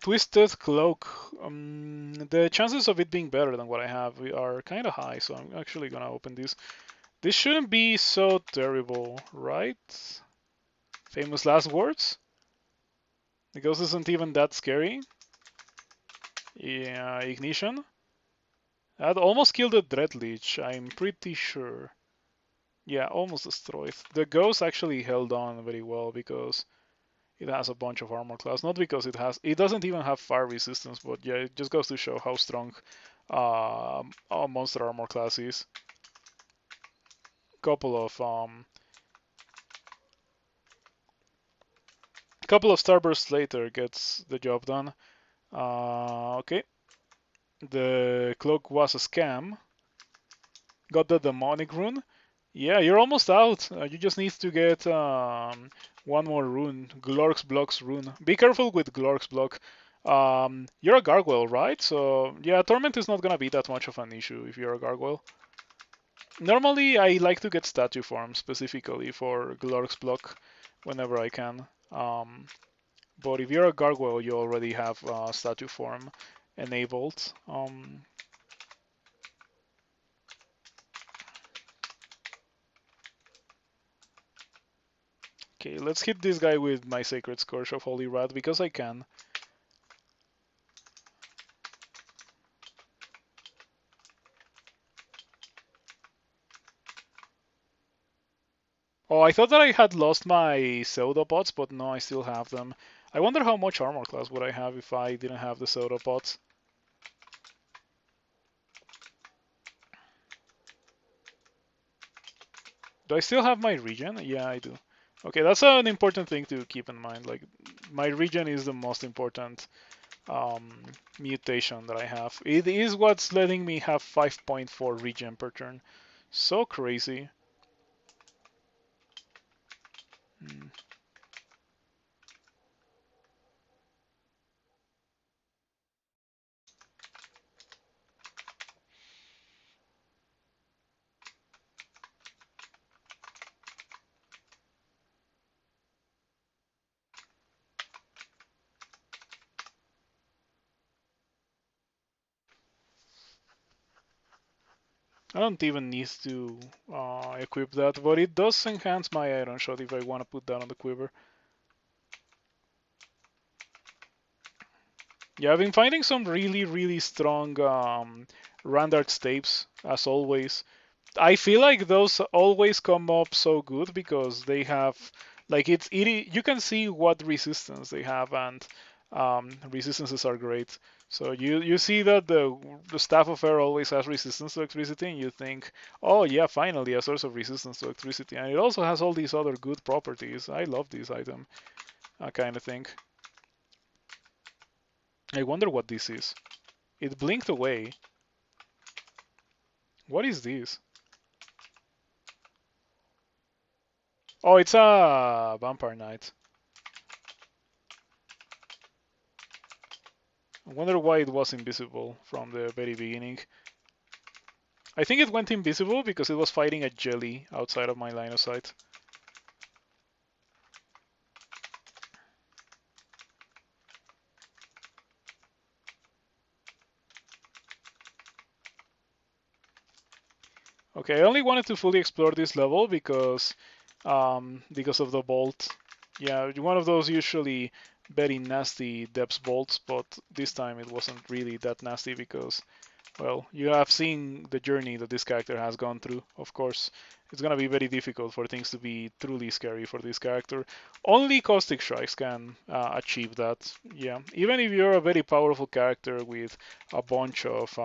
Twisted Cloak. The chances of it being better than what I have are kind of high, so I'm actually gonna open this. This shouldn't be so terrible, right? Famous last words? The ghost isn't even that scary. Yeah, Ignition. That almost killed the Dreadlich, I'm pretty sure. Yeah, almost destroyed. The ghost actually held on very well because it has a bunch of armor class. Not because it doesn't even have fire resistance, but yeah, it just goes to show how strong our monster armor class is. Couple of starbursts later gets the job done. Okay, the cloak was a scam. Got the demonic rune. Yeah, you're almost out. You just need to get one more rune, Glork's Block's rune. Be careful with Glork's Block. You're a gargoyle, right? So yeah, Torment is not gonna be that much of an issue if you're a gargoyle. Normally, I like to get statue form specifically for Glork's Block whenever I can. But if you're a gargoyle, you already have statue form enabled. Okay, let's hit this guy with my Sacred Scourge of Holy Wrath because I can. Oh, I thought that I had lost my pseudopods, but no, I still have them. I wonder how much armor class would I have if I didn't have the pseudopods. Do I still have my regen? Yeah, I do. Okay, that's an important thing to keep in mind. Like, my regen is the most important mutation that I have. It is what's letting me have 5.4 regen per turn. So crazy. Hmm. I don't even need to equip that, but it does enhance my iron shot if I want to put that on the quiver. Yeah, I've been finding some really strong Randart stapes, as always. I feel like those always come up so good because they have, like, you can see what resistance they have, and resistances are great. So you see that the Staff of Air always has resistance to electricity, and you think, oh yeah, finally a source of resistance to electricity, and it also has all these other good properties. I love this item, kind of thing. I wonder what this is. It blinked away. What is this? Oh, it's a Vampire Knight. I wonder why it was invisible from the very beginning. I think it went invisible because it was fighting a jelly outside of my line of sight. Okay, I only wanted to fully explore this level because of the bolt. Yeah, one of those usually very nasty depths bolts, but this time it wasn't really that nasty because, well, you have seen the journey that this character has gone through. Of course, it's gonna be very difficult for things to be truly scary for this character. Only caustic strikes can achieve that. Yeah, even if you're a very powerful character with a bunch of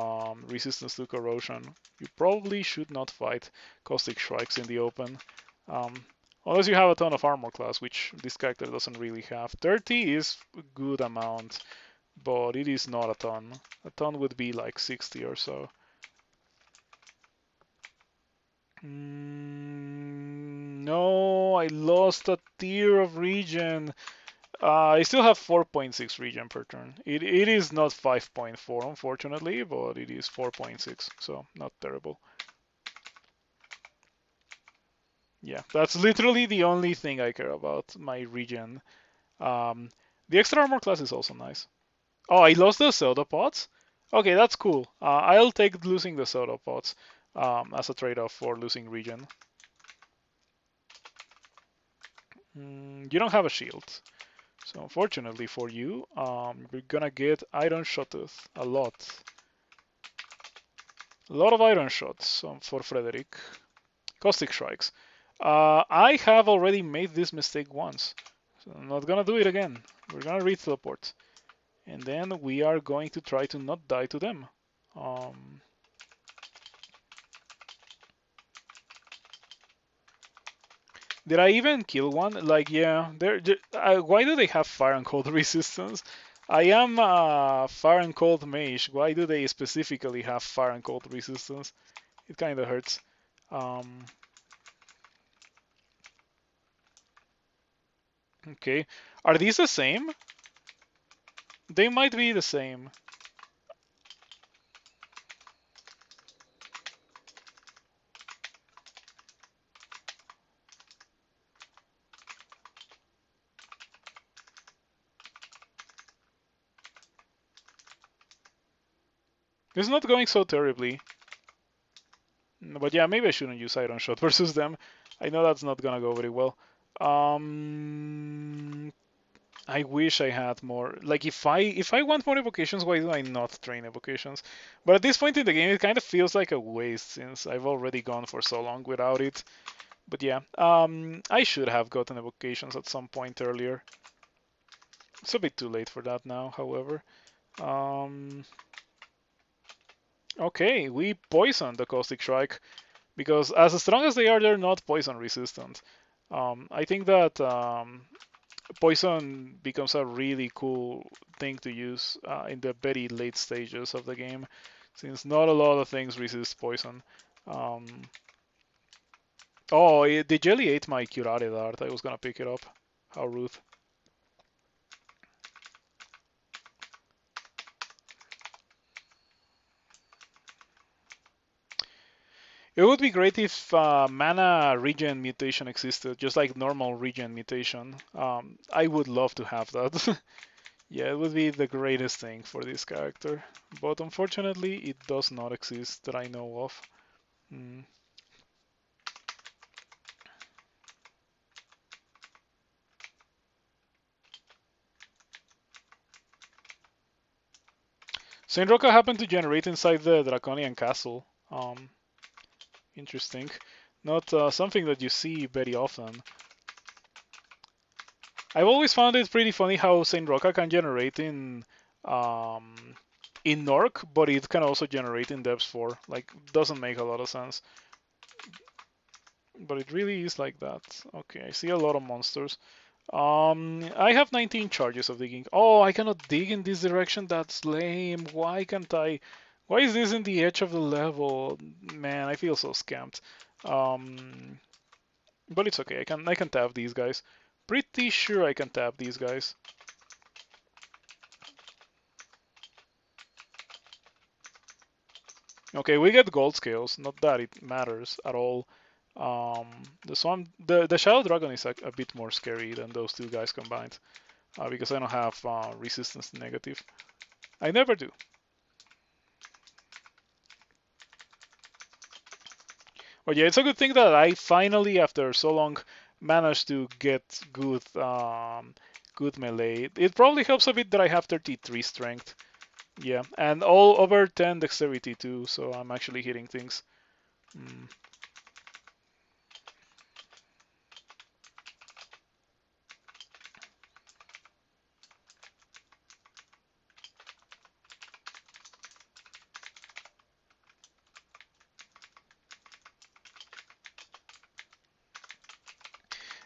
resistance to corrosion, you probably should not fight caustic strikes in the open. Um, Unless you have a ton of armor class, which this character doesn't really have. 30 is a good amount, but it is not a ton. A ton would be like 60 or so. No, I lost a tier of regen. I still have 4.6 regen per turn. It is not 5.4 unfortunately, but it is 4.6, so not terrible. Yeah, that's literally the only thing I care about, my regen. Um, the extra armor class is also nice. Oh, I lost the soda pots? Okay, that's cool. I'll take losing the soda pots as a trade-off for losing regen. You don't have a shield. So unfortunately for you, we're gonna get iron shot a lot. A lot of iron shots for Frederick. Caustic strikes. I have already made this mistake once. So I'm not gonna do it again. We're gonna re-teleport. And then we are going to try to not die to them. Um, Did I even kill one? Like, yeah, why do they have fire and cold resistance? I am a fire and cold mage. Why do they specifically have fire and cold resistance? It kind of hurts. Um, okay, are these the same? They might be the same. It's not going so terribly. But yeah, maybe I shouldn't use Iron Shot versus them. I know that's not gonna go very well. I wish I had more. Like if I want more evocations, why do I not train evocations? But at this point in the game, it kind of feels like a waste since I've already gone for so long without it. But yeah, I should have gotten evocations at some point earlier. It's a bit too late for that now, however. Um, okay, we poisoned the Caustic Strike because as strong as they are, they're not poison resistant. I think that poison becomes a really cool thing to use in the very late stages of the game, since not a lot of things resist poison. Um, oh, the jelly ate my curare dart. I was gonna pick it up. How rude. It would be great if mana regen mutation existed, just like normal regen mutation. I would love to have that. Yeah, it would be the greatest thing for this character. But unfortunately, it does not exist that I know of. Hmm. Saint Roca happened to generate inside the Draconian Castle. Interesting. Not something that you see very often. I've always found it pretty funny how Saint Roca can generate um, in Nork, but it can also generate in Depths 4. Like, doesn't make a lot of sense. But it really is like that. Okay, I see a lot of monsters. I have 19 charges of digging. Oh, I cannot dig in this direction. That's lame. Why can't I? Why is this in the edge of the level? Man, I feel so scammed. Um, But it's okay. I can tap these guys. Pretty sure I can tap these guys. Okay, we get gold scales. Not that it matters at all. The Shadow Dragon is a bit more scary than those two guys combined, because I don't have resistance to negative. I never do. But yeah, it's a good thing that I finally, after so long, managed to get good melee. It probably helps a bit that I have 33 strength. Yeah, and all over 10 dexterity too, so I'm actually hitting things. Mm.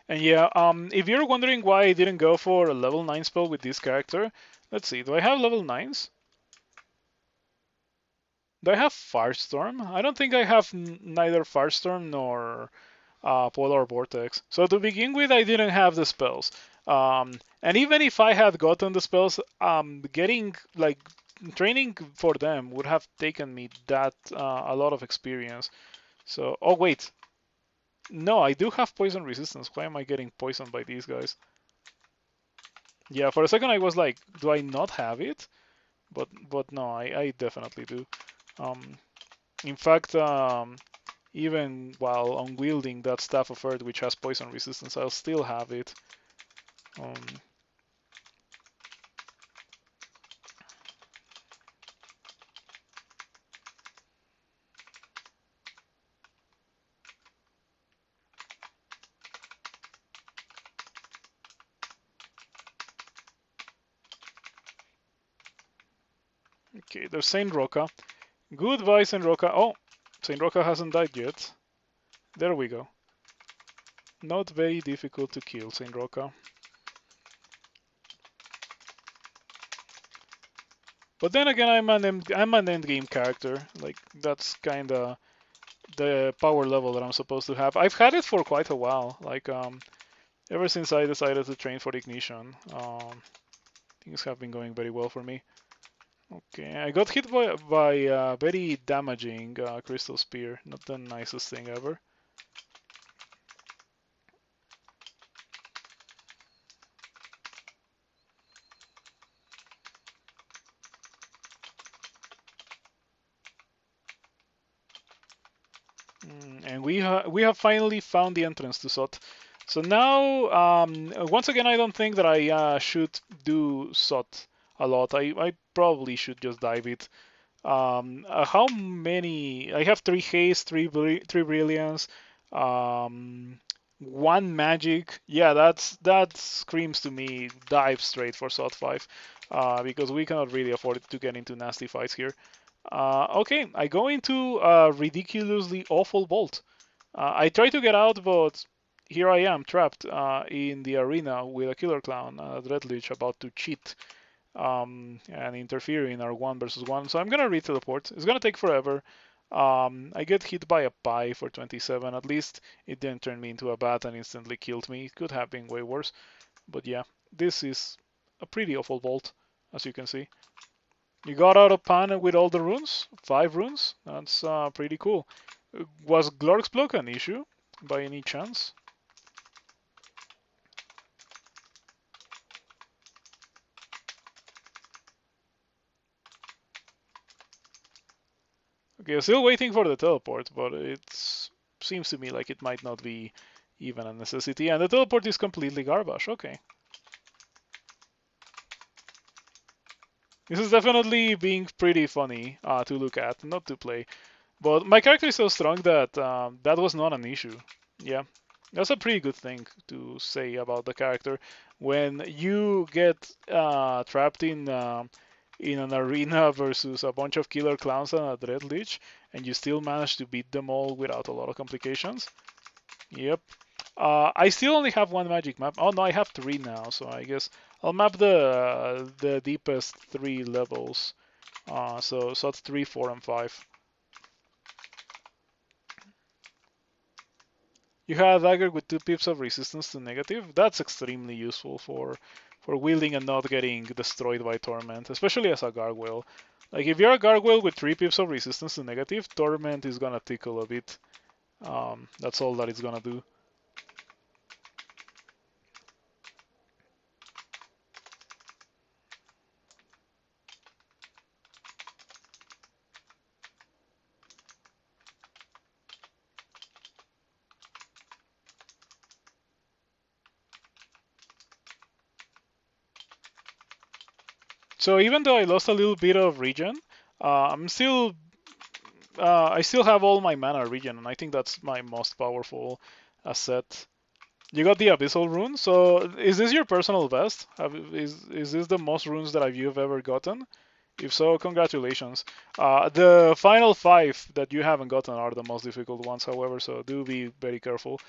And yeah, if you're wondering why I didn't go for a level 9 spell with this character, let's see, do I have level 9s? Do I have Firestorm? I don't think I have neither Firestorm nor Polar Vortex. So to begin with, I didn't have the spells. And even if I had gotten the spells, getting like training for them would have taken me that a lot of experience. So, oh wait, no, I do have poison resistance. Why am I getting poisoned by these guys? Yeah, for a second I was like, do I not have it? But no, I definitely do. Um, in fact, even while unwielding that Staff of Earth, which has poison resistance, I'll still have it. Um, okay, there's Saint Roca. Goodbye, Saint Roca. Oh, Saint Roca hasn't died yet. There we go. Not very difficult to kill, Saint Roca. But then again, I'm an end game character. Like that's kind of the power level that I'm supposed to have. I've had it for quite a while. Like ever since I decided to train for Ignition, things have been going very well for me. Okay, I got hit by a very damaging Crystal Spear. Not the nicest thing ever. And we have finally found the entrance to Sot. So now, once again, I don't think that I should do Sot a lot. I probably should just dive it. How many? I have 3 haste, three brilliance, one magic. Yeah, that screams to me dive straight for Sot 5, because we cannot really afford to get into nasty fights here. Okay, I go into a ridiculously awful bolt. I try to get out, but here I am trapped in the arena with a killer clown, Dreadlich, about to cheat and interfere in our 1 versus 1. So I'm gonna re-teleport. It's gonna take forever. I get hit by a pie for 27. At least it didn't turn me into a bat and instantly killed me. It could have been way worse. But yeah, this is a pretty awful bolt, as you can see. You got out of pan with all the runes? 5 runes? That's pretty cool. Was Glorx block an issue by any chance? Okay, still waiting for the teleport, but it seems to me like it might not be even a necessity. And the teleport is completely garbage. Okay. This is definitely being pretty funny to look at, not to play. But my character is so strong that that was not an issue. Yeah, that's a pretty good thing to say about the character. When you get trapped in an arena versus a bunch of killer clowns and a dread lich, and you still manage to beat them all without a lot of complications. Yep. I still only have one magic map. Oh no, I have 3 now, so I guess I'll map the deepest 3 levels. So it's 3, 4, and 5. You have a dagger with 2 pips of resistance to negative. That's extremely useful for wielding and not getting destroyed by Torment, especially as a gargoyle. Like if you're a gargoyle with 3 pips of resistance to negative, Torment is gonna tickle a bit. That's all that it's gonna do. So even though I lost a little bit of regen, I'm still I still have all my mana regen, and I think that's my most powerful asset. You got the Abyssal rune. So is this your personal best? Is this the most runes that you've ever gotten? If so, congratulations. The final 5 that you haven't gotten are the most difficult ones, however, so do be very careful.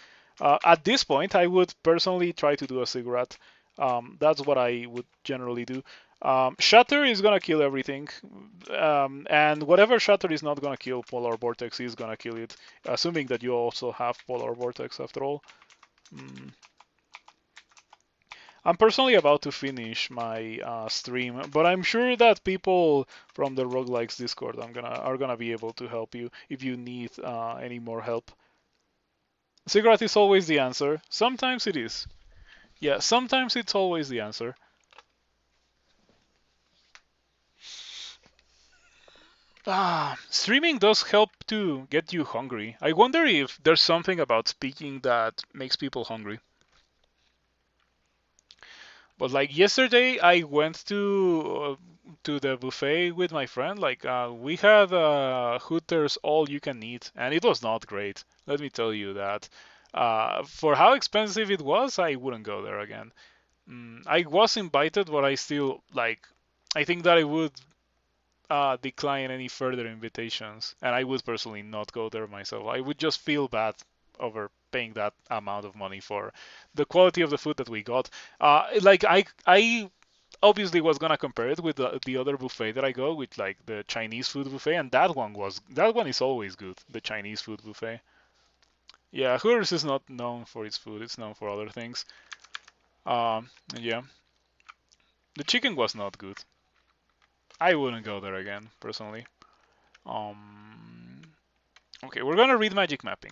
At this point, I would personally try to do a Ziggurat. That's what I would generally do. Shatter is gonna kill everything, and whatever Shatter is not gonna kill, Polar Vortex is gonna kill it, assuming that you also have Polar Vortex after all. Mm. I'm personally about to finish my stream, but I'm sure that people from the Roguelikes Discord are gonna be able to help you if you need any more help. Ziggurat is always the answer. Sometimes it is. Yeah, sometimes it's always the answer. Streaming does help to get you hungry. I wonder if there's something about speaking that makes people hungry. But like yesterday, I went to the buffet with my friend. Like we had Hooters all you can eat, and it was not great. Let me tell you that. For how expensive it was, I wouldn't go there again. I was invited, but I still like. I think that I would decline any further invitations, and I would personally not go there myself. I would just feel bad over paying that amount of money for the quality of the food that we got. Like I obviously was gonna compare it with the other buffet that I go with, like the Chinese food buffet, and that one is always good. The Chinese food buffet. Yeah, Hooters is not known for its food; it's known for other things. Yeah, the chicken was not good. I wouldn't go there again personally. Um, okay, we're gonna read magic mapping.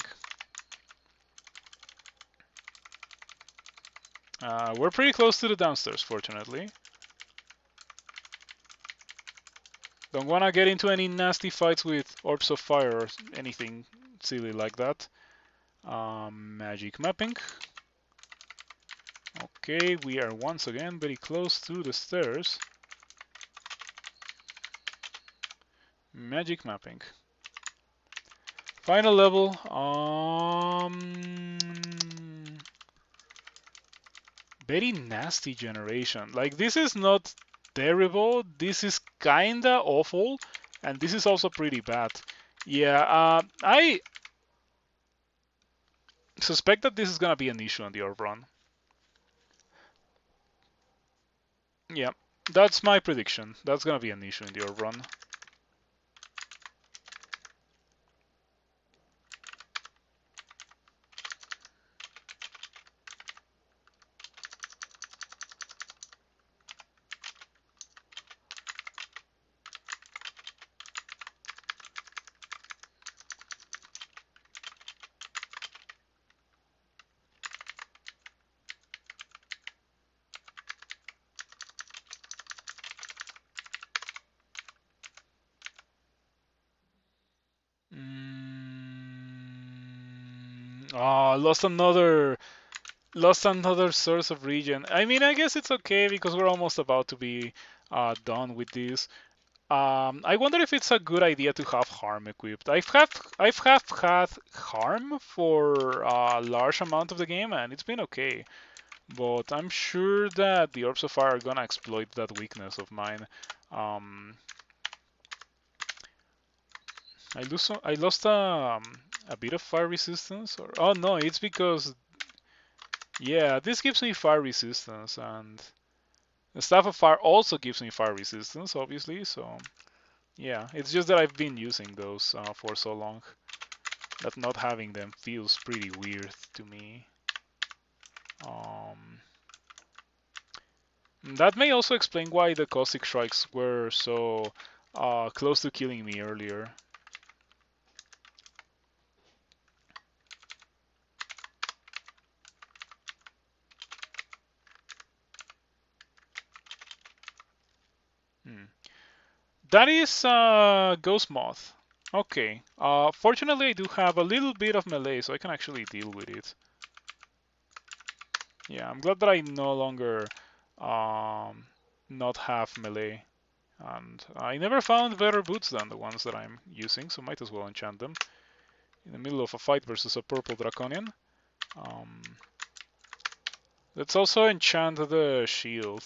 We're pretty close to the downstairs, fortunately. Don't wanna get into any nasty fights with orbs of fire or anything silly like that. Magic mapping. Okay, we are once again very close to the stairs. Magic mapping. Final level. Very nasty generation. Like this is not terrible. This is kinda awful, and this is also pretty bad. Yeah, I suspect that this is gonna be an issue on the orb run. Yeah, that's my prediction. That's gonna be an issue in the orb run. Oh, lost another source of regen. I mean, I guess it's okay because we're almost about to be done with this. I wonder if it's a good idea to have harm equipped. I've had harm for a large amount of the game, and it's been okay. But I'm sure that the orbs of fire are gonna exploit that weakness of mine. Um, I lost a bit of fire resistance, or oh no, it's because yeah, this gives me fire resistance, and the staff of fire also gives me fire resistance, obviously. So yeah, it's just that I've been using those for so long. that not having them feels pretty weird to me. That may also explain why the caustic strikes were so close to killing me earlier. That is Ghost Moth. Okay. Fortunately, I do have a little bit of melee, so I can actually deal with it. Yeah, I'm glad that I no longer not have melee. And I never found better boots than the ones that I'm using, so might as well enchant them. In the middle of a fight versus a purple draconian. Let's also enchant the shield.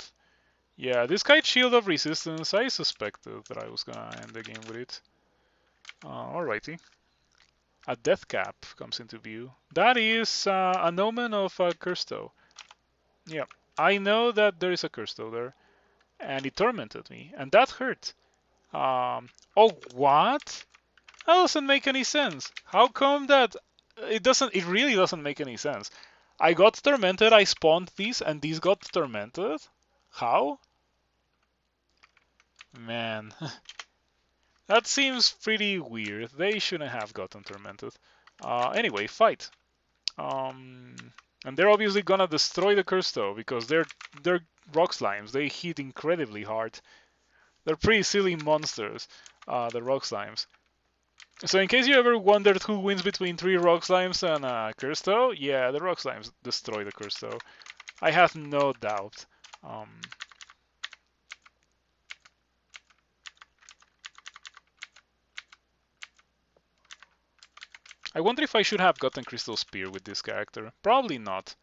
Yeah, this guy's Shield of Resistance, I suspected that I was gonna end the game with it. Alrighty. A Death Cap comes into view. That is an omen of a Cursto. Yeah, I know that there is a Cursto there, and it tormented me, and that hurt. Oh, what? That doesn't make any sense. How come that it doesn't? It really doesn't make any sense. I got tormented, I spawned these, and these got tormented? How? Man, that seems pretty weird. They shouldn't have gotten tormented. Anyway, fight. Um, and they're obviously gonna destroy the Cursto because they're rock slimes. They hit incredibly hard. They're pretty silly monsters, the rock slimes. So in case you ever wondered who wins between 3 rock slimes and Cursto, yeah, the rock slimes destroy the Cursto. I have no doubt. I wonder if I should have gotten Crystal Spear with this character. Probably not.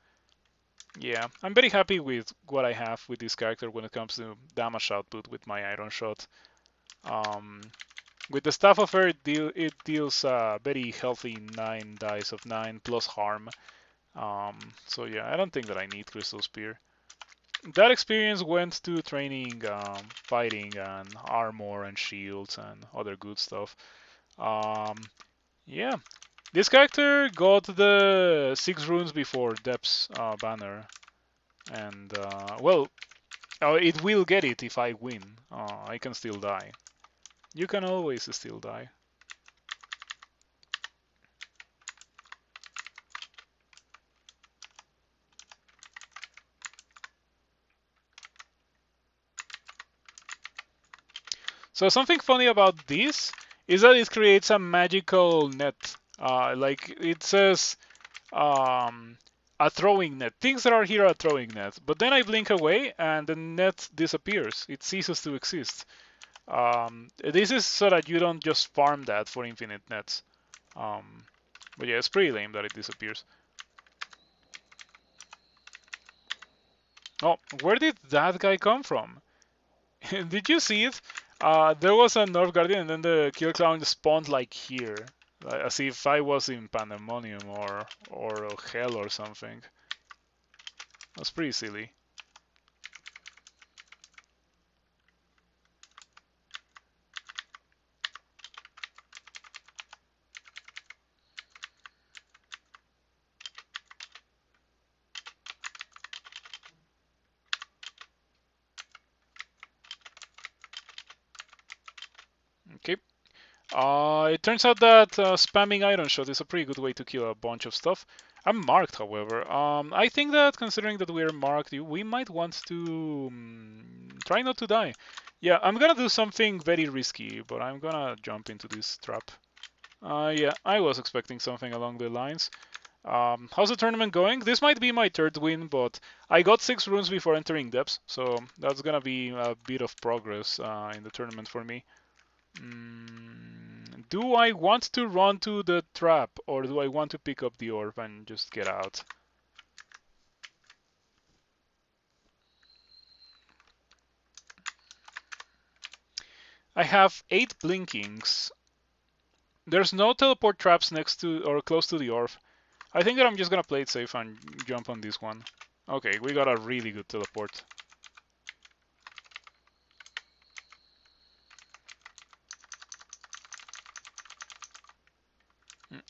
Yeah, I'm very happy with what I have with this character when it comes to damage output with my Iron Shot. With the Staff of Air, it deals very healthy 9 dice of 9 plus harm. So yeah, I don't think that I need Crystal Spear. That experience went to training, fighting, and armor and shields and other good stuff. Yeah, this character got the 6 runes before Depth's banner, and well, it will get it if I win. I can still die. You can always still die. So something funny about this is that it creates a magical net. Like it says, a throwing net. Things that are here are throwing net. But then I blink away and the net disappears. It ceases to exist. This is so that you don't just farm that for infinite nets. But yeah, it's pretty lame that it disappears. Oh, where did that guy come from? Did you see it? There was a North Guardian and then the Kill Clown spawned like here. Like, as if I was in Pandemonium or Hell or something. That's pretty silly. Okay. It turns out that spamming Iron Shot is a pretty good way to kill a bunch of stuff. I'm marked, however. I think that considering that we're marked, we might want to try not to die. Yeah, I'm gonna do something very risky, but I'm gonna jump into this trap. Yeah, I was expecting something along the lines. How's the tournament going? This might be my 3rd win, but I got 6 runes before entering depths, so that's gonna be a bit of progress in the tournament for me. Do I want to run to the trap, or do I want to pick up the orb and just get out? I have 8 blinkings. There's no teleport traps next to or close to the orb. I think that I'm just gonna play it safe and jump on this one. Okay, we got a really good teleport.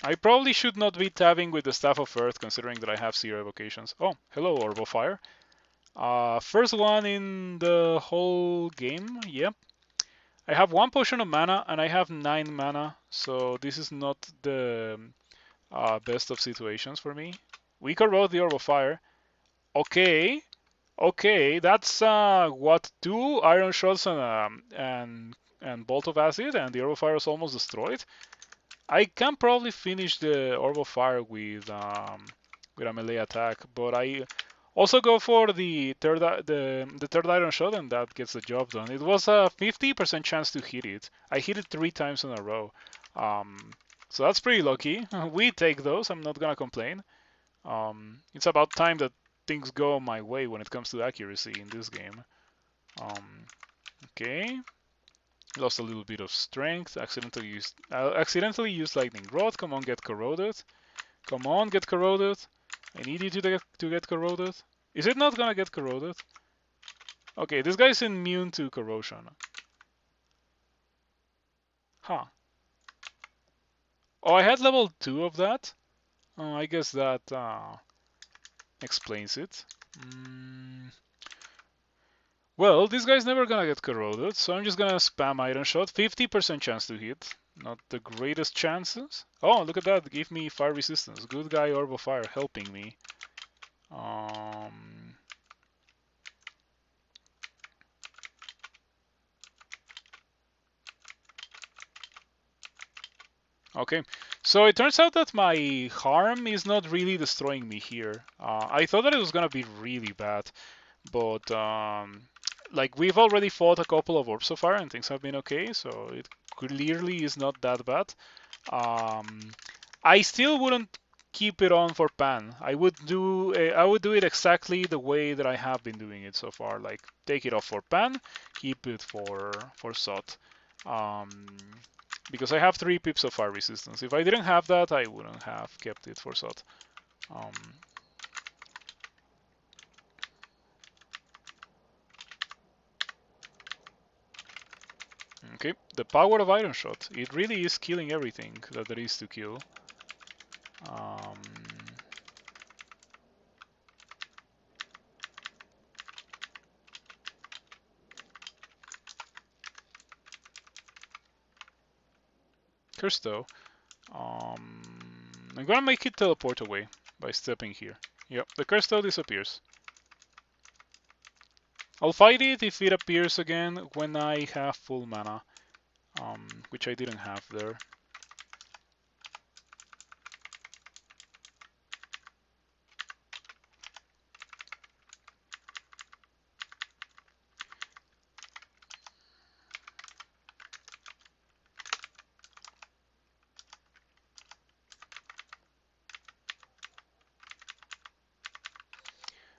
I probably should not be tabbing with the Staff of Earth, considering that I have 0 evocations. Oh, hello, Orb of Fire. First one in the whole game, yep. I have 1 potion of mana, and I have 9 mana, so this is not the best of situations for me. We corrode the Orb of Fire. Okay, okay, that's what, 2 Iron Shots and Bolt of Acid, and the Orb of Fire is almost destroyed. I can probably finish the Orb of Fire with a melee attack, but I also go for the third Iron Shot, and that gets the job done. It was a 50% chance to hit it. I hit it 3 times in a row, so that's pretty lucky. We take those. I'm not gonna complain. It's about time that things go my way when it comes to accuracy in this game. Okay. Lost a little bit of strength. Accidentally used lightning rod. Come on, get corroded. Come on, get corroded. I need you to get corroded. Is it not gonna get corroded? Okay, this guy's immune to corrosion. Huh. Oh, I had level 2 of that. Oh, I guess that explains it. Well, this guy's never gonna get corroded, so I'm just gonna spam Iron Shot. 50% chance to hit. Not the greatest chances. Oh, look at that. Give me fire resistance. Good guy, Orb of Fire, helping me. Okay, so it turns out that my harm is not really destroying me here. I thought that it was gonna be really bad, but like we've already fought a couple of orbs so far and things have been okay, so it clearly is not that bad. I still wouldn't keep it on for pan. I would do it exactly the way that I have been doing it so far. Like take it off for pan, keep it for sot. Because I have 3 pips of fire resistance. If I didn't have that, I wouldn't have kept it for sot. Okay, the power of Iron Shot. It really is killing everything that there is to kill. Curse though. I'm gonna make it teleport away by stepping here. Yep, the curse though disappears. I'll fight it if it appears again when I have full mana, which I didn't have there.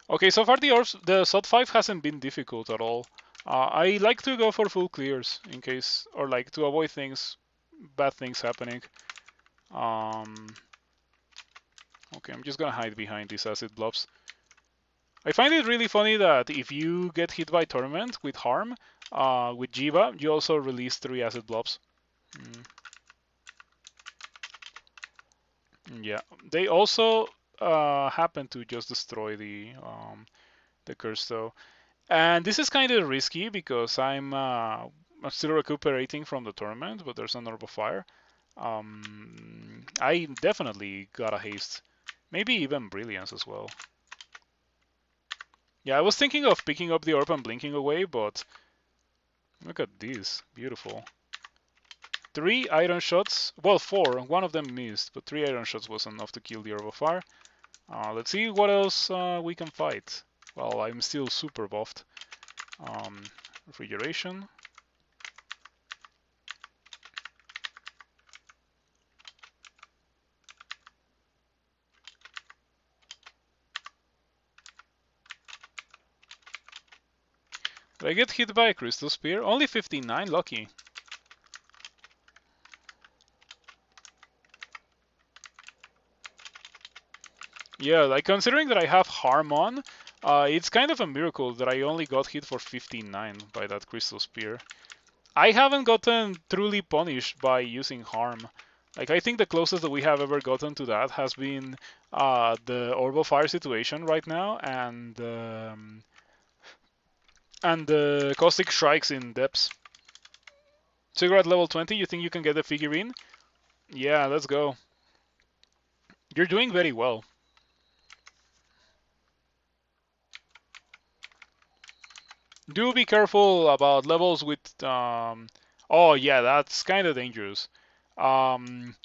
Okay, so far the SOT 5 hasn't been difficult at all. I like to go for full clears in case, or like to avoid bad things happening. Okay, I'm just gonna hide behind these acid blobs. I find it really funny that if you get hit by Torment with harm, with Jiyva, you also release 3 acid blobs. Yeah, they also happen to just destroy the curse though. And this is kind of risky because I'm still recuperating from the Torment, but there's an Orb of Fire. I definitely got a haste. Maybe even Brilliance as well. Yeah, I was thinking of picking up the Orb and blinking away, but look at this. Beautiful. 3 Iron Shots. Well, 4. One of them missed, but 3 Iron Shots was enough to kill the Orb of Fire. Let's see what else we can fight. Well, I'm still super buffed. Refrigeration. Did I get hit by a Crystal Spear? Only 59, lucky. Yeah, like considering that I have harm on, it's kind of a miracle that I only got hit for 59 by that Crystal Spear. I haven't gotten truly punished by using harm. Like, I think the closest that we have ever gotten to that has been the Orb of Fire situation right now, and the Caustic Strikes in depths. So you're at level 20, you think you can get the figurine? Yeah, let's go. You're doing very well. Do be careful about levels with... Oh, yeah, that's kind of dangerous. Um,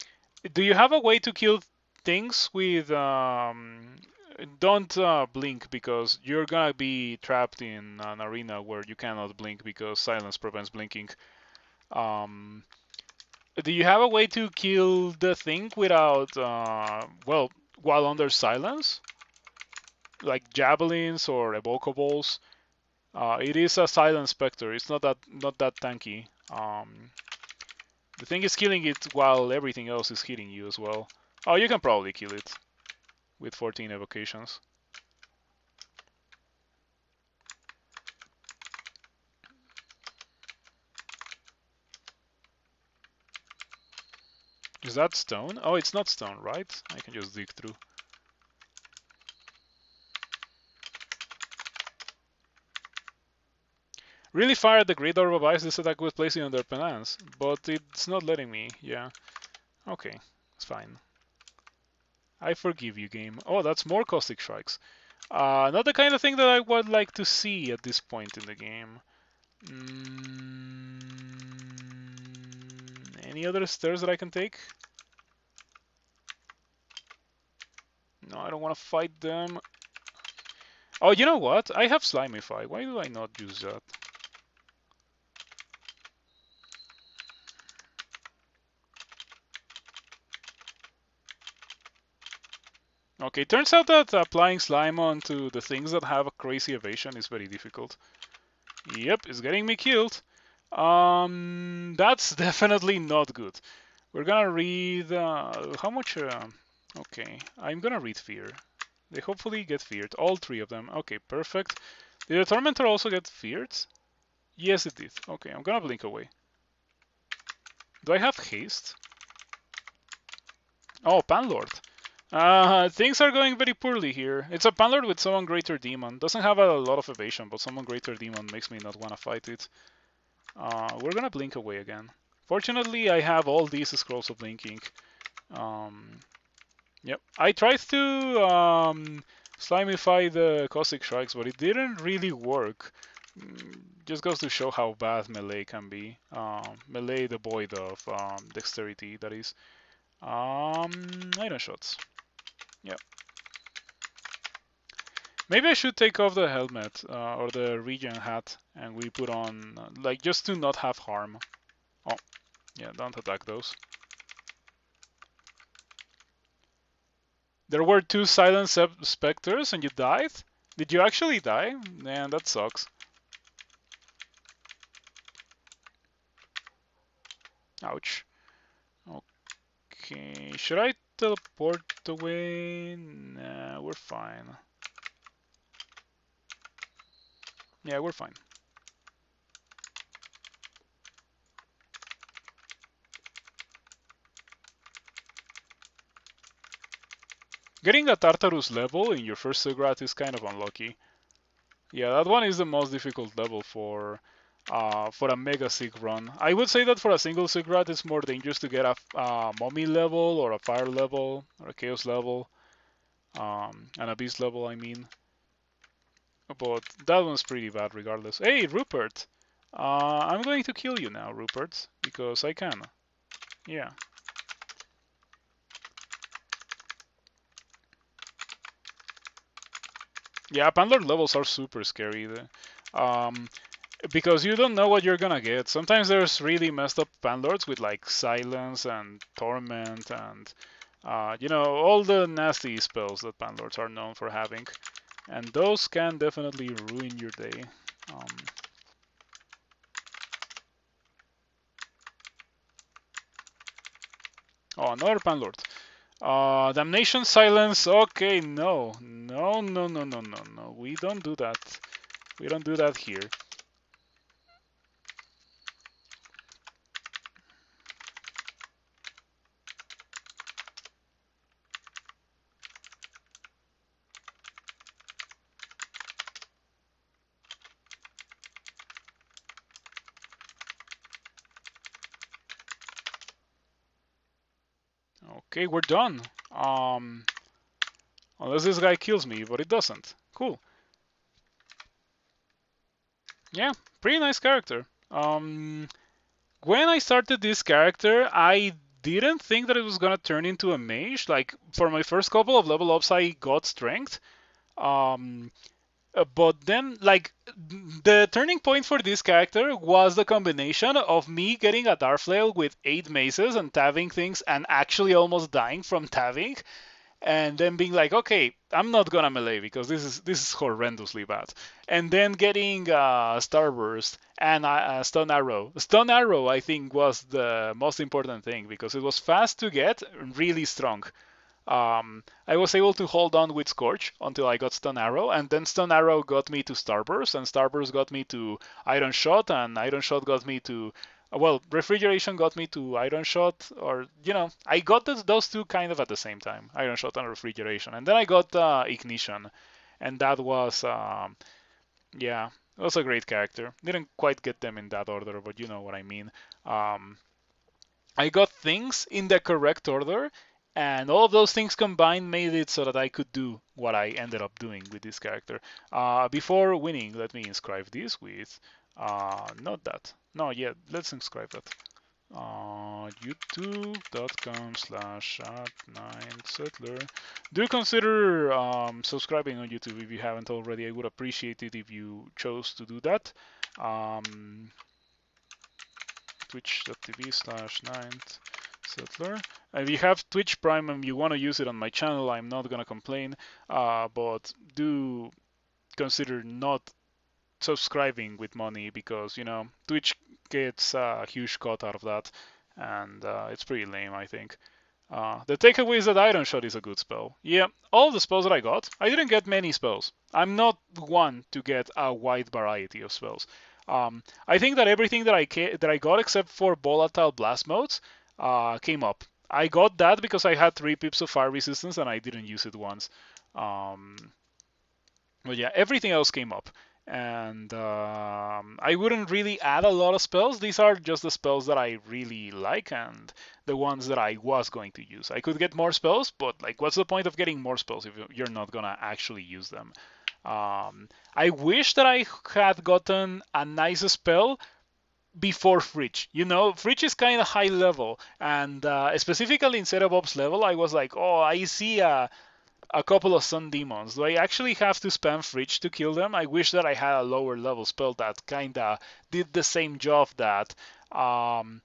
do you have a way to kill things with... Don't blink, because you're gonna be trapped in an arena where you cannot blink because silence prevents blinking. Um, do you have a way to kill the thing without, well, while under silence? Like javelins or evocables? It is a silent specter. It's not that tanky. The thing is killing it while everything else is hitting you as well. Oh, you can probably kill it with 14 evocations. Is that stone? Oh, it's not stone, right? I can just dig through. Really fire at the Great Orb of Ice. This attack was placing under penance, but it's not letting me. Yeah. Okay, it's fine. I forgive you, game. Oh, that's more Caustic Strikes. Not the kind of thing that I would like to see at this point in the game. Any other stairs that I can take? No, I don't want to fight them. Oh, you know what? I have Slimify. Why do I not use that? Okay, turns out that applying slime onto the things that have a crazy evasion is very difficult. Yep, it's getting me killed. That's definitely not good. We're gonna read... how much... okay, I'm gonna read Fear. They hopefully get feared. All three of them. Okay, perfect. Did the Tormentor also get feared? Yes, it did. Okay, I'm gonna blink away. Do I have haste? Oh, Panlord. Things are going very poorly here. It's a Panlord with Summon Greater Demon. Doesn't have a lot of evasion, but Summon Greater Demon makes me not want to fight it. We're gonna blink away again. Fortunately, I have all these scrolls of blinking. Yep. I tried to slimify the Caustic Strikes, but it didn't really work. Just goes to show how bad melee can be. Melee devoid of dexterity, that is. Iron shots. Yep. Maybe I should take off the helmet or the regen hat and we put on, like, just to not have harm. Oh, yeah, don't attack those. There were 2 silent specters and you died? Did you actually die? Man, that sucks. Ouch. Okay, should I teleport away? Nah, we're fine. Yeah, we're fine. Getting a Tartarus level in your first Sigrat is kind of unlucky. Yeah, that one is the most difficult level for a Mega Sig run. I would say that for a single Sigrat, it's more dangerous to get a Mummy level or a Fire level or a Chaos level, and a Beast level, I mean. But that one's pretty bad regardless. Hey, Rupert! I'm going to kill you now, Rupert, because I can. Yeah. Yeah, Panlord levels are super scary. Because you don't know what you're gonna get. Sometimes there's really messed up Panlords with like Silence and Torment and you know, all the nasty spells that Panlords are known for having. And those can definitely ruin your day. Oh, another Panlord. Damnation Silence. Okay, no. No, no, no, no, no, no. We don't do that. We don't do that here. Okay, we're done. Unless this guy kills me, but it doesn't. Cool. Yeah, pretty nice character. When I started this character, I didn't think that it was gonna turn into a mage. Like for my first couple of level ups, I got strength. Um, but then, like, the turning point for this character was the combination of me getting a Darflail with 8 maces and tabbing things and actually almost dying from tabbing, and then being like, okay, I'm not gonna melee because this is horrendously bad. And then getting Starburst and Stun Arrow. Stun Arrow, I think, was the most important thing because it was fast to get, really strong. I was able to hold on with Scorch until I got Stun Arrow, and then Stun Arrow got me to Starburst, and Starburst got me to Iron Shot, and Iron Shot got me to, well, Refrigeration got me to Iron Shot, or, I got those two kind of at the same time, Iron Shot and Refrigeration, and then I got Ignition, and that was, yeah, it was a great character. Didn't quite get them in that order, but you know what I mean. Um, I got things in the correct order, and all of those things combined made it so that I could do what I ended up doing with this character. Before winning, let me inscribe this with, not that. No, yeah, let's inscribe that. youtube.com/at9settler. Do consider subscribing on YouTube if you haven't already. I would appreciate it if you chose to do that. Twitch.tv/9settler. If you have Twitch Prime and you want to use it on my channel, I'm not gonna complain. But do consider not subscribing with money because Twitch gets a huge cut out of that, and it's pretty lame, I think. The takeaway is that Iron Shot is a good spell. Yeah, all the spells that I didn't get many spells. I'm not one to get a wide variety of spells. I think that everything that I got except for Volatile Blast Modes came up. I got that because I had 3 pips of fire resistance and I didn't use it once. Um, but yeah, everything else came up. And I wouldn't really add a lot of spells. These are just the spells that I really like and the ones that I was going to use. I could get more spells, but like, what's the point of getting more spells if you're not gonna actually use them? I wish that I had gotten a nice spell before Fridge. Fridge is kind of high level, and specifically in Setup Ops level, I was like, oh, I see a couple of Sun Demons. Do I actually have to spam Fridge to kill them? I wish that I had a lower level spell that kinda did the same job um,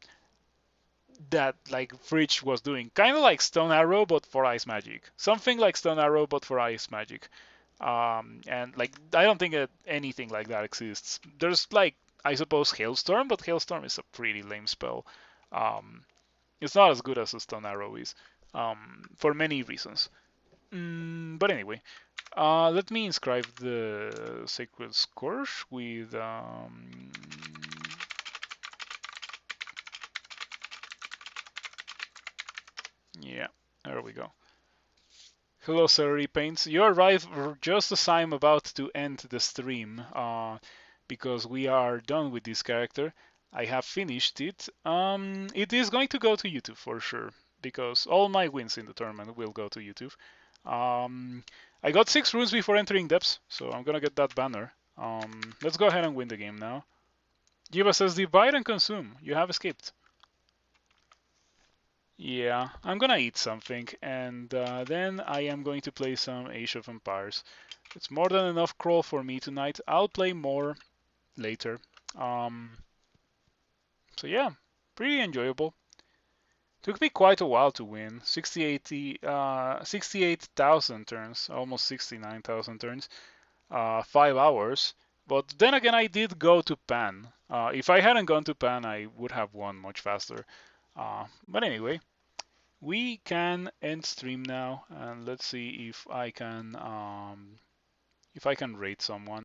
that like Fridge was doing. Kind of like Stone Arrow, but for Ice Magic. Something like Stone Arrow, but for Ice Magic. And like I don't think that anything like that exists. There's like, I suppose, Hailstorm, but Hailstorm is a pretty lame spell. It's not as good as a Stone Arrow is, for many reasons. But anyway, let me inscribe the Sacred Scourge with yeah, there we go. Hello, Celery Paints. You arrived just as I'm about to end the stream, because we are done with this character. I have finished it. It is going to go to YouTube for sure, because all my wins in the tournament will go to YouTube. I got 6 runes before entering depths, so I'm gonna get that banner. Let's go ahead and win the game now. Jiyva says, divide and consume. You have escaped. Yeah, I'm gonna eat something, and then I am going to play some Age of Empires. It's more than enough crawl for me tonight. I'll play more later. So yeah, pretty enjoyable. Took me quite a while to win. 68,000 turns, almost 69,000 turns. 5 hours. But then again, I did go to Pan. If I hadn't gone to Pan, I would have won much faster. But anyway, we can end stream now, and let's see if I can rate someone.